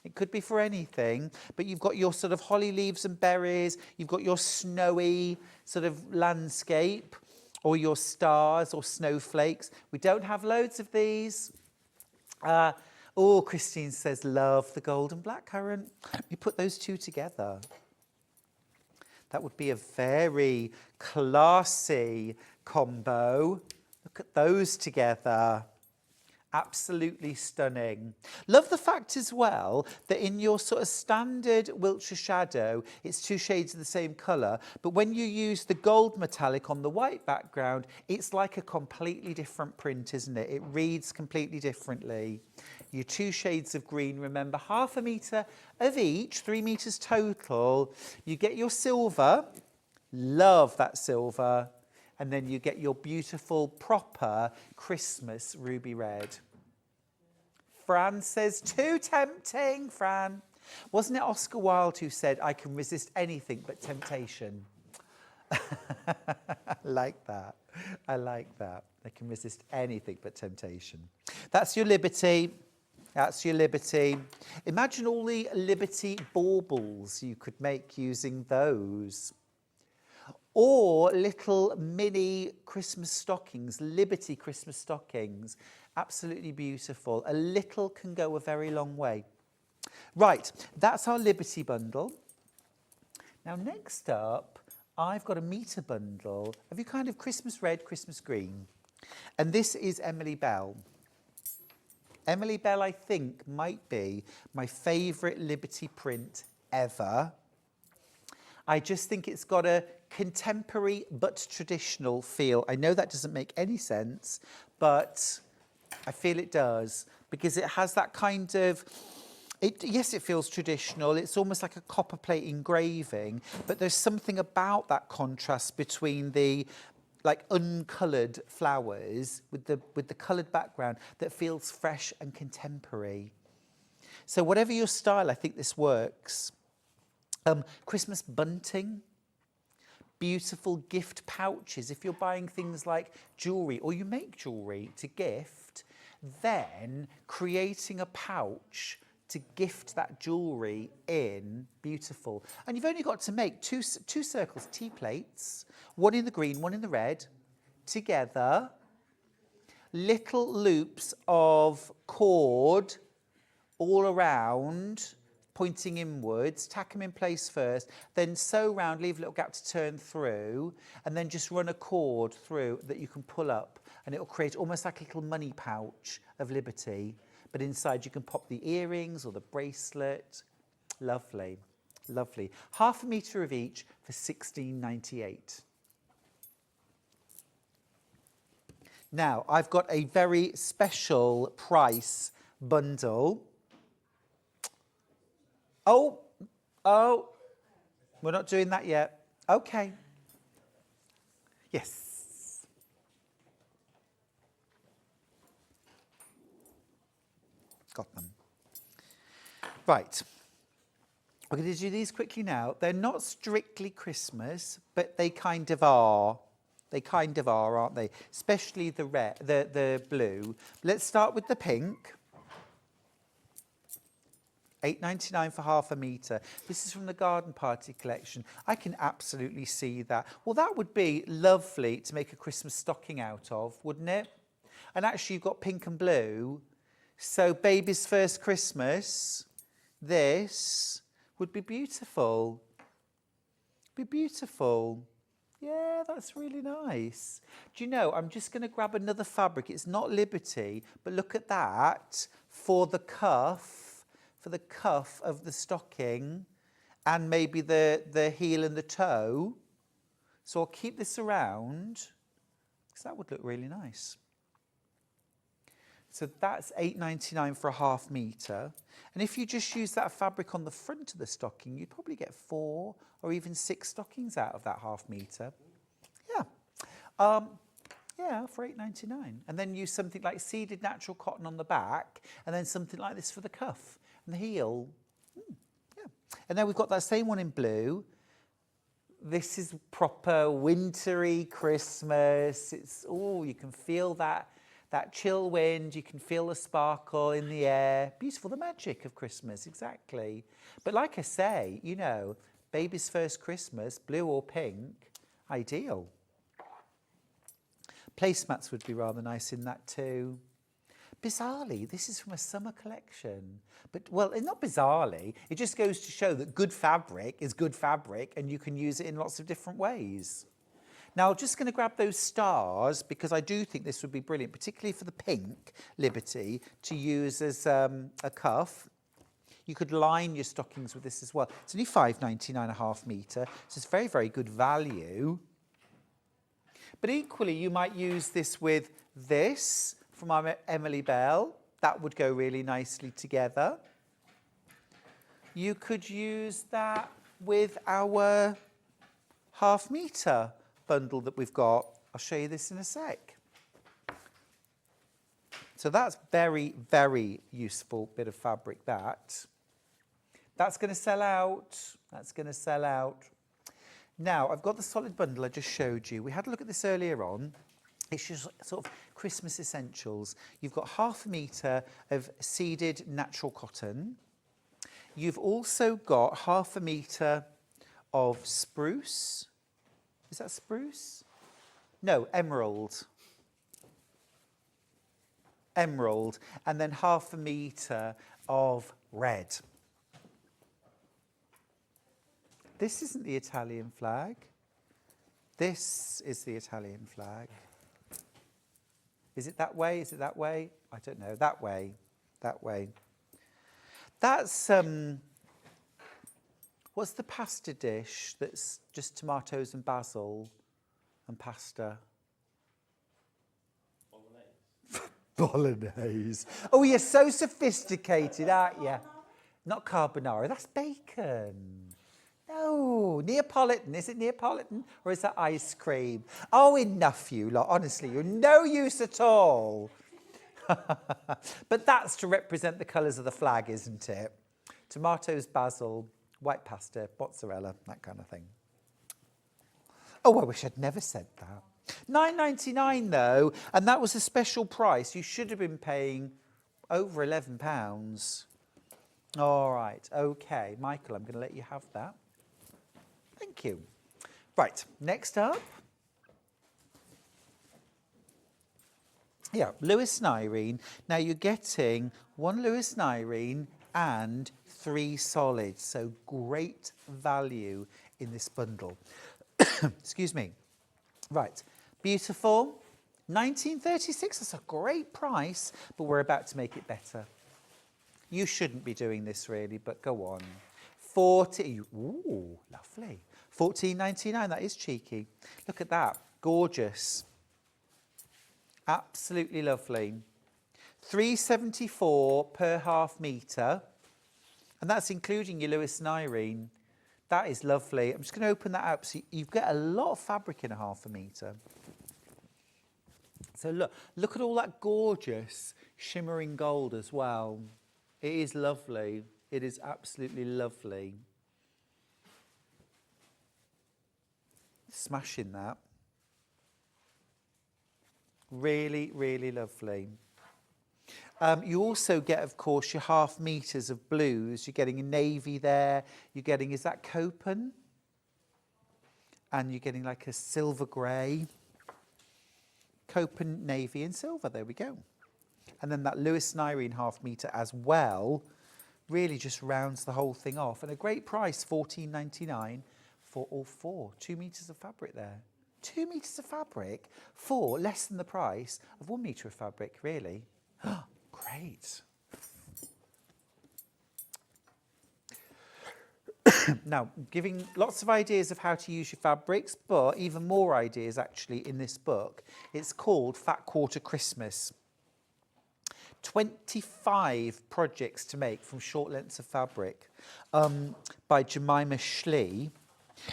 It could be for anything, but you've got your sort of holly leaves and berries, you've got your snowy sort of landscape, or your stars or snowflakes. We don't have loads of these. Oh, Christine says, love the gold and blackcurrant. We put those two together. That would be a very classy combo. Look at those together. Absolutely stunning. Love the fact as well that in your sort of standard Wiltshire shadow, it's 2 shades of the same colour, but when you use the gold metallic on the white background, it's like a completely different print, isn't it? It reads completely differently. Your 2 shades of green, remember, 1/2 metre of each, 3 metres total. You get your silver, love that silver, and then you get your beautiful, proper Christmas ruby red. Fran says, too tempting, Fran. Wasn't it Oscar Wilde who said, I can resist anything but temptation? I like that. I like that. I can resist anything but temptation. That's your Liberty. That's your Liberty. Imagine all the Liberty baubles you could make using those. Or little mini Christmas stockings, Liberty Christmas stockings. Absolutely beautiful. A little can go a very long way. Right, that's our Liberty bundle. Now next up, I've got a metre bundle of your kind of Christmas red, Christmas green. And this is Emily Bell. Emily Bell, I think, might be my favourite Liberty print ever. I just think it's got a contemporary but traditional feel. I know that doesn't make any sense, but I feel it does because it has that kind of, yes, it feels traditional. It's almost like a copper plate engraving, but there's something about that contrast between the like uncoloured flowers with the coloured background that feels fresh and contemporary. So whatever your style, I think this works. Christmas bunting, beautiful gift pouches. If you're buying things like jewellery or you make jewellery to gift, then creating a pouch to gift that jewellery in, beautiful. And you've only got to make two circles, tea plates, one in the green, one in the red, together, little loops of cord all around, pointing inwards, tack them in place first, then sew round, leave a little gap to turn through, and then just run a cord through that you can pull up, and it will create almost like a little money pouch of Liberty, but inside you can pop the earrings or the bracelet. Lovely, lovely. 1/2 metre of each for £16.98. Now, I've got a very special price bundle. Oh, we're not doing that yet. Okay. Yes. Got them. Right. We're going to do these quickly now. They're not strictly Christmas, but they kind of are. They kind of are, aren't they? Especially the red, the blue. Let's start with the pink. £8.99 for 1/2 metre. This is from the Garden Party collection. I can absolutely see that. Well, that would be lovely to make a Christmas stocking out of, wouldn't it? And actually, you've got pink and blue. So baby's first Christmas, this would be beautiful. Be beautiful. Yeah, that's really nice. Do you know, I'm just going to grab another fabric. It's not Liberty, but look at that for the cuff. For the cuff of the stocking and maybe the heel and the toe. So I'll keep this around because that would look really nice. So that's £8.99 for 1/2 metre. And if you just use that fabric on the front of the stocking, you'd probably get 4 or even 6 stockings out of that 1/2 metre. Yeah. Yeah, for £8.99. And then use something like seeded natural cotton on the back and then something like this for the cuff. And the heel, yeah. And then we've got that same one in blue. This is proper wintry Christmas. It's, oh, you can feel that chill wind. You can feel the sparkle in the air. Beautiful, the magic of Christmas, exactly. But like I say, you know, baby's first Christmas, blue or pink, ideal. Placemats would be rather nice in that too. bizarrely, this is from a summer collection. But, well, it's not bizarrely. It just goes to show that good fabric is good fabric and you can use it in lots of different ways. Now, I'm just going to grab those stars because I do think this would be brilliant, particularly for the pink Liberty, to use as a cuff. You could line your stockings with this as well. It's only £5.99 a half metre, so it's very, very good value. But equally, you might use this with this from our Emily Bell. That would go really nicely together. You could use that with our half metre bundle that we've got. I'll show you this in a sec. So that's very, very useful bit of fabric, that. That's going to sell out. That's going to sell out. Now, I've got the solid bundle I just showed you. We had a look at this earlier on. It's just sort of Christmas essentials. You've got half a metre of seeded natural cotton. You've also got half a metre of spruce. Is that spruce? No, emerald. Emerald. And then half a metre of red. This isn't the Italian flag. This is the Italian flag. Is it that way? Is it that way? I don't know. That way. That way. That's, what's the pasta dish that's just tomatoes and basil and pasta? Bolognese. Bolognese. Oh, you're so sophisticated, aren't you? Not carbonara. That's bacon. No, Neapolitan. Is it Neapolitan or is that ice cream? Oh, enough, you lot. Honestly, you're no use at all. But that's to represent the colours of the flag, isn't it? Tomatoes, basil, white pasta, mozzarella, that kind of thing. Oh, I wish I'd never said that. £9.99 though, and that was a special price. You should have been paying over £11. All right, okay. Michael, I'm going to let you have that. Thank you. Right, next up. Yeah, Lewis and Irene. Now you're getting one Lewis and Irene and 3 solids, so great value in this bundle. Excuse me. Right, beautiful. 1936, that's a great price, but we're about to make it better. You shouldn't be doing this really, but go on. 40, ooh, lovely. £14.99, that is cheeky. Look at that, gorgeous. Absolutely lovely. £3.74 per half metre, and that's including your Lewis and Irene. That is lovely. I'm just going to open that up. So you've got a lot of fabric in a half a metre. So look at all that gorgeous shimmering gold as well. It is lovely. It is absolutely lovely. Smashing that. Really, really lovely. You also get, of course, your half metres of blues. You're getting a navy there. You're getting, is that Copen? And you're getting like a silver grey. Copen, navy and silver. There we go. And then that Lewis and Irene half metre as well really just rounds the whole thing off. And a great price, £14.99 for all 4. 2 metres of fabric there. 2 metres of fabric for less than the price of 1 metre of fabric, really. Great. Now, giving lots of ideas of how to use your fabrics, but even more ideas actually in this book. It's called Fat Quarter Christmas. 25 projects to make from short lengths of fabric by Jemima Schlee.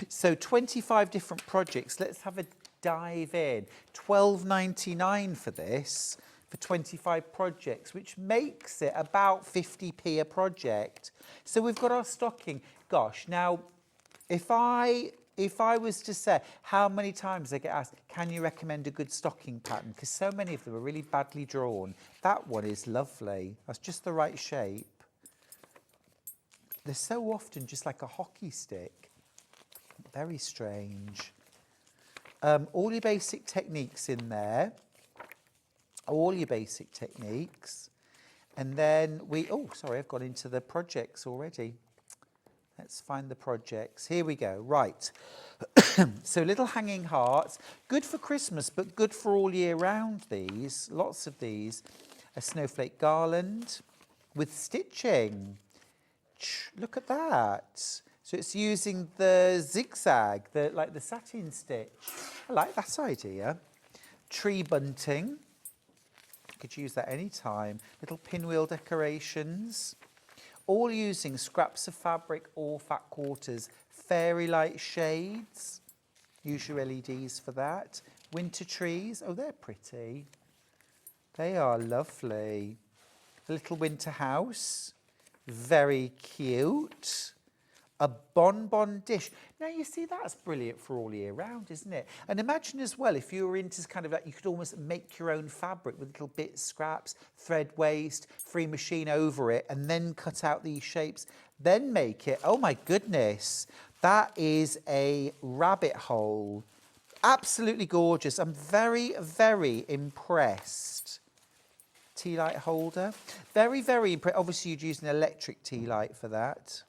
So 25 different projects. Let's have a dive in. £12.99 for this, for 25 projects, which makes it about 50p a project. So we've got our stocking. Gosh, now, if I was to say how many times I get asked, can you recommend a good stocking pattern? Because so many of them are really badly drawn. That one is lovely. That's just the right shape. They're so often just like a hockey stick. Very strange. All your basic techniques in there. all your basic techniques. And then oh, sorry, I've gone into the projects already. Let's find the projects. Here we go. Right. So little hanging hearts. Good for Christmas, but good for all year round, these. Lots of these. A snowflake garland with stitching. Look at that. So it's using the zigzag, like the satin stitch. I like that idea. Tree bunting. Could use that anytime. Little pinwheel decorations. All using scraps of fabric or fat quarters. Fairy light shades. Use your LEDs for that. Winter trees. Oh, they're pretty. They are lovely. A little winter house. Very cute. A bonbon dish. Now, you see, that's brilliant for all year round, isn't it? And imagine as well, if you were into kind of like, you could almost make your own fabric with little bits, scraps, thread waste, free machine over it, and then cut out these shapes, then make it. Oh my goodness, that is a rabbit hole. Absolutely gorgeous. I'm very, very impressed. Tea light holder. Very, very impressed. Obviously, you'd use an electric tea light for that.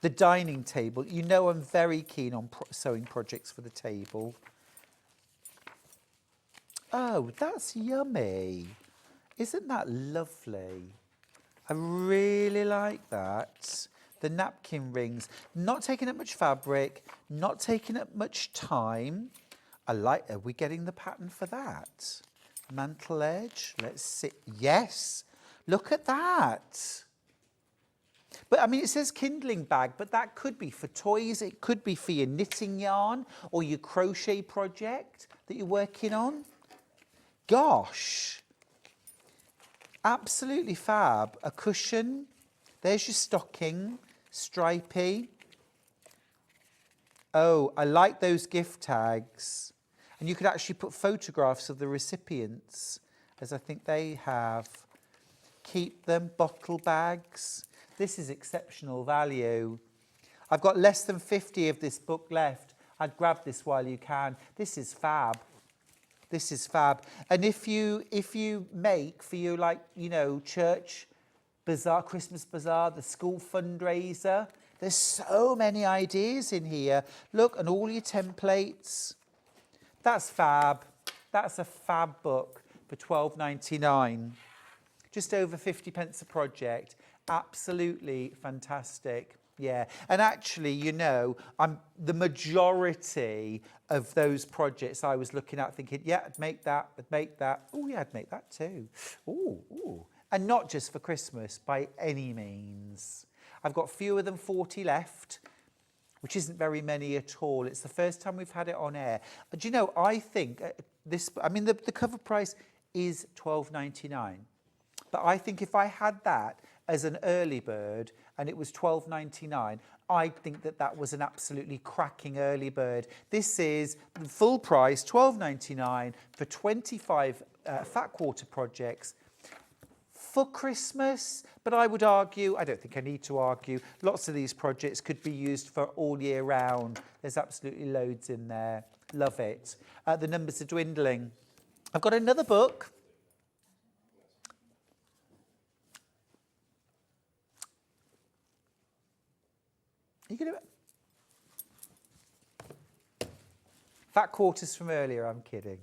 The dining table. You know I'm very keen on sewing projects for the table. Oh, that's yummy. Isn't that lovely? I really like that. The napkin rings. Not taking up much fabric, not taking up much time. I like, are we getting the pattern for that? Mantle edge. Let's see. Yes. Look at that. But I mean, it says kindling bag, but that could be for toys. It could be for your knitting yarn or your crochet project that you're working on. Gosh, absolutely fab. A cushion. There's your stocking, stripy. Oh, I like those gift tags. And you could actually put photographs of the recipients, as I think they have. Keep them, bottle bags. This is exceptional value. I've got less than 50 of this book left. I'd grab this while you can. This is fab. This is fab. And if you make for your, like, you know, church bazaar, Christmas bazaar, the school fundraiser, there's so many ideas in here. Look, and all your templates. That's fab. That's a fab book for £12.99. Just over 50 pence a project. Absolutely fantastic. Yeah, and actually, you know, the majority of those projects I was looking at thinking, yeah, I'd make that, I'd make that. Oh, yeah, I'd make that too. Ooh. And not just for Christmas, by any means. I've got fewer than 40 left, which isn't very many at all. It's the first time we've had it on air. Do you know, I think the cover price is £12.99. But I think if I had that as an early bird and it was £12.99, I think that was an absolutely cracking early bird. This is the full price, £12.99 for 25 fat quarter projects for Christmas. But I would argue, I don't think I need to argue, lots of these projects could be used for all year round. There's absolutely loads in there. Love it. The numbers are dwindling. I've got another book. You can do it. Fat quarters from earlier, I'm kidding.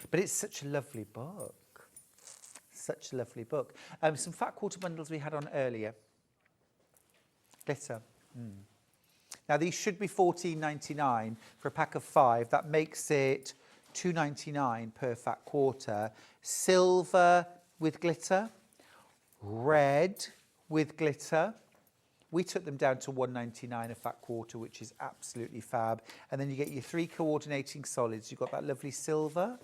But it's such a lovely book. Such a lovely book. Some fat quarter bundles we had on earlier. Glitter. Now these should be £14.99 for a pack of 5. That makes it £2.99 per fat quarter. Silver with glitter. Red with glitter. We took them down to £1.99 a fat quarter, which is absolutely fab. And then you get your 3 coordinating solids. You've got that lovely silver,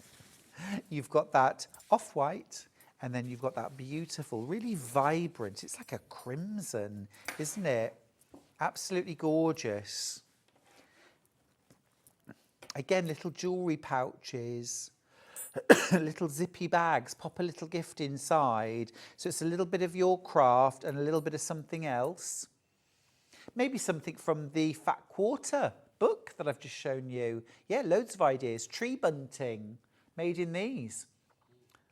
you've got that off-white, and then you've got that beautiful, really vibrant, it's like a crimson, isn't it? Absolutely gorgeous. Again, little jewellery pouches, little zippy bags, pop a little gift inside. So it's a little bit of your craft and a little bit of something else. Maybe something from the fat quarter book that I've just shown you. Yeah, loads of ideas. Tree bunting. made in these.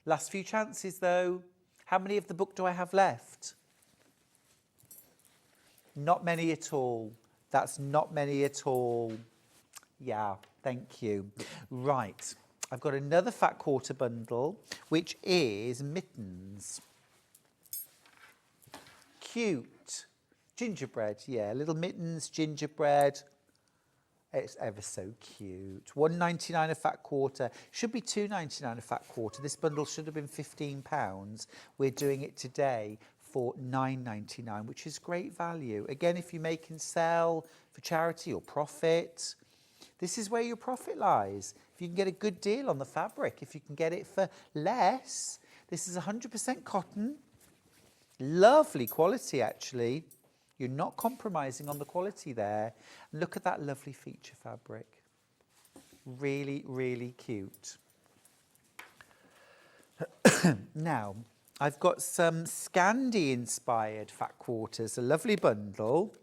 Last few chances though. How many of the book do I have left? Not many at all. That's not many at all. Yeah, thank you. Right, I've got another fat quarter bundle, which is mittens. Cute. Gingerbread, yeah, little mittens, gingerbread. It's ever so cute. £1.99 a fat quarter. Should be £2.99 a fat quarter. This bundle should have been £15. We're doing it today for £9.99, which is great value. Again, if you make and sell for charity or profit, this is where your profit lies. If you can get a good deal on the fabric, if you can get it for less, this is 100% cotton. Lovely quality, actually. You're not compromising on the quality there. And look at that lovely feature fabric. Really, really cute. Now, I've got some Scandi-inspired fat quarters, a lovely bundle.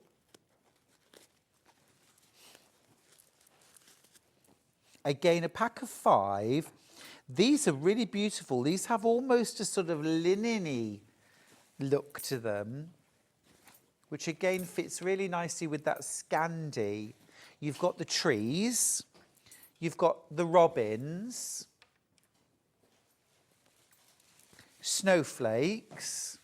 Again, a pack of 5. These are really beautiful. These have almost a sort of linen-y look to them, which again fits really nicely with that Scandi. You've got the trees, you've got the robins, snowflakes.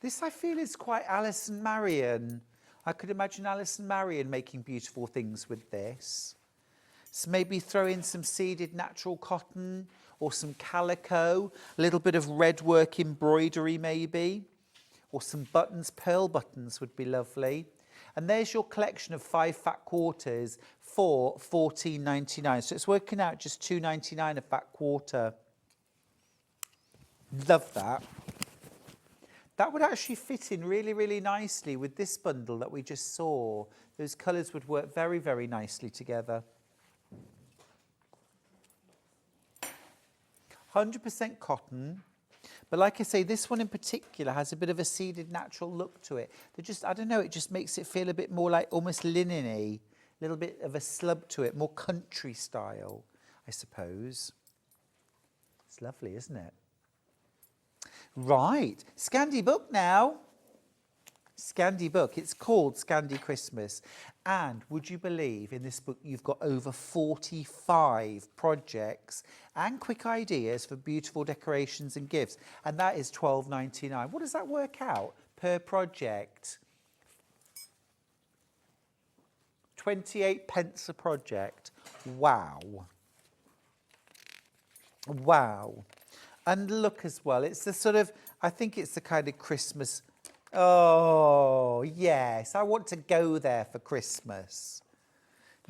This I feel is quite Alison Marion. I could imagine Alison Marion making beautiful things with this. So maybe throw in some seeded natural cotton or some calico, a little bit of red work embroidery maybe, or some buttons, pearl buttons would be lovely. And there's your collection of 5 fat quarters for £14.99. So it's working out just £2.99 a fat quarter. Love that. That would actually fit in really, really nicely with this bundle that we just saw. Those colours would work very, very nicely together. 100% cotton, but like I say, this one in particular has a bit of a seeded natural look to it. I don't know, it just makes it feel a bit more like almost linen-y, a little bit of a slub to it, more country style, I suppose. It's lovely, isn't it? Right, Scandi book now. Scandi book, it's called Scandi Christmas. And would you believe in this book you've got over 45 projects and quick ideas for beautiful decorations and gifts. And that is £12.99. What does that work out per project? 28 pence a project. Wow. Wow. And look as well, it's the sort of, I think it's the kind of Christmas. Oh, yes, I want to go there for Christmas.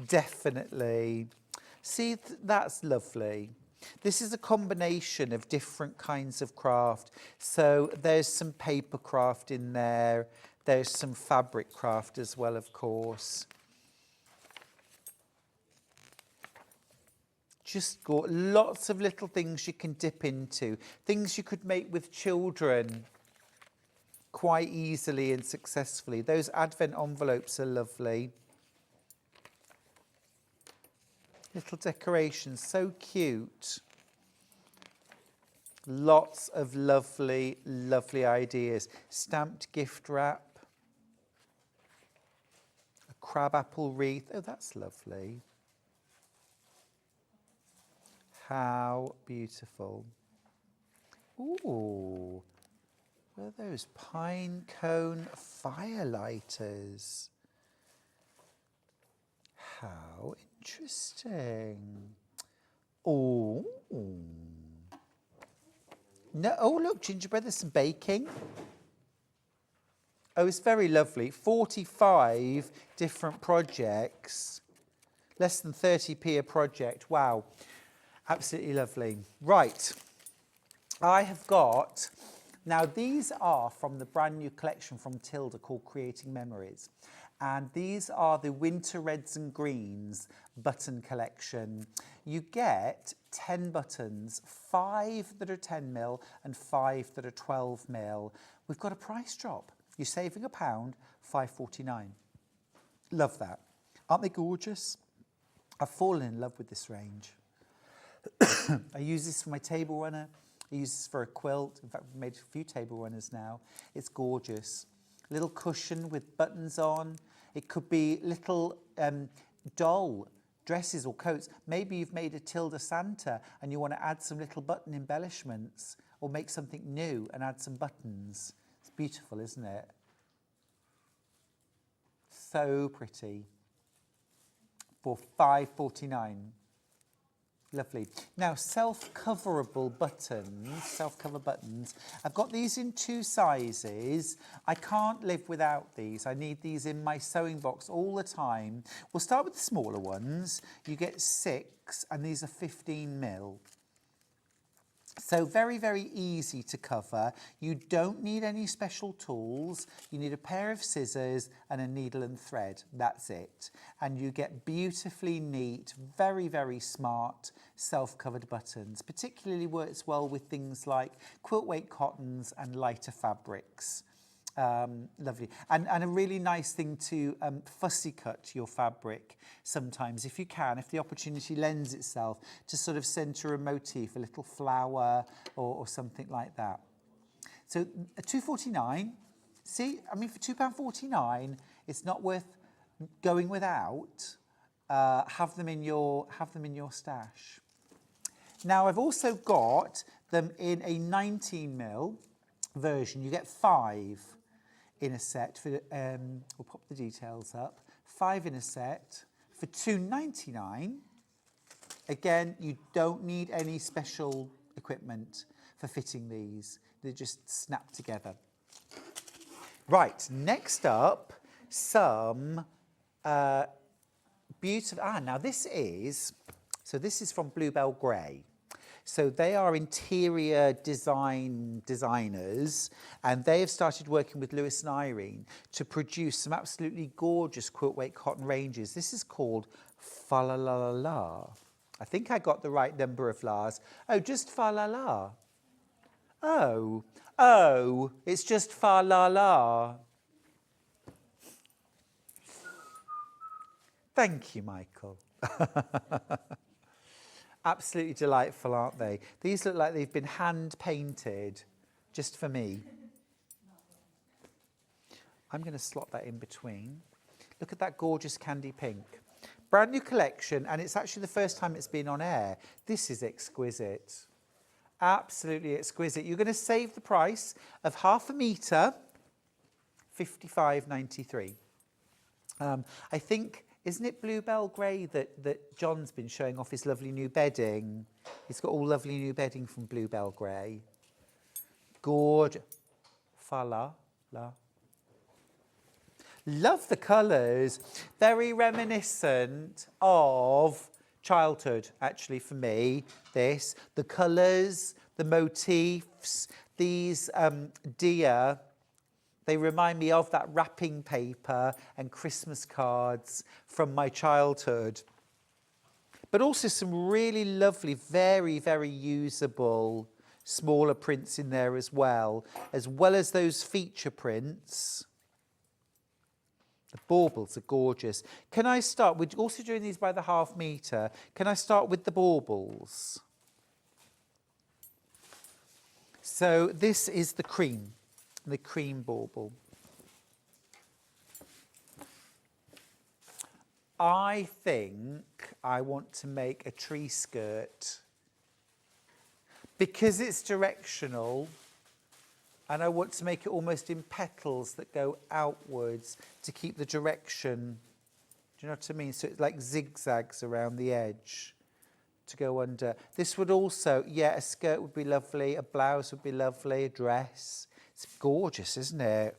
Definitely. See, that's lovely. This is a combination of different kinds of craft. So there's some paper craft in there. There's some fabric craft as well, of course. Just got lots of little things you can dip into. Things you could make with children quite easily and successfully. Those advent envelopes are lovely. Little decorations, so cute. Lots of lovely, lovely ideas. Stamped gift wrap. A crabapple wreath. Oh, that's lovely. How beautiful. Ooh. What are those? Pine cone firelighters. How interesting. Oh. No, oh, look, gingerbread, there's some baking. Oh, it's very lovely. 45 different projects. Less than 30p a project. Wow. Absolutely lovely. Right. I have got... Now, these are from the brand new collection from Tilda called Creating Memories. And these are the Winter Reds and Greens button collection. You get 10 buttons, 5 that are 10mm and 5 that are 12mm. We've got a price drop. You're saving £1, £5.49. Love that. Aren't they gorgeous? I've fallen in love with this range. I use this for my table runner. I use this for a quilt. In fact, I've made a few table runners now. It's gorgeous. Little cushion with buttons on. It could be little doll dresses or coats. Maybe you've made a Tilda Santa and you want to add some little button embellishments or make something new and add some buttons. It's beautiful, isn't it? So pretty. For £5.49. Lovely. Now, self-coverable buttons, self-cover buttons. I've got these in 2 sizes. I can't live without these. I need these in my sewing box all the time. We'll start with the smaller ones. You get 6, and these are 15mm. So very, very easy to cover. You don't need any special tools. You need a pair of scissors and a needle and thread. That's it. And you get beautifully neat, very, very smart self-covered buttons. Particularly works well with things like quilt weight cottons and lighter fabrics. Lovely. And a really nice thing to fussy cut your fabric sometimes, if you can, if the opportunity lends itself, to sort of centre a motif, a little flower or something like that. So £2.49. See, I mean, for £2.49, it's not worth going without. Have them in your stash. Now, I've also got them in a 19mm version. You get 5 in a set. For we'll pop the details up. 5 in a set for £2.99. Again, you don't need any special equipment for fitting these. They just snap together. Right, next up, some beautiful. Now this is from Bluebell Grey. So they are interior designers, and they have started working with Lewis and Irene to produce some absolutely gorgeous quilt weight cotton ranges. This is called Fa La La La La. I think I got the right number of la's. Oh, just Fa La La. Oh, it's just Fa La La. Thank you, Michael. Absolutely delightful, aren't they? These look like they've been hand painted just for me. I'm going to slot that in between. Look at that gorgeous candy pink. Brand new collection, and it's actually the first time it's been on air. This is exquisite. Absolutely exquisite. You're going to save the price of half a metre, £55.93. I think, isn't it Bluebell Grey that John's been showing off his lovely new bedding? He's got all lovely new bedding from Bluebell Grey. Gorgeous. Fa la la. Love the colours. Very reminiscent of childhood, actually, for me, this. The colours, the motifs, these deer, they remind me of that wrapping paper and Christmas cards from my childhood. But also some really lovely, very, very usable smaller prints in there as well as those feature prints. The baubles are gorgeous. Can I start, we're also doing these by the half metre. Can I start with the baubles? So this is the cream bauble. I think I want to make a tree skirt because it's directional, and I want to make it almost in petals that go outwards to keep the direction. Do you know what I mean? So it's like zigzags around the edge to go under. This would also, yeah, a skirt would be lovely, a blouse would be lovely, a dress. It's gorgeous, isn't it?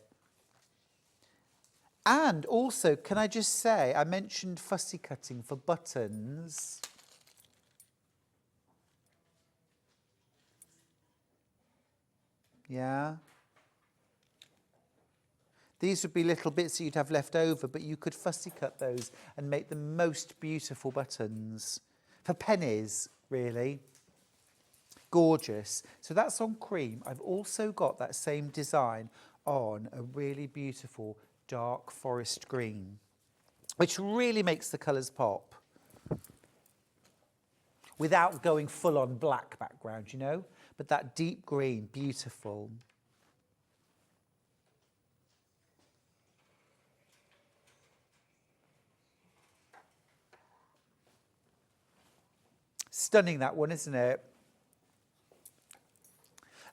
And also, can I just say, I mentioned fussy cutting for buttons. Yeah. These would be little bits that you'd have left over, but you could fussy cut those and make the most beautiful buttons. For pennies, really. Gorgeous. So that's on cream. I've also got that same design on a really beautiful dark forest green, which really makes the colours pop. without going full on black background, you know, but that deep green, beautiful. Stunning, that one, isn't it?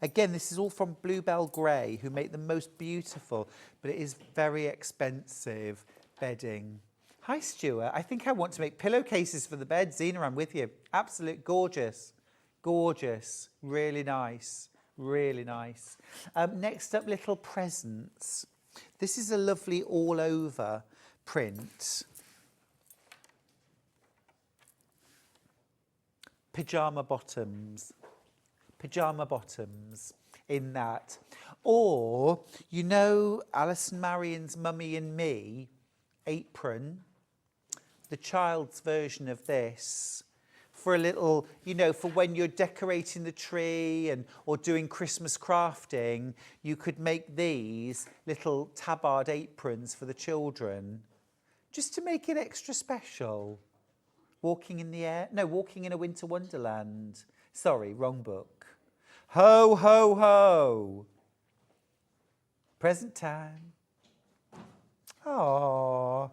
Again, this is all from Bluebell Grey, who make the most beautiful, but it is very expensive bedding. Hi, Stuart. I think I want to make pillowcases for the bed. Zena, I'm with you. Absolute gorgeous. Gorgeous. Really nice. Really nice. Next up, little presents. This is a lovely all-over print. Pyjama bottoms in that. Or, you know, Alison Marion's Mummy and Me apron, the child's version of this, for a little, you know, for when you're decorating the tree and or doing Christmas crafting, you could make these little tabard aprons for the children, just to make it extra special. Walking in the air? No, Walking in a Winter Wonderland. Sorry, wrong book. Ho, ho, ho. Present time. Aww.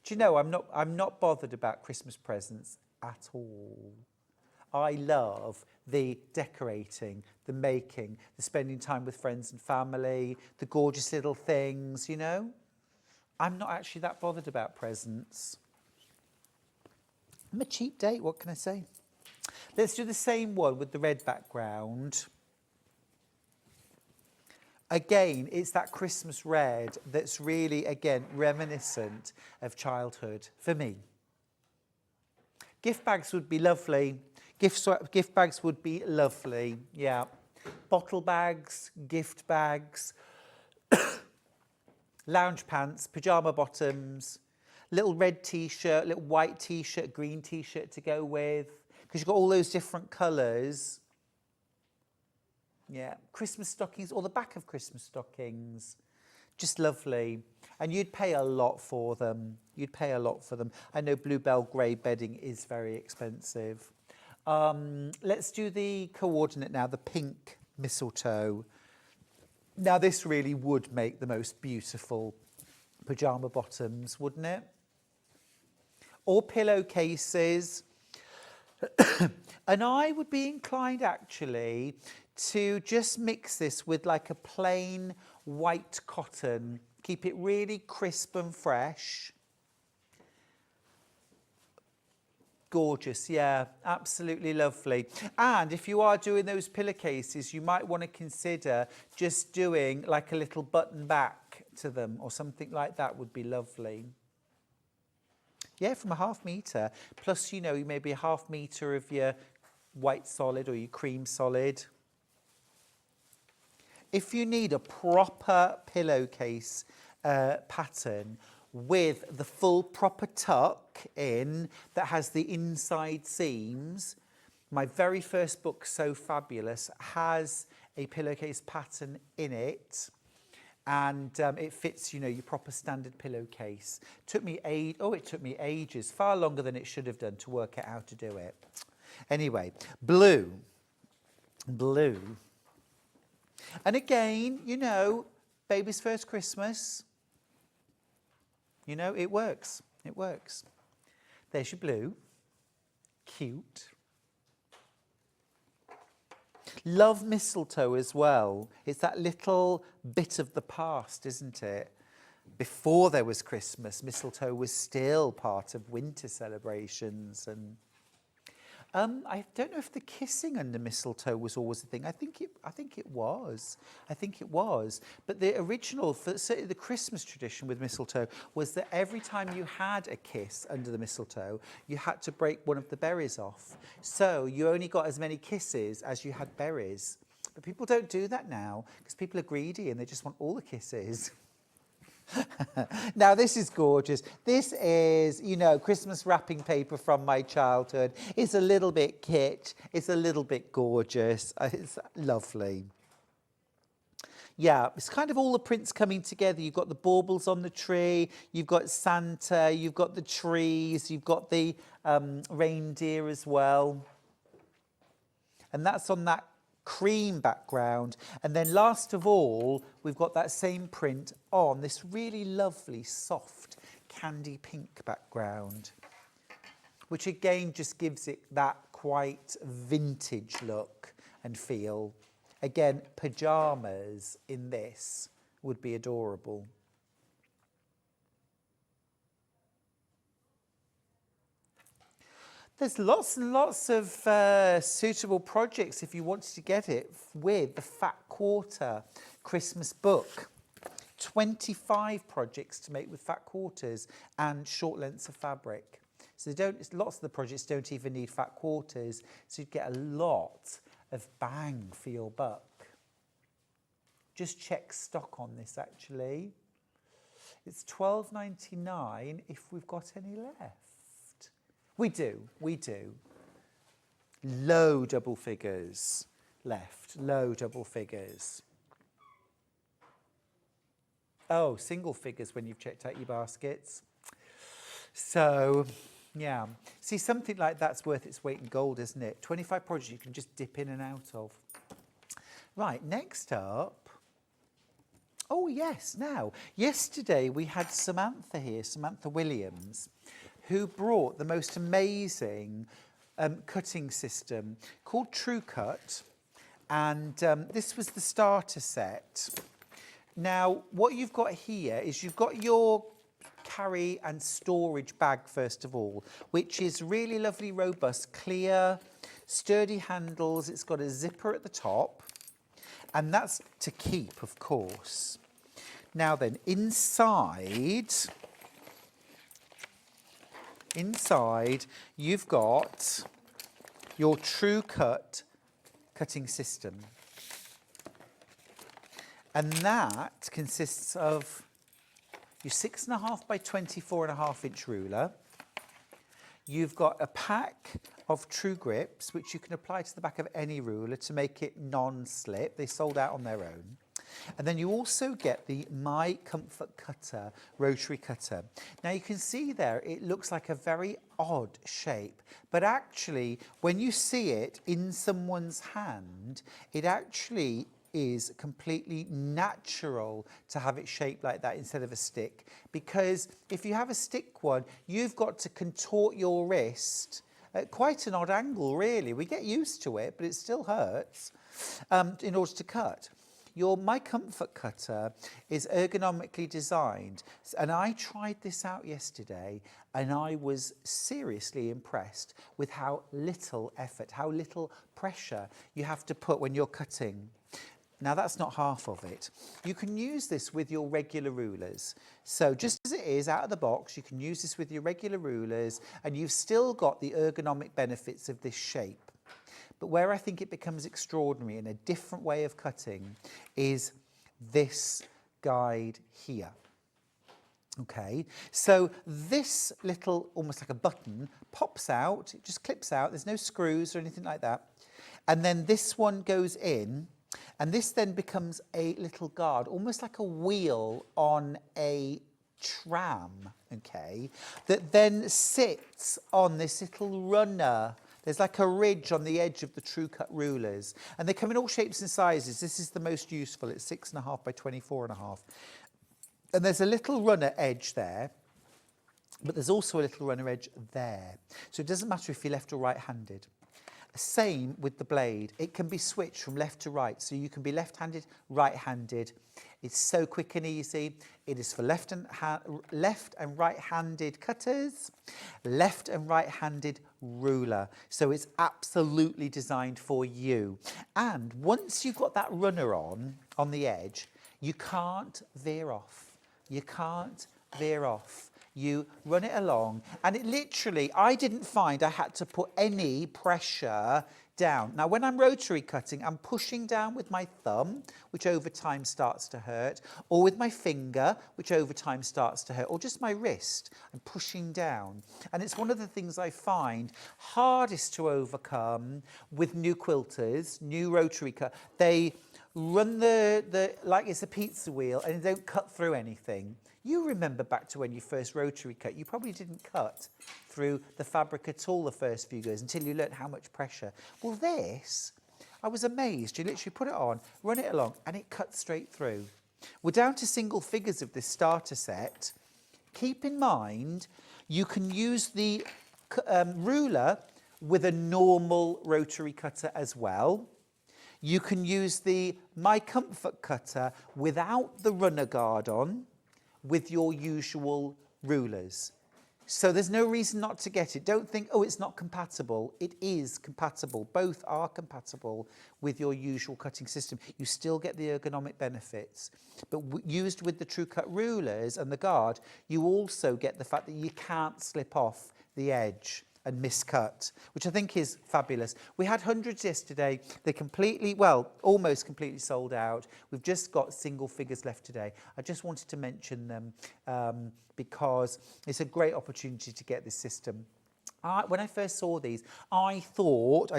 Do you know, I'm not bothered about Christmas presents at all. I love the decorating, the making, the spending time with friends and family, the gorgeous little things, you know. I'm not actually that bothered about presents. I'm a cheap date, what can I say? Let's do the same one with the red background. Again, it's that Christmas red that's really, again, reminiscent of childhood for me. Gift bags would be lovely. Gift bags would be lovely, yeah. Bottle bags, gift bags, lounge pants, pyjama bottoms, little red t-shirt, little white t-shirt, green t-shirt to go with, because you've got all those different colours. Yeah, Christmas stockings, or the back of Christmas stockings. Just lovely. And you'd pay a lot for them. You'd pay a lot for them. I know Bluebell Grey bedding is very expensive. Let's do the coordinate now, the pink mistletoe. Now, this really would make the most beautiful pyjama bottoms, wouldn't it? Or pillowcases. And I would be inclined, actually, to just mix this with like a plain white cotton. Keep it really crisp and fresh. Gorgeous, yeah, absolutely lovely. And if you are doing those pillowcases, you might want to consider just doing like a little button back to them or something like that would be lovely. Yeah, from a ½ metre. Plus, you know, maybe a ½ metre of your white solid or your cream solid. If you need a proper pillowcase pattern with the full proper tuck in that has the inside seams, my very first book, So Fabulous, has a pillowcase pattern in it. And it fits, you know, your proper standard pillowcase. It took me ages, far longer than it should have done to work out how to do it. Anyway, blue. And again, you know, baby's first Christmas. You know, it works. It works. There's your blue. Cute. Love mistletoe as well. It's that little bit of the past, isn't it? Before there was Christmas, mistletoe was still part of winter celebrations. And I don't know if the kissing under mistletoe was always a thing. I think it was. But the original, certainly the Christmas tradition with mistletoe, was that every time you had a kiss under the mistletoe, you had to break one of the berries off. So you only got as many kisses as you had berries. But people don't do that now because people are greedy and they just want all the kisses. Now, this is gorgeous. This is, you know, Christmas wrapping paper from my childhood. It's a little bit kitsch. It's a little bit gorgeous. It's lovely. Yeah, it's kind of all the prints coming together. You've got the baubles on the tree, you've got Santa, you've got the trees, you've got the reindeer as well. And that's on that cream background. And then last of all, we've got that same print on this really lovely, soft, candy pink background, which again just gives it that quite vintage look and feel. Again, pyjamas in this would be adorable. There's lots and lots of suitable projects if you wanted to get it with the Fat Quarter Christmas book. 25 projects to make with fat quarters and short lengths of fabric. So lots of the projects don't even need fat quarters, so you'd get a lot of bang for your buck. Just check stock on this actually. It's £12.99 if we've got any left. We do. Low double figures left, low double figures. Oh, single figures when you've checked out your baskets. So, yeah. See, something like that's worth its weight in gold, isn't it? 25 projects you can just dip in and out of. Right, next up. Oh, yes, now, yesterday we had Samantha here, Samantha Williams, who brought the most amazing cutting system called True Cut. And this was the starter set. Now, what you've got here is you've got your carry and storage bag, first of all, which is really lovely, robust, clear, sturdy handles. It's got a zipper at the top, and that's to keep, of course. Now then, inside, you've got your True Cut cutting system. And that consists of your 6.5 by 24.5 inch ruler. You've got a pack of True Grips, which you can apply to the back of any ruler to make it non-slip. They sold out on their own. And then you also get the My Comfort Cutter, rotary cutter. Now you can see there, it looks like a very odd shape, but actually when you see it in someone's hand, it actually is completely natural to have it shaped like that instead of a stick, because if you have a stick one, you've got to contort your wrist at quite an odd angle, really. We get used to it, but it still hurts in order to cut. Your My Comfort Cutter is ergonomically designed, and I tried this out yesterday and I was seriously impressed with how little effort, how little pressure you have to put when you're cutting. Now that's not half of it. You can use this with your regular rulers. So just as it is out of the box, you can use this with your regular rulers and you've still got the ergonomic benefits of this shape. But where I think it becomes extraordinary in a different way of cutting is this guide here. Okay, so this little, almost like a button, pops out, it just clips out, there's no screws or anything like that. And then this one goes in, and this then becomes a little guard, almost like a wheel on a tram, okay, that then sits on this little runner. There's like a ridge on the edge of the True Cut rulers, and they come in all shapes and sizes. This is the most useful. It's 6.5 by 24.5. And there's a little runner edge there, but there's also a little runner edge there. So it doesn't matter if you're left or right-handed. Same with the blade. It can be switched from left to right, so you can be left-handed, right-handed. It's so quick and easy. It is for left and right-handed cutters, left and right-handed ruler. So it's absolutely designed for you. And once you've got that runner on the edge, you can't veer off. You can't veer off. You run it along, and it literally, I didn't find I had to put any pressure down. Now, when I'm rotary cutting, I'm pushing down with my thumb, which over time starts to hurt, or with my finger, which over time starts to hurt, or just my wrist. I'm pushing down. And it's one of the things I find hardest to overcome with new quilters, new rotary cut. They run the like it's a pizza wheel and don't cut through anything. You remember back to when you first rotary cut, you probably didn't cut through the fabric at all the first few years until you learnt how much pressure. Well, this, I was amazed. You literally put it on, run it along, and it cuts straight through. We're down to single figures of this starter set. Keep in mind, you can use the ruler with a normal rotary cutter as well. You can use the My Comfort cutter without the runner guard on with your usual rulers. So there's no reason not to get it. Don't think, oh, it's not compatible. It is compatible. Both are compatible with your usual cutting system. You still get the ergonomic benefits. But used with the True Cut rulers and the guard, you also get the fact that you can't slip off the edge and miscut, which I think is fabulous. We had hundreds yesterday. They completely, well, almost completely sold out. We've just got single figures left today. I just wanted to mention them because it's a great opportunity to get this system. When I first saw these, I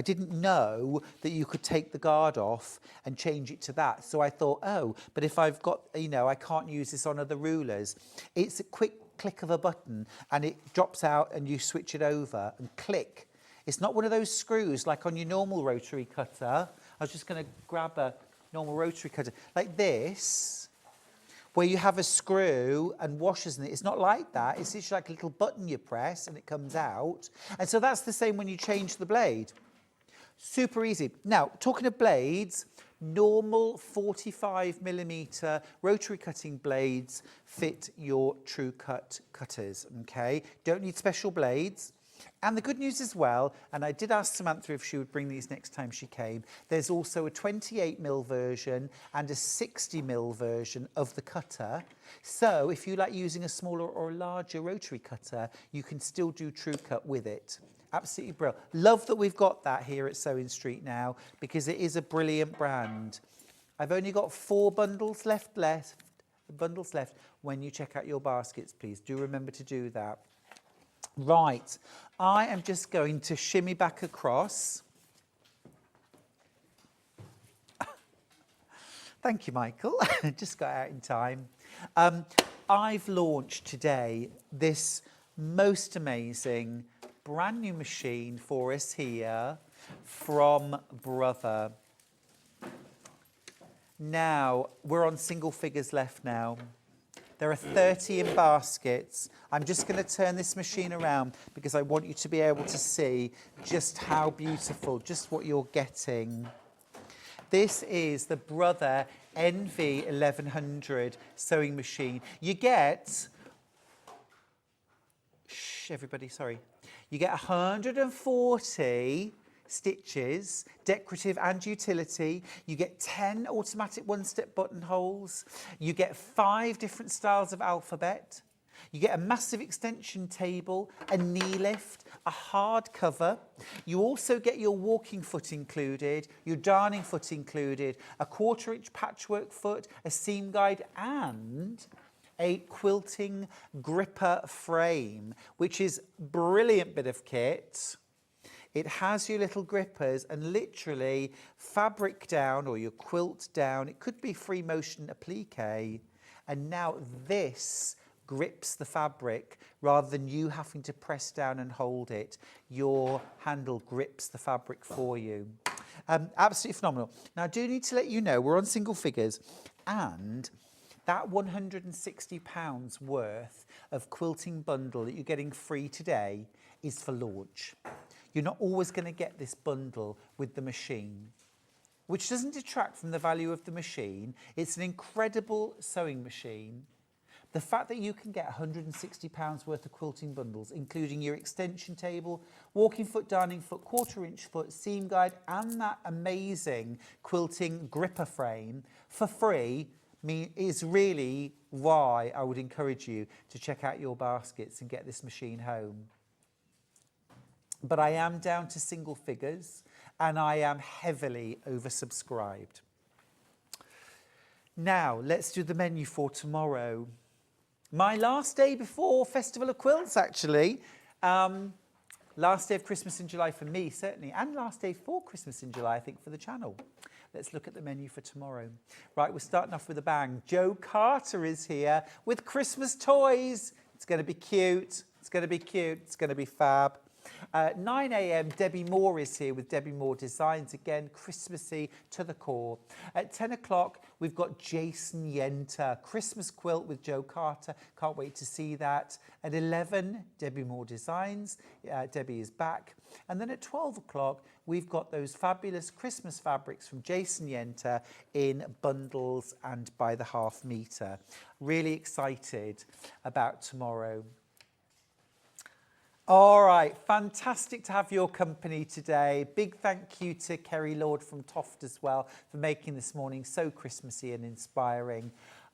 didn't know that you could take the guard off and change it to that. So I thought, oh, but if I've got, I can't use this on other rulers. It's a quick click of a button and it drops out and you switch it over and click. It's not one of those screws like on your normal rotary cutter. I was just going to grab a normal rotary cutter like this, where you have a screw and washers in it. It's not like that. It's just like a little button you press and it comes out. And so that's the same when you change the blade. Super easy. Now, talking of blades, normal 45mm rotary cutting blades fit your True Cut cutters, okay? Don't need special blades. And the good news as well, and I did ask Samantha if she would bring these next time she came, there's also a 28mm version and a 60mm version of the cutter. So if you like using a smaller or larger rotary cutter, you can still do True Cut with it. Absolutely brilliant. Love that we've got that here at Sewing Street now because it is a brilliant brand. I've only got 4 bundles left when you check out your baskets, please. Do remember to do that. Right, I am just going to shimmy back across. Thank you, Michael. Just got out in time. I've launched today this most amazing brand new machine for us here from Brother. Now, we're on single figures left now. There are 30 in baskets. I'm just going to turn this machine around because I want you to be able to see just how beautiful, just what you're getting. This is the Brother NV1100 sewing machine. You get, everybody, sorry. You get 140 stitches, decorative and utility. You get 10 automatic one-step buttonholes. You get 5 different styles of alphabet. You get a massive extension table, a knee lift, a hard cover. You also get your walking foot included, your darning foot included, a 1/4-inch patchwork foot, a seam guide, and a quilting gripper frame, which is a brilliant bit of kit. It has your little grippers and literally fabric down or your quilt down. It could be free motion applique. And now this grips the fabric rather than you having to press down and hold it. Your handle grips the fabric for you. Absolutely phenomenal. Now, I do need to let you know we're on single figures and that £160 worth of quilting bundle that you're getting free today is for launch. You're not always going to get this bundle with the machine, which doesn't detract from the value of the machine. It's an incredible sewing machine. The fact that you can get £160 worth of quilting bundles, including your extension table, walking foot, darning foot, 1/4-inch foot, seam guide, and that amazing quilting gripper frame for free is really why I would encourage you to check out your baskets and get this machine home. But I am down to single figures and I am heavily oversubscribed. Now, let's do the menu for tomorrow. My last day before Festival of Quilts, actually. Last day of Christmas in July for me, certainly, and last day for Christmas in July, I think, for the channel. let's look at the menu for tomorrow. Right, we're starting off with a bang. Joe Carter is here with Christmas toys. It's going to be cute. It's going to be cute. It's going to be fab. 9 a.m, Debbie Moore is here with Debbie Moore Designs, again, Christmassy to the core. At 10 o'clock, we've got Jason Yenter, Christmas quilt with Joe Carter. Can't wait to see that. At 11, Debbie Moore Designs. Debbie is back. And then at 12 o'clock, we've got those fabulous Christmas fabrics from Jason Yenter in bundles and by the half metre. Really excited about tomorrow. All right, fantastic to have your company today. Big thank you to Kerry Lord from TOFT as well for making this morning so Christmassy and inspiring.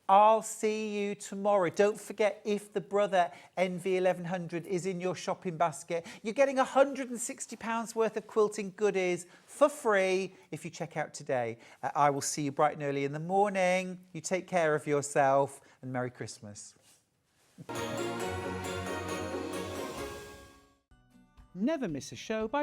I'll see you tomorrow. Don't forget, if the Brother NV1100 is in your shopping basket, you're getting £160 worth of quilting goodies for free if you check out today. I will see you bright and early in the morning. You take care of yourself and Merry Christmas. Never miss a show by